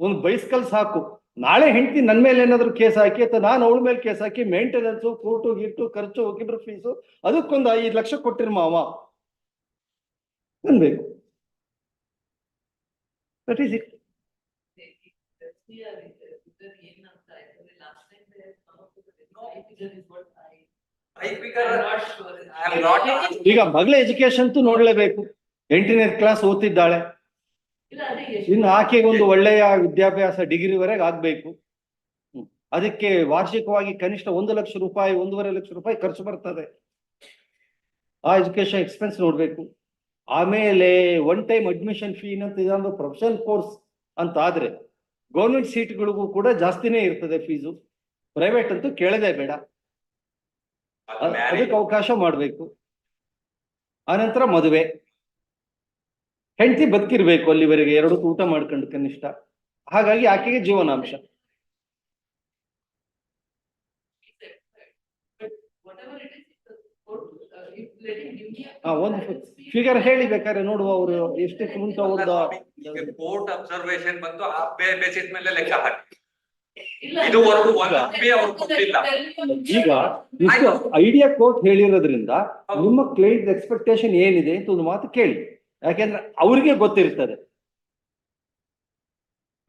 ಒಂದು ಬೈಸ್ಕಲ್ ಸಾಕು. ನಾಳೆ ಹೆಂಡತಿ ನನ್ನ ಮೇಲೆ ಏನಾದ್ರು ಕೇಸ್ ಹಾಕಿ ಅಥವಾ ನಾನು ಅವಳ ಮೇಲೆ ಕೇಸ್ ಹಾಕಿ ಮೇಂಟೆನೆನ್ಸು, ಕೋರ್ಟು ಗೀಟು ಖರ್ಚು, ವಕೀಲರ ಫೀಸು, ಅದಕ್ಕೊಂದು 5 ಲಕ್ಷ ಕೊಟ್ಟಿರ್ ಮಾವ ಅನ್ಬೇಕು. That is it. ಈಗ ಮಗಳ ಎಜುಕೇಶನ್ ನೋಡ್ಲೇಬೇಕು. 8ನೇ ಕ್ಲಾಸ್ ಓದ್ತಿದ್ದಾಳೆ, ಇನ್ನು ಆಕೆಗೆ ಒಂದು ಒಳ್ಳೆಯ ವಿದ್ಯಾಭ್ಯಾಸ ಡಿಗ್ರಿವರೆಗೆ ಆಗ್ಬೇಕು. ಅದಕ್ಕೆ ವಾರ್ಷಿಕವಾಗಿ ಕನಿಷ್ಠ 1 ಲಕ್ಷ ರೂಪಾಯಿ, 1.5 ಲಕ್ಷ ರೂಪಾಯಿ ಖರ್ಚು ಬರ್ತದೆ. ಆ ಎಜುಕೇಶನ್ ಎಕ್ಸ್ಪೆನ್ಸ್ ನೋಡ್ಬೇಕು. ಆಮೇಲೆ ಒನ್ ಟೈಮ್ ಅಡ್ಮಿಷನ್ ಫೀ ಅಂತ ಇದೊಂದು ಪ್ರೊಫೆಷನಲ್ ಕೋರ್ಸ್ ಅಂತ ಆದ್ರೆ ಗೌರ್ಮೆಂಟ್ ಸೀಟ್ಗಳಿಗೂ ಕೂಡ ಜಾಸ್ತಿನೇ ಇರ್ತದೆ ಫೀಸು. ಪ್ರೈವೇಟ್ ಅಂತೂ ಕೇಳದೇ ಬೇಡ, ಅದಕ್ಕೆ ಅವಕಾಶ ಮಾಡಬೇಕು. ಆನಂತರ ಮದುವೆ, ಹೆಂಡತಿ ಬದುಕಿರ್ಬೇಕು ಅಲ್ಲಿವರೆಗೆ, 2 ಊಟ ಮಾಡ್ಕೊಂಡು ಕನಿಷ್ಠ. ಹಾಗಾಗಿ ಆಕೆಗೆ ಜೀವನಾಂಶ. ಒಂದು ಫಿಗರ್ ಹೇಳಿ ಬೇಕಾದ್ರೆ ನೋಡುವ, ಅವರು ಎಷ್ಟೆಷ್ಟು ಮುಂಚೆ ಅವ್ರದ್ದು ಕೋರ್ಟ್ ಅಬ್ಸರ್ವೇಷನ್ ಬಂತು, ಆ ಬೇಸಿಸ್ ಮೇಲೆ ಲೆಕ್ಕ ಹಾಕಿ. ಇದುವರೆಗೂ ಈಗ ಇಷ್ಟು ಐಡಿಯಾ ಕೋರ್ಟ್ ಹೇಳಿರೋದ್ರಿಂದ ನಿಮ್ಮ ಕ್ಲೈಂಟ್ ಎಕ್ಸ್ಪೆಕ್ಟೇಷನ್ ಏನಿದೆ ಅಂತ ಒಂದು ಮಾತು ಕೇಳಿ. ಯಾಕೆಂದ್ರೆ ಅವ್ರಿಗೆ ಗೊತ್ತಿರ್ತದೆ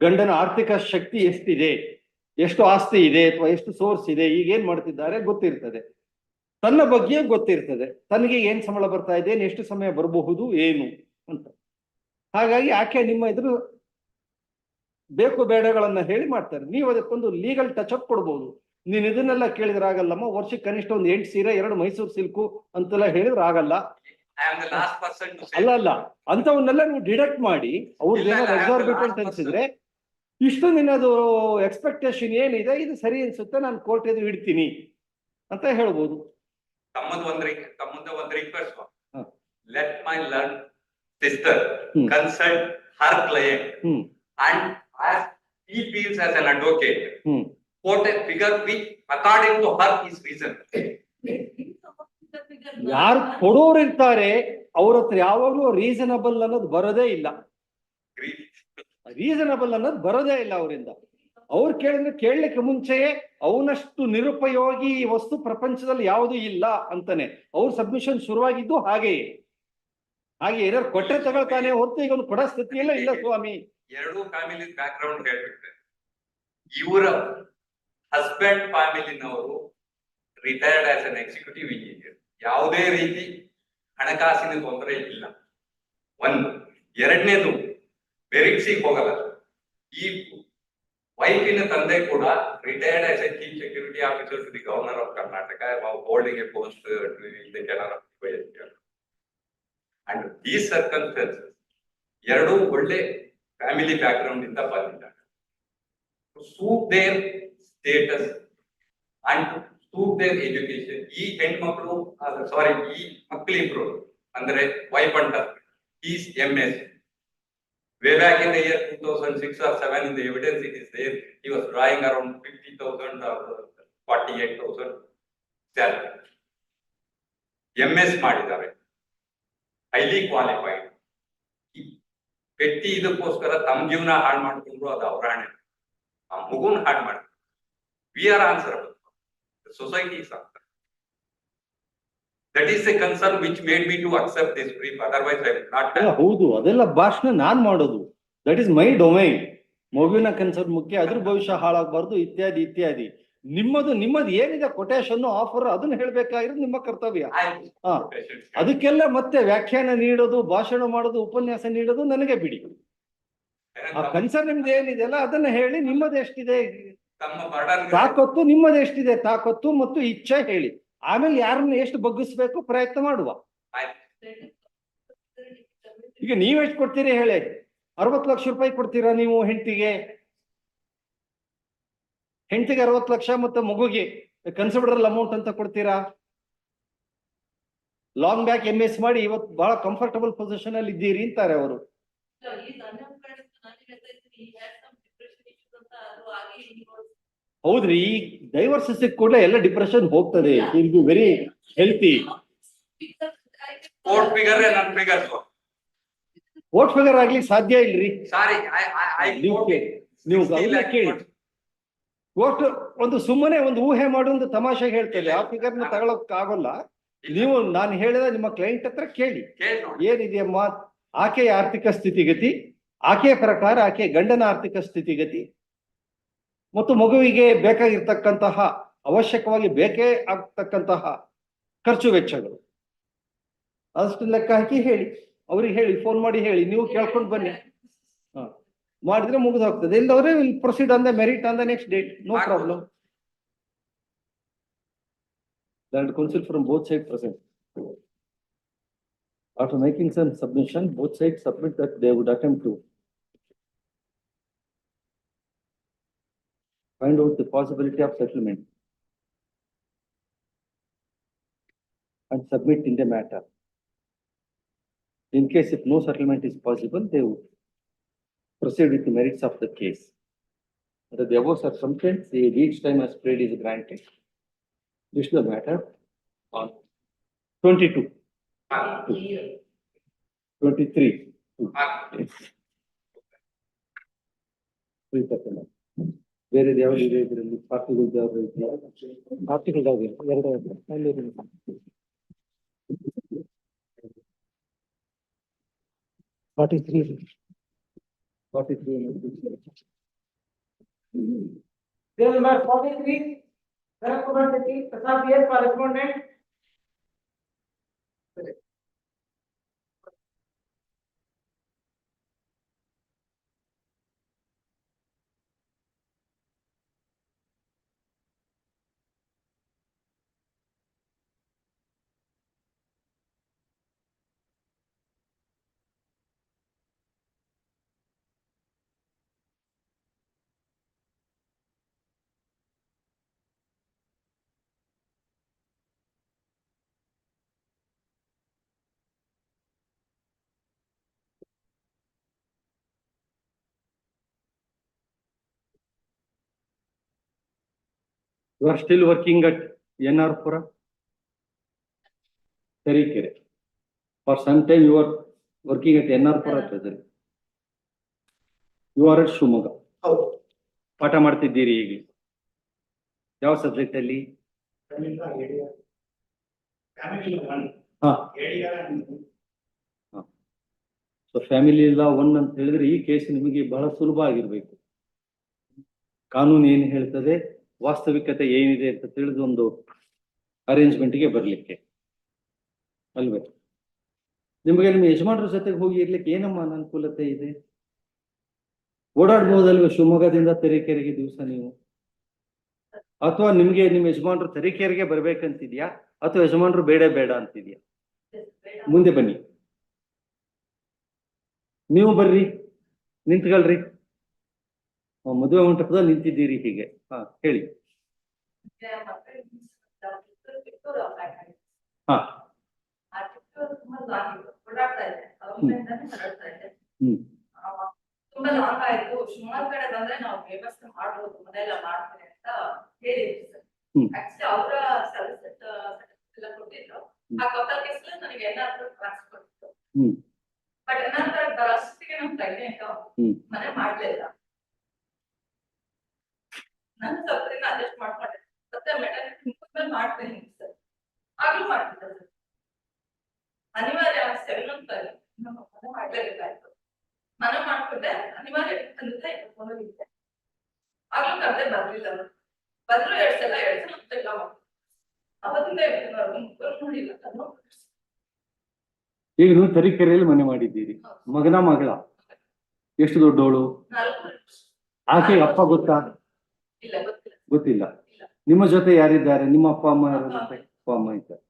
ಗಂಡನ ಆರ್ಥಿಕ ಶಕ್ತಿ ಎಷ್ಟಿದೆ, ಎಷ್ಟು ಆಸ್ತಿ ಇದೆ ಅಥವಾ ಎಷ್ಟು ಸೋರ್ಸ್ ಇದೆ, ಈಗ ಏನ್ ಮಾಡ್ತಿದ್ದಾರೆ ಗೊತ್ತಿರ್ತದೆ, ತನ್ನ ಬಗ್ಗೆ ಗೊತ್ತಿರ್ತದೆ, ತನಗೆ ಏನ್ ಸಂಬಳ ಬರ್ತಾ ಇದೆ, ಎಷ್ಟು ಸಮಯ ಬರಬಹುದು ಏನು ಅಂತ. ಹಾಗಾಗಿ ಆಕೆ ನಿಮ್ಮ ಎದುರು ಬೇಕು ಬೇಡಗಳನ್ನ ಹೇಳಿ ಮಾಡ್ತಾರೆ. ನೀವು ಅದಕ್ಕೊಂದು ಲೀಗಲ್ ಟಚ್ ಅಪ್ ಕೊಡ್ಬೋದು. ನೀನ್ ಇದನ್ನೆಲ್ಲ ಕೇಳಿದ್ರೆ ಆಗಲ್ಲಮ್ಮ, ವರ್ಷಕ್ಕೆ ಕನಿಷ್ಠ ಒಂದು 8 ಸೀರೆ 2 ಮೈಸೂರು ಸಿಲ್ಕು ಅಂತೆಲ್ಲ ಹೇಳಿದ್ರೆ ಆಗಲ್ಲ. ಅಲ್ಲ ಅಂತವನ್ನೆಲ್ಲ ನೀವು ಡಿಡಕ್ಟ್ ಮಾಡಿ ಅವ್ರದ್ದೇನಾದ್ರು ಎಕ್ಸಾರ್ಬಿಟೆಂಟ್ ಅನ್ಸಿದ್ರೆ, ಇಷ್ಟು ನಿನ್ನದು ಎಕ್ಸ್ಪೆಕ್ಟೇಷನ್ ಏನಿದೆ ಇದು ಸರಿ ಅನ್ಸುತ್ತೆ, ನಾನು ಕೋರ್ಟ್ ಎದುರು ಇಡ್ತೀನಿ ಅಂತ ಹೇಳ್ಬೋದು. ತಮ್ಮದ ಒಂದು request, let my learn sister consult Har client and as he feels as an advocate, quote a figure which according to her is reason. ಯಾರು ಕೊಡೋರು ಇರ್ತಾರೆ ಅವ್ರ ಹತ್ರ ಯಾವಾಗ್ಲೂ ರೀಸನಬಲ್ ಅನ್ನೋದು ಬರೋದೇ ಇಲ್ಲ. ರೀಸನಬಲ್ ಅನ್ನೋದು ಬರೋದೇ ಇಲ್ಲ ಅವರಿಂದ. ಅವ್ರು ಕೇಳಿದ್ರೆ ಕೇಳಲಿಕ್ಕೆ ಮುಂಚೆಯೇ ಅವನಷ್ಟು ನಿರುಪಯೋಗಿ ವಸ್ತು ಪ್ರಪಂಚದಲ್ಲಿ ಯಾವುದೂ ಇಲ್ಲ ಅಂತಾನೆ ಅವ್ರ ಸಬ್ಮಿಷನ್ ಶುರುವಾಗಿದ್ದು ಹಾಗೆಯೇ. ಹಾಗೆ ಏನಾದ್ರು ಕೊಟ್ಟರೆ ತಗೊಳ್ತಾನೆ ಹೊರತು ಈಗ ಅವ್ನು ಕೊಡೋ ಸ್ಥಿತಿಯಲ್ಲ ಇಲ್ಲ ಸ್ವಾಮಿ. ಎರಡೂ ಫ್ಯಾಮಿಲಿ ಬ್ಯಾಕ್ ಗ್ರೌಂಡ್ ಹೇಳ್ಬಿಟ್ರೆ, ಇವರ ಹಸ್ಬೆಂಡ್ ಫ್ಯಾಮಿಲಿನವರು retired as an executive engineer, ಯಾವುದೇ ರೀತಿ ಹಣಕಾಸಿನ ತೊಂದರೆ ಇಲ್ಲ. ಒಂದು. ಎರಡನೇದು, ಮೆರಿಟ್ಸಿಗೆ ಹೋಗಲ್ಲ. ಈ ವೈಫಿನ ತಂದೆ ಕೂಡ retired as a chief security officer to the governor of Karnataka, holding a post in the Canara and these circumstances ಎರಡೂ ಒಳ್ಳೆ ಫ್ಯಾಮಿಲಿ ಬ್ಯಾಕ್ ಗ್ರೌಂಡ್ ಇಂದ ಬಂದಿದ್ದಾರೆ. Suit their status and suit their education. ಈ ಹೆಣ್ಮಕ್ಳು ಸಾರಿ ಈ ಮಕ್ಕಳಿಬ್ರು ಅಂದ್ರೆ wife and husband, is MS. Way back in the year 2006 or 7, in the evidence it is there, he was drawing around 50,000 or 48,000 salary. MS ಮಾಡಿದ್ದಾರೆ, highly qualified. ಪೆಟ್ಟಿ ಇದಕ್ಕೋಸ್ಕರ ತಮ್ಮ ಜೀವನ ಹಾಳು ಮಾಡ್ಕೊಂಡ್ರು, ಅದು ಅವರ ಹಣೆ. ಆ ಮಗುನ ಹಾಳು ಮಾಡಿ we are answerable. Society is answerable. That is the concern which made me to accept this brief. Otherwise, I would not have. ಹೌದು, ಅದೆಲ್ಲ ಭಾಷಣ ನಾನ್ ಮಾಡೋದು. That is my domain. ಮಗುವಿನ ಕನ್ಸರ್ನ್ ಮುಖ್ಯ, ಅದ್ರ ಭವಿಷ್ಯ ಹಾಳಾಗಬಾರ್ದು ಇತ್ಯಾದಿ ಇತ್ಯಾದಿ. ನಿಮ್ಮದು ಏನಿದೆ ಕೊಟೇಶನ್ ಆಫರ್ ಅದನ್ನ ಹೇಳ್ಬೇಕಾಗಿರೋದು ನಿಮ್ಮ ಕರ್ತವ್ಯ. ಅದಕ್ಕೆಲ್ಲ ಮತ್ತೆ ವ್ಯಾಖ್ಯಾನ ನೀಡೋದು, ಭಾಷಣ ಮಾಡೋದು, ಉಪನ್ಯಾಸ ನೀಡೋದು ನನಗೆ ಬಿಡಿ. ಆ ಕನ್ಸರ್ನ್ ನಿಮ್ದು ಏನಿದೆ ಅಲ್ಲ ಅದನ್ನ ಹೇಳಿ. ನಿಮ್ಮದೆಷ್ಟಿದೆ ತಾಕತ್ತು, ನಿಮ್ಮದೆಷ್ಟಿದೆ ತಾಕತ್ತು ಮತ್ತು ಇಚ್ಛೆ ಹೇಳಿ. ಆಮೇಲೆ ಯಾರನ್ನ ಎಷ್ಟು ಬಗ್ಗಿಸ್ಬೇಕು ಪ್ರಯತ್ನ ಮಾಡುವ. ಈಗ ನೀವೆಷ್ಟು ಕೊಡ್ತೀರಿ ಹೇಳಿ? 60 ಲಕ್ಷ ರೂಪಾಯಿ ಕೊಡ್ತೀರಾ ನೀವು ಹೆಂಡತಿಗೆ 60 ಲಕ್ಷ ಮತ್ತೆ ಮಗುಗೆ ಕನ್ಸಿಡರಬಲ್ ಅಮೌಂಟ್ ಅಂತ ಕೊಡ್ತೀರಾ? ಲಾಂಗ್ ಬ್ಯಾಕ್ MS ಮಾಡಿ ಇವತ್ತು ಬಹಳ ಕಂಫರ್ಟಬಲ್ ಪೊಸಿಷನ್ ಅಲ್ಲಿ ಇದ್ದೀರಿ ಅಂತಾರೆ ಅವರು. ಹೌದ್ರಿ, ಈ ಡೈವರ್ಸ್ ಸಿಕ್ಕ ಕೂಡಲೇ ಎಲ್ಲ ಡಿಪ್ರೆಷನ್ ಹೋಗ್ತದೆ. Will be very healthy. Court figure ನನ್ನ ಫಿಗರ್ ಕೋರ್ಟ್ ಫಿಗರ್ ಆಗ್ಲಿಕ್ಕೆ ಸಾಧ್ಯ ಇಲ್ರಿ. ಸಾರಿ, ನೀವು ಕೇಳಿ. ಕೋರ್ಟ್ ಒಂದು ಸುಮ್ಮನೆ ಒಂದು ಊಹೆ ಮಾಡೋ ಒಂದು ತಮಾಷೆಗೆ ಹೇಳ್ತೇವೆ. ಆ ಫಿಗರ್ನ ತಗೊಳಕ್ ಆಗೋಲ್ಲ. ನೀವು ನಾನು ಹೇಳಿದ ನಿಮ್ಮ ಕ್ಲೈಂಟ್ ಹತ್ರ ಕೇಳಿ ಏನಿದೆಯಮ್ಮ ಆಕೆಯ ಆರ್ಥಿಕ ಸ್ಥಿತಿಗತಿ, ಆಕೆಯ ಪ್ರಕಾರ ಆಕೆಯ ಗಂಡನ ಆರ್ಥಿಕ ಸ್ಥಿತಿಗತಿ ಮತ್ತು ಮಗುವಿಗೆ ಬೇಕಾಗಿರ್ತಕ್ಕಂತಹ ಅವಶ್ಯಕವಾಗಿ ಬೇಕೇ ಆಗ್ತಕ್ಕಂತಹ ಖರ್ಚು ವೆಚ್ಚಗಳು ಅಷ್ಟು ಲೆಕ್ಕ ಹಾಕಿ ಹೇಳಿ. ಅವ್ರಿಗೆ ಹೇಳಿ, ಫೋನ್ ಮಾಡಿ ಹೇಳಿ, ನೀವು ಕೇಳ್ಕೊಂಡು ಬನ್ನಿ. ಮಾಡಿದ್ರೆ ಮುಗಿದು ಹೋಗ್ತದೆ. ಇಲ್ಲವರೆ will proceed on the merit on the next date. No problem. Land counsel from both sides present. After making some submission, both sides submit that they would attempt to find out the possibility of settlement and submit in the matter. In case if no settlement is possible, they would proceed with the merits of the case. Under the above circumstance, the each time as paid is granted. This is the matter on 22, 23. ಬೇರೆ ಯಾವ್ದು ಇದೆ ಇದರಲ್ಲಿ? ಪಾರ್ಟಿಗಳು ಯಾವ್ದು ಇದೆಯಾ? Article ಯಾವ್ದು? ಎರಡು 43. 43. Bill number 43, Karnataka City, Prasad PS for respondent. You are still working at NR Pura, Terikere. For some time you are working at NR Pura present. You are at Shumaga. Oh. ಪಾಠ ಮಾಡ್ತಿದ್ದೀರಿ ಈಗ? ಯಾವ subject ಅಲ್ಲಿ? ಹಾ. So family ಲಾ 1 ಅಂತ ಹೇಳಿದ್ರೆ ಈ case ನಿಮಗೆ ಬಹಳ ಸುಲಭ ಆಗಿರ್ಬೇಕು. ಕಾನೂನು ಏನು ಹೇಳ್ತದೆ, ವಾಸ್ತವಿಕತೆ ಏನಿದೆ ಅಂತ ತಿಳಿದು ಒಂದು ಅರೇಂಜ್ಮೆಂಟ್ಗೆ ಬರ್ಲಿಕ್ಕೆ ಅಲ್ವೇ? ನಿಮಗೆ ನಿಮ್ಮ ಯಜಮಾನರ ಜೊತೆಗೆ ಹೋಗಿ ಇರ್ಲಿಕ್ಕೆ ಏನಮ್ಮ ಅನುಕೂಲತೆ ಇದೆ? ಓಡಾಡ್ಬಹುದಲ್ವ ಶಿವಮೊಗ್ಗದಿಂದ ತರೀಕೆರೆಗೆ ದಿವಸ ನೀವು? ಅಥವಾ ನಿಮ್ಗೆ ನಿಮ್ಮ ಯಜಮಾನರು ತರೀಕೆರೆಗೆ ಬರ್ಬೇಕಂತಿದ್ಯಾ ಅಥವಾ ಯಜಮಾನರು ಬೇಡ ಬೇಡ ಅಂತಿದ್ಯಾ? ಮುಂದೆ ಬನ್ನಿ, ನೀವು ಬರ್ರಿ, ನಿಂತ್ಕೊಳ್ರಿ. ಮದುವೆ ಮಂಟಪದಲ್ಲಿ ನಿಂತಿದ್ದೀರಿ ಹೀಗೆ. ಹಾ ಹೇಳಿ. ಹಾ. ತುಂಬಾ ಲಾಂಗ್ ಆಯ್ತು, ಶಿವಮೊಗ್ಗ ಕಡೆ ಬಂದ್ರೆ ನಾವು ವ್ಯವಸ್ಥೆ ಮಾಡ್ಬೋದು, ಮನೆಯೆಲ್ಲ ಮಾಡ್ತೀನಿ ಅಂತ ಹೇಳಿದ್ರು ಸರ್. ಆಕ್ಚುಲಿ ಅವರ ಸರ್ವಿಸ್ ಎಲ್ಲ ಕೊಟ್ಟಿದ್ರು. ಆ ಕಪಲ್ ಕೇಸ್ ನನಗೆ ಏನಾದ್ರು ಟ್ರಾನ್ಸ್ಫರ್ ಕೊಟ್ಟಿತ್ತು. ಬಟ್ ಏನಾದ್ರು ಬರೋಷ್ಟಿಗೆ ನಮ್ ಪ್ರೆಗ್ನೆಂಟ್, ಮನೆ ಮಾಡ್ಲಿಲ್ಲ. ನಾನು ಸ್ವಲ್ಪ ದಿನ ಅಡ್ಜಸ್ಟ್ ಮಾಡ್ಕೊಂಡೆ, ಮತ್ತೆ ಮೆಟರ್ನಿಟಿ ಮಾಡ್ತೀನಿ ಸರ್. ಆಗ್ಲೂ ಮಾಡ್ತಿದ್ದೆ ಸರ್. ಅನಿವಾರ್ಯ 7 months ನಮ್ಮ ಮನೆ ಮಾಡ್ಲೇಬೇಕಾಯ್ತು. ಮನೆ ಮಾಡ್ಕೊಂಡೆ, ಅನಿವಾರ್ಯ ತಂದೆ ಹೋಗಿದ್ದೆ. ಆಗ್ಲೂ ಕತೆ ಬರ್ಲಿಲ್ಲ. ಬಂದ್ರು 2 ಸಲ ಮತ್ತೆ ಅವತ್ತಿಂದ ನೋಡಿಲ್ಲ. ಈಗ ನೀವು ತರೀಕೆರೆಯಲ್ಲಿ ಮನೆ ಮಾಡಿದ್ದೀರಿ. ಮಗನ ಮಗಳ? ಎಷ್ಟು ದೊಡ್ಡವಳು? ಆಕೆ ಅಪ್ಪ ಗೊತ್ತಾ? ಗೊತ್ತಿಲ್ಲ. ನಿಮ್ಮ ಜೊತೆ ಯಾರಿದ್ದಾರೆ? ನಿಮ್ಮ ಅಪ್ಪ ಅಮ್ಮ ಜೊತೆ ಅಪ್ಪ ಅಮ್ಮ ಇದ್ದಾರೆ.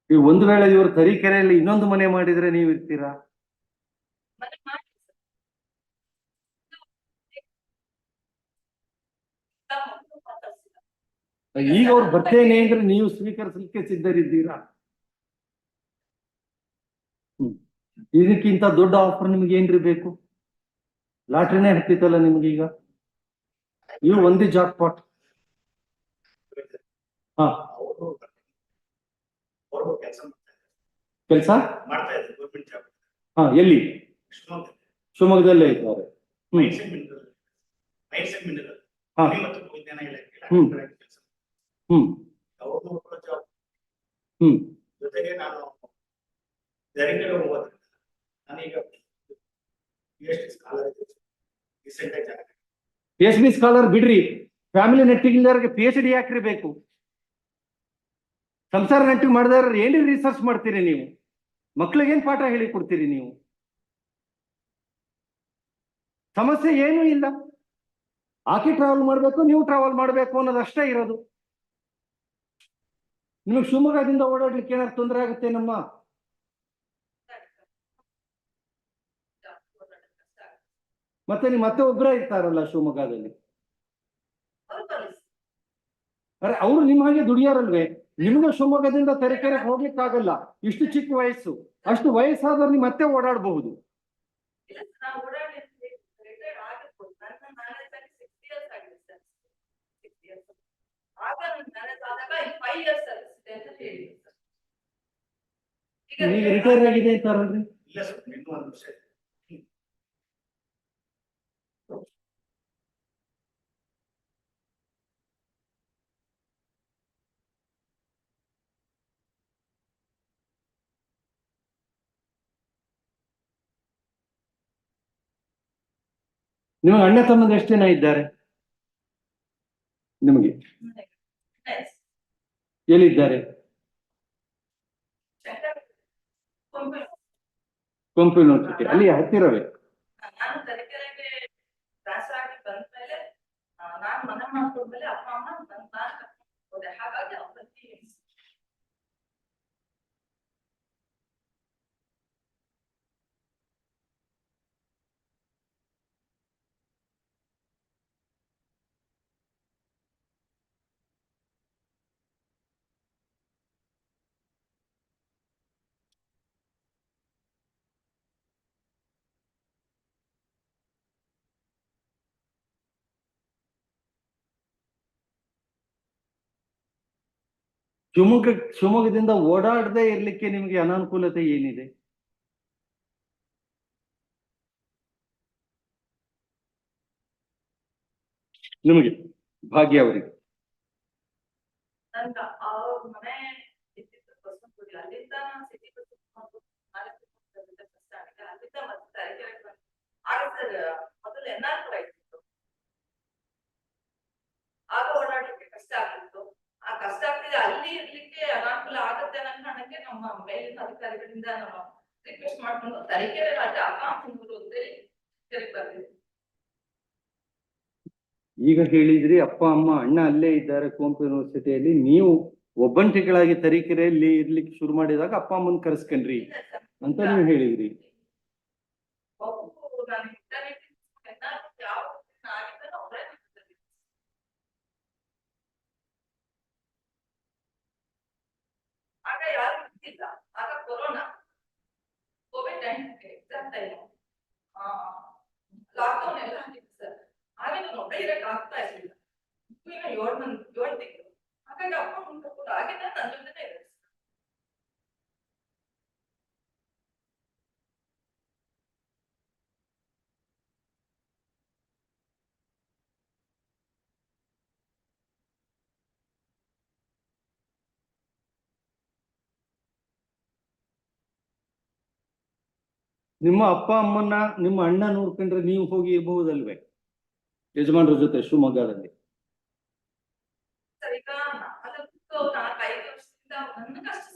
ಈಗ ಒಂದು ವೇಳೆ ಇವರು ತರೀಕೆರೆಯಲ್ಲಿ ಇನ್ನೊಂದು ಮನೆ ಮಾಡಿದ್ರೆ ನೀವು ಇರ್ತೀರಾ? ಈಗ ಅವ್ರು ಬರ್ತೇನೆ ಅಂದ್ರೆ ನೀವು ಸ್ವೀಕರಿಸಲಿಕ್ಕೆ ಸಿದ್ಧರಿದ್ದೀರಾ? ಇದಕ್ಕಿಂತ ದೊಡ್ಡ ಆಫರ್ ನಿಮ್ಗೆ ಏನ್ರಿ ಬೇಕು? ಲಾಟ್ರಿನೇ ಹತ್ತಿತ್ತಲ್ಲ ನಿಮ್ಗೀಗ. ಇವು ಒಂದೇ ಜಾಕ್ ಪಾಟ್. ಹಾ, ಕೆಲಸ ಹಾ, ಎಲ್ಲಿ? ಶಿವಮೊಗ್ಗದಲ್ಲೇ ಇದ್ದಾರೆ. ಹಾ. ಜೊತೆಗೆ ನಾನು ತರೀಕೆರೆ ಹೋಗೋದ್ರಿಂದ ನಾನೀಗ PhD ಸ್ಕಾಲರ್ ಬಿಡ್ರಿ, ಫ್ಯಾಮಿಲಿ ನೆಟ್ಟಿಂಗ್ PhD ಯಾಕ್ರಿ ಬೇಕು? ಸಂಸಾರ ನೆಟ್ಟಿಂಗ್ ಮಾಡಿದ್ರೆ ಏನ್ರಿ ರಿಸರ್ಚ್ ಮಾಡ್ತೀರಿ ನೀವು? ಮಕ್ಳಿಗೆ ಏನ್ ಪಾಠ ಹೇಳಿ ಕೊಡ್ತೀರಿ ನೀವು? ಸಮಸ್ಯೆ ಏನೂ ಇಲ್ಲ. ಆಕೆ ಟ್ರಾವೆಲ್ ಮಾಡ್ಬೇಕು, ನೀವು ಟ್ರಾವೆಲ್ ಮಾಡ್ಬೇಕು ಅನ್ನೋದಷ್ಟೇ ಇರೋದು. ನಿಮಗೆ ಶಿವಮೊಗ್ಗದಿಂದ ಓಡಾಡ್ಲಿಕ್ಕೆ ಏನಾದ್ರು ತೊಂದರೆ ಆಗುತ್ತೆ ನಮ್ಮ? ಮತ್ತೆ ನೀವು ಮತ್ತೆ ಒಬ್ಬರೇ ಇರ್ತಾರಲ್ಲ ಶಿವಮೊಗ್ಗದಲ್ಲಿ. ಅರೆ ಅವ್ರು ನಿಮ್ಮ ಹಾಗೆ ದುಡಿಯಾರಲ್ವೇ? ನಿಮ್ಗೆ ಶಿವಮೊಗ್ಗದಿಂದ ತರೀಕೆರೆಗೆ ಹೋಗ್ಲಿಕ್ಕೆ ಆಗಲ್ಲ, ಇಷ್ಟು ಚಿಕ್ಕ ವಯಸ್ಸು. ಅಷ್ಟು ವಯಸ್ಸಾದವ್ರು ನೀವು ಮತ್ತೆ ಓಡಾಡಬಹುದು. ಈಗ ರಿಟೈರ್ ಆಗಿದೆ ಅಂತಾರಲ್ರಿ? ಇಲ್ಲ ಸರ್, ಇನ್ನೂ 1 ವರ್ಷ. ನಿಮಗೆ ಅಣ್ಣ ತಮ್ಮಂದು ಎಷ್ಟು ಜನ ಇದ್ದಾರೆ? ನಿಮಗೆ ಎಲ್ಲಿದ್ದಾರೆ? ಕೊಂಪು ಯೂನಿವರ್ಸಿಟಿ ಅಲ್ಲಿ ಹತ್ತಿರವೇ? ನಾನು ತರೀಕೆರೆಗೆ ಟ್ರಾನ್ಸ್ಫರ್ ಆಗಿ ಬಂದ್ಮೇಲೆ ನಾನು ಮನೆ ಮಾಡ್ಕೊಂಡ್ಮೇಲೆ ಅಪ್ಪ ಅಮ್ಮ ನಾನು ಹೋದೆ. ಹಾಗಾಗಿ ಅವರಲ್ಲಿ ಶಿವಮೊಗ್ಗದಿಂದ ಓಡಾಡದೆ ಇರ್ಲಿಕ್ಕೆ ನಿಮಗೆ ಅನಾನುಕೂಲತೆ ಏನಿದೆ? ನಿಮಗೆ ಭಾಗ್ಯ ಅವರಿಗೆ ನನ್ಗ ಅವ್ರ ಮನೆ ಇದ್ದಿದ್ದು ಬಸ್ ಕೊಡಿ ಅಲ್ಲಿಂದ ನಾನು ಸಿಟಿ ಬಸ್ ಕಷ್ಟ ಆಗಿದೆ ಅಲ್ಲಿಂದ ಮತ್ತೆ ತರೀಕೆರೆಗೆ ಬಂದು ಆಗ ಸರ್ ಮೊದಲು ಎನ್ಆರ್ಪುರ ಇತ್ತು ಆಗ ಓಡಾಡ್ಲಿಕ್ಕೆ ಕಷ್ಟ ಆಗ್ತಿತ್ತು ಆ ಕಷ್ಟ ಆಗ್ತಿದೆ ಅಲ್ಲಿ ಇರ್ಲಿಕ್ಕೆ ಅನಾನುಕೂಲ ಆಗತ್ತೆ ಅನ್ನೋ ಕಾರಣಕ್ಕೆ ನಮ್ಮ ಮೇಲಿನ ಅಧಿಕಾರಿಗಳಿಂದ ನಾವು ರಿಕ್ವೆಸ್ಟ್ ಮಾಡ್ಕೊಂಡು ತರೀಕೆರೆ ರಾಜ್ಯ ಅಕಾಂಕ್ಷರು ಅಂತೇಳಿ ಕೆರೆಗೆ ಬರ್ತೀವಿ. ಈಗ ಹೇಳಿದ್ರಿ ಅಪ್ಪ ಅಮ್ಮ ಅಣ್ಣ ಅಲ್ಲೇ ಇದ್ದಾರೆ ಕುವೆಂಪು ಯೂನಿವರ್ಸಿಟಿಯಲ್ಲಿ, ನೀವು ಒಬ್ಬಂಟಿಗಳಾಗಿ ತರೀಕೆರೆಯಲ್ಲಿ ಇರ್ಲಿಕ್ಕೆ ಶುರು ಮಾಡಿದಾಗ ಅಪ್ಪ ಅಮ್ಮನ್ ಕರೆಸ್ಕೊಂಡ್ರಿ ಅಂತ ನೀವು ಹೇಳಿದ್ರಿ. ಆಗ ಯಾರು ಇರ್ತಿಲ್ಲ, ಆಗ corona Covid exam time lockdown ಎಲ್ಲ ಆಗಿತ್ತು ಸರ್. ಹಾಗೆ ಒಬ್ಬರೇ ಇರಕ್ಕೆ ಆಗ್ತಾ ಇರ್ಲಿಲ್ಲ. ಇನ್ನು 7 ತಿಂಗಳು ಹಾಗಾಗಿ ಅಪ್ಪ ಮುಂದೆ ಕೂಡ ಹಾಗೆ ನನ್ನ ಜೊತೆನೇ ಇರುತ್ತೆ. ನಿಮ್ಮ ಅಪ್ಪ ಅಮ್ಮನ್ನ ನಿಮ್ಮ ಅಣ್ಣ ನೋಡ್ಕೊಂಡ್ರೆ ನೀವು ಹೋಗಿ ಇರಬಹುದಲ್ವೇ ಯಜಮಾನ್ರ ಜೊತೆ ಶಿವಮೊಗ್ಗದಲ್ಲಿ? ಸರ್ ಈಗ ಅದಕ್ಕೂ 4-5 ವರ್ಷದಿಂದ ನನ್ನ ಕಷ್ಟ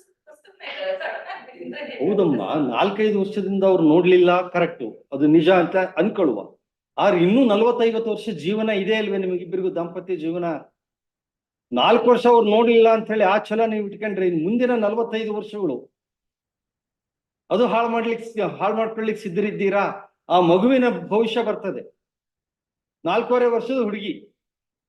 ಹೌದಮ್ಮ, 4-5 ವರ್ಷದಿಂದ ಅವ್ರು ನೋಡ್ಲಿಲ್ಲ, ಕರೆಕ್ಟ್, ಅದು ನಿಜ ಅಂತ ಅನ್ಕೊಳ್ಳುವ. ಆದ್ರೆ ಇನ್ನೂ 40-50 ವರ್ಷ ಜೀವನ ಇದೆ ಅಲ್ವೇ ನಿಮಗಿಬ್ಬರಿಗೂ ದಾಂಪತ್ಯ ಜೀವನ? 4 ವರ್ಷ ಅವ್ರು ನೋಡ್ಲಿಲ್ಲ ಅಂತ ಹೇಳಿ ಆ ಛಲ ನೀವು ಇಟ್ಕೊಂಡ್ರೆ ಇನ್ನು ಮುಂದಿನ 45 ವರ್ಷಗಳು ಅದು ಹಾಳು ಮಾಡ್ಕೊಳ್ಳಿಕ್ಕೆ ಸಿದ್ಧರಿದ್ದೀರಾ? ಆ ಮಗುವಿನ ಭವಿಷ್ಯ ಬರ್ತದೆ. 4.5 ವರ್ಷದ ಹುಡುಗಿ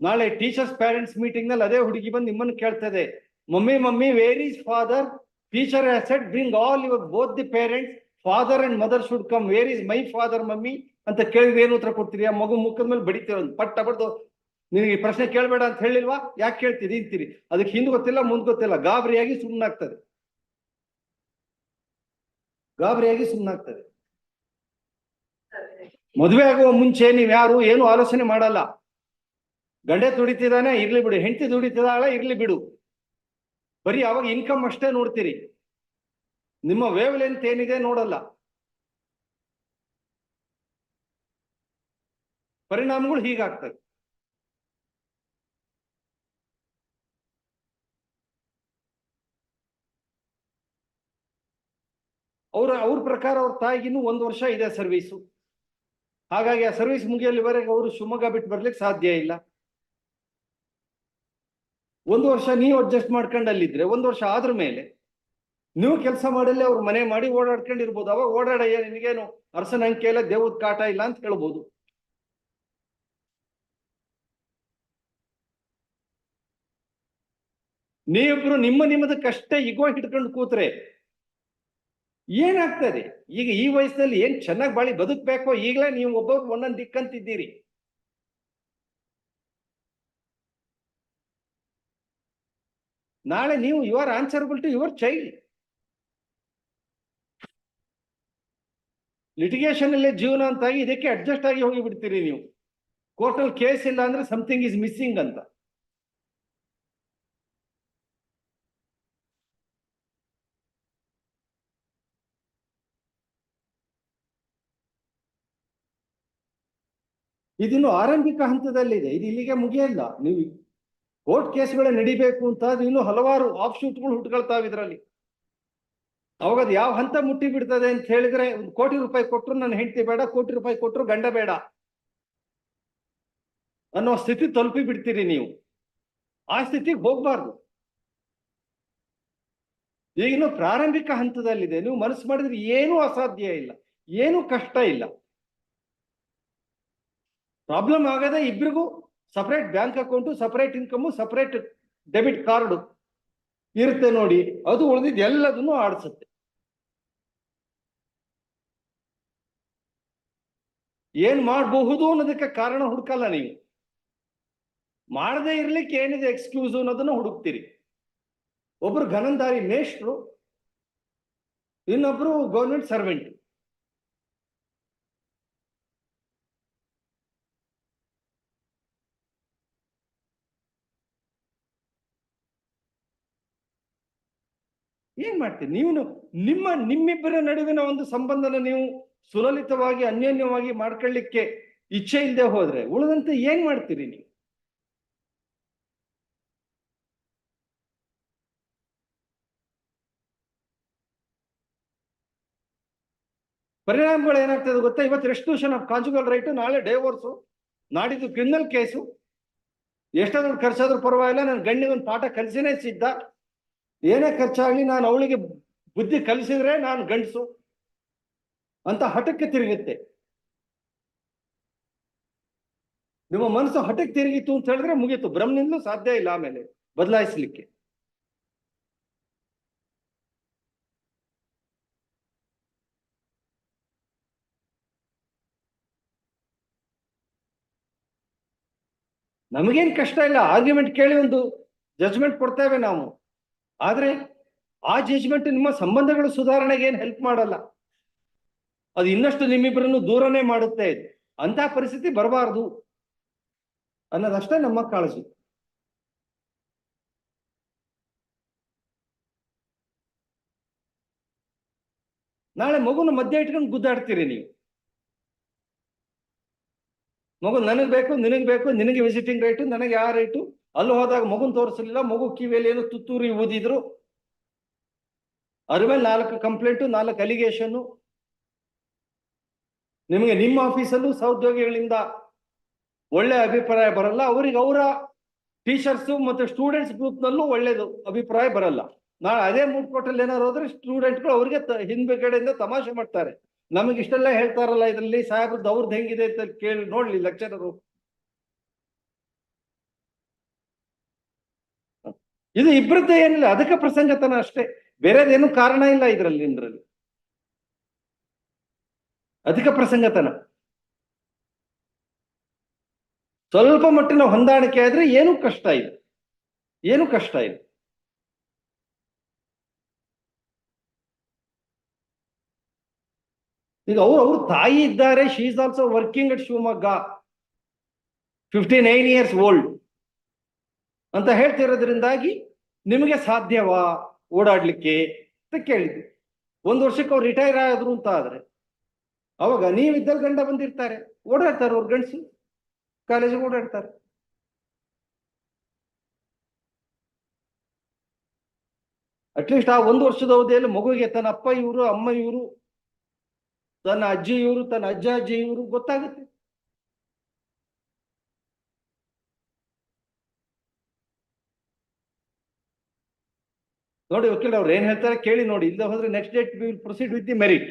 ನಾಳೆ ಟೀಚರ್ಸ್ ಪೇರೆಂಟ್ಸ್ ಮೀಟಿಂಗ್ ನಲ್ಲಿ ಅದೇ ಹುಡುಗಿ ಬಂದು ನಿಮ್ಮನ್ನು ಕೇಳ್ತದೆ, mummy where is father? Teacher has said bring all your both the parents, father and mother should come, where is my father mummy ಅಂತ ಕೇಳಿದ್ರೆ ಏನು ಉತ್ತರ ಕೊಡ್ತೀರಿ? ಆ ಮಗು ಮುಖದ ಮೇಲೆ ಬಡಿತೀರ, ಒಂದು ಪಟ್ಟ ಬಡ್ದು ನಿನಗೆ ಈ ಪ್ರಶ್ನೆ ಕೇಳಬೇಡ ಅಂತ ಹೇಳಿಲ್ವಾ? ಯಾಕೆ ಕೇಳ್ತೀರಿ ಅಂತೀರಿ. ಅದಕ್ಕೆ ಹಿಂದ್ ಗೊತ್ತಿಲ್ಲ ಮುಂದ್ ಗೊತ್ತಿಲ್ಲ, ಗಾಬರಿಯಾಗಿ ಸುಮ್ಮನಾಗ್ತದೆ. ಮದುವೆ ಆಗುವ ಮುಂಚೆ ನೀವ್ ಯಾರು ಏನು ಆಲೋಚನೆ ಮಾಡಲ್ಲ. ಗಂಡೆ ದುಡಿತಿದ್ದಾನೆ ಇರ್ಲಿ ಬಿಡು, ಹೆಂಡತಿ ದುಡಿತಿದ್ದಾಳ ಇರ್ಲಿ ಬಿಡು, ಬರೀ ಅವಾಗ ಇನ್ಕಮ್ ಅಷ್ಟೇ ನೋಡ್ತೀರಿ, ನಿಮ್ಮ ವೇವ್ ಲೆಂತ್ ಏನಿದೆ ನೋಡಲ್ಲ. ಪರಿಣಾಮಗಳು ಹೀಗಾಗ್ತದೆ. ಅವ್ರ ಪ್ರಕಾರ ಅವ್ರ ತಾಯಿಗಿನ್ನೂ 1 ವರ್ಷ ಇದೆ ಸರ್ವೀಸು, ಹಾಗಾಗಿ ಆ ಸರ್ವಿಸ್ ಮುಗಿಯಲ್ಲಿವರೆಗೆ ಅವರು ಶಿವಮೊಗ್ಗ ಬಿಟ್ಟು ಬರ್ಲಿಕ್ಕೆ ಸಾಧ್ಯ ಇಲ್ಲ. 1 ವರ್ಷ ನೀವು ಅಡ್ಜಸ್ಟ್ ಮಾಡ್ಕೊಂಡು ಅಲ್ಲಿದ್ರೆ 1 ವರ್ಷ ಆದ್ರ ಮೇಲೆ ನೀವು ಕೆಲಸ ಮಾಡಲ್ಲಿ ಅವ್ರ ಮನೆ ಮಾಡಿ ಓಡಾಡ್ಕೊಂಡಿರ್ಬೋದು. ಅವಾಗ ಓಡಾಡಯ್ಯ ನಿನಗೇನು ಅರಸನ ಅಂಕೆ ಇಲ್ಲ, ದೇವದ ಕಾಟ ಇಲ್ಲ ಅಂತ ಹೇಳ್ಬೋದು. ನೀವಿಬ್ರು ನಿಮ್ಮದಕ್ಕಷ್ಟೇ ಇಗೋ ಹಿಡ್ಕೊಂಡು ಕೂತ್ರೆ ಏನಾಗ್ತದೆ? ಈಗ ಈ ವಯಸ್ಸಿನಲ್ಲಿ ಏನ್ ಚೆನ್ನಾಗಿ ಬಾಳಿ ಬದುಕ್ಬೇಕೋ ಈಗಲೇ ನೀವು ಒಬ್ಬೊಬ್ರು ಒಂದೊಂದು ದಿಕ್ಕಂತಿದ್ದೀರಿ. ನಾಳೆ ನೀವು you are answerable to your child. Litigation ಅಲ್ಲೇ ಜೀವನ ಅಂತಾಗಿ ಇದಕ್ಕೆ ಅಡ್ಜಸ್ಟ್ ಆಗಿ ಹೋಗಿ ಬಿಡ್ತೀರಿ ನೀವು. ಕೋರ್ಟಲ್ಲಿ ಕೇಸ್ ಇಲ್ಲ ಅಂದ್ರೆ ಸಮಥಿಂಗ್ ಇಸ್ ಮಿಸ್ಸಿಂಗ್ ಅಂತ. ಇದಿನ್ನು ಆರಂಭಿಕ ಹಂತದಲ್ಲಿದೆ, ಇದು ಇಲ್ಲಿಗೆ ಮುಗಿಯಲ್ಲ. ನೀವು ಕೋರ್ಟ್ ಕೇಸ್ಗಳೇ ನಡಿಬೇಕು ಅಂತ ಇನ್ನು ಹಲವಾರು ಆಫ್ ಶೂಟ್ಗಳು ಹುಟ್ಕೊಳ್ತಾವೆ ಇದರಲ್ಲಿ. ಅವಾಗ ಅದು ಯಾವ ಹಂತ ಮುಟ್ಟಿ ಬಿಡ್ತದೆ ಅಂತ ಹೇಳಿದ್ರೆ, 1 ಕೋಟಿ ರೂಪಾಯಿ ಕೊಟ್ಟರು ನನ್ನ ಹೆಂಡತಿ ಬೇಡ, 1 ಕೋಟಿ ರೂಪಾಯಿ ಕೊಟ್ಟರು ಗಂಡ ಬೇಡ ಅನ್ನೋ ಸ್ಥಿತಿ ತಲುಪಿ ಬಿಡ್ತೀರಿ ನೀವು. ಆ ಸ್ಥಿತಿಗೆ ಹೋಗ್ಬಾರ್ದು. ಈಗಿನ್ನು ಪ್ರಾರಂಭಿಕ ಹಂತದಲ್ಲಿದೆ. ನೀವು ಮನಸ್ಸು ಮಾಡಿದ್ರೆ ಏನೂ ಅಸಾಧ್ಯ ಇಲ್ಲ, ಏನೂ ಕಷ್ಟ ಇಲ್ಲ. ಪ್ರಾಬ್ಲಮ್ ಆಗದೆ ಇಬ್ಬರಿಗೂ separate bank account, separate income, separate debit card ಇರುತ್ತೆ ನೋಡಿ, ಅದು ಉಳಿದಿದ್ದು ಎಲ್ಲದನ್ನು ಆಡಿಸುತ್ತೆ. ಏನ್ ಮಾಡಬಹುದು ಅನ್ನೋದಕ್ಕೆ ಕಾರಣ ಹುಡುಕಲ್ಲ ನೀವು. ಮಾಡದೇ ಇರ್ಲಿಕ್ಕೆ ಏನಿದೆ ಎಕ್ಸ್ಕ್ಯೂಸ್ ಅನ್ನೋದನ್ನು ಹುಡುಕ್ತೀರಿ. ಒಬ್ರು ಗನಂದಾರಿ ಮೇಷ್ಟ್ರು, ಇನ್ನೊಬ್ರು ಗೌರ್ಮೆಂಟ್ ಸರ್ವೆಂಟ್. ಏನ್ ಮಾಡ್ತೀರಿ ನೀವು? ನಿಮ್ಮಿಬ್ಬರ ನಡುವಿನ ಒಂದು ಸಂಬಂಧನ ನೀವು ಸುಲಲಿತವಾಗಿ ಅನ್ಯೋನ್ಯವಾಗಿ ಮಾಡ್ಕೊಳ್ಳಿಕ್ಕೆ ಇಚ್ಛೆ ಇಲ್ಲದೆ ಹೋದ್ರೆ ಉಳಿದಂತೆ ಏನ್ ಮಾಡ್ತೀರಿ ನೀವು? ಪರಿಣಾಮಗಳು ಏನಾಗ್ತದೆ ಗೊತ್ತಾ? ಇವತ್ತು ರೆಸ್ಟಿಟ್ಯೂಷನ್ ಆಫ್ ಕಾನ್ಜುಗಲ್ ರೈಟ್, ನಾಳೆ ಡೈವೋರ್ಸು, ನಾಡಿದ್ದು ಕ್ರಿಮಿನಲ್ ಕೇಸು. ಎಷ್ಟಾದ್ರೂ ಖರ್ಚಾದ್ರೂ ಪರವಾಗಿಲ್ಲ, ನಾನು ಗಂಡಿಗೆ ಒಂದು ಪಾಠ ಕಲಿಸಿನೇ ಸಿದ್ಧ. ಏನೇ ಖರ್ಚಾಗ್ಲಿ ನಾನು ಅವಳಿಗೆ ಬುದ್ಧಿ ಕಲಿಸಿದ್ರೆ ನಾನು ಗಂಡಸು ಅಂತ ಹಠಕ್ಕೆ ತಿರುಗುತ್ತೆ. ನಿಮ್ಮ ಮನಸ್ಸು ಹಠಕ್ಕೆ ತಿರುಗಿತು ಅಂತ ಹೇಳಿದ್ರೆ ಮುಗೀತು, ಬ್ರಹ್ಮನಿಂದಲೂ ಸಾಧ್ಯ ಇಲ್ಲ ಆಮೇಲೆ ಬದಲಾಯಿಸ್ಲಿಕ್ಕೆ. ನಮಗೇನ್ ಕಷ್ಟ ಇಲ್ಲ, ಆರ್ಗ್ಯುಮೆಂಟ್ ಕೇಳಿ ಒಂದು ಜಜ್ಮೆಂಟ್ ಕೊಡ್ತೇವೆ ನಾವು. ಆದ್ರೆ ಆ ಜಜ್ಮೆಂಟ್ ನಿಮ್ಮ ಸಂಬಂಧಗಳು ಸುಧಾರಣೆಗೆ ಏನ್ ಹೆಲ್ಪ್ ಮಾಡಲ್ಲ, ಅದು ಇನ್ನಷ್ಟು ನಿಮ್ಮಿಬ್ಬರನ್ನು ದೂರನೇ ಮಾಡುತ್ತೆ. ಅಂತ ಪರಿಸ್ಥಿತಿ ಬರಬಾರದು ಅನ್ನೋದಷ್ಟೇ ನಮ್ಮ ಕಾಳಜಿ. ನಾಳೆ ಮಗುನ ಮಧ್ಯೆ ಇಟ್ಕೊಂಡು ಗುದ್ದಾಡ್ತೀರಿ ನೀವು. ಮಗು ನನಗ್ ಬೇಕು, ನಿನಗ್ ಬೇಕು, ನಿನಗೆ ವಿಸಿಟಿಂಗ್ ರೈಟು, ನನಗೆ ಯಾವ ರೈಟು? ಅಲ್ಲಿ ಹೋದಾಗ ಮಗುನ್ ತೋರಿಸಲಿಲ್ಲ, ಮಗು ಕಿವಿಯಲ್ಲಿ ಏನು ತುತ್ತೂರಿ ಊದಿದ್ರು, ಅದ್ರ ಮೇಲೆ 4 ಕಂಪ್ಲೇಂಟು, 4 ಅಲಿಗೇಷನ್. ನಿಮಗೆ ನಿಮ್ಮ ಆಫೀಸಲ್ಲೂ ಸಹೋದ್ಯೋಗಿಗಳಿಂದ ಒಳ್ಳೆ ಅಭಿಪ್ರಾಯ ಬರಲ್ಲ, ಅವರಿಗೆ ಅವರ ಟೀಚರ್ಸ್ ಮತ್ತು ಸ್ಟೂಡೆಂಟ್ಸ್ ಗ್ರೂಪ್ ನಲ್ಲೂ ಒಳ್ಳೇದು ಅಭಿಪ್ರಾಯ ಬರಲ್ಲ. ನಾಳೆ ಅದೇ ಮೂಡ್ಕೋಟಲ್ಲಿ ಏನಾದ್ರು ಹೋದ್ರೆ ಸ್ಟೂಡೆಂಟ್ಗಳು ಅವ್ರಿಗೆ ಹಿಂದ್ಗಡೆಯಿಂದ ತಮಾಷೆ ಮಾಡ್ತಾರೆ. ನಮಗೆ ಇಷ್ಟೆಲ್ಲ ಹೇಳ್ತಾರಲ್ಲ ಇದರಲ್ಲಿ ಸಾಹೇಬ್ರದ್ದು ಅವ್ರದ್ದು ಹೆಂಗಿದೆ ಅಂತ ಕೇಳಿ ನೋಡ್ಲಿ ಲೆಕ್ಚರರು. ಇದು ಇಬ್ಬರದ್ದೇ ಏನಿಲ್ಲ, ಅದಕ್ಕೆ ಪ್ರಸಂಗತನ ಅಷ್ಟೇ, ಬೇರೆದೇನು ಕಾರಣ ಇಲ್ಲ ಇದರಲ್ಲಿ. ಅಧಿಕ ಪ್ರಸಂಗತನ, ಸ್ವಲ್ಪ ಮಟ್ಟಿನ ಹೊಂದಾಣಿಕೆ ಆದ್ರೆ ಏನು ಕಷ್ಟ ಇದೆ, ಏನು ಕಷ್ಟ ಇದೆ. ಈಗ ಅವ್ರ ತಾಯಿ ಇದ್ದಾರೆ, she is also working at Shivamogga, 59 years old ಅಂತ ಹೇಳ್ತಿರೋದ್ರಿಂದಾಗಿ ನಿಮಗೆ ಸಾಧ್ಯವಾ ಓಡಾಡ್ಲಿಕ್ಕೆ ಅಂತ ಕೇಳಿದ್ವಿ. 1 ವರ್ಷಕ್ಕೆ ಅವ್ರು ರಿಟೈರ್ ಆದ್ರು ಅಂತ ಆದ್ರೆ ಅವಾಗ ನೀವಿದ್ದಲ್ಲಿ ಗಂಡ ಬಂದಿರ್ತಾರೆ, ಓಡಾಡ್ತಾರೆ, ಅವ್ರು ಗಂಡಸು ಕಾಲೇಜಿಗೆ ಓಡಾಡ್ತಾರೆ. ಅಟ್ಲೀಸ್ಟ್ ಆ 1 ವರ್ಷದ ಅವಧಿಯಲ್ಲಿ ಮಗುವಿಗೆ ತನ್ನ ಅಪ್ಪ ಇವರು, ಅಮ್ಮ ಇವರು, ತನ್ನ ಅಜ್ಜಿ ಇವರು, ತನ್ನ ಅಜ್ಜ ಅಜ್ಜಿ ಇವರು ಗೊತ್ತಾಗುತ್ತೆ. ನೋಡಿ ವಕೀಲ್ ಅವ್ರು ಏನ್ ಹೇಳ್ತಾರೆ ಕೇಳಿ ನೋಡಿ, ಇಲ್ಲದೆ ಹೋದ್ರೆ next date we will proceed with the merit.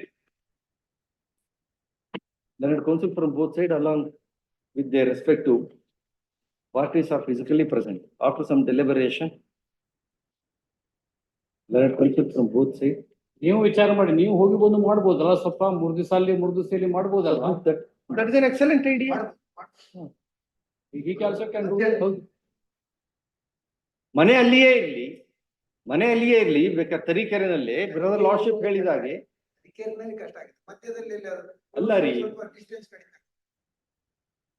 Learned counsel from both sides along with their respective parties are physically present. After some deliberation, learned counsel from both sides. ನೀವು ವಿಚಾರ ಮಾಡಿ, ನೀವು ಹೋಗಿ ಬಂದು ಮಾಡ್ಬೋದಲ್ಲ, ಸ್ವಲ್ಪ 3 ದಿವಸ ಅಲ್ಲಿ 3 ದಿವಸ ಇಲ್ಲಿ ಮಾಡ್ಬೋದಲ್ಲ. That is an excellent idea. ಈ ಕೆಲಸಕ್ಕೆ ಮನೆ ಅಲ್ಲಿಯೇ ಇರ್ಲಿ, ಬೇಕಾದ್ರೆ ತರೀಕೆರೆನಲ್ಲಿ ಬ್ರದರ್ ಲಾರ್ಡ್ಶಿಪ್ ಹೇಳಿದಾಗೆ ಕಷ್ಟ ಆಗಿದೆ. ಮಧ್ಯದಲ್ಲಿ ಅಲ್ಲ ರೀ,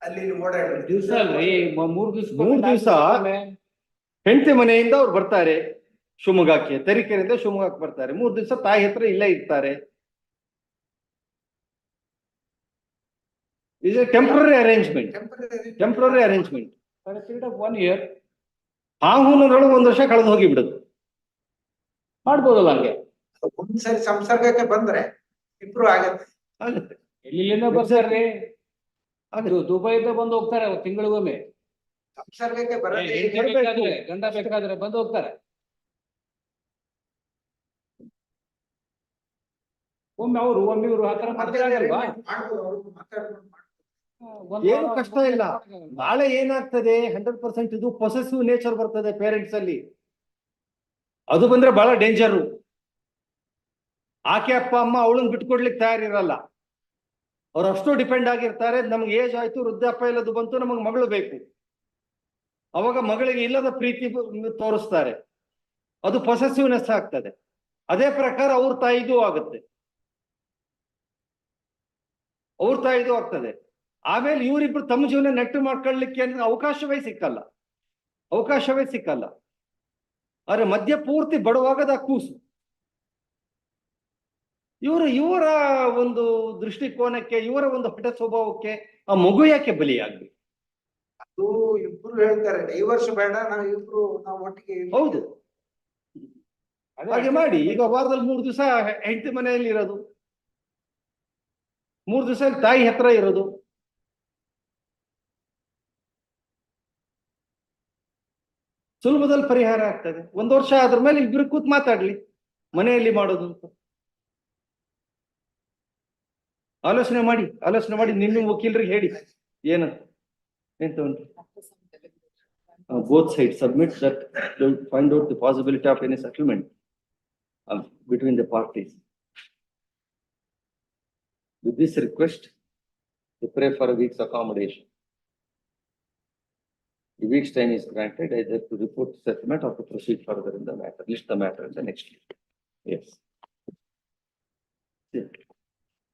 ಅಲ್ಲಿ ಓಡಾಡಿ ದಿವಸ ಅಲ್ರಿ, 3 ದಿವಸ ಹೆಂಡತಿ ಮನೆಯಿಂದ ಅವ್ರು ಬರ್ತಾರೆ ಶಿವಮೊಗ್ಗಕ್ಕೆ, ತರೀಕೆರೆಯಿಂದ ಶಿವಮೊಗ್ಗಕ್ಕೆ ಬರ್ತಾರೆ. 3 ದಿವಸ ತಾಯಿ ಹತ್ರ ಇಲ್ಲೇ ಇರ್ತಾರೆ. Is A temporary arrangement. Period of 1 year. ಆ ಹೂನೊಳಗೆ 1 ವರ್ಷ ಕಳೆದು ಹೋಗಿ ಬಿಡುದು, ಮಾಡ್ಬೋದಲ್ಲ ಹಂಗೆ. ಒಂದ್ಸರಿ ಸಂಸರ್ಗಕ್ಕೆ ಬಂದ್ರೆ ಇಂಪ್ರೂವ್ ಆಗತ್ತೆ. ಎಲ್ಲಿಂದ ಬರ್ತಾರ್ರಿ? ಅದು ದುಬೈಯಿಂದ ಬಂದು ಹೋಗ್ತಾರೆ ತಿಂಗಳಿಗೊಮ್ಮೆ. ಸಂಸರ್ಗಕ್ಕೆ ಗಂಡ ಬೇಕಾದ್ರೆ ಬಂದು ಹೋಗ್ತಾರೆ. ಒಮ್ಮೆ ಇವರು ಆತರ ಮಾಡ್ತಿರಲ್ವಾ? ಏನು ಕಷ್ಟ ಇಲ್ಲ. ನಾಳೆ ಏನಾಗ್ತದೆ 100% ಇದು ಪೊಸೆಸಿವ್ ನೇಚರ್ ಬರ್ತದೆ ಪೇರೆಂಟ್ಸ್ ಅಲ್ಲಿ. ಅದು ಬಂದ್ರೆ ಬಹಳ ಡೇಂಜರು. ಆಕೆ ಅಪ್ಪ ಅಮ್ಮ ಅವಳನ್ನ ಬಿಟ್ಕೊಡ್ಲಿಕ್ಕೆ ತಯಾರಿರಲ್ಲ, ಅವ್ರು ಅಷ್ಟು ಡಿಪೆಂಡ್ ಆಗಿರ್ತಾರೆ. ನಮ್ಗೆ ಏಜ್ ಆಯ್ತು, ವೃದ್ಧಾಪ್ಯ ಇಲ್ಲದು ಬಂತು, ನಮಗೆ ಮಗಳು ಬೇಕು. ಅವಾಗ ಮಗಳಿಗೆ ಇಲ್ಲದ ಪ್ರೀತಿ ತೋರಿಸ್ತಾರೆ, ಅದು ಪೊಸೆಸಿವ್ನೆಸ್ ಆಗ್ತದೆ. ಅದೇ ಪ್ರಕಾರ ಅವ್ರ ತಾಯಿದು ಆಗುತ್ತೆ, ಆಗ್ತದೆ. ಆಮೇಲೆ ಇವರಿಬ್ರು ತಮ್ಮ ಜೀವನ ನೆಟ್ಟು ಮಾಡ್ಕೊಳ್ಳಿಕ್ಕೆ ಅಂದ್ರೆ ಅವಕಾಶವೇ ಸಿಕ್ಕಲ್ಲ. ಆದ್ರೆ ಮಧ್ಯ ಪೂರ್ತಿ ಬಡವಾಗದ ಕೂಸು ಇವರ ಒಂದು ದೃಷ್ಟಿಕೋನಕ್ಕೆ, ಇವರ ಒಂದು ಹಠ ಸ್ವಭಾವಕ್ಕೆ ಆ ಮಗು ಯಾಕೆ ಬಲಿಯಾಗ್ಬೇಕು? ಅದು ಇಬ್ರು ಹೇಳ್ತಾರೆ ಡೈವರ್ಸ್ ಬೇಡ, ನಾವು ಒಟ್ಟಿಗೆ ಹೌದು, ಹಾಗೆ ಮಾಡಿ. ಈಗ ವಾರದಲ್ಲಿ 3 ದಿವಸ ಹೆಂಡತಿ ಮನೆಯಲ್ಲಿ ಇರೋದು, 3 ದಿವಸ ತಾಯಿ ಹತ್ರ ಇರೋದು, ಸುಲಭದಲ್ಲಿ ಪರಿಹಾರ ಆಗ್ತದೆ. 1 ವರ್ಷ ಅದ್ರ ಮೇಲೆ ಇಬ್ರು ಕೂತ್ ಮಾತಾಡ್ಲಿ, ಮನೆಯಲ್ಲಿ ಮಾಡೋದು ಅಂತ ಆಲೋಚನೆ ಮಾಡಿ ನಿಮ್ಮ ವಕೀಲರಿಗೆ ಹೇಳಿ ಎಂತ ಉಂಟು. Both sides submit that they'll find out the possibility of any settlement between the parties. With this request, they pray for a week's accommodation. A week's time is granted either to report settlement or to proceed further in the matter. List the matter in the next week. Yes. Yeah.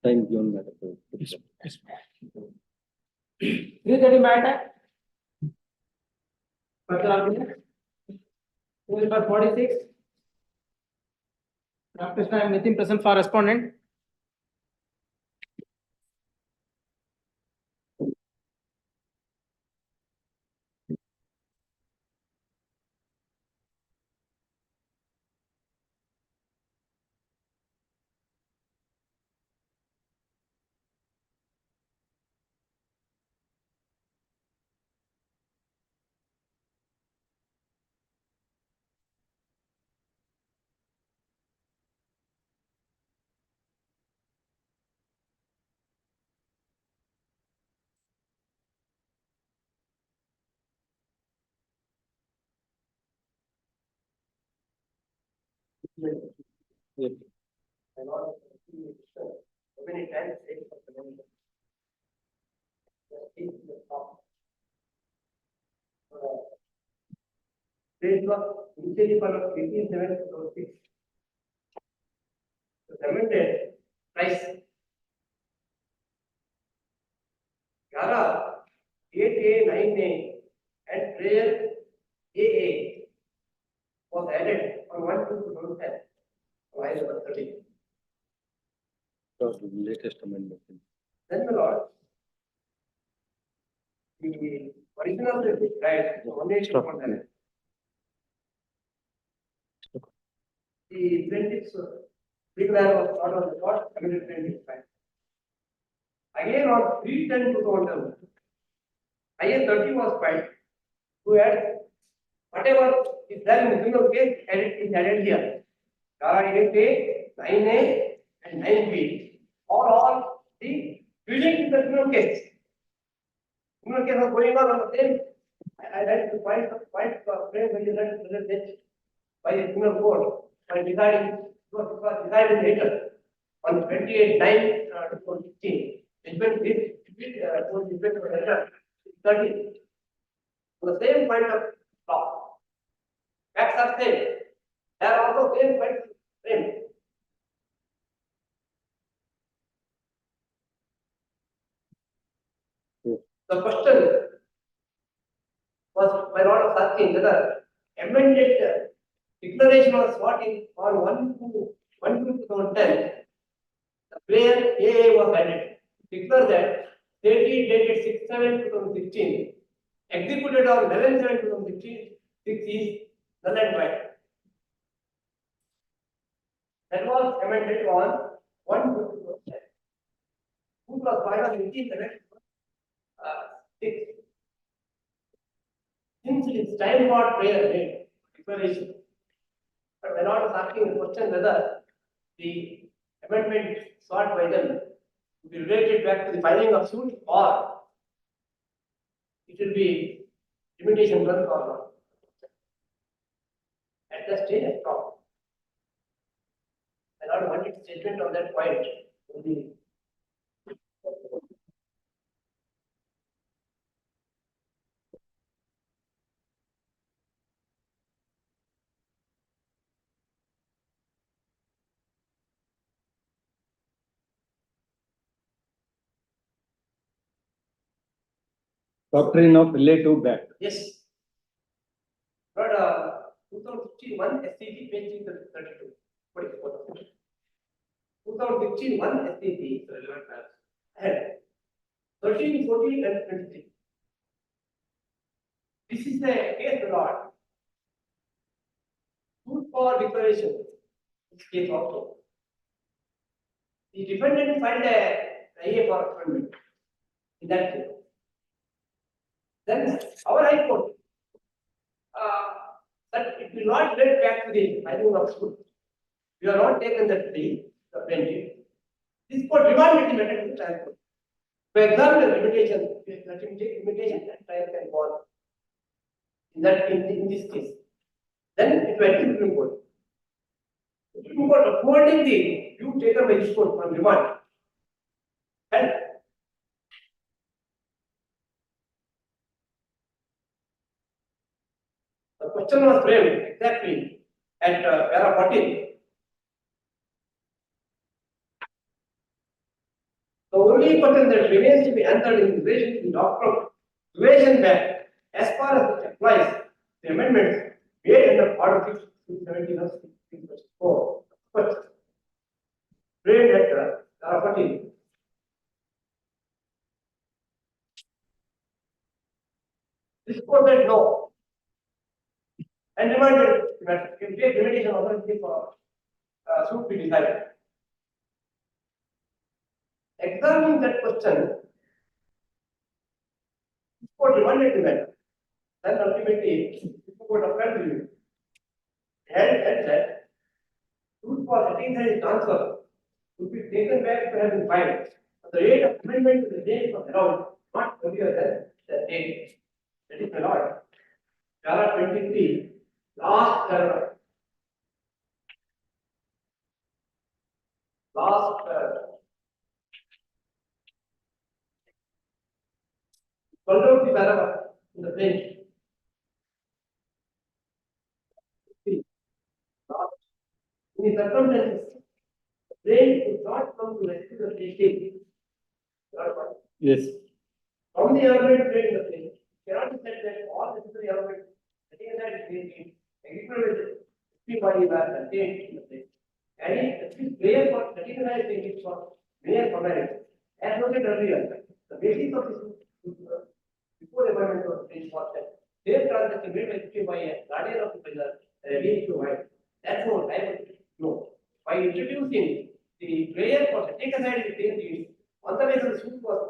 Time given matter. Is there any matter? Further argument? Rule number 46. Dr. Krishna, anything present for respondent? Many times this was initially for 18,706. The cemented price. Gara 8A, 9A and prayer AA was added from 1 to 2010. Why number 30? The latest amendment. Then the Lord, the original right, only the plaintiff's declare was not on the court, committed plaintiff's right. Again on 310 to 2000, IS 30 was filed to add whatever is there in the single case, is added here. Gara 8A, 9A and 9B are all the buildings in the criminal case. Criminal case was going on the same. I read the point framed by the judge by the criminal court by deciding, it was decided later on 28/9/2016. Judgment was judgment for letter 30. On the same point of law. Facts are same. They are also same points framed. The question was my lord was asking whether amended declaration was what in on 1/2/2010. The player AA was added. Declare that dated 6/7/2016, executed on 11/7/2016, 6 is null and void. That was amended on 1/2/2010. Who was filed on 18/7/6. Since it is time for prayer made declaration, but when I was asking the question whether the amendment sought by them will be related back to the filing of suit or it will be limitation run or not. At that stage, I stopped. I not wanted statement on that point. Doctrine of relative back. Yes. But 2051 SCG page 32. What is 2016, one STP, relevant matters, and 13, 14, and 23. This is the case law. Good for declaration. This case also. The defendant filed a IA for amendment in that case. Then our High Court that it will not get back to the filing of school. You are not taken that plea, the plaintiff. This court remanded the matter to the trial court. To examine the limitation, let him take limitation and trial can go on. In this case. Then it went to the Supreme Court. The Supreme Court upholding the view taken by this court from remand. And the question was framed exactly at para 14. The only question that remains to be answered in relation to the doctrine of duration that, as far as it applies, the amendments made under Article 17 of 4. But framed at para 14. This court said no. And reminded that if take limitation authority for should be decided. Examining that question, this court remanded the matter. Then ultimately, the court upheld the view. And that suit for setting his transfer would be taken back to have been filed. The rate of amendment to the date was around not earlier than the date. That is my lord. Para 23. Last paragraph. Last paragraph. Fold out the paragraph in the bench. In the circumstances, the brain could not come to rescue the patient. Yes. From the element brain in the brain, cannot be said that all necessary elements, the thing that is being executed with body were contained in the brain. And it is prayer for categorized things for mere formality. As noted earlier, the basis of this before the amendment was changed was that their transaction made by a guardian of the prisoner released to white. That's what I would know. By introducing the prayer for the take aside the same things, on the basis of the suit was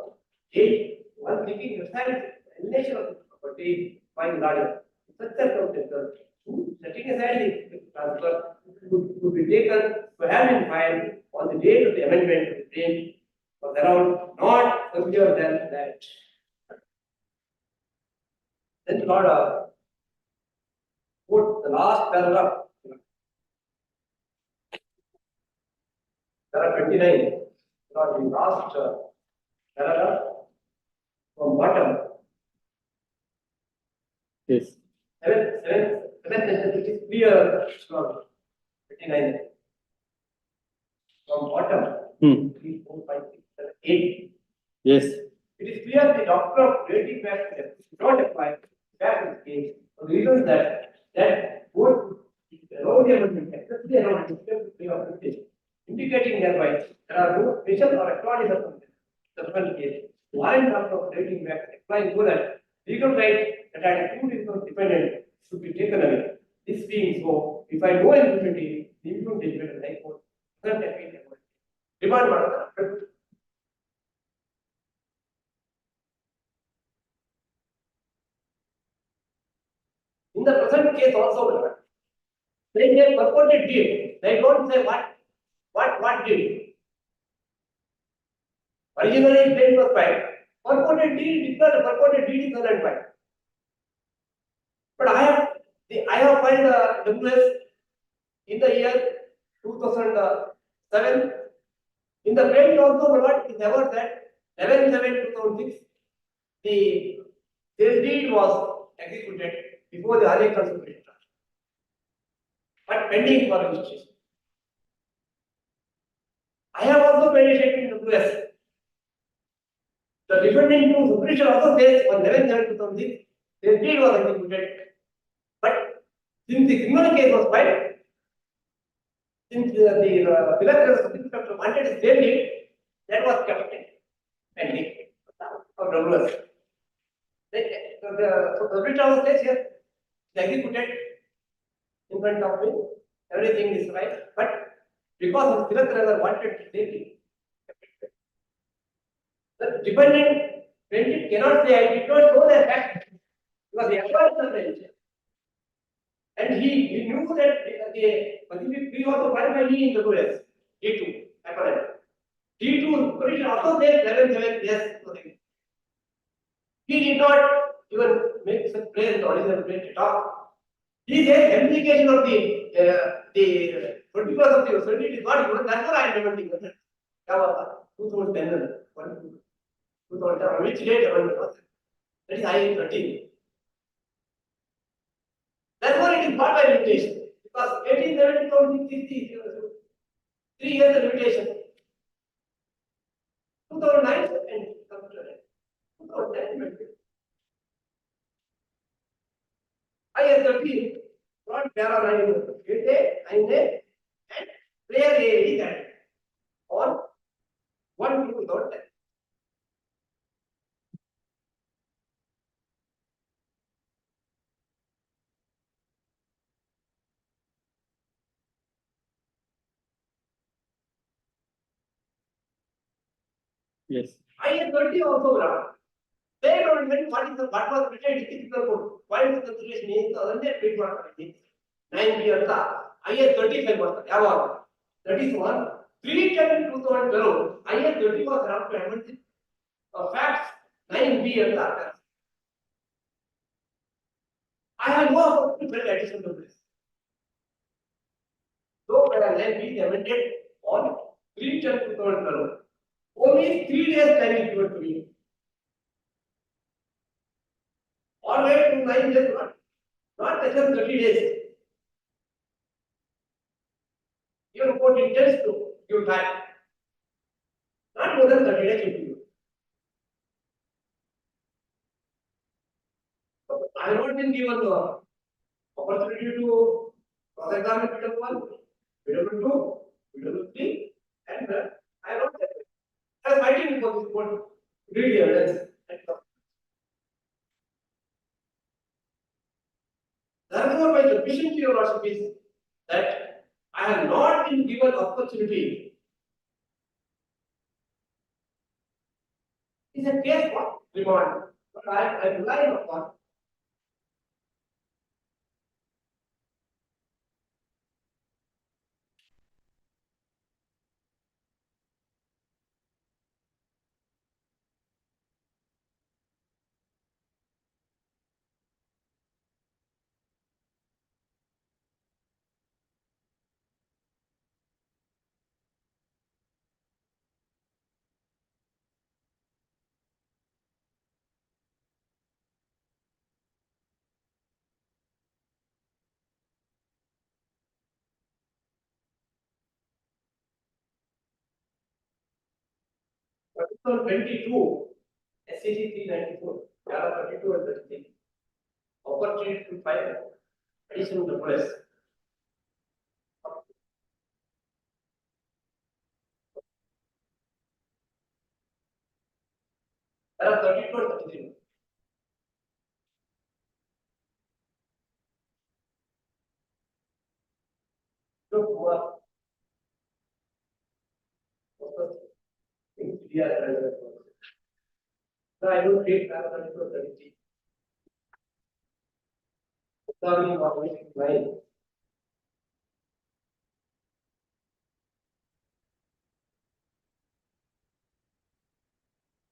changed, one thinking the elimination of the property by the guardian. Such circumstances, setting aside the transfer could be taken to have been filed on the date of the amendment of the claim was around not earlier than that. Then the Lord put the last paragraph, paragraph 29, Lord, the last paragraph from bottom. Yes. Seventh sentence, which is clear, 29. From bottom, 3, 4, 5, 6, 7, 8. Yes. It is clear the doctrine of relative back does not apply back in this case for the reason that both allow the amendment, especially around the indicating thereby there are no special or extraordinary circumstances case. Warrant doctrine of relative back applying so that legal right that had accrued income dependent should be taken away. This being so, if I know impunity, the impunity is better like what doesn't appeal demand order. In the present case also, they say purported deed. They don't say what deed. Originally claim was filed. Purported deed because the purported deed is null and void. But I have filed WS in the year 2007. In the claim also, what is ever that 11/7/2006, the sale deed was executed before the earlier consultation, but pending for registration. I have also penetrated in WS. The defendant to supervision also says on 11/7/2006, the deed was executed. But since the criminal case was filed, since the pillar subinspector wanted his bail leave, that was kept pending of regulars. The arbitrator says here, the executed in front of me, everything is right, but because his pillar wanted his bail leave, the dependent plaintiff cannot say I did not know the fact because he acquired the bench. And he knew that we also filed by me in the US, D2, apparently. D2 petition also says 11 yes. He did not even make such praise the original plaintiff at all. He says application of the particulars of the authority is not given, that's what I am demanding. 2010, 2010, which date that is I-13. Therefore, it is not by limitation because 1870 3 years of limitation. 2009 and 2010. I-13 brought para 9 and prayer is added on 1-2010. Yes. I-30 also brought. They don't even what was written in typical code. Why is consideration is other big one? 9 years I-35 was that is one. 310 2012 I-30 was around to amend facts 9B years after. I have no opportunity to addition to this. So 9B is amended on 310 2012. Only 3 days time is given to me. All right to 9 days, not less than 30 days. Your court intends to give time. Not more than 30 days into you. I have not been given the opportunity to cross-examine Peter 1, Peter 2, Peter 3, and I have not said it. I was fighting for this court to read the evidence. Therefore, my submission to your Lordship is that I have not been given opportunity. It's a case for remand, but I rely upon. Article 22, SCC 394, Para 32 and 33. Opportunity to file additional request. Para 32 and 33. So, I will take Para 32 and 33. Observing organization line.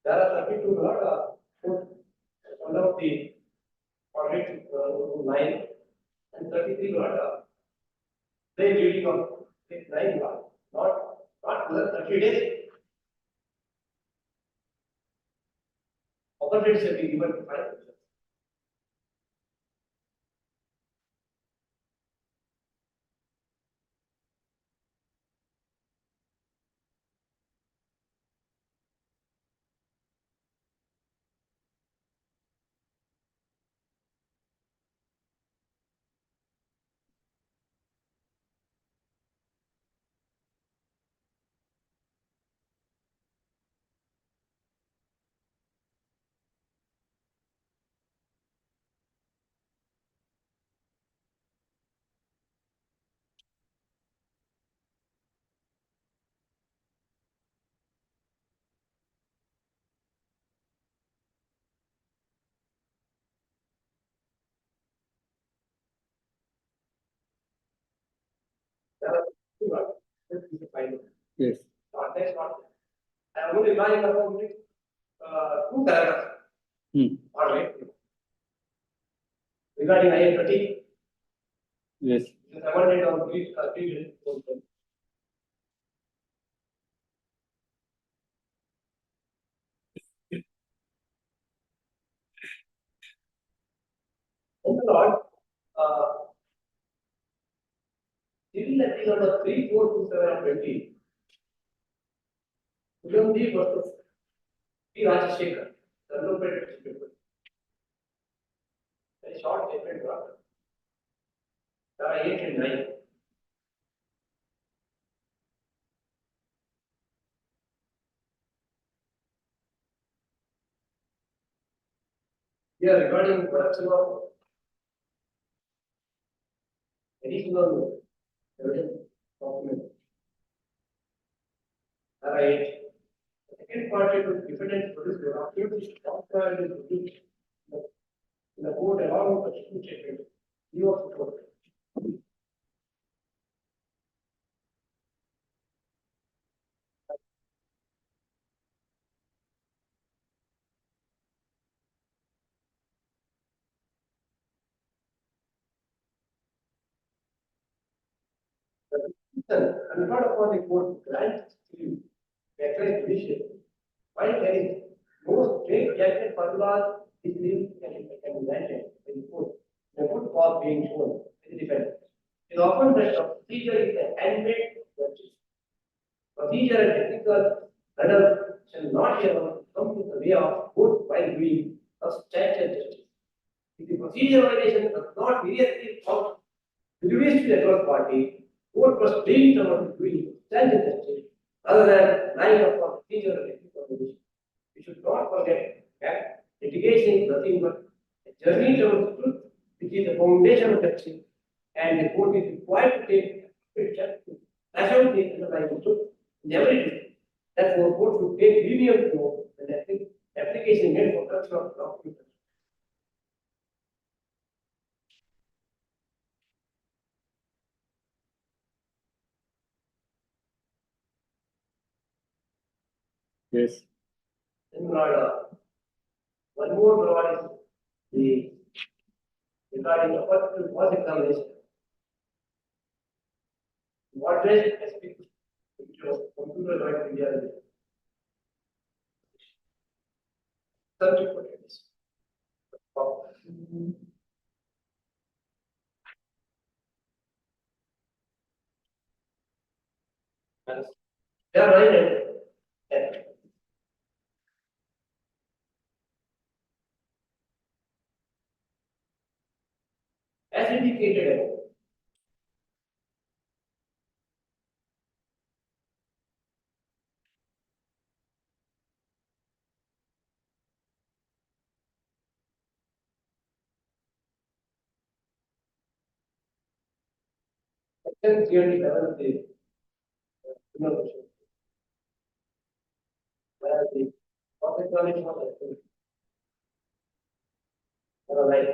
There are 32 one of the organization line and 33 they reading of 9 not more than 30 days. Opportunity shall be given to file. This is the final. Yes. Not that, not that. I am only relying upon the, two paragraphs. All right. Regarding IL 30. Yes. It is amended on three. And the Lord, civil letter number 3427 of 20. Udamdi versus P. Rajashekar, the unoperated statement. Very short statement, brother. There are 8 and 9. Here regarding production of additional evidence document. There are 8. The second part is the defendant produced the document which doctor is produced in the court along with the two statement. You of the court. And not upon the court grant to the judicial. While there is no straight judgment formulas, this leave can be granted in court. The good cause being shown in the defense. It is often that the procedure is a handmade justice. Procedure and technical hurdles shall not come in the way of court while doing substantial justice. If the procedure violation does not immediately cause grievous to the adverse party, court must bring towards doing substantial justice rather than relying upon procedure and technical violation. We should not forget that litigation is nothing but a journey towards truth, which is the foundation of justice, and the court is required to take steps to flash out the underlying truth in every Therefore, court should take lenient note when the application made for correction of document. Yes. Then, one more law is the regarding the first cross examination. What does speak computer right India? Subject for this. They are right. As indicated above, section 311 says, where the cross examination of the right.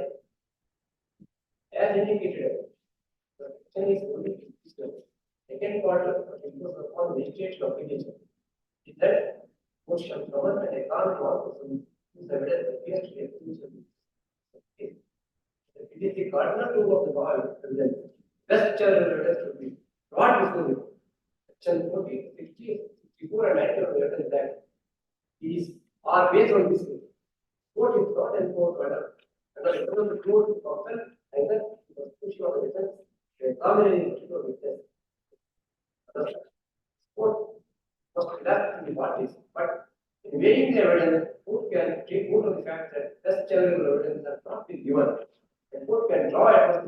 As indicated above, the section is only second part of upon legislative application. Is that motion covered and I can't want to use evidence appears to be a solution. It is the cardinal rule of the law evidence. Best evidence to be brought before you. Section 40, 60, 64 and 90 of the evidence that these are based on this rule. Court is not enforced under the court is often either the prosecution of the defense, the examining of the witness. Court must adapt to the parties, but in weighing the evidence, court can take note of the fact that best evidence has not been given. The court can draw at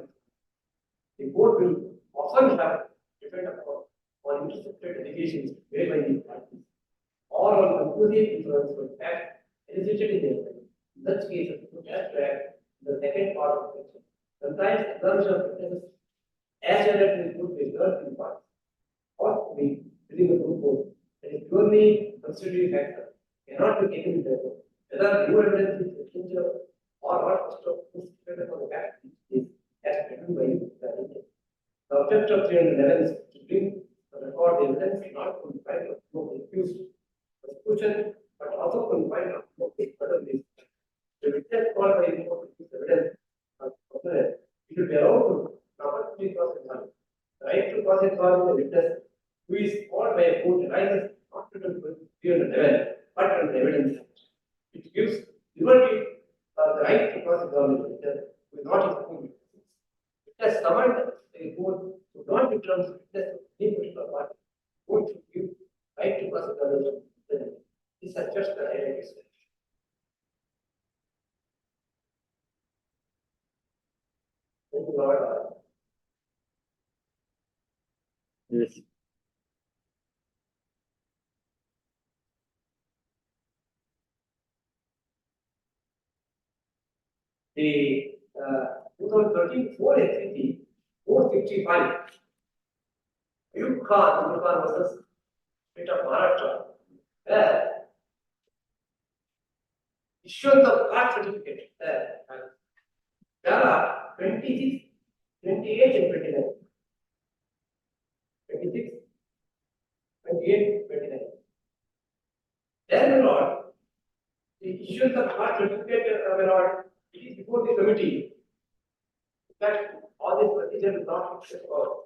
the court will often have depend upon on intercepted allegations made by the parties or on conclusive influence of fact elicited in the evidence. In such cases, the court has to act in the second part of the section. Sometimes examination of witnesses as evidence could be heard in parts or be within the full court. That is purely constitutive factor cannot be taken into account. Whether new evidence is essential or not must depend upon the fact is as written by the object of 311 is to bring for the evidence not confined to accused prosecution, but also confined to other things. The witness called by the evidence, it should be allowed to properly cross-examine. The right to cross-examine the witness who is called by a court arises not to the level, but on the evidence. It gives liberty the right to cross-examine the witness who is not informed. Witness summoned a court to not determine witness of any particular party. Court should give right to cross-examine the witness. These are just the highlights. Thank you, Lord. Yes. The 2013 4 SCT 465 Ayub Khan versus State of Maharashtra, where issuance of caste certificate there are 26, 28 and 29. 26, 28, 29. Then Lord, the issuance of caste certificate Lord, it is before the committee. In fact, all this procedure is not for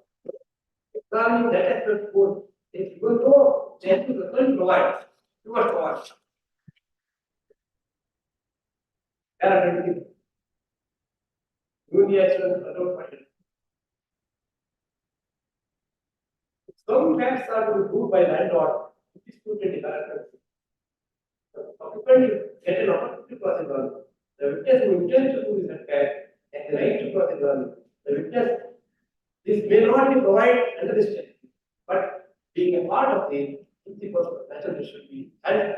examining that as the court. If you know, then you can provide. You must provide. Some facts are to be proved by landlord, disputed development. The occupant get an opportunity to cross examine. The witness who intends to do this attack has the right to cross examine. The witness, this may not be provided under this statute, but being a part of the principles of naturally should be and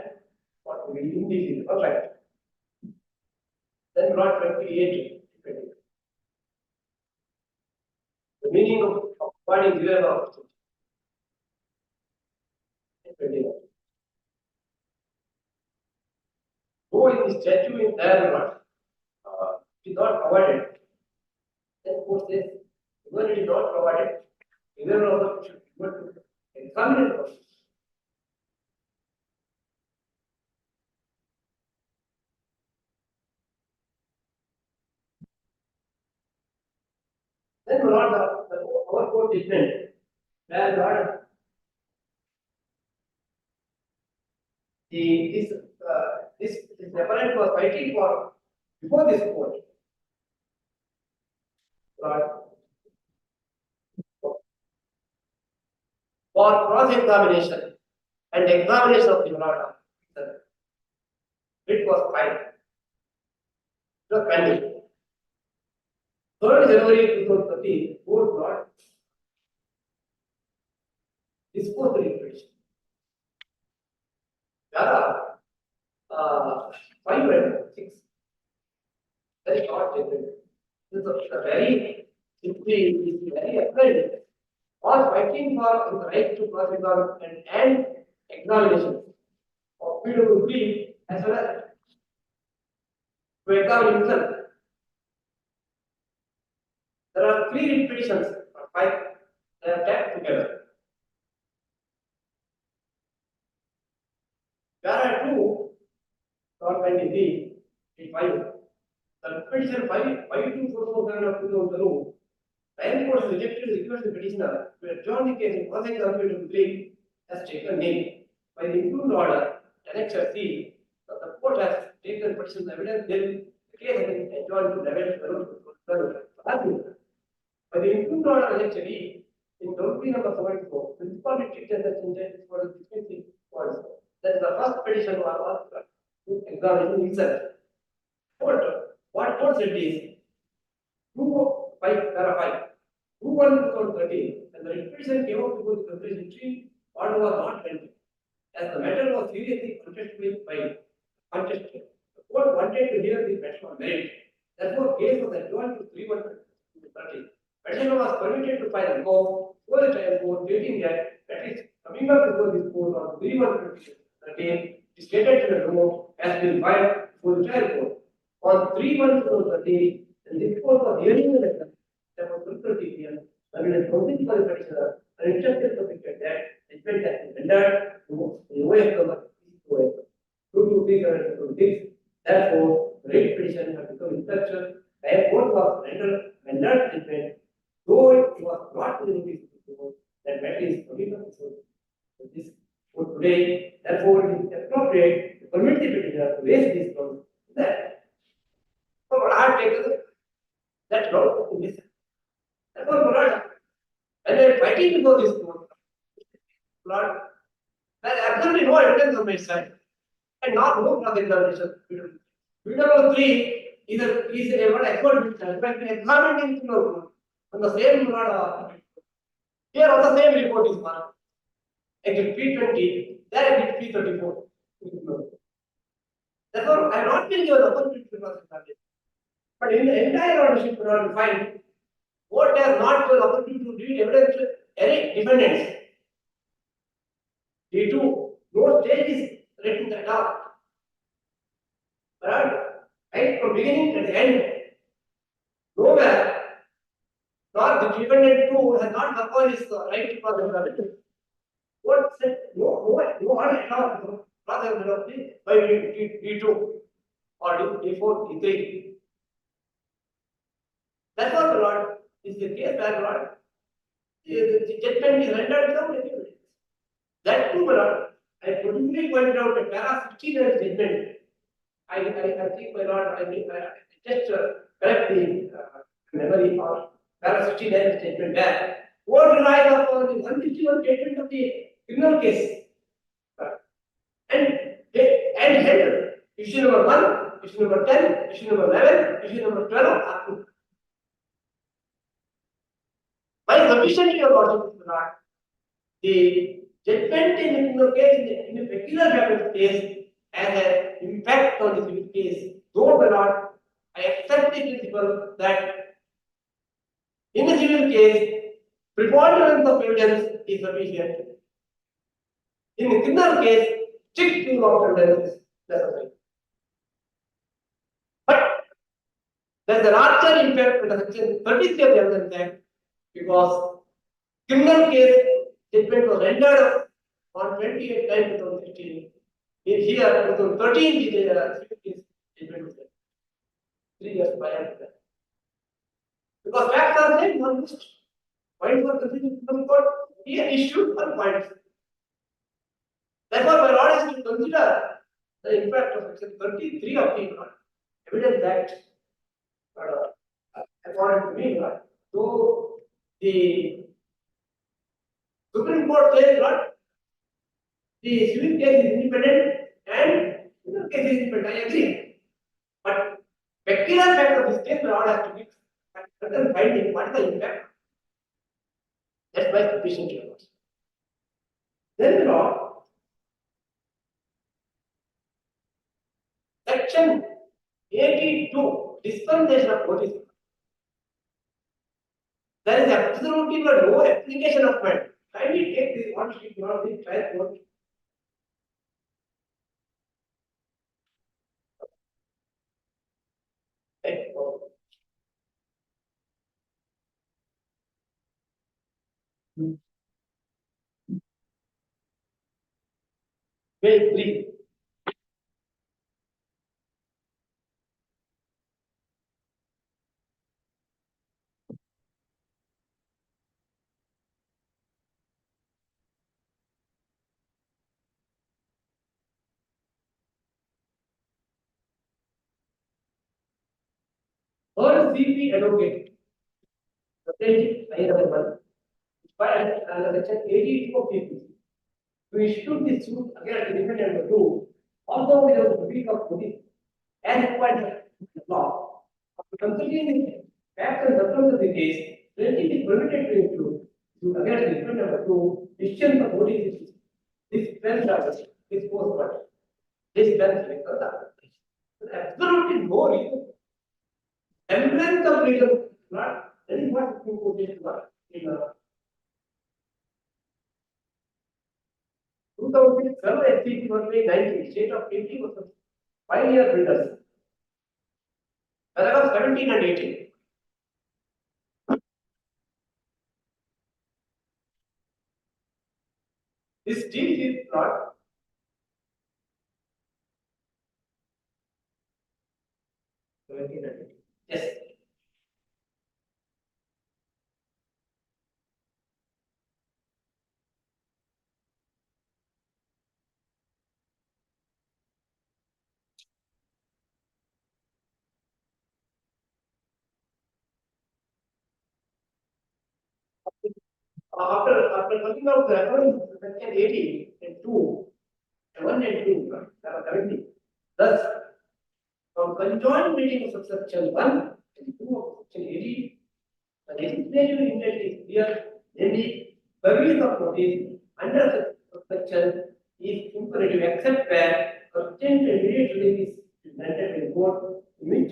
what we immediately perfect. Then brought 28. The meaning of providing zero opportunity. Though in the statute in there is not provided, then court says, even it is not provided, either of them should be given to examine the process. Then Lord, our court judgment, where Lord, this appellant was fighting for before this court. Lord, for cross-examination and examination of the Lord, it was filed. It was pending. 3rd January 2013, court brought disposed the litigation. There are 5 and 6. Very short judgment. This is a very simply very applied. Was fighting for the right to cross-examine and examination of PWP as well as to examine himself. There are 3 petitions or 5 that are tagged together. There are 2 not pending the 5. The petition 5247 of 2002. The High Court rejected the request of the petitioner to adjourn the case in cross-examination claim has taken name. By the improved order, Annexure C, the court has taken petitioner's evidence, then the case has been adjourned to level. By the improved order, Annexure E, in Dorothy number 74, principal dictated that intent for the dismissing points. That is the first petition was to examine himself. What court said is 2-5 para 5. 2-1-13, and the petition came up before the conclusion tree, order was not pending. As the matter was seriously contested by contested, the court wanted to hear the matter on merit. Therefore, case was adjourned to 3-1-13. Petitioner was permitted to file a report for the trial court stating that is coming up before this court on 3-1-13. Stated in the report has been filed for the trial court on 3-1-13, and this court was hearing the letter that was 30 p.m. I mean, a proceeding for the petitioner an interested subject that judgment has been rendered to OFM due to 326. Therefore, the rate petition has become instructional. The court was rendered judgment, though it was not within this before, that matter is provisional. So this for today, therefore, it is appropriate to permit the petitioner to raise these grounds that. So what I have taken that road in this. Therefore, Lord, when I am fighting before this court, Lord, there is absolutely no evidence on my side and not no cross-examination. Number 3 is a what expert witness, but examining on the same here on the same report is marked. Exhibit P20, there exhibit P34. Therefore, I am not being given the opportunity to cross-examine. But in the entire audition, you find court has not given opportunity to read evidence to any defendants. D2, no stage is written at all. But right from beginning to the end, nowhere, not the defendant too has not performed his right to cross-examination. What said no one at all cross-examination by D2 or D4, D3. That's what the Lord is the case where Lord the judgment is rendered without any evidence. That too, Lord, I particularly pointed out that para 16 as judgment. I think my Lord, I just correct the memory of para 16 as judgment there. What relies upon the 161 judgment of the criminal case. And held issue number 1, issue number 10, issue number 11, issue number 12 are true. By sufficiently about the judgment in the criminal case in a peculiar capital case has an impact on the civil case. Though or not, I accept the principle that in a civil case, preponderance of evidence is sufficient. In a criminal case, strict view of evidence is necessary. But there is a larger impact on the section 33 of the Evidence Act because criminal case judgment was rendered on 28/9/2016. In here, 2013, the civil case judgment was rendered. 3 years prior to that. Because facts are same, one list. Points were considered from court. He issued 1 point. Therefore, my Lord is to consider the impact of section 33 of the Evidence Act. According to me, so the Supreme Court says that the civil case is independent and criminal case is independent. I agree. But peculiar fact of this case, the Lord has to give certain finding what is the impact. That's why sufficient evidence. Then the Lord, section 82, dispensation of notice. There is absolutely no application of matter. Kindly take this one sheet, not this trial court. Page 3. Or CP advocate, the I number 1, filed under section 82 of CP. To issue this suit against the defendant number 2, although without the week of police, as required by the law. After considering the facts and circumstances of the case, plaintiff is permitted to include suit against the defendant number 2, issuance of notice, this defense charges, this post charge, this defense absolutely no reason. Semblance of reason, not any what you put it in 2007 SCP was made 90, state of 80 was 5-year builders. Paragraph 17 and 18. This deal is not. Yes. After talking about the reference section 80 and 2, 1 and 2, 70. Thus, from conjoined meeting of section 1 and 2 of section 80, the legislative intent is clear, namely, provision of notice under section is imperative except where urgent and immediate relief is granted in court, in which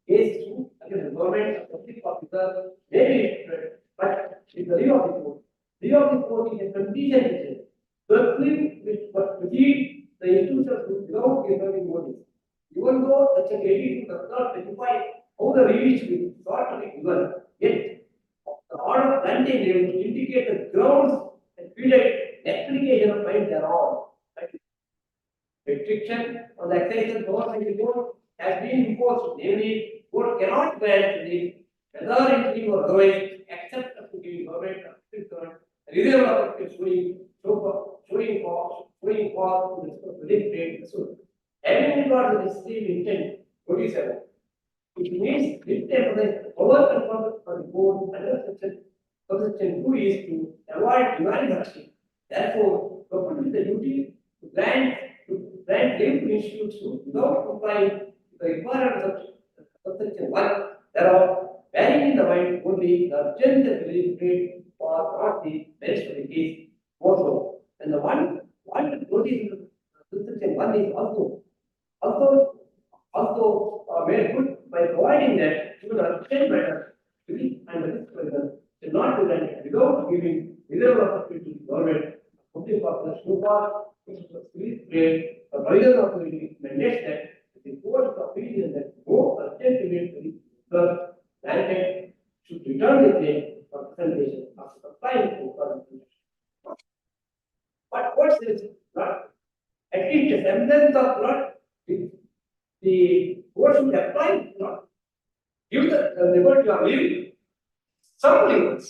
case suit against the government or public officer may be registered, but with the leave of the court. Leave of the court is a condition to proceed the institution without giving notice. Even though section 82 does not specify how the release should be sought to be given, yet the order granting them to indicate the grounds and period application of fine thereon. Restriction on the exercise government report has been imposed, namely, court cannot grant release whether in or otherwise, except to giving government reserve of showing for the trade suit. Having regard to the necessary intent, 47. It means the power control for the board under section 2 is to avoid demand action. Therefore, coupled with the duty to grant leave to institute suit without complying with the requirements of section 1, thereof, bearing in the mind only the urgent and relief trade or not the merits of the case more so. And the one notice section 1 is also made good by providing that to the urgent matter to be and the risk person should not be granted without giving reserve opportunity to the government, public officers so far, which was trade, the provision of the mandates that the court of opinion that no urgent relief granted should return the claim for presentation after complying to the But what says not at least a semblance of not the court should apply not give the liberty of living some limits.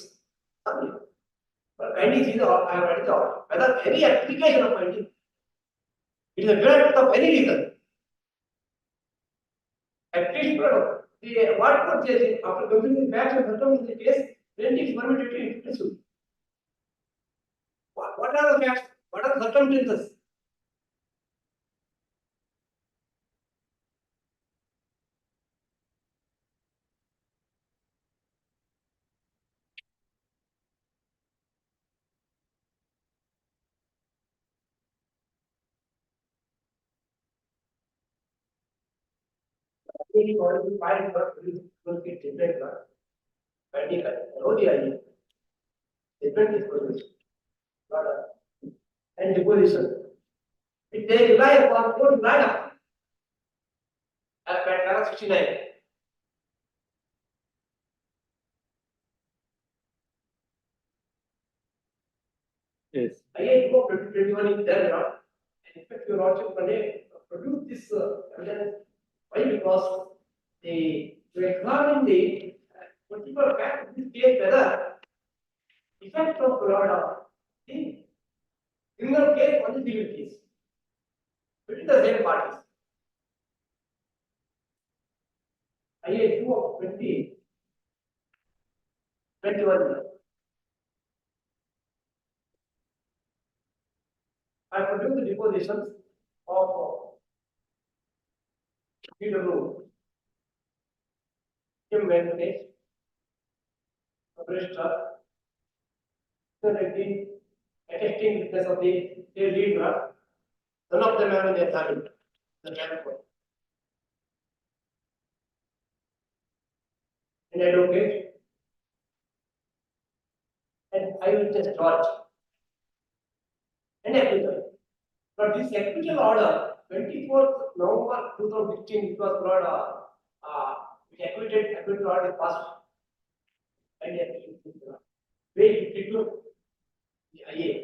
But kindly see I have read out whether any application of finding it is a grant of any reason. At least what court says after considering the facts and circumstances of the case, then it is permitted to interpret. What are the facts? What are the circumstances? Really already find what will get different. Different is produced. And deposition. If they rely upon, don't rely upon. At paragraph 69. Yes. I go 21 in there, and in fact, your lordship produce this evidence. Why? Because to examine the particular fact of this case, whether effect of Florida in criminal case or the civil case between the same parties. IA 2 of 21. I produce the depositions of PW, Kim Venkatesh, Registrar, attesting witness of the lead draft. None of them have an authority. The transport. An advocate, and I will just George. An acquittal. But this acquittal order, 24th November 2016, it was brought, acquittal order passed. And wait, it took the IA.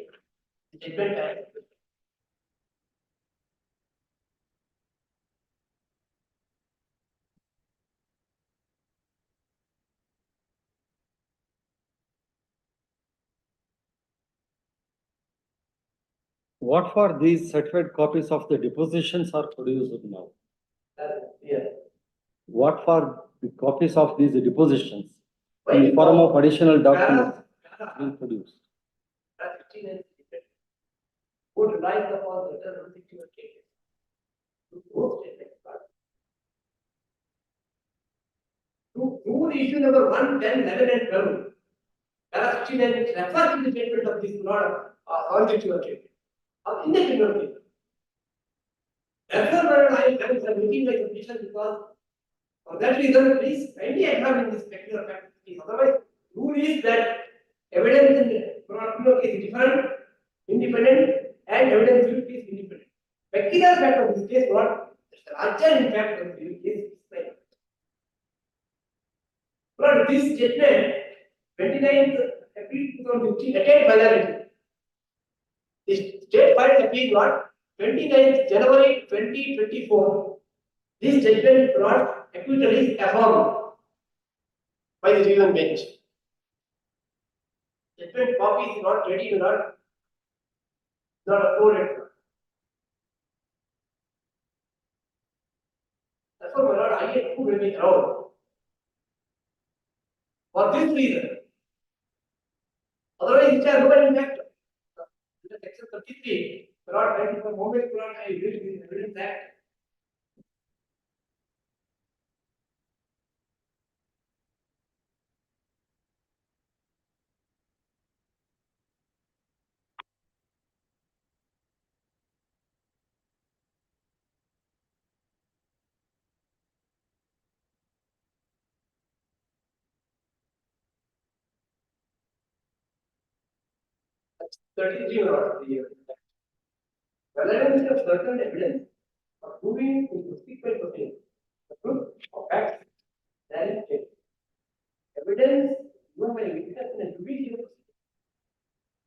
Judgment time. What for these certified copies of the depositions are produced now? Yeah. What for the copies of these depositions in the form of additional documents being produced? Would rely upon the particular cases. To issue number 1, 10, 11, and 12. Para 69 which refers to the statement of this law or particular case. In the criminal case. Therefore, I am looking like a petition because for that reason, please kindly examine this particular fact. Otherwise, rule is that evidence in the criminal case is different, independent, and evidence will be independent. Particular fact of this case, what larger impact of the case is like. But this judgment, 29th April 2015, attained finality. The state filed appeal what? 29th January 2024. This judgment brought acquittal is affirmed by the reviewing bench. Judgment copy is not ready, not uploaded. Therefore, my lord, I get 2 will be allowed. For this reason. Otherwise, it has no impact. Section 33, my lord, thank you for moment, my lord, I agree with the Evidence Act. That's 33 or the year. Relevance of certain evidence for proving in subsequent proceedings the truth of facts that is taken. Evidence given by witness in a judicial proceeding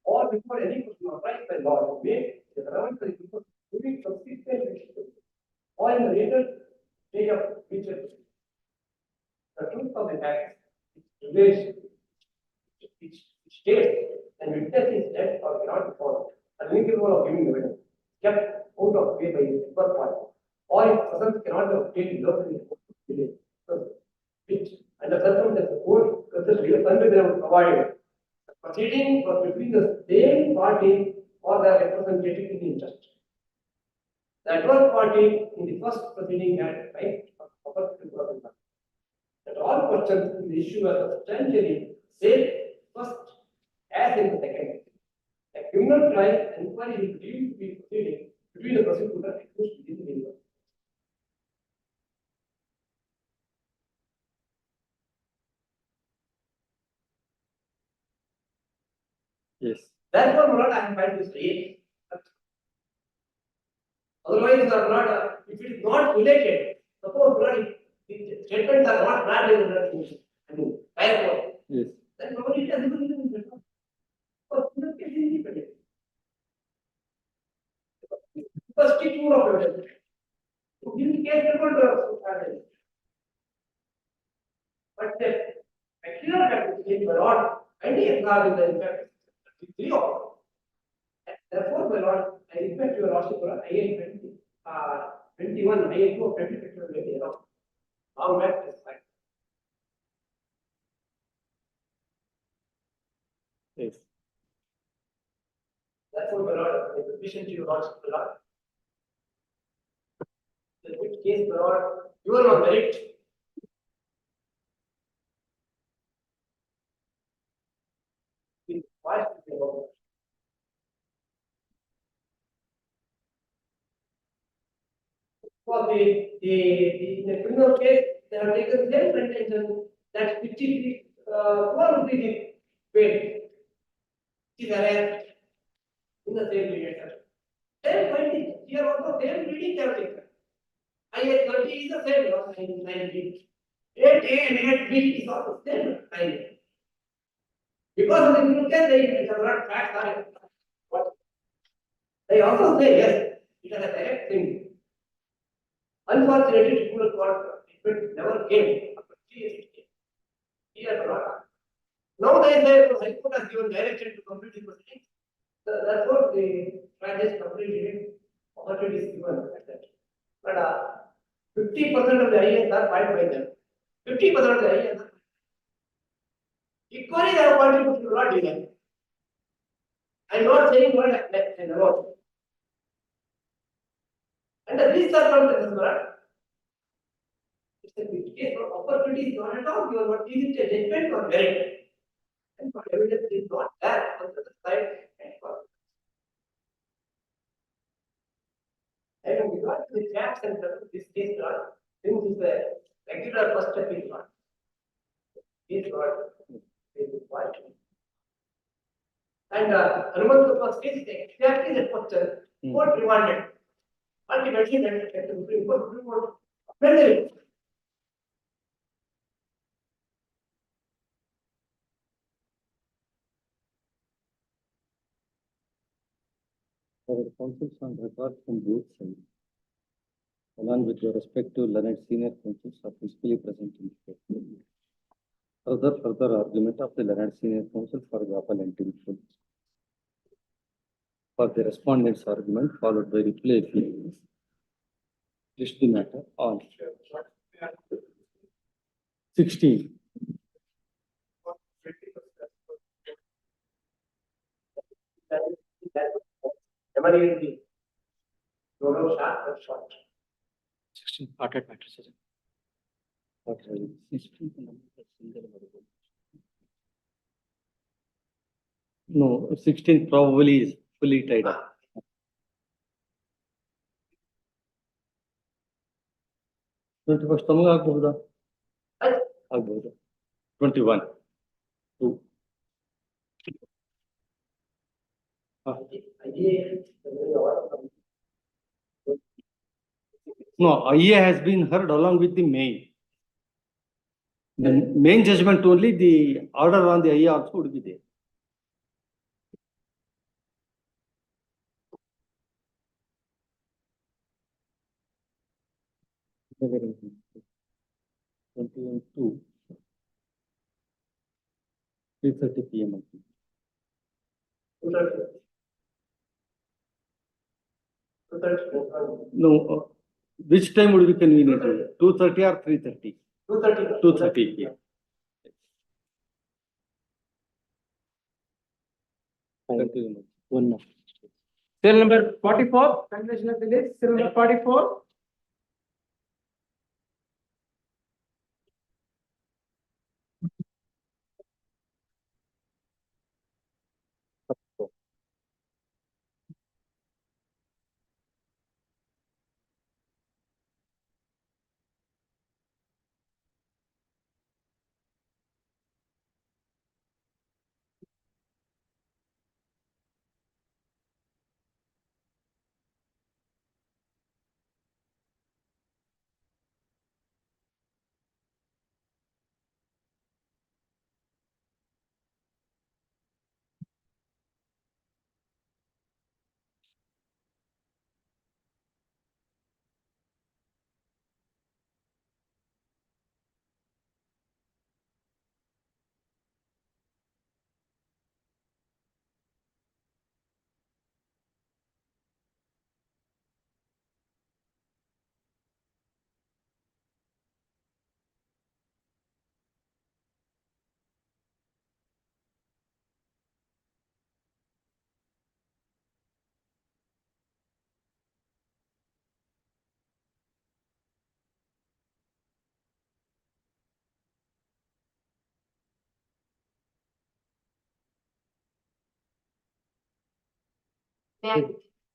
or before any person authorized by law to make the relevant for proving subsequent proceedings or in the later stage of future proceedings. The truth of the facts is which states and witness is dead or cannot be found, and incapable of giving evidence, kept out of way by his first party, or if persons cannot be obtained locally which under circumstances the court considers legal unreasonable provided the proceeding was between the same party or their representative in interest. The adverse party in the first proceeding had right of proper representation. That all questions in the issue are substantially same first as in the second. A criminal trial inquiry is deemed to be proceeding between the prosecutor and accused within the universe. Yes. Therefore, my lord, I am trying to say, otherwise, not, if it is not related, suppose my lord, if the statements are not bad in the therefore, Yes. then nobody has even been written. So, this case is independent. First, two of evidence. In this case, people do but the material practice my lord, and he acknowledged the impact. Three of them. Therefore, my lord, I request your lordship for IN 21, IN 2 of 20 maybe around. Long back is fine. Yes. Therefore, my lord, I petition to your lordship, my lord. In which case, my lord, you are on merit. Why should you go? For the criminal case, they have taken the same contention that 50 4 rupees paid. Is arrest in the same period. Same finding here also same reading they have taken. I 30 is the same loss 90. 8A and 8B is also same 90. Because of the criminal case, they have not facts are what They also say, yes, it is a direct thing. Unfortunately, Tribunal Court judgment never came. Here, now they say the High Court has given direction to complete the proceedings. That's what the judges completed. Opportunity is given like that. But 50% of the IAs are filed by them. 50% of the IAs are equally they have contributed to not delay. I'm not saying what I about. And these circumstances, it's a big case for opportunity is not at all. You are not giving a judgment or merit. And for evidence is not there on the other side. And because the gaps and this case not, since is a regular first step is not. Is not. And Hanuman first case is exactly that question. Court remanded. Ultimately, that the Supreme Court amended it. Our counsels on record from both sides, along with your respective learned senior counsels, are physically present in the court. Further argument of the learned senior counsel for the appellant in full. For the respondent's argument, followed by replay please. List the matter on 16. Short. 16 parted matters. No, 16 probably is fully tied up. 21st ನಮಗೆ ಆಗ್ಬಹುದಾ? ಆಗ್ಬಹುದು. 21. 2. No, IA has been heard along with the main. The main judgment only, the order on the IA also would be there. Very 21 to 3:30 PM. No, which time would be convenient? 2:30 or 3:30? 2:30. 2:30 PM. One more. Cell number 44, continuation of the list, cell number 44.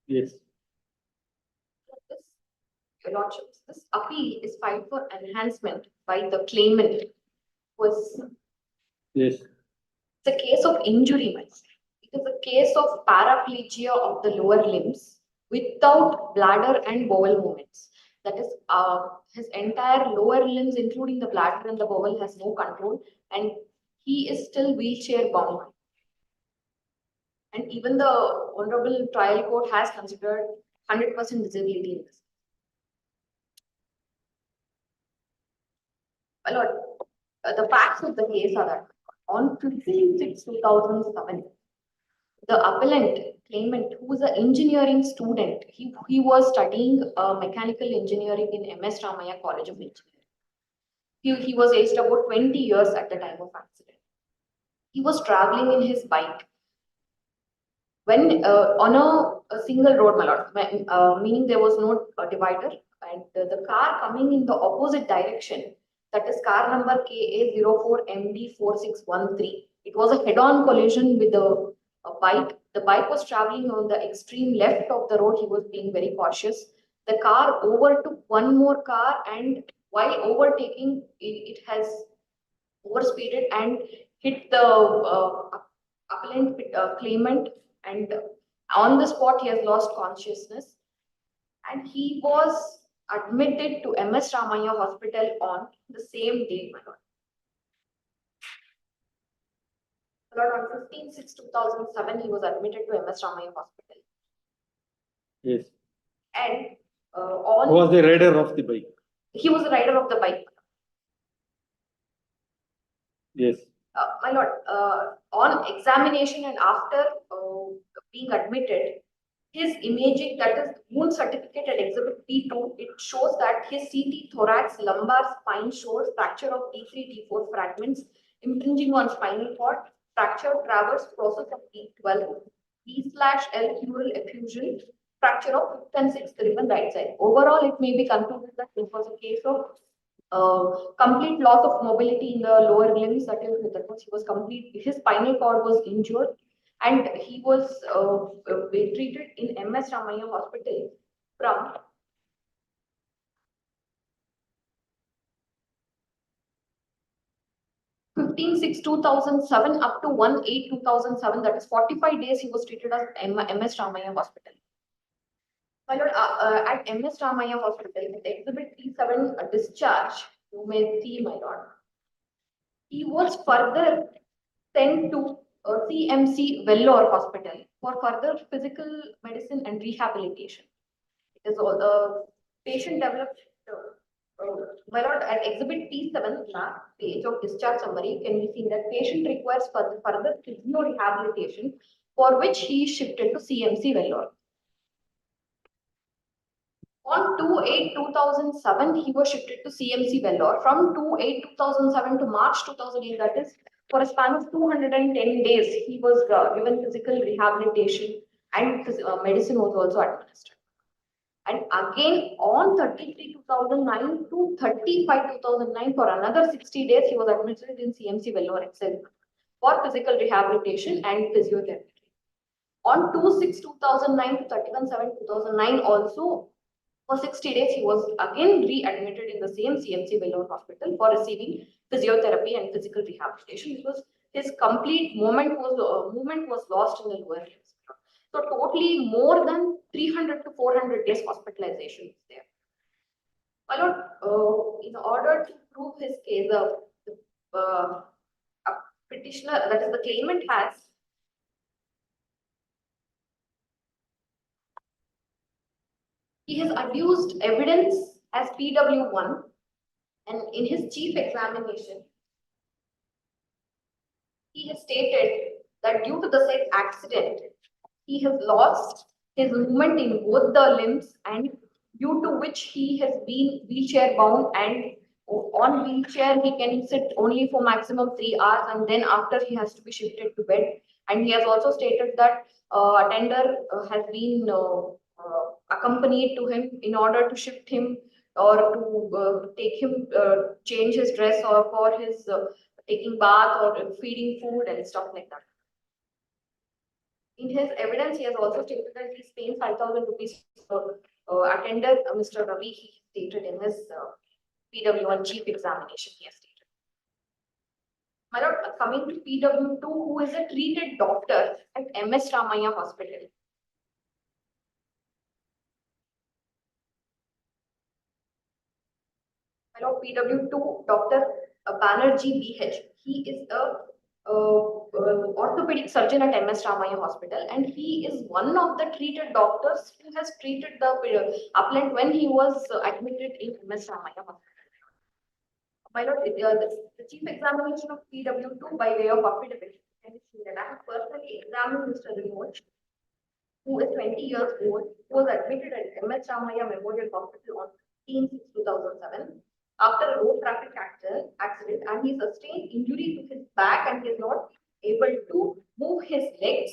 Yes. Your Lordships, this appeal is filed for enhancement by the claimant. Was Yes. the case of injury, it is a case of paraplegia of the lower limbs without bladder and bowel movements. That is, his entire lower limbs, including the bladder and the bowel, has no control, and he is still wheelchair bound. And even the Honorable Trial Court has considered 100% disability in this. My lord, the facts of the case are that on 15/6/2007, the appellant claimant, who was an engineering student, he was studying mechanical engineering in MS Ramaya College of Engineering. He was aged about 20 years at the time of accident. He was traveling in his bike when on a single road, my lord, meaning there was no divider, and the car coming in the opposite direction, that is car number KA04MD4613. It was a head-on collision with a bike. The bike was traveling on the extreme left of the road. He was being very cautious. The car overtook one more car, and while overtaking, it has overspeeded and hit the appellant claimant, and on the spot he has lost consciousness, and he was admitted to MS Ramaya Hospital on the same day, my lord. My lord, on 15/6/2007, he was admitted to MS Ramaya Hospital. Yes. And Who was the rider of the bike? He was the rider of the bike. Yes. My lord, on examination and after being admitted, his imaging, that is wound certificate at exhibit P2, it shows that his CT, thorax, lumbar spine shows fracture of T3, T4 fragments, impinging on spinal cord, fracture traverse process of T12, E/L pleural effusion, fracture of fifth and sixth rib and right side. Overall, it may be concluded that this was a case of complete loss of mobility in the lower limbs. That was he was complete. His spinal cord was injured, and he was treated in MS Ramaya Hospital from 15/6/2007 up to 1/8/2007. That is 45 days. He was treated at MS Ramaya Hospital. My lord, at MS Ramaya Hospital, with exhibit P7 discharge, you may see, my lord, he was further sent to CMC Vellore Hospital for further physical medicine and rehabilitation. It is all the patient developed. My lord, at exhibit P7, last page of discharge summary, can be seen that patient requires further physio rehabilitation, for which he is shifted to CMC Vellore. On 2/8/2007, he was shifted to CMC Vellore. From 2/8/2007 to March 2008, that is for a span of 210 days, he was given physical rehabilitation, and medicine was also administered. And again on 33/2009 to 35/2009, for another 60 days, he was admitted in CMC Vellore itself for physical rehabilitation and physiotherapy. On 2/6/2009 to 31/7/2009, also for 60 days, he was again readmitted in the same CMC Vellore Hospital for receiving physiotherapy and physical rehabilitation, because his complete movement was lost in the lower limbs. So totally more than 300 to 400 days hospitalization is there. My lord, in order to prove his case, a petitioner, that is the claimant, he has adduced evidence as PW1, and in his chief examination, he has stated that due to the said accident, he has lost his movement in both the limbs, and due to which he has been wheelchair bound, and on wheelchair he can sit only for maximum 3 hours, and then after he has to be shifted to bed. And he has also stated that attender has been accompanied to him in order to shift him or to take him, change his dress, or for his taking bath or feeding food and stuff like that. In his evidence, he has also stated that he's paying 5,000 rupees for attender, Mr. Ravi. He stated in his PW1 chief examination, he has stated. My lord, coming to PW2, who is a treated doctor at MS Ramaya Hospital. My lord, PW2, Dr. Banerjee BH. He is a orthopedic surgeon at MS Ramaya Hospital, and he is one of the treated doctors who has treated the appellant when he was admitted in MS Ramaya Hospital. My lord, the chief examination of PW2 by way of affidavit, and that I have personally examined Mr. Remote, who is 20 years old, who was admitted at MS Ramaya Memorial Hospital on 15/6/2007 after a road traffic accident, and he sustained injury to his back and he is not able to move his legs.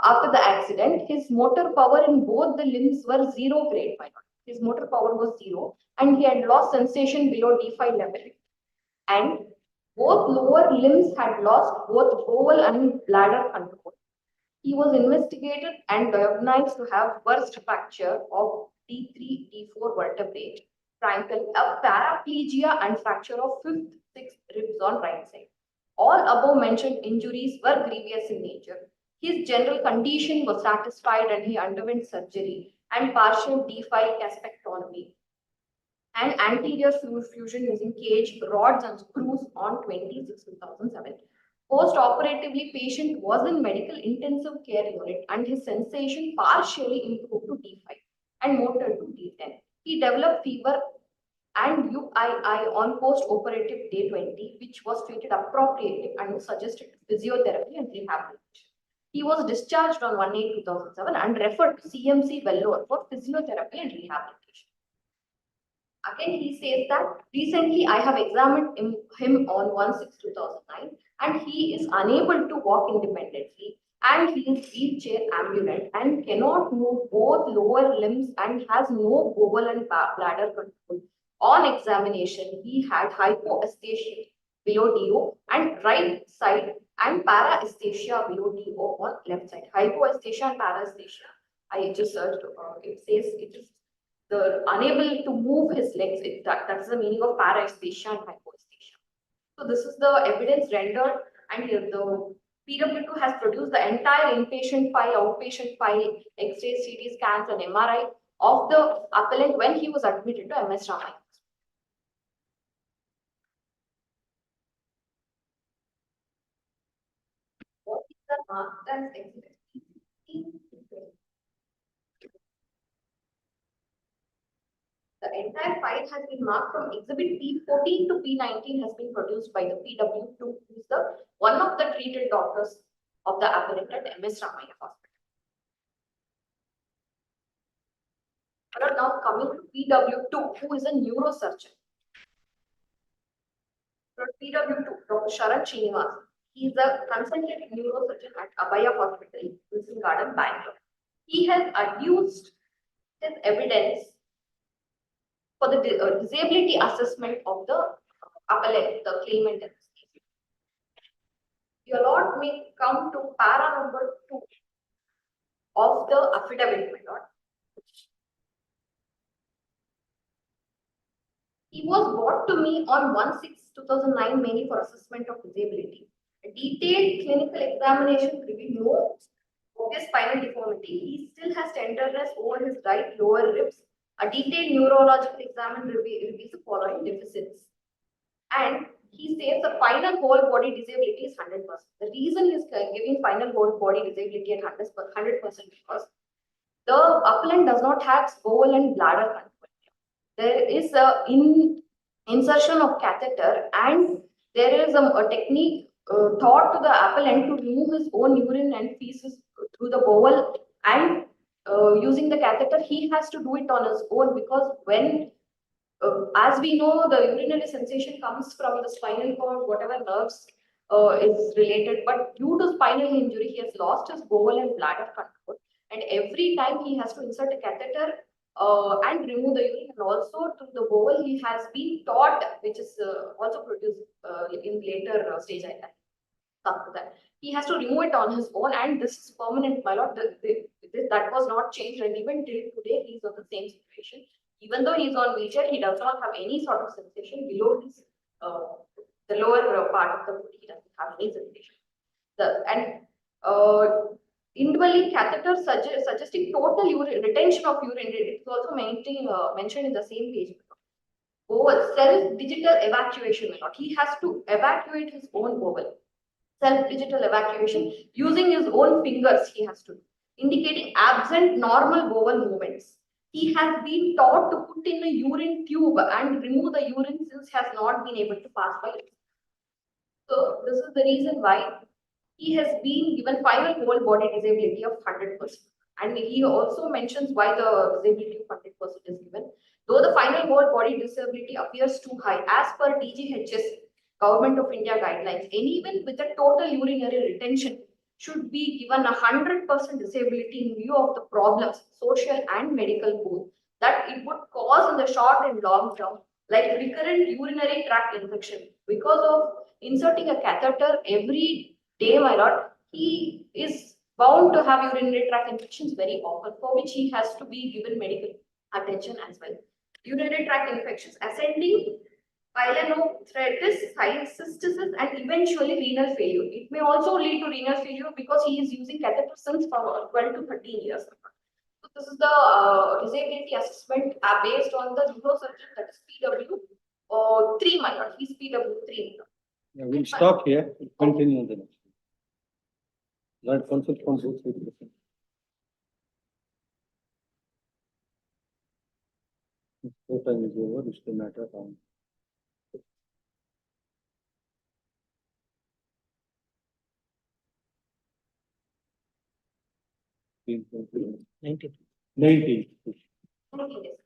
After the accident, his motor power in both the limbs were 0 grade. His motor power was 0, and he had lost sensation below D5 level. And both lower limbs had lost both bowel and bladder control. He was investigated and diagnosed to have burst fracture of D3, D4 vertebrae, frankel, a paraplegia, and fracture of 5th, 6th ribs on right side. All above mentioned injuries were grievous in nature. His general condition was satisfied and he underwent surgery and partial D5 caspectomy and anterior fusion using cage, rods and screws on 26/2007. Post-operatively, patient was in medical intensive care unit and his sensation partially improved to D5 and motor to D10. He developed fever and UII on post-operative day 20, which was treated appropriately and was suggested physiotherapy and rehabilitation. He was discharged on 1/8/2007 and referred to CMC Vellore for physiotherapy and rehabilitation. Again, he says that recently I have examined him on 1/6/2009 and he is unable to walk independently and he is wheelchair ambulant and cannot move both lower limbs and has no bowel and bladder control. On examination, he had hypoesthesia below DO and right side and paraesthesia below DO on left side. Hypoesthesia and paraesthesia, I just searched, it says it is the unable to move his legs. That's the meaning of paraesthesia and hypoesthesia. So this is the evidence rendered, and here the PW2 has produced the entire inpatient file, outpatient file, X-rays, CT scans, and MRI of the appellant when he was admitted to MS Ramaya. What is the mark as exhibit? The entire file has been marked from exhibit P14 to P19 has been produced by the PW2, who is the one of the treated doctors of the appellant at MS Ramaya Hospital. Now coming to PW2, who is a neurosurgeon. PW2, Dr. Sharan Srinivas. He is a consultant neurosurgeon at Abaya Hospital, Wilson Garden, Bangalore. He has adduced his evidence for the disability assessment of the appellant, the claimant in this case. Your lord may come to para number 2 of the affidavit, my lord. He was brought to me on 1/6/2009 mainly for assessment of disability. A detailed clinical examination revealed no obvious spinal deformity. He still has tenderness over his right lower ribs. A detailed neurological examination reveals the following deficits. And he says the final whole body disability is 100%. The reason he is giving final whole body disability at 100% because the appellant does not have bowel and bladder control. There is a insertion of catheter and there is a technique taught to the appellant to remove his own urine and feces through the bowel, and using the catheter he has to do it on his own because when as we know the urinary sensation comes from the spinal cord, whatever nerves is related, but due to spinal injury he has lost his bowel and bladder control, and every time he has to insert a catheter and remove the urine, and also to the bowel he has been taught, which is also produced in later stage I come to that. He has to remove it on his own, and this is permanent, my lord. That was not changed, and even till today he is on the same situation. Even though he is on wheelchair, he does not have any sort of sensation below his the lower part of the body. He doesn't have any sensation. Invalid catheter suggesting total urine retention of urine. It is also mentioned in the same page. bowel, self-digital evacuation, my lord. He has to evacuate his own bowel. Self-digital evacuation using his own fingers he has to do, indicating absent normal bowel movements. He has been taught to put in a urine tube and remove the urine since has not been able to pass by it. So this is the reason why he has been given final whole body disability of 100%. And he also mentions why the disability of 100% is given. Though the final whole body disability appears too high, as per DGHS, Government of India guidelines, anyone with a total urinary retention should be given 100% disability in view of the problems, social and medical both, that it would cause in the short and long term, like recurrent urinary tract infection. Because of inserting a catheter every day, my lord, he is bound to have urinary tract infections very often, for which he has to be given medical attention as well. Urinary tract infections, ascending pyelonephritis, cystitis, and eventually renal failure. It may also lead to renal failure because he is using catheter since for 12 to 13 years. So this is the disability assessment based on the neurosurgeon, that is PW 3 month. He's PW 3 month. Yeah, we'll stop here. We'll continue the next. Lord, consult from both sides. So time is over. It's the matter of time. Nineteen. 19. Okay, yes.